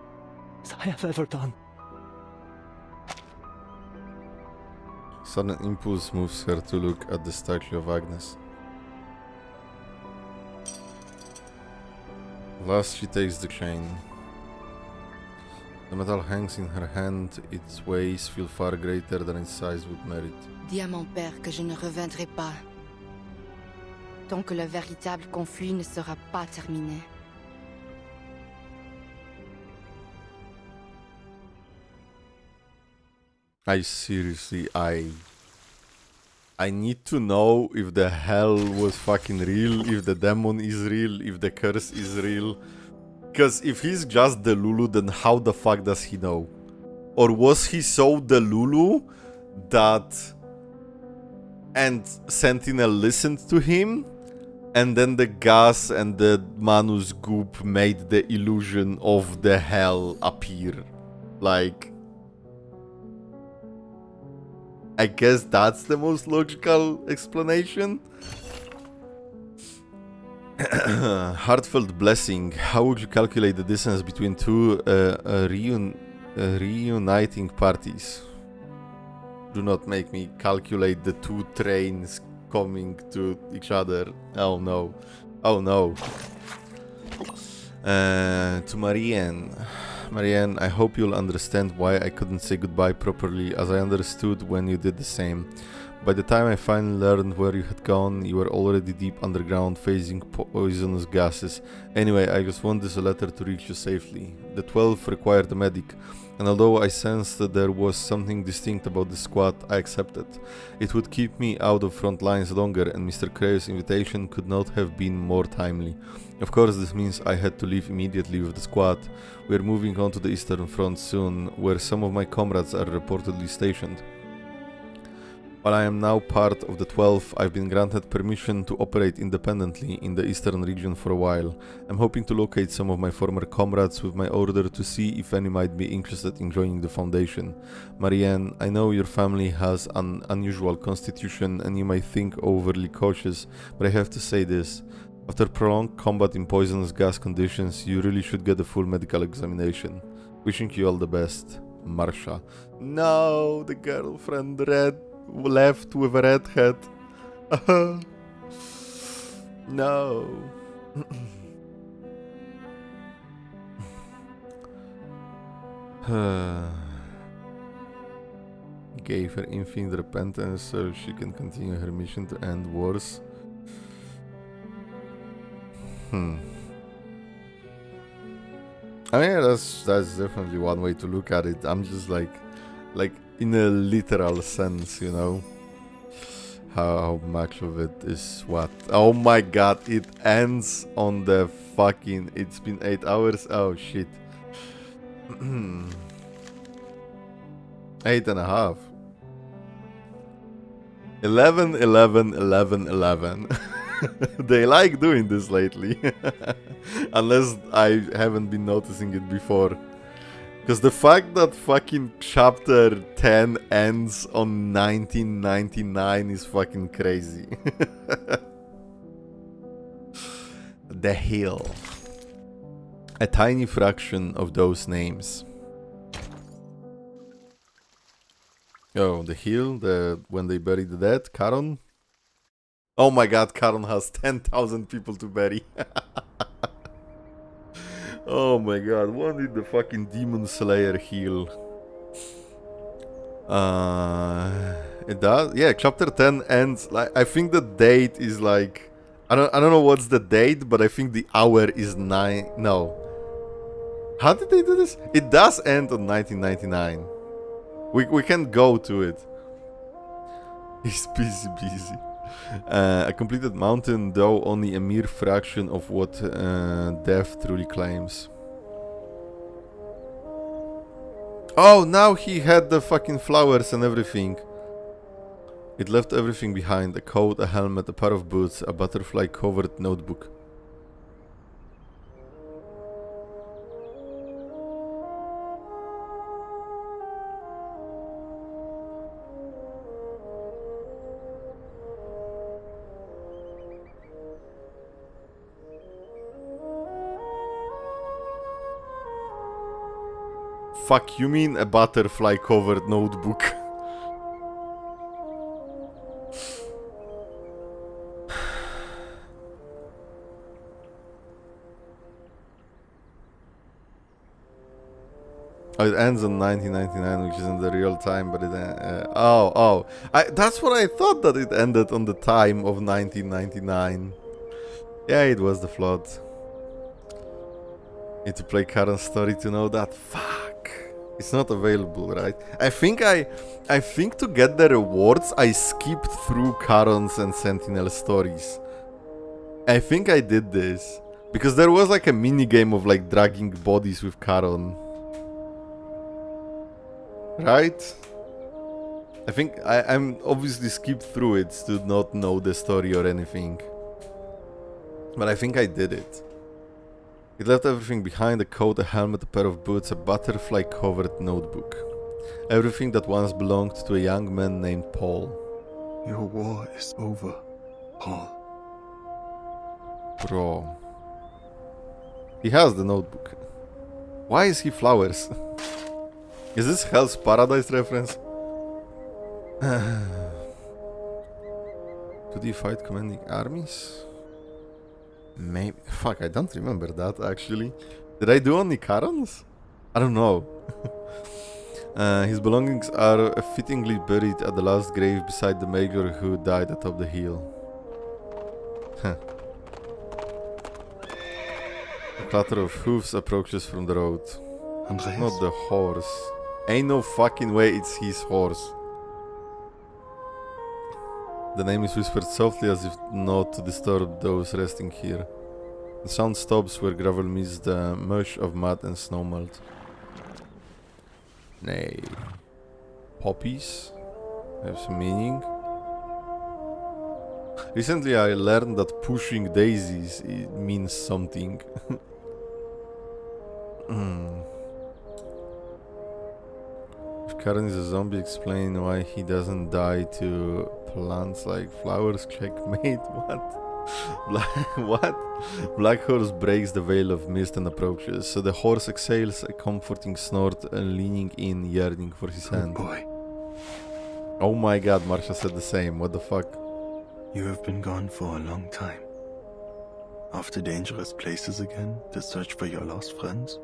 as I have ever done. Sudden impulse moves her to look at the statue of Agnes. Last, she takes the chain. The metal hangs in her hand, its weight feels far greater than its size would merit. Dis à mon père que je ne reviendrai pas tant que le véritable conflit ne sera pas terminé. I need to know if the hell was fucking real, if the demon is real, if the curse is real. Because if he's just the Lulu, then how the fuck does he know? Or was he so the Lulu that... and Sentinel listened to him? And then the gas and the Manus goop made the illusion of the hell appear. Like... I guess that's the most logical explanation. Heartfelt blessing. How would you calculate the distance between two reuniting parties? Do not make me calculate the two trains coming to each other. Oh no. Oh no. To Marianne. Marianne, I hope you'll understand why I couldn't say goodbye properly, as I understood when you did the same. By the time I finally learned where you had gone, you were already deep underground, facing poisonous gases. Anyway, I just want this letter to reach you safely. The 12 required a medic, and although I sensed that there was something distinct about the squad, I accepted. It would keep me out of front lines longer, and Mr. Crayo's invitation could not have been more timely. Of course, this means I had to leave immediately with the squad. We are moving on to the Eastern Front soon, where some of my comrades are reportedly stationed. While I am now part of the 12, I've been granted permission to operate independently in the Eastern region for a while. I'm hoping to locate some of my former comrades with my order to see if any might be interested in joining the Foundation. Marianne, I know your family has an unusual constitution and you might think overly cautious, but I have to say this. After prolonged combat in poisonous gas conditions, you really should get a full medical examination. Wishing you all the best. Marsha. No, the girlfriend left with a red head. No. Gave her infinite repentance so she can continue her mission to end wars. I mean, that's definitely one way to look at it. I'm just like in a literal sense, you know, how much of it is what. Oh my god, it ends on the fucking, it's been 8 hours. Oh shit. 8.5. 11, 11, 11, 11. They like doing this lately. Unless I haven't been noticing it before. Because the fact that fucking chapter 10 ends on 1999 is fucking crazy. The Hill. A tiny fraction of those names. Oh, the Hill, when they bury the dead, Caron. Oh my god, Caron has 10,000 people to bury. Oh my god, what did the fucking Demon Slayer heal? It does? Yeah, chapter 10 ends, like, I think the date is like, I don't know what's the date, but I think the hour is 9, no. How did they do this? It does end on 1999. We can go to it. He's busy. A completed mountain, though only a mere fraction of what death truly claims. Oh, now he had the fucking flowers and everything. It left everything behind. A coat, a helmet, a pair of boots, a butterfly-covered notebook. Fuck, you mean a butterfly-covered notebook? Oh, it ends in 1999, which isn't the real time, but it... that's what I thought, that it ended on the time of 1999. Yeah, it was the flood. Need to play Karen's story to know that. Fuck. It's not available, right? I think to get the rewards, I skipped through Karen's and Sentinel stories. I think I did this. Because there was like a mini game of like dragging bodies with Karen. Right? I think I'm obviously skipped through it to not know the story or anything. But I think I did it. It left everything behind: a coat, a helmet, a pair of boots, a butterfly-covered notebook. Everything that once belonged to a young man named Paul. Your war is over, Paul. Bro. He has the notebook. Why is he flowers? Is this Hell's Paradise reference? Could he fight commanding armies? Maybe. Fuck, I don't remember that actually. Did I do only Karens? I don't know. His belongings are fittingly buried at the last grave beside the mayor who died atop the hill. Huh. A clatter of hoofs approaches from the road. Andreas? Not the horse. Ain't no fucking way it's his horse. The name is whispered softly as if not to disturb those resting here. The sound stops where gravel meets the mush of mud and snow melt. Nay. Poppies? Have some meaning. Recently I learned that pushing daisies means something. If Karen is a zombie, explain why he doesn't die to plants like flowers. Checkmate. What? What? Black horse breaks the veil of mist and approaches. So the horse exhales a comforting snort and leaning in, yearning for his hand. Boy. Oh my god, Marsha said the same. What the fuck? You have been gone for a long time. Off to dangerous places again to search for your lost friends?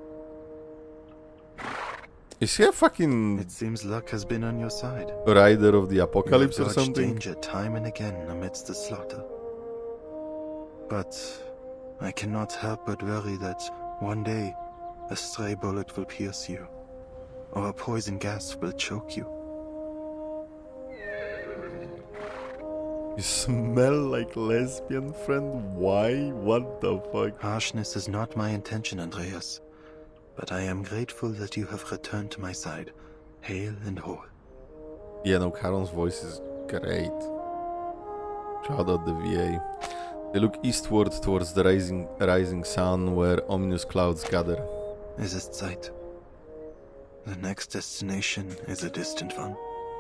Is he a fucking... It seems luck has been on your side. Rider of the apocalypse you or have dodged something? Danger time and again amidst the slaughter. But I cannot help but worry that one day a stray bullet will pierce you, or a poison gas will choke you. You smell like lesbian friend? Why? What the fuck? Harshness is not my intention, Andreas. But I am grateful that you have returned to my side, hale and whole. Yeah, no, Karen's voice is great. Shout out the VA. They look eastward towards the rising sun where ominous clouds gather. Es ist Zeit. The next destination is a distant one.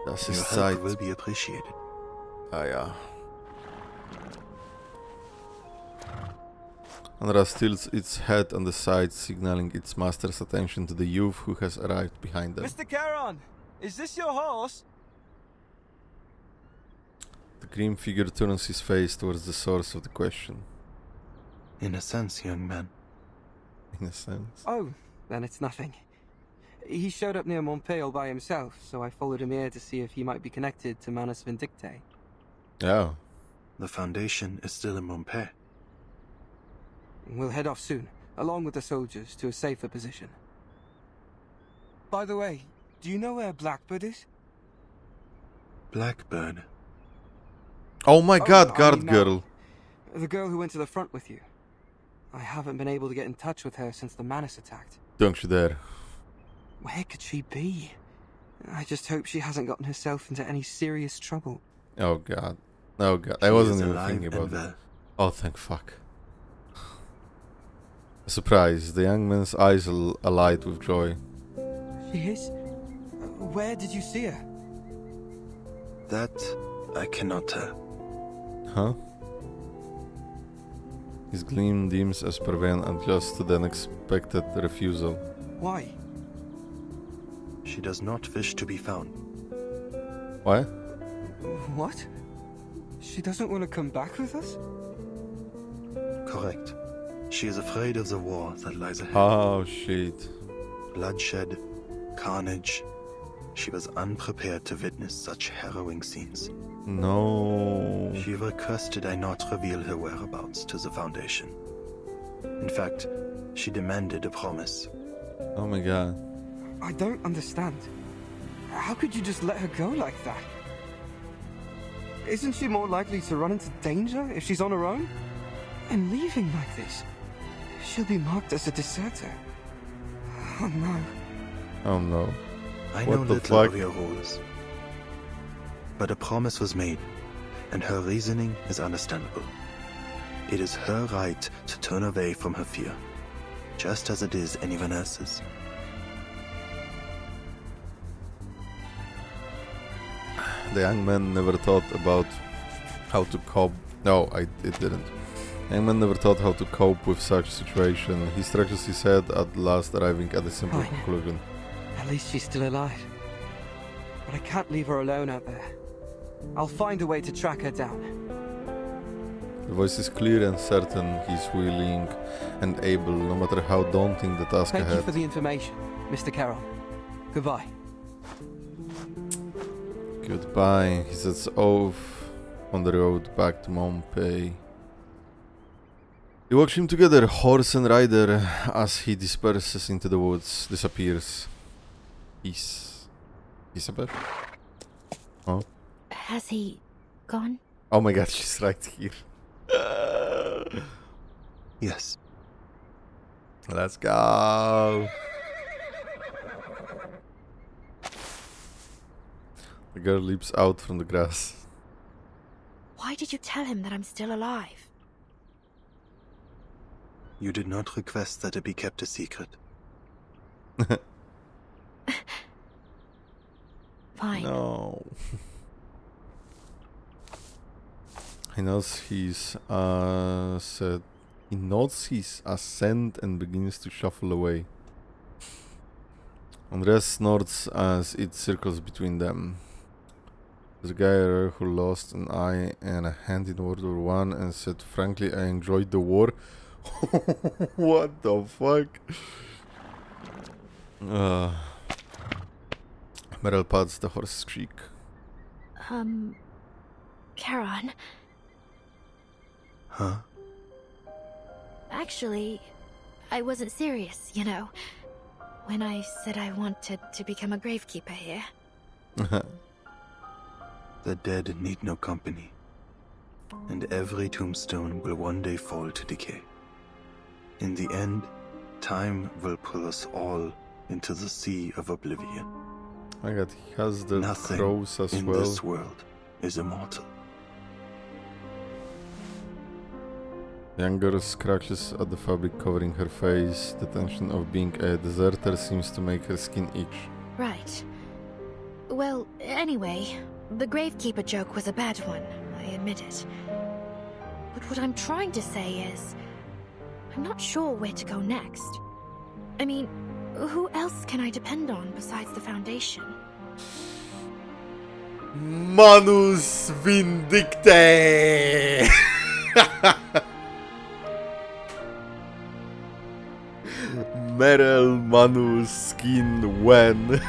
Das Your ist help Zeit. will be appreciated. Ah ja. Andras tilts its head on the side, signaling its master's attention to the youth who has arrived behind them. Mr. Charon, is this your horse? The grim figure turns his face towards the source of the question. In a sense, young man. In a sense. Oh, then it's nothing. He showed up near Montpellier by himself, so I followed him here to see if he might be connected to Manus Vindictae. Oh. The Foundation is still in Montpellier. We'll head off soon, along with the soldiers, to a safer position. By the way, do you know where Blackbird is? Blackbird? Oh my god, guard girl. The girl who went to the front with you. I haven't been able to get in touch with her since the Manus attacked. Don't you dare. Where could she be? I just hope she hasn't gotten herself into any serious trouble. Oh god. Oh god. I wasn't even thinking about that. Oh, thank fuck. Surprise. The young man's eyes alight with joy. She is? Where did you see her? That I cannot tell. Huh? His gleam dims as Perven adjusts to the unexpected refusal. Why? She does not wish to be found. Why? What? She doesn't want to come back with us? Correct. She is afraid of the war that lies ahead. Oh shit. Bloodshed, carnage. She was unprepared to witness such harrowing scenes. No. She requested I not reveal her whereabouts to the Foundation. In fact, she demanded a promise. Oh my god. I don't understand. How could you just let her go like that? Isn't she more likely to run into danger if she's on her own? And leaving like this, she'll be marked as a deserter. Oh no. Oh no. I know little of your rules. But a promise was made, and her reasoning is understandable. It is her right to turn away from her fear, just as it is anyone else's. The young man never thought about how to cope. No, it didn't. The young man never thought how to cope with such situation. He stretches his head at last, arriving at a simple conclusion. At least she's still alive. But I can't leave her alone out there. I'll find a way to track her down. The voice is clear and certain. He's willing and able, no matter how daunting the task ahead. Thank you for the information, Mr. Carroll. Goodbye. Goodbye. He sets off on the road back to Montpey. They watch him together, horse and rider, as he disperses into the woods, disappears. Elizabeth? Oh. Has he gone? Oh my god, she's right here. Yes. Let's go. The girl leaps out from the grass. Why did you tell him that I'm still alive? You did not request that it be kept a secret. Fine. No. He nods his assent and begins to shuffle away. Andres snorts as it circles between them. There's a guy who lost an eye and a hand in World War I and said, frankly, I enjoyed the war. What the fuck? Beryl pats the horse's cheek. Charon. Huh? Actually, I wasn't serious, you know, when I said I wanted to become a gravekeeper here. The dead need no company, and every tombstone will one day fall to decay. In the end, time will pull us all into the sea of oblivion. My god, he has the crows as well. Nothing in this world is immortal. Young girl scratches at the fabric covering her face. The tension of being a deserter seems to make her skin itch. Right. Well, anyway, the gravekeeper joke was a bad one, I admit it. But what I'm trying to say is, I'm not sure where to go next. I mean, who else can I depend on besides the Foundation? Manus Vindicte! Merel Manus Skin When.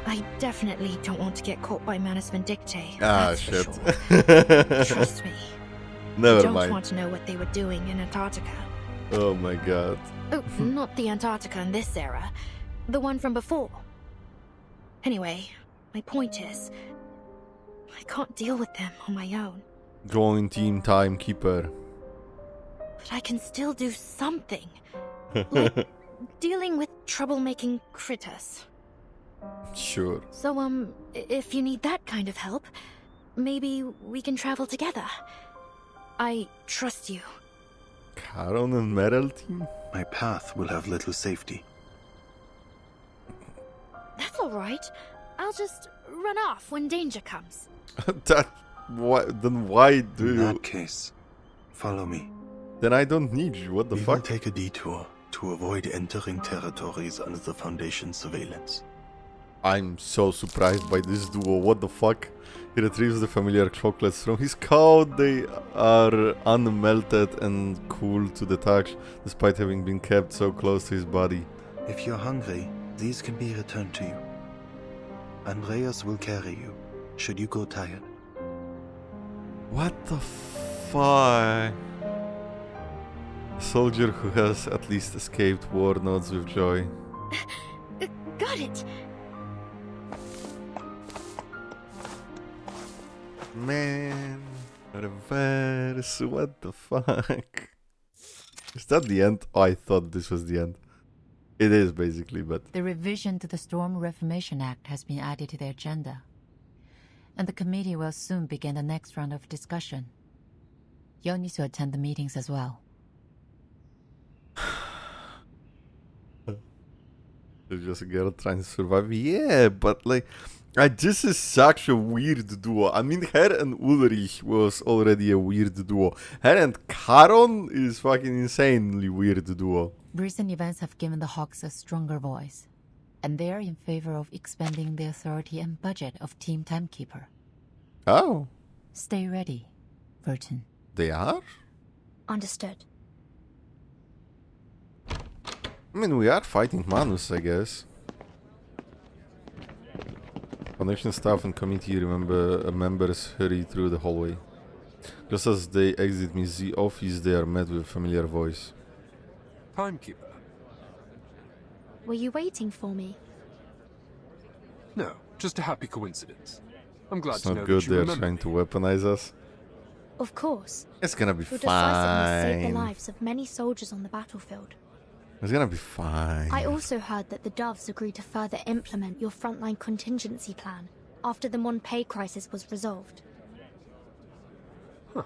I definitely don't want to get caught by Manus Vindicte. Ah, shit. Sure. Trust me. Never I don't mind. want to know what they were doing in Antarctica. Oh my god. Oh, not the Antarctica in this era. The one from before. Anyway, my point is, I can't deal with them on my own. Join Team Timekeeper. But I can still do something. Like dealing with troublemaking critters. Sure. So, if you need that kind of help, maybe we can travel together. I trust you. Charon and Merel team? My path will have little safety. That's alright. I'll just run off when danger comes. Then why do In you... that case, follow me. Then I don't need you, what the We fuck? will take a detour to avoid entering territories under the Foundation's surveillance. I'm so surprised by this duo. What the fuck? He retrieves the familiar chocolates from his coat. They are unmelted and cool to the touch, despite having been kept so close to his body. If you're hungry, these can be returned to you. Andreas will carry you, should you grow tired. What the fuck? A soldier who has at least escaped war nods with joy. Got it! Man, reverse, what the fuck? Is that the end? Oh, I thought this was the end. It is, basically, but... The revision to the Storm Reformation Act has been added to the agenda, and the committee will soon begin the next round of discussion. You'll need to attend the meetings as well. There's just a girl trying to survive. Yeah, but like... this is such a weird duo. I mean, her and Ulrich was already a weird duo. Her and Charon is fucking insanely weird duo. Recent events have given the Hawks a stronger voice, and they are in favor of expanding the authority and budget of Team Timekeeper. Oh. Stay ready, Vertin. They are? Understood. I mean, we are fighting Manus, I guess. Foundation staff and committee members hurry through the hallway. Just as they exit the office, they are met with a familiar voice. Timekeeper. Were you waiting for me? No, just a happy coincidence. I'm glad It's to know not good that you they're remember trying me. to weaponize us. Of course. It's gonna be Your decisiveness saved the fine. lives of many soldiers on the battlefield. It's gonna be fine. I also heard that the Doves agreed to further implement your frontline contingency plan after the Monpay crisis was resolved. Huh.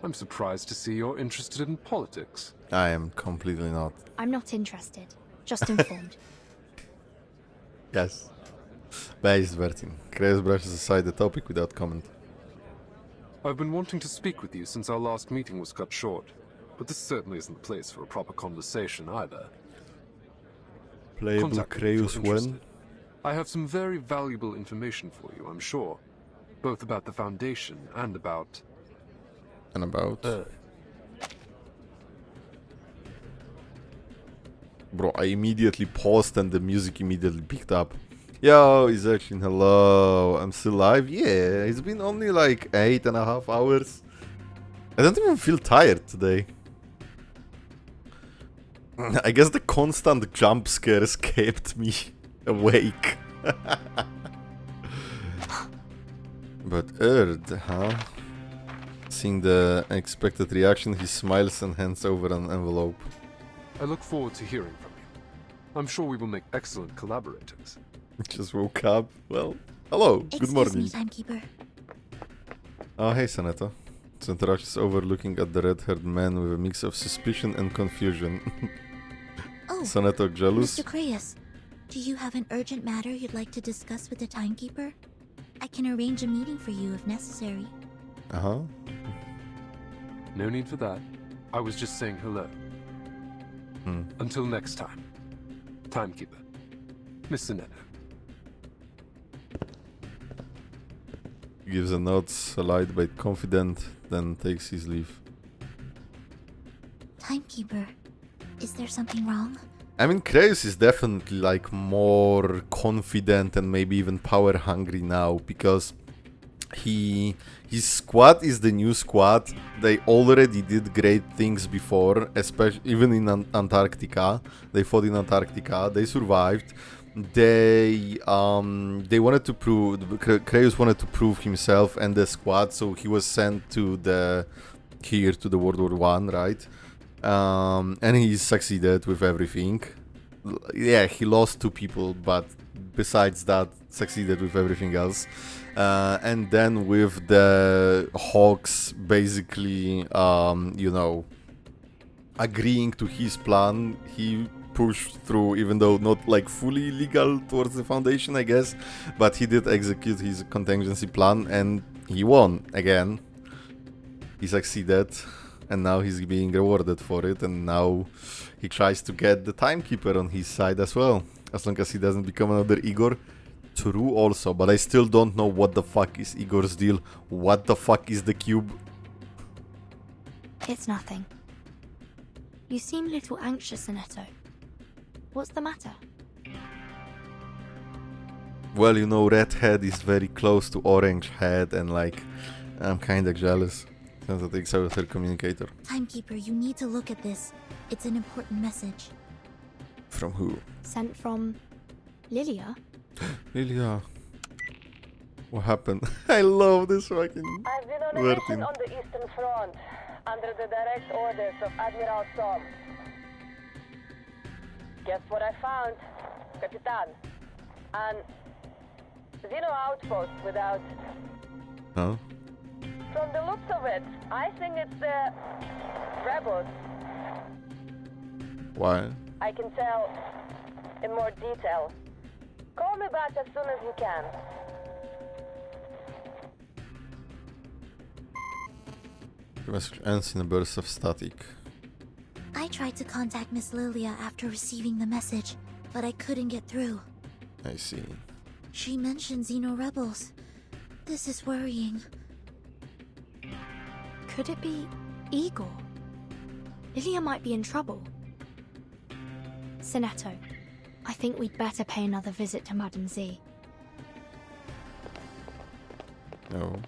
I'm surprised to see you're interested in politics. I am completely not. I'm not interested, just informed. Yes. Based Vertin. Kreus brushes aside the topic without comment. I've been wanting to speak with you since our last meeting was cut short, but this certainly isn't the place for a proper conversation either. Playable Contact me if Kreus you're when? interested. I have some very valuable information for you, I'm sure. Both about the Foundation and about... And about? Bro, I immediately paused and the music immediately picked up. Yo, he's actually hello. I'm still live? Yeah, it's been only like 8.5 hours. I don't even feel tired today. I guess the constant jump scares kept me awake. But Erd, huh? Seeing the unexpected reaction, he smiles and hands over an envelope. I look forward to hearing from you. I'm sure we will make excellent collaborators. Just woke up. Well, hello. Good morning. Excuse me, Timekeeper. Oh, hey, Sonetto. Sonetto is over looking at the red-haired man with a mix of suspicion and confusion. Oh, Sonetto jealous? Mr. Kreus, do you have an urgent matter you'd like to discuss with the Timekeeper? I can arrange a meeting for you if necessary. Uh-huh. No need for that. I was just saying hello. Until next time. Timekeeper. Miss Sonetto. He gives a nod, allied but confident, then takes his leave. Timekeeper, is there something wrong? I mean, Kreus is definitely like more confident and maybe even power hungry now because his squad is the new squad. They already did great things before, especially even in Antarctica. They fought in Antarctica. They survived. They wanted to prove, Kreus wanted to prove himself and the squad, so he was sent to the World War I, right? And he succeeded with everything. Yeah, he lost 2 people, but besides that, succeeded with everything else. And then with the Hawks basically, you know, agreeing to his plan, he pushed through, even though not like fully legal towards the Foundation, I guess, but he did execute his contingency plan and he won again. He succeeded. And now he's being rewarded for it, and now he tries to get the Timekeeper on his side as well. As long as he doesn't become another Igor, True also, but I still don't know what the fuck is Igor's deal. What the fuck is the cube? It's nothing. You seem a little anxious, Sonetto. What's the matter? Well, you know, red head is very close to orange head, and like, I'm kinda jealous. Since I think so with her communicator. Timekeeper, you need to look at this. It's an important message. From who? Sent from Lilia? Lilia. What happened? I love this fucking I've been on a mission vertin. on the Eastern Front, under the direct orders of Admiral Som. Guess what I found, Capitan? An Xeno outpost without... Huh? From the looks of it, I think it's the rebels. Why? I can tell in more detail. Call me back as soon as you can. The message ends in a burst of static. I tried to contact Miss Lilia after receiving the message, but I couldn't get through. I see. She mentioned Xeno rebels. This is worrying. Could it be Igor? Lilia might be in trouble. Sonetto, I think we'd better pay another visit to Madame Z. No.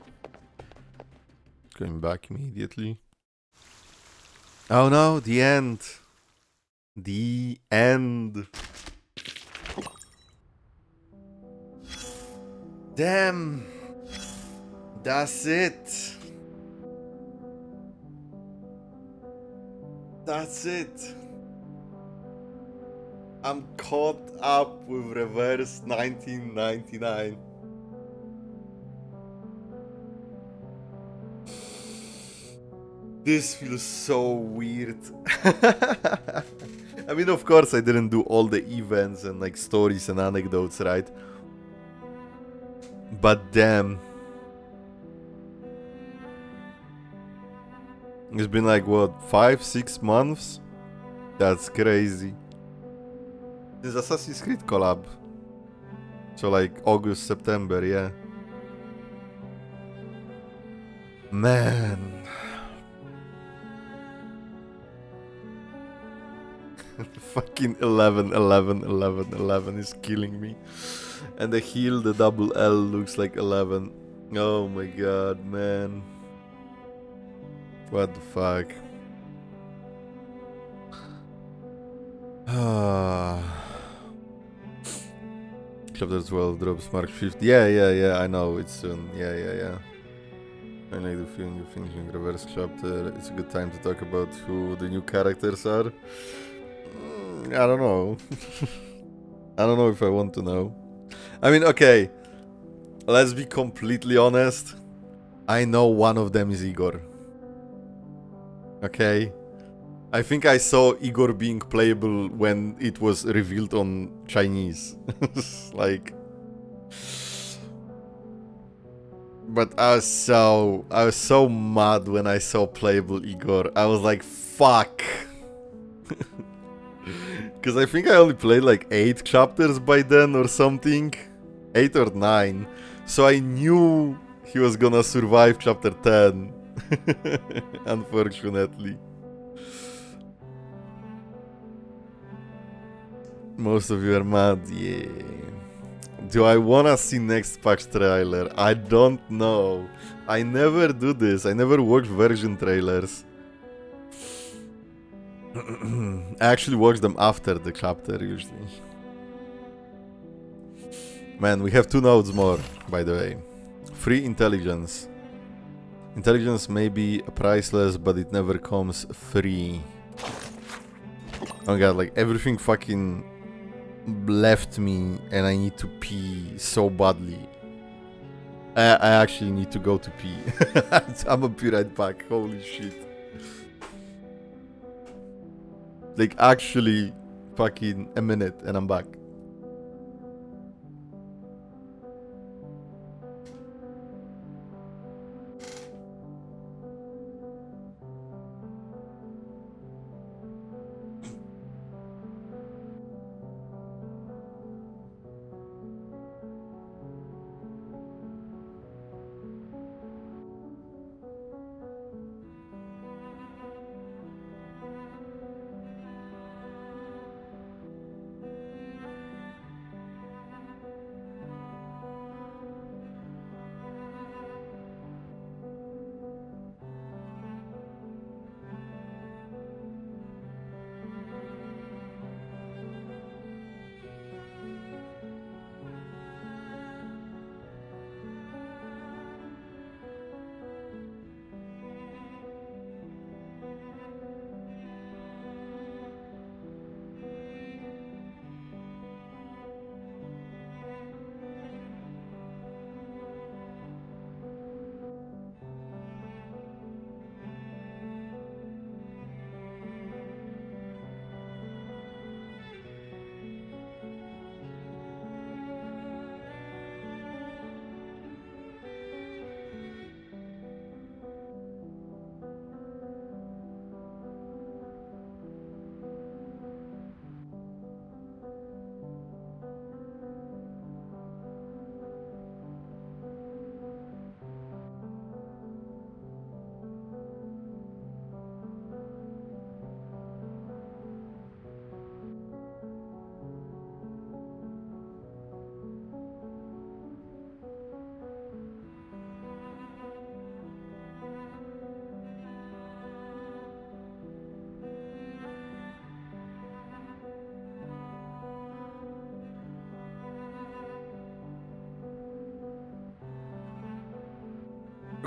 Going back immediately. Oh no, the end. The end. Damn. That's it. That's it. I'm caught up with Reverse 1999. This feels so weird. I mean, of course I didn't do all the events and like stories and anecdotes, right? But damn. It's been like, what, 5-6 months? That's crazy. It's Assassin's Creed collab. So like August, September, yeah. Man. Fucking 11 is killing me. And the heel, the double L looks like 11. Oh my god, man. What the fuck? Chapter 12 drops March 5th. Yeah, I know, it's soon. Yeah. I like the feeling you're finishing reverse chapter. It's a good time to talk about who the new characters are. I don't know. I don't know if I want to know. I mean, okay. Let's be completely honest. I know one of them is Igor. Okay? I think I saw Igor being playable when it was revealed on Chinese. Like... But I was so mad when I saw playable Igor. I was like, fuck. Because I think I only played like 8 chapters by then or something. 8 or 9. So I knew he was gonna survive chapter 10. Unfortunately. Most of you are mad, yeah. Do I wanna see next patch trailer? I don't know. I never do this. I never watch version trailers. I actually watch them after the chapter usually. Man, we have 2 nodes more, by the way. Free intelligence. Intelligence may be priceless, but it never comes free. Oh god, like everything fucking left me and I need to pee so badly. I actually need to go to pee. I'm gonna be right back. Holy shit. Like actually fucking a minute and I'm back.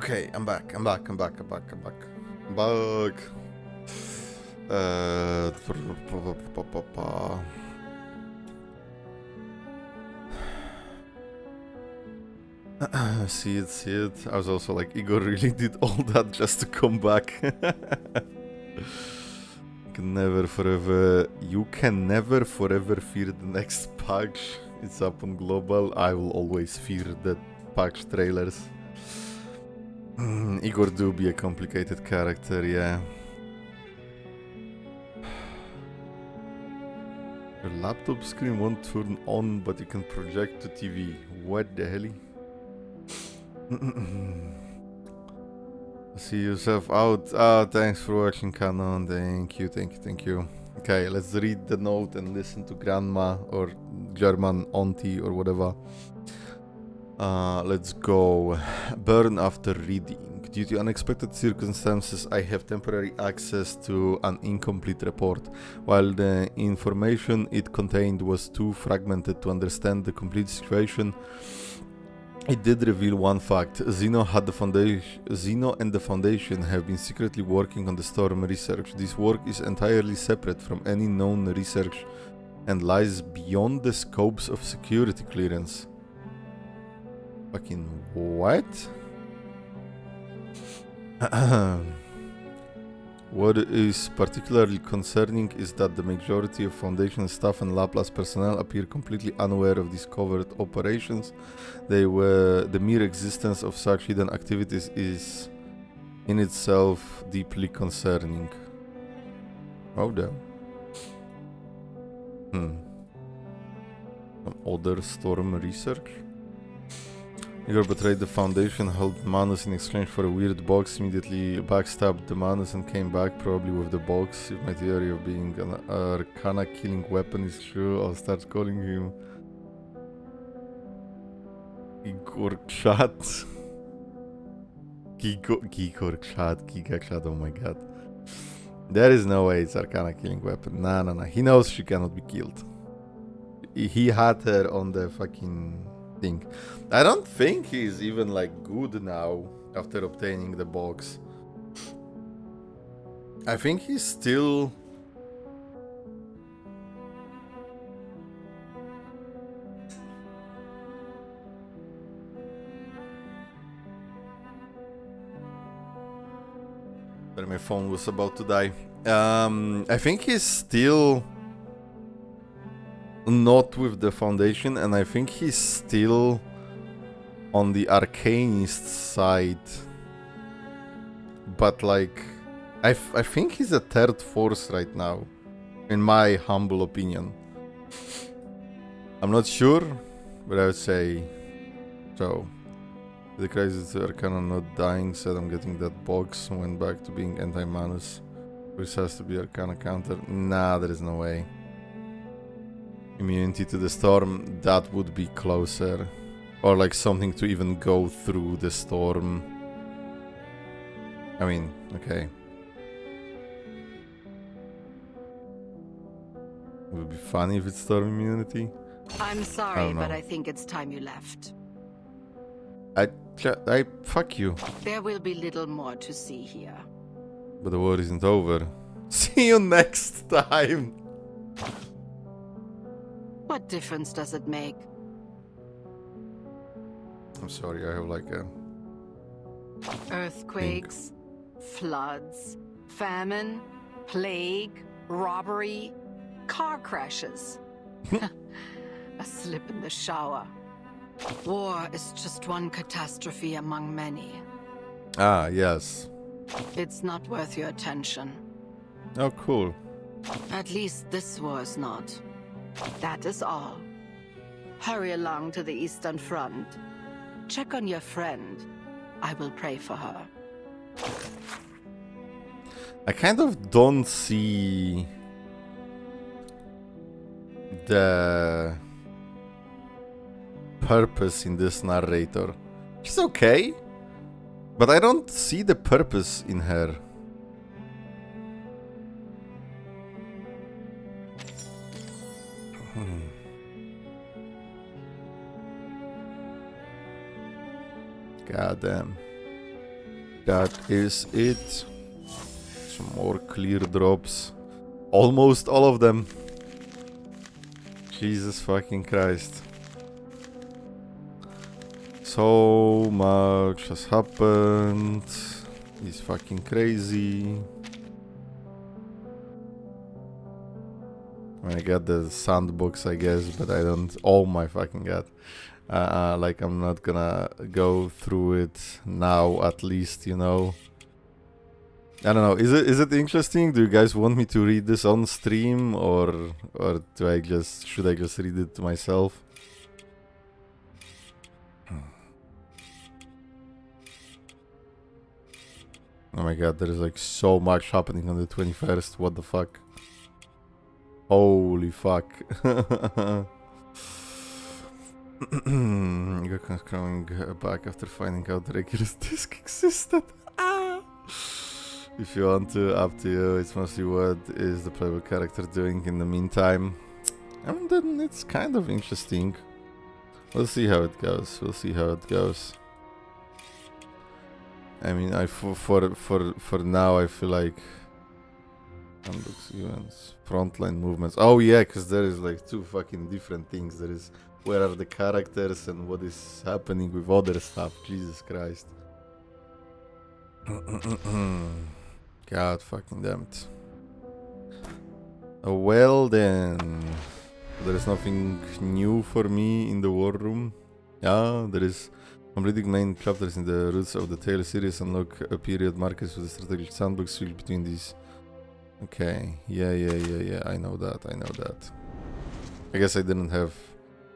Okay, I'm back. See it. I was also like, Igor really did all that just to come back. You can never forever fear the next patch. It's up on global. I will always fear the patch trailers. Igor do be a complicated character, yeah. Your laptop screen won't turn on, but you can project to TV. What the hell? See yourself out. Thanks for watching, Canon. Thank you. Okay, let's read the note and listen to grandma or German auntie or whatever. Let's go. Burn after reading. Due to unexpected circumstances, I have temporary access to an incomplete report. While the information it contained was too fragmented to understand the complete situation, it did reveal one fact. Zeno and the Foundation have been secretly working on the storm research. This work is entirely separate from any known research and lies beyond the scopes of security clearance. Fucking what? What is particularly concerning is that the majority of Foundation staff and Laplace personnel appear completely unaware of these covert operations. The mere existence of such hidden activities is in itself deeply concerning. Oh damn. Some other storm research? Igor betrayed the Foundation, held Manus in exchange for a weird box, immediately backstabbed the Manus and came back, probably with the box. If my theory of being an Arcana killing weapon is true, I'll start calling him Igor Chat. Giga Chat, oh my god. There is no way it's Arcana killing weapon. Nah. He knows she cannot be killed. He had her on the fucking thing. I don't think he's even like good now after obtaining the box. I think he's still but my phone was about to die. I think he's still not with the Foundation, and I think he's still on the Arcanist side. But like, I think he's a third force right now, in my humble opinion. I'm not sure, but I would say so. The crisis Arcana not dying said I'm getting that box, went back to being anti-Manus. This has to be Arcana counter. Nah, there is no way. Immunity to the storm, that would be closer. Or like something to even go through the storm. I mean, okay. Would it be funny if it's storm immunity? I'm sorry, but I think it's time you left. I fuck you. There will be little more to see here. But the war isn't over. See you next time. What difference does it make? I'm sorry, I have like a... Earthquakes, floods, famine, plague, robbery, car crashes. A slip in the shower. War is just one catastrophe among many. Ah, yes. It's not worth your attention. Oh, cool. At least this war is not. That is all. Hurry along to the Eastern Front. Check on your friend. I will pray for her. I kind of don't see the purpose in this narrator. She's okay, but I don't see the purpose in her. God damn. That is it. Some more clear drops. Almost all of them. Jesus fucking Christ. So much has happened. It's fucking crazy. I got the sandbox, I guess, but I don't. Oh my fucking god. Like, I'm not gonna go through it now, at least, you know. I don't know. Is it interesting? Do you guys want me to read this on stream, or should I just read it to myself? Oh my god, there is like so much happening on the 21st. What the fuck? Holy fuck. Goku's coming back after finding out the regular disc existed. If you want to, up to you. It's mostly what is the playable character doing in the meantime. And then it's kind of interesting. We'll see how it goes. We'll see how it goes. I mean, for now, I feel like handbooks, events, frontline movements. Oh yeah, because there is like two fucking different things. There is where are the characters and what is happening with other stuff. Jesus Christ. God fucking damn it. Well then, there is nothing new for me in the war room. Yeah, there is completing main chapters in the Roots of the Tale series. Unlock a period markers with a strategic sandbox switch between these. Okay, yeah, I know that. I guess I didn't have...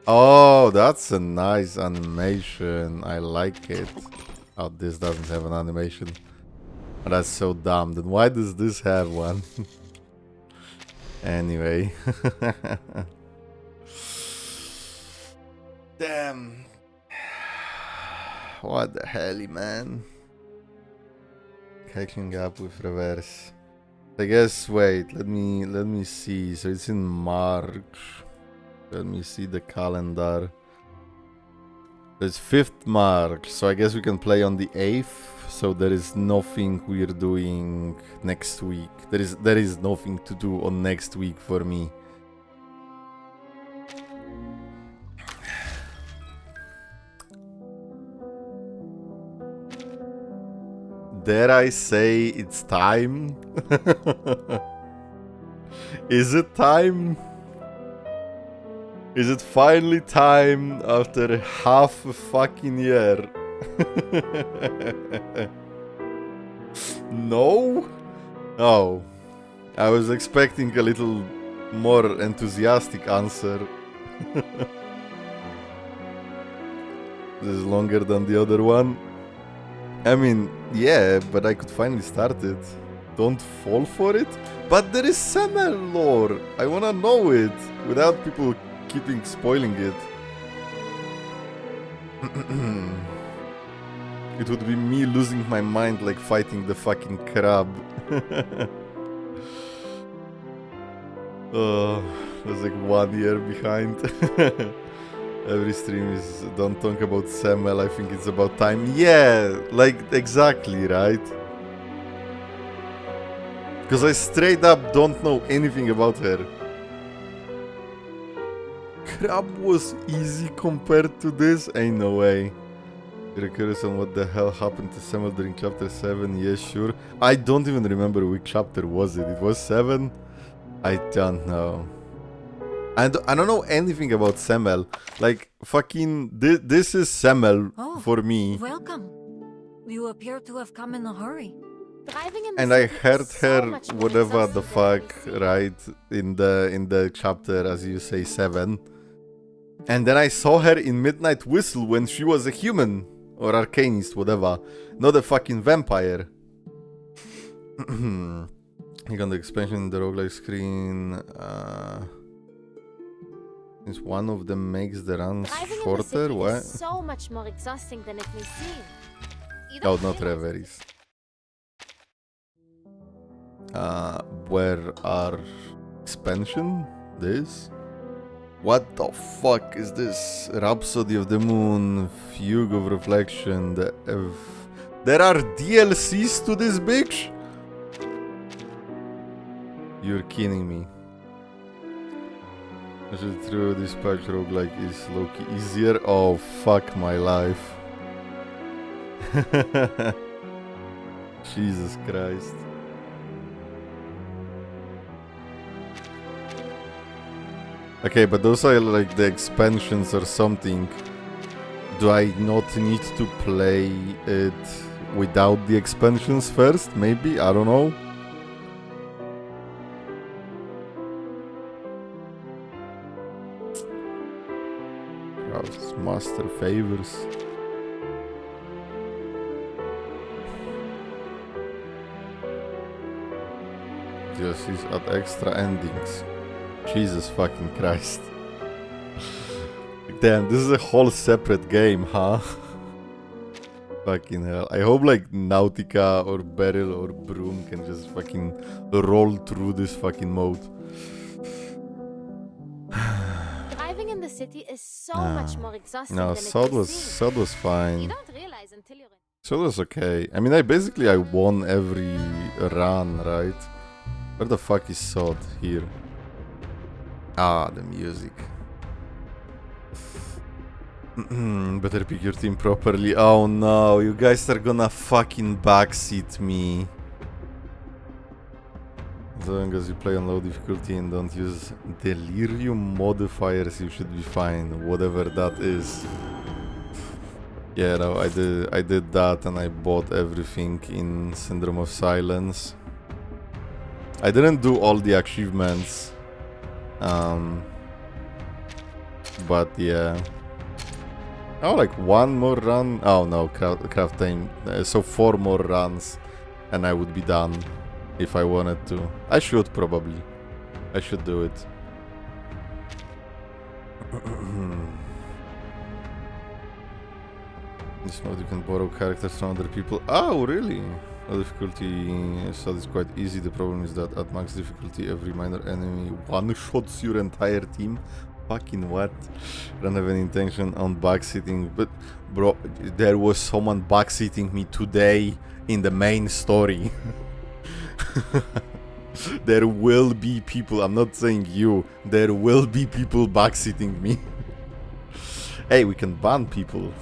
Oh, that's a nice animation. I like it. Oh, this doesn't have an animation. Oh, that's so dumb. Then why does this have one? Anyway. Damn. What the hell, man? Catching up with reverse. I guess, wait, let me see. So it's in March. Let me see the calendar. It's 5th March, so I guess we can play on the 8th. So there is nothing we're doing next week. There is nothing to do on next week for me. Dare I say it's time? Is it time? Is it finally time after half a fucking year? No? Oh. I was expecting a little more enthusiastic answer. This is longer than the other one. I mean, yeah, but I could finally start it. Don't fall for it. But there is Summer lore. I wanna know it without people keeping spoiling it. It would be me losing my mind like fighting the fucking crab. Oh, I was like 1 year behind. Every stream is don't talk about Samuel, I think it's about time. Yeah, like exactly, right? Because I straight up don't know anything about her. Crab was easy compared to this? Ain't no way. You're curious on what the hell happened to Samuel during chapter 7? Yes, sure. I don't even remember which chapter was it. It was 7? I don't know. I don't know anything about Samuel. Like, fucking... This is Samuel for me. Welcome. You appear to have come in a hurry. And I heard her whatever the fuck, right, in the chapter, as you say, 7. And then I saw her in Midnight Whistle when she was a human. Or arcanist, whatever. Not a fucking vampire. You got the expansion in the roguelike screen. Since one of them makes the run shorter, what? So much more exhausting than it may seem. Oh, not reveries. Where are expansion? This? What the fuck is this? Rhapsody of the Moon, Fugue of Reflection, There are DLCs to this bitch? You're kidding me. Is it true this patch roguelike is low-key easier? Oh, fuck my life. Jesus Christ. Okay, but those are like the expansions or something. Do I not need to play it without the expansions first? Maybe? I don't know. Master favors. DLCs add extra endings. Jesus fucking Christ. Damn, this is a whole separate game, huh? Fucking hell. I hope like Nautica or Beryl or Brume can just fucking roll through this fucking mode. Driving in the city is so much more exhausting no, than Sod was fine. You don't realize until you're in. Sod was okay. I mean, I won every run, right? Where the fuck is Sod? Here. Ah, the music. Better pick your team properly. Oh no, you guys are gonna fucking backseat me. As long as you play on low difficulty and don't use delirium modifiers, you should be fine, whatever that is. Yeah, no, I did that and I bought everything in Syndrome of Silence. I didn't do all the achievements. But yeah. Oh, like one more run? Oh no, craft time. So 4 more runs and I would be done if I wanted to. I should probably. I should do it. This mode you can borrow characters from other people. Oh, really? The difficulty so it's quite easy. The problem is that at max difficulty every minor enemy one-shots your entire team. Fucking what? I don't have any intention on backseating, but bro, there was someone backseating me today in the main story. There will be people, I'm not saying you, there will be people backseating me. Hey, we can ban people.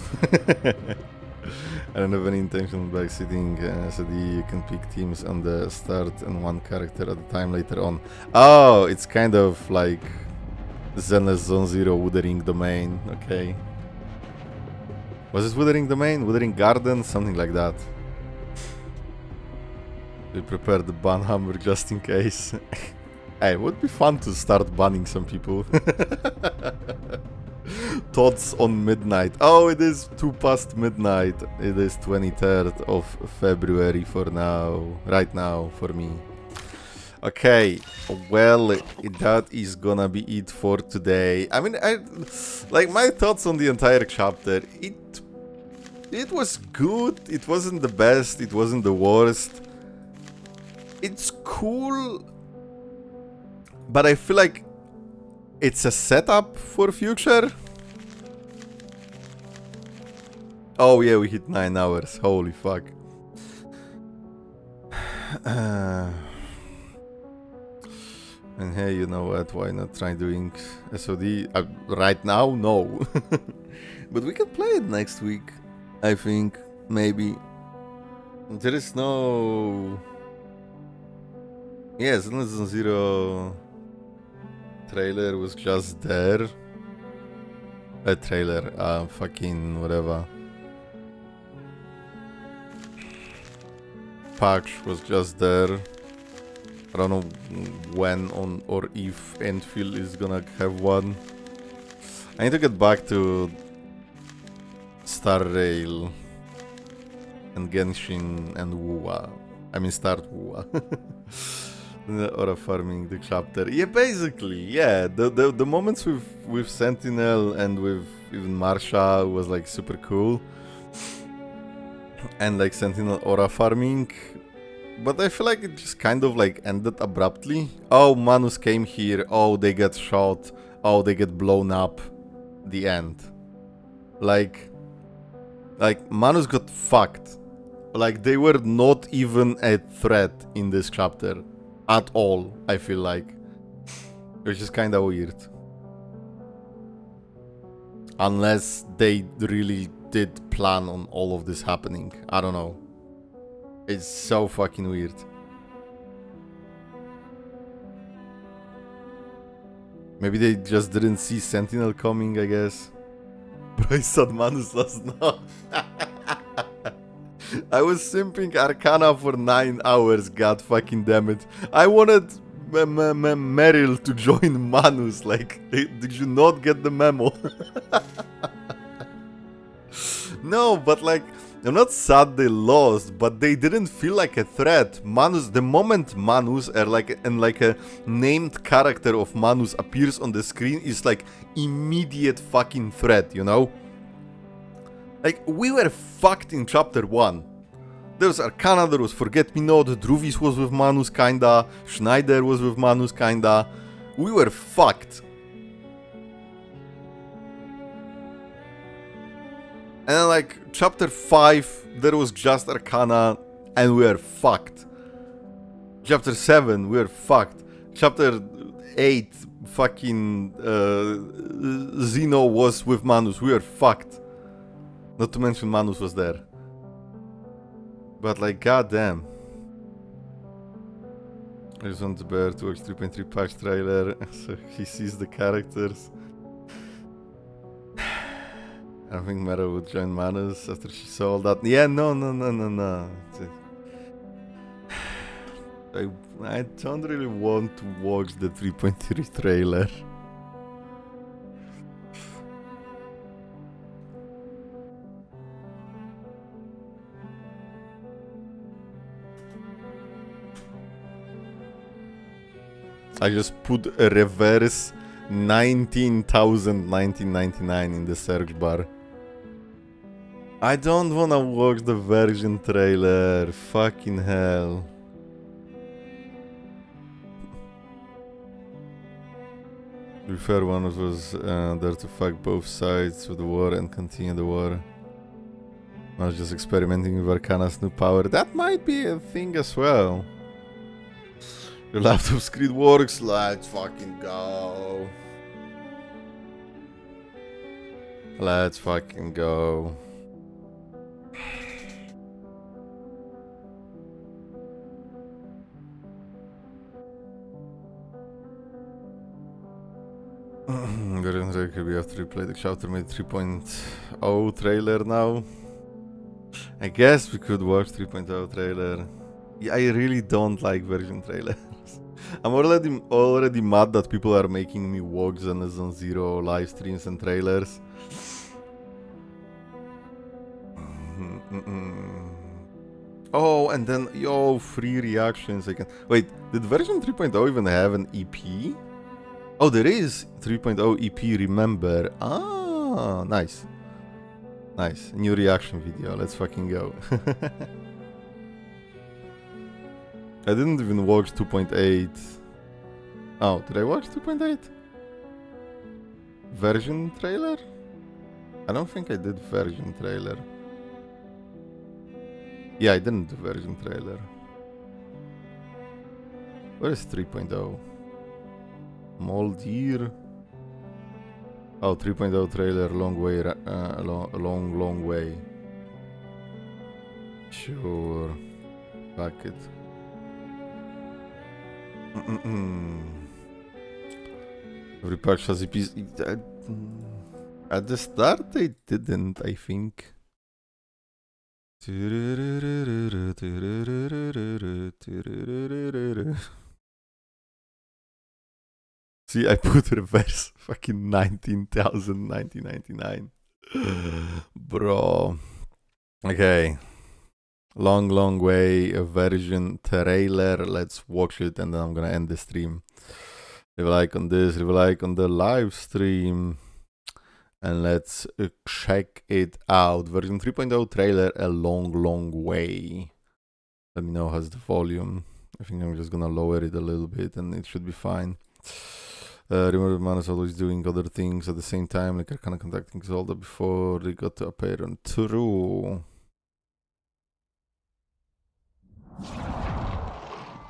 I don't have any intention of backseating. SD, you can pick teams on the start and one character at a time later on. Oh, it's kind of like Zenless Zone Zero Wuthering Domain, okay. Was it Wuthering Domain? Wuthering Garden? Something like that. We prepared the ban hammer just in case. Hey, it would be fun to start banning some people. Thoughts on midnight. Oh, it is 2 past midnight. It is 23rd of February for now. Right now, for me. Okay, well, that is gonna be it for today. I mean, like my thoughts on the entire chapter. It was good. It wasn't the best. It wasn't the worst. It's cool, but I feel like it's a setup for future. Oh yeah, we hit 9 hours. Holy fuck. And hey, you know what? Why not try doing SOD right now? No. But we can play it next week. I think maybe. There is no. Yes, Zenless Zero trailer was just there. A trailer, fucking whatever. Patch was just there. I don't know when on or if Enfield is gonna have one. I need to get back to Star Rail and Genshin and Wuwa. I mean start Wuwa. Aura farming the chapter. Yeah, basically, yeah. The moments with Sentinel and with even Marsha was like super cool. And like Sentinel aura farming. But I feel like it just kind of like ended abruptly. Oh, Manus came here. Oh, they get shot. Oh, they get blown up. The end. Like Manus got fucked. Like, they were not even a threat in this chapter. At all, I feel like. Which is kinda weird. Unless they really did plan on all of this happening. I don't know. It's so fucking weird. Maybe they just didn't see Sentinel coming, I guess. But I saw Manus last night. I was simping Arcana for 9 hours, god fucking damn it. I wanted Meryl to join Manus, like, did you not get the memo? No, but like, I'm not sad they lost, but they didn't feel like a threat. Manus, the moment Manus and like a named character of Manus appears on the screen is like immediate fucking threat, you know? Like, we were fucked in chapter 1. There was Arcana, there was Forget-Me-Not, Druvis was with Manus kinda, Schneider was with Manus kinda. We were fucked. And then, like, chapter 5, there was just Arcana, and we were fucked. Chapter 7, we were fucked. Chapter 8, fucking Zeno was with Manus, we were fucked. Not to mention Manus was there. But like, goddamn. I just want the bear to watch 3.3 patch trailer, so he sees the characters. I don't think Mera would join Manus after she saw all that. Yeah, no. I don't really want to watch the 3.3 trailer. I just put a reverse 19,1999 in the search bar. I don't wanna watch the version trailer. Fucking hell. To be fair, one was there to fuck both sides of the war and continue the war. I was just experimenting with Arcana's new power. That might be a thing as well. Your laptop screen works, let's fucking go. Let's fucking go. We have to replay the chapter made 3.0 trailer now. I guess we could watch 3.0 trailer. Yeah, I really don't like version trailers. I'm already mad that people are making me watch Zenizon Zero live streams and trailers. Oh, and then, free reactions. I can wait. Did version 3.0 even have an EP? Oh, there is 3.0 EP. Remember? Ah, nice, nice. New reaction video. Let's fucking go. I didn't even watch 2.8. Oh, did I watch 2.8? Version trailer? I don't think I did version trailer. Yeah, I didn't do version trailer. Where is 3.0? Moldir. Oh, 3.0 trailer, long way, long way. Sure. Fuck it. Every patch has EPs. At the start, they didn't, I think. See, I put reverse fucking 19,999. Bro. Okay. Long way, a version trailer. Let's watch it and then I'm gonna end the stream. Leave a like on this, leave a like on the live stream. And let's check it out. Version 3.0 trailer, a long way. Let me know how's the volume. I think I'm just gonna lower it a little bit and it should be fine. Remember, man is always doing other things at the same time, like Arcana contacting Zelda before they got to appear on True.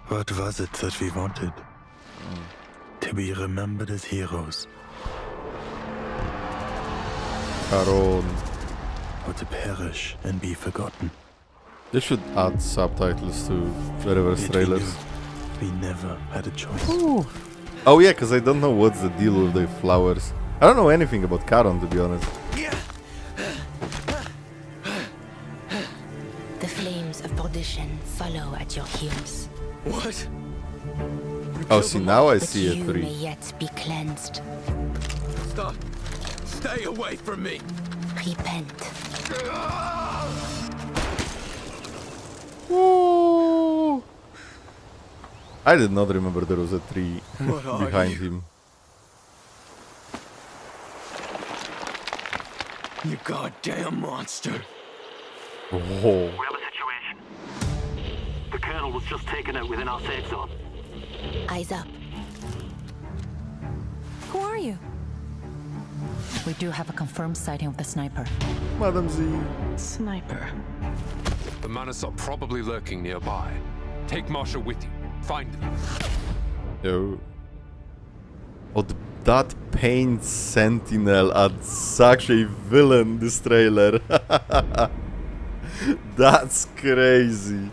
What was it that we wanted? To be remembered as heroes. Caron. Or to perish and be forgotten. They should add subtitles to Reverse trailers. We never had a choice. Ooh. Oh yeah, because I don't know what's the deal with the flowers. I don't know anything about Caron, to be honest. The flames of perdition follow at your heels. What? Oh, see, now I But see you a 3. may yet be cleansed. Stop. Stay away from me. Repent. Ooh. I did not remember there was a 3 What are behind you? him. You goddamn monster. Oh. We have a situation. The colonel was just taken out within our safe zone. Eyes up. Who are you? We do have a confirmed sighting of the sniper. Madam Z. Sniper. The Manus are probably lurking nearby. Take Marsha with you. Find them. Yo. Oh, that paint sentinel adds such a villain, this trailer. That's crazy.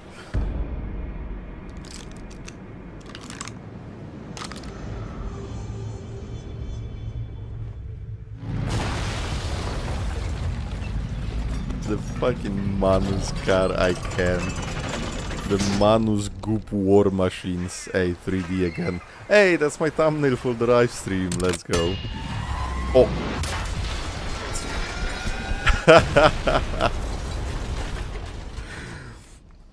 The fucking Manus car, I can. The Manus Goop War Machines. Hey, 3D again. Hey, that's my thumbnail for the live stream. Let's go. Oh.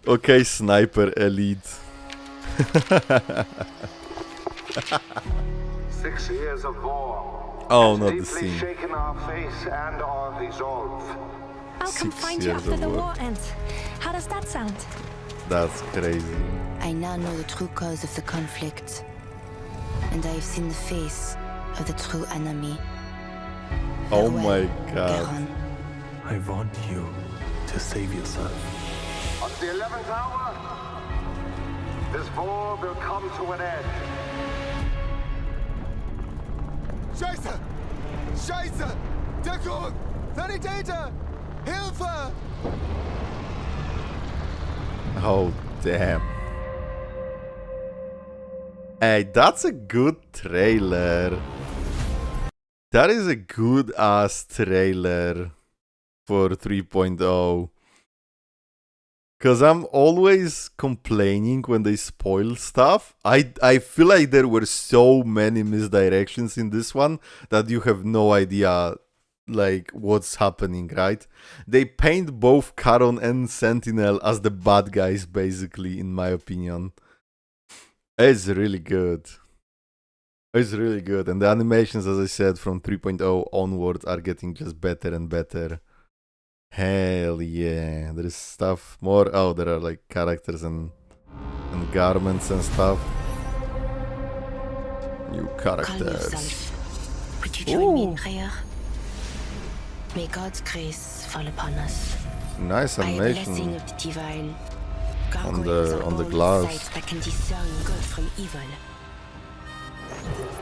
Okay, Sniper Elite. 6 years of war. Oh, not the Deeply scene. shaken our faith and our resolve. I'll come 6 find you years after of the war. war ends. How does that sound? That's crazy. I now know the true cause of the conflict. And I have seen the face of the true enemy. Oh my god. Garon. I want you to save yourself. On the 11th hour, this war will come to an end. Scheiße! Scheiße! Deckung! Sanitäter! Hilfe! Oh, damn. Hey, that's a good trailer. That is a good ass trailer for 3.0. Cause I'm always complaining when they spoil stuff. I feel like there were so many misdirections in this one that you have no idea like what's happening, right? They paint both Caron and Sentinel as the bad guys, basically, in my opinion. It's really good. It's really good. And the animations, as I said, from 3.0 onwards are getting just better and better. Hell yeah. There is stuff more. Oh, there are like characters and garments and stuff. New characters. Would you join me in prayer? May God's grace fall upon us. Nice By a animation blessing of the divine. on Gargoyles are the all glass. sights that can discern good from evil.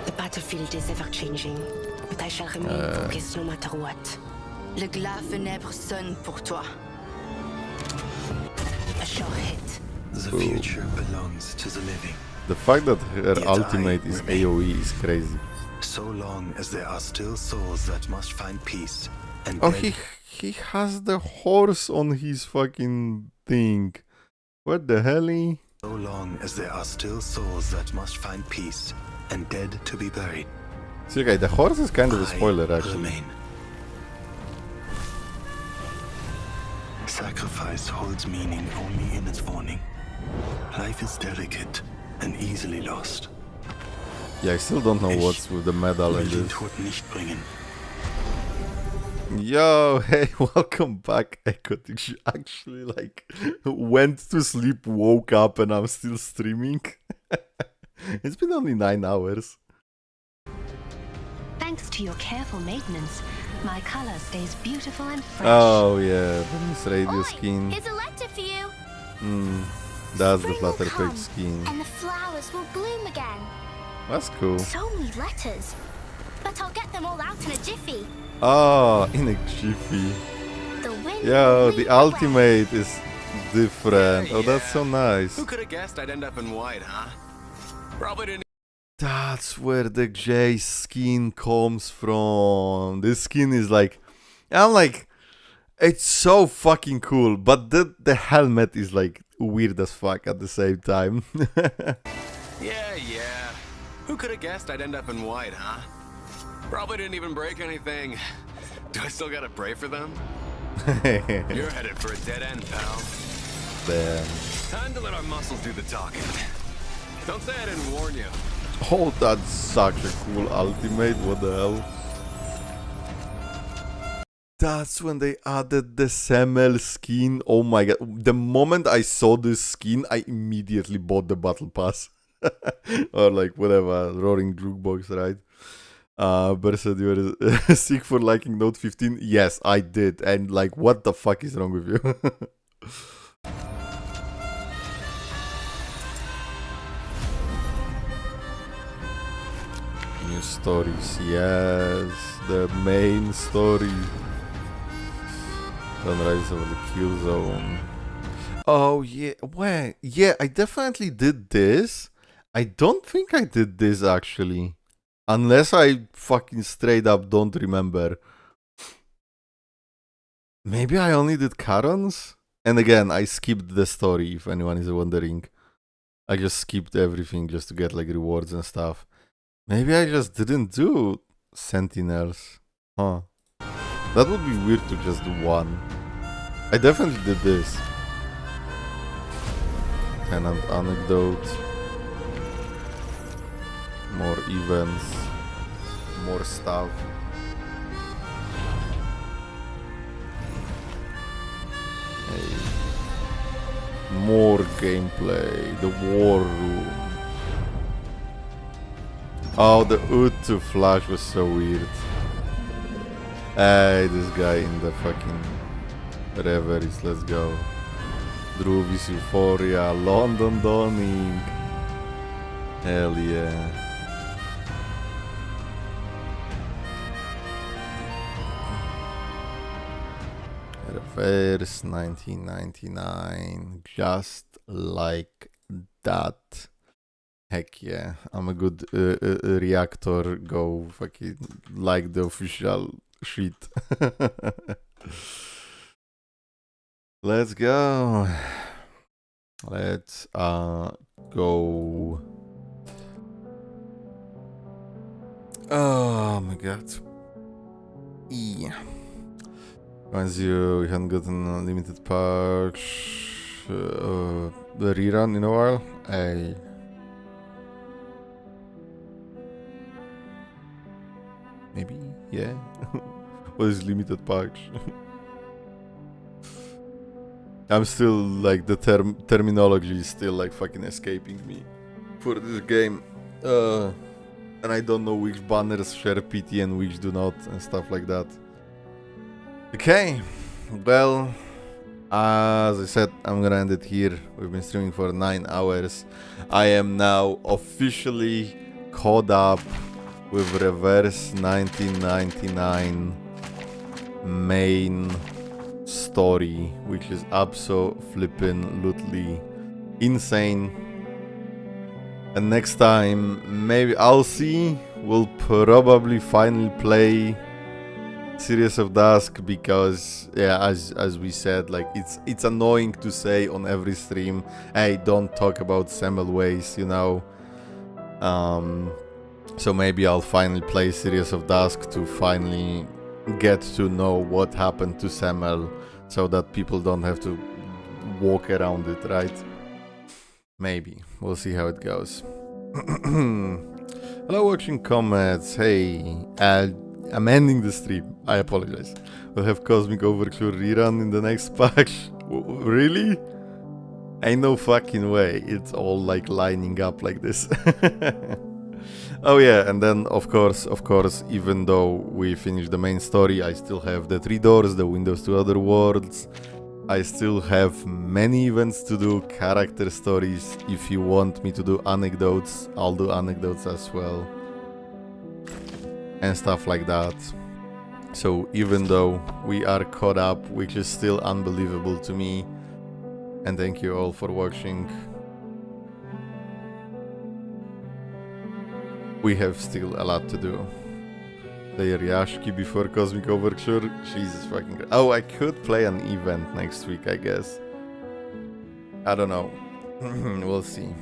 The battlefield is ever changing, but I shall remain focused no matter what. Le glas funèbre sonne pour toi. A sure hit. The future belongs to the living. The fact that her Yet ultimate I is remain. AoE is crazy. So long as there are still souls that must find peace and Oh, dead he has the horse on his fucking thing. What the hell? So long as there are still souls that must find peace and dead to be buried. See, okay, the horse is kind of a spoiler, actually. Remain. Sacrifice holds meaning only in its warning. Life is delicate and easily lost. Yeah, I still don't know what's with the medal and Will den this. Tod nicht bringen. Yo, hey, welcome back, Echotic. Actually, like, went to sleep, woke up, and I'm still streaming. It's been only 9 hours. Thanks to your careful maintenance, my color stays beautiful and fresh. Oh, yeah, this radio skin. Here's a letter for you. That's the flutter page skin. And the flowers will bloom again. That's cool. So many letters. But I'll get them all out in a jiffy. Oh, in a jiffy. The wind Yo, the ultimate is different. Oh, that's so nice. Who could have guessed I'd end up in white, huh? Probably didn't. That's where the J skin comes from. This skin is like, I'm like, it's so fucking cool, but the helmet is like weird as fuck at the same time. Yeah. Who could have guessed I'd end up in white, huh? Probably didn't even break anything. Do I still gotta pray for them? You're headed for a dead end, pal. Damn. Time to let our muscles do the talking. Don't say I didn't warn you. Oh, that's such a cool ultimate. What the hell? That's when they added the Semel skin. Oh my god. The moment I saw this skin, I immediately bought the battle pass. Or like whatever, Roaring Jukebox, right? Berset, you were sick for liking Note 15? Yes, I did. And like, what the fuck is wrong with you? New stories, yes. The main story. Sunrise over the kill zone. Oh yeah, wait, yeah, I definitely did this. I don't think I did this actually. Unless I fucking straight up don't remember. Maybe I only did Karons? And again, I skipped the story, if anyone is wondering. I just skipped everything just to get like rewards and stuff. Maybe I just didn't do Sentinels. Huh. That would be weird to just do one. I definitely did this. Tenant anecdote. More events. More stuff. Hey. More gameplay. The war room. Oh, the Utu flash was so weird. Hey, this guy in the fucking reveries, let's go. Druvis Euphoria, London Dawning. Hell yeah. Reverse 1999, just like that. Heck yeah, I'm a good reactor. Go fucking like the official shit. Let's go. Let's go. Oh my god. Yeah. Once you haven't gotten unlimited packs, the rerun in a while. Maybe, yeah. What is limited packs? I'm still like the terminology is still like fucking escaping me for this game, and I don't know which banners share PT and which do not and stuff like that. Okay, well, as I said, I'm gonna end it here. We've been streaming for 9 hours. I am now officially caught up with Reverse 1999 main story, which is absolutely insane. And next time, maybe I'll see. We'll probably finally play Series of Dusk because, yeah, as we said, like it's annoying to say on every stream, hey, don't talk about Semmelweis, you know. So maybe I'll finally play Series of Dusk to finally get to know what happened to Semmel, so that people don't have to walk around it, right? Maybe. We'll see how it goes. Hello, watching comments. Hey, I'm ending the stream. I apologize. We'll have Cosmic Overcure rerun in the next patch. Really? Ain't no fucking way. It's all like lining up like this. Oh yeah, and then of course, even though we finished the main story, I still have the 3 doors, the windows to other worlds, I still have many events to do, character stories. If you want me to do anecdotes, I'll do anecdotes as well. And stuff like that. So even though we are caught up, which is still unbelievable to me, and thank you all for watching, we have still a lot to do. Play Ryashki before Cosmic Overture? Jesus fucking Christ. Oh, I could play an event next week, I guess. I don't know. We'll see.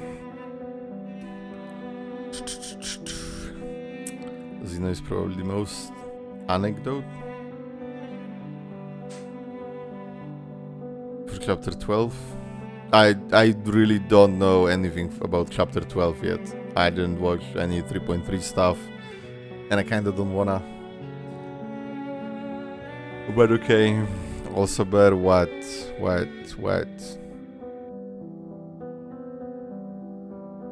Xeno is probably the most anecdote. For chapter 12? I really don't know anything about chapter 12 yet. I didn't watch any 3.3 stuff, and I kinda don't wanna. But okay. Also bear what?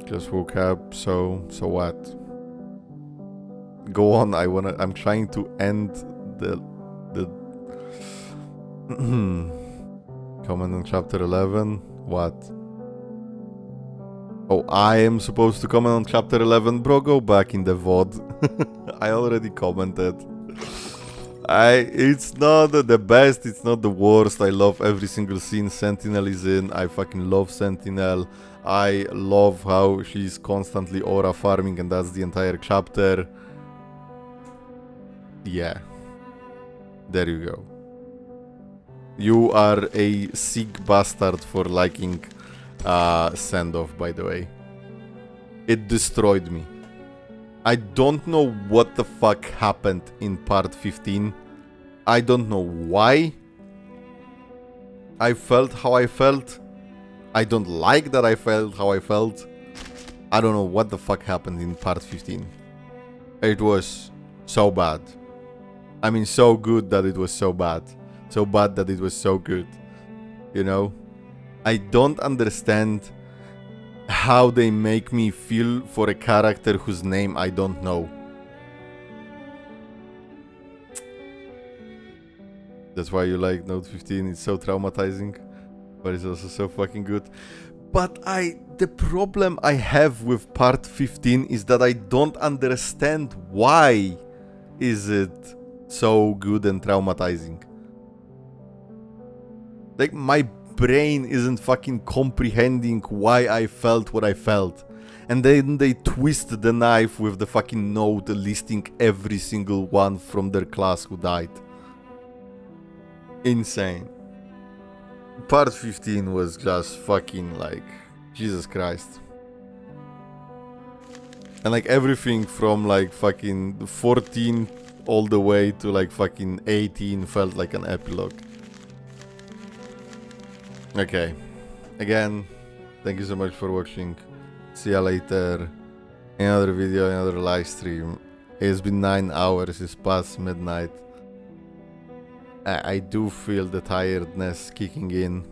Just woke up, so what? Go on, I'm trying to end the comment on chapter 11. What? Oh, I am supposed to comment on chapter 11? Bro, go back in the VOD. I already commented. It's not the best, it's not the worst. I love every single scene Sentinel is in. I fucking love Sentinel. I love how she's constantly aura farming, and that's the entire chapter. Yeah. There you go. You are a sick bastard for liking Send-Off, by the way. It destroyed me. I don't know what the fuck happened in part 15. I don't know why I felt how I felt. I don't like that I felt how I felt. I don't know what the fuck happened in part 15. It was so bad. I mean, so good that it was so bad. So bad that it was so good. You know? I don't understand how they make me feel for a character whose name I don't know. That's why you like Note 15. It's so traumatizing, but it's also so fucking good. But the problem I have with part 15 is that I don't understand why is it so good and traumatizing. Like, my brain isn't fucking comprehending why I felt what I felt. And then they twist the knife with the fucking note listing every single one from their class who died. Insane. Part 15 was just fucking like, Jesus Christ. And like everything from like fucking 14 all the way to like fucking 18 felt like an epilogue. Okay, again, thank you so much for watching. See ya later. Another video, another live stream. It's been 9 hours, it's past midnight. I do feel the tiredness kicking in.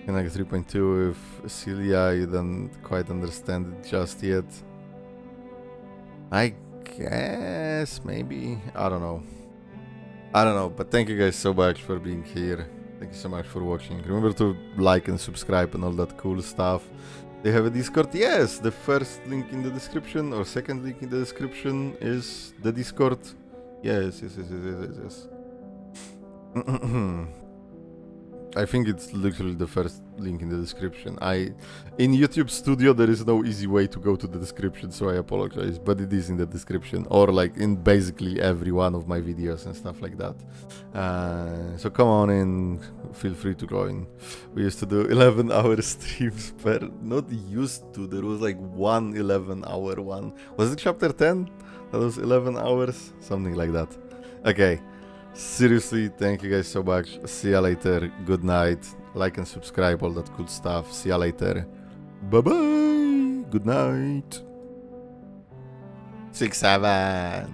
And like 3.2 with Celia, you don't quite understand it just yet. I guess, maybe, I don't know, but thank you guys so much for being here. Thank you so much for watching. Remember to like and subscribe and all that cool stuff. They have a Discord? Yes! The first link in the description or second link in the description is the Discord. Yes. I think it's literally the first link in the description. In YouTube Studio there is no easy way to go to the description, so I apologize, but it is in the description, or like in basically every one of my videos and stuff like that. So come on in, feel free to join. We used to do 11-hour streams per, not used to, there was like one 11-hour one. Was it chapter 10? That was 11 hours? Something like that. Okay. Seriously, thank you guys so much. See ya later. Good night. Like and subscribe, all that cool stuff. See ya later. Bye bye. Good night. 6-7.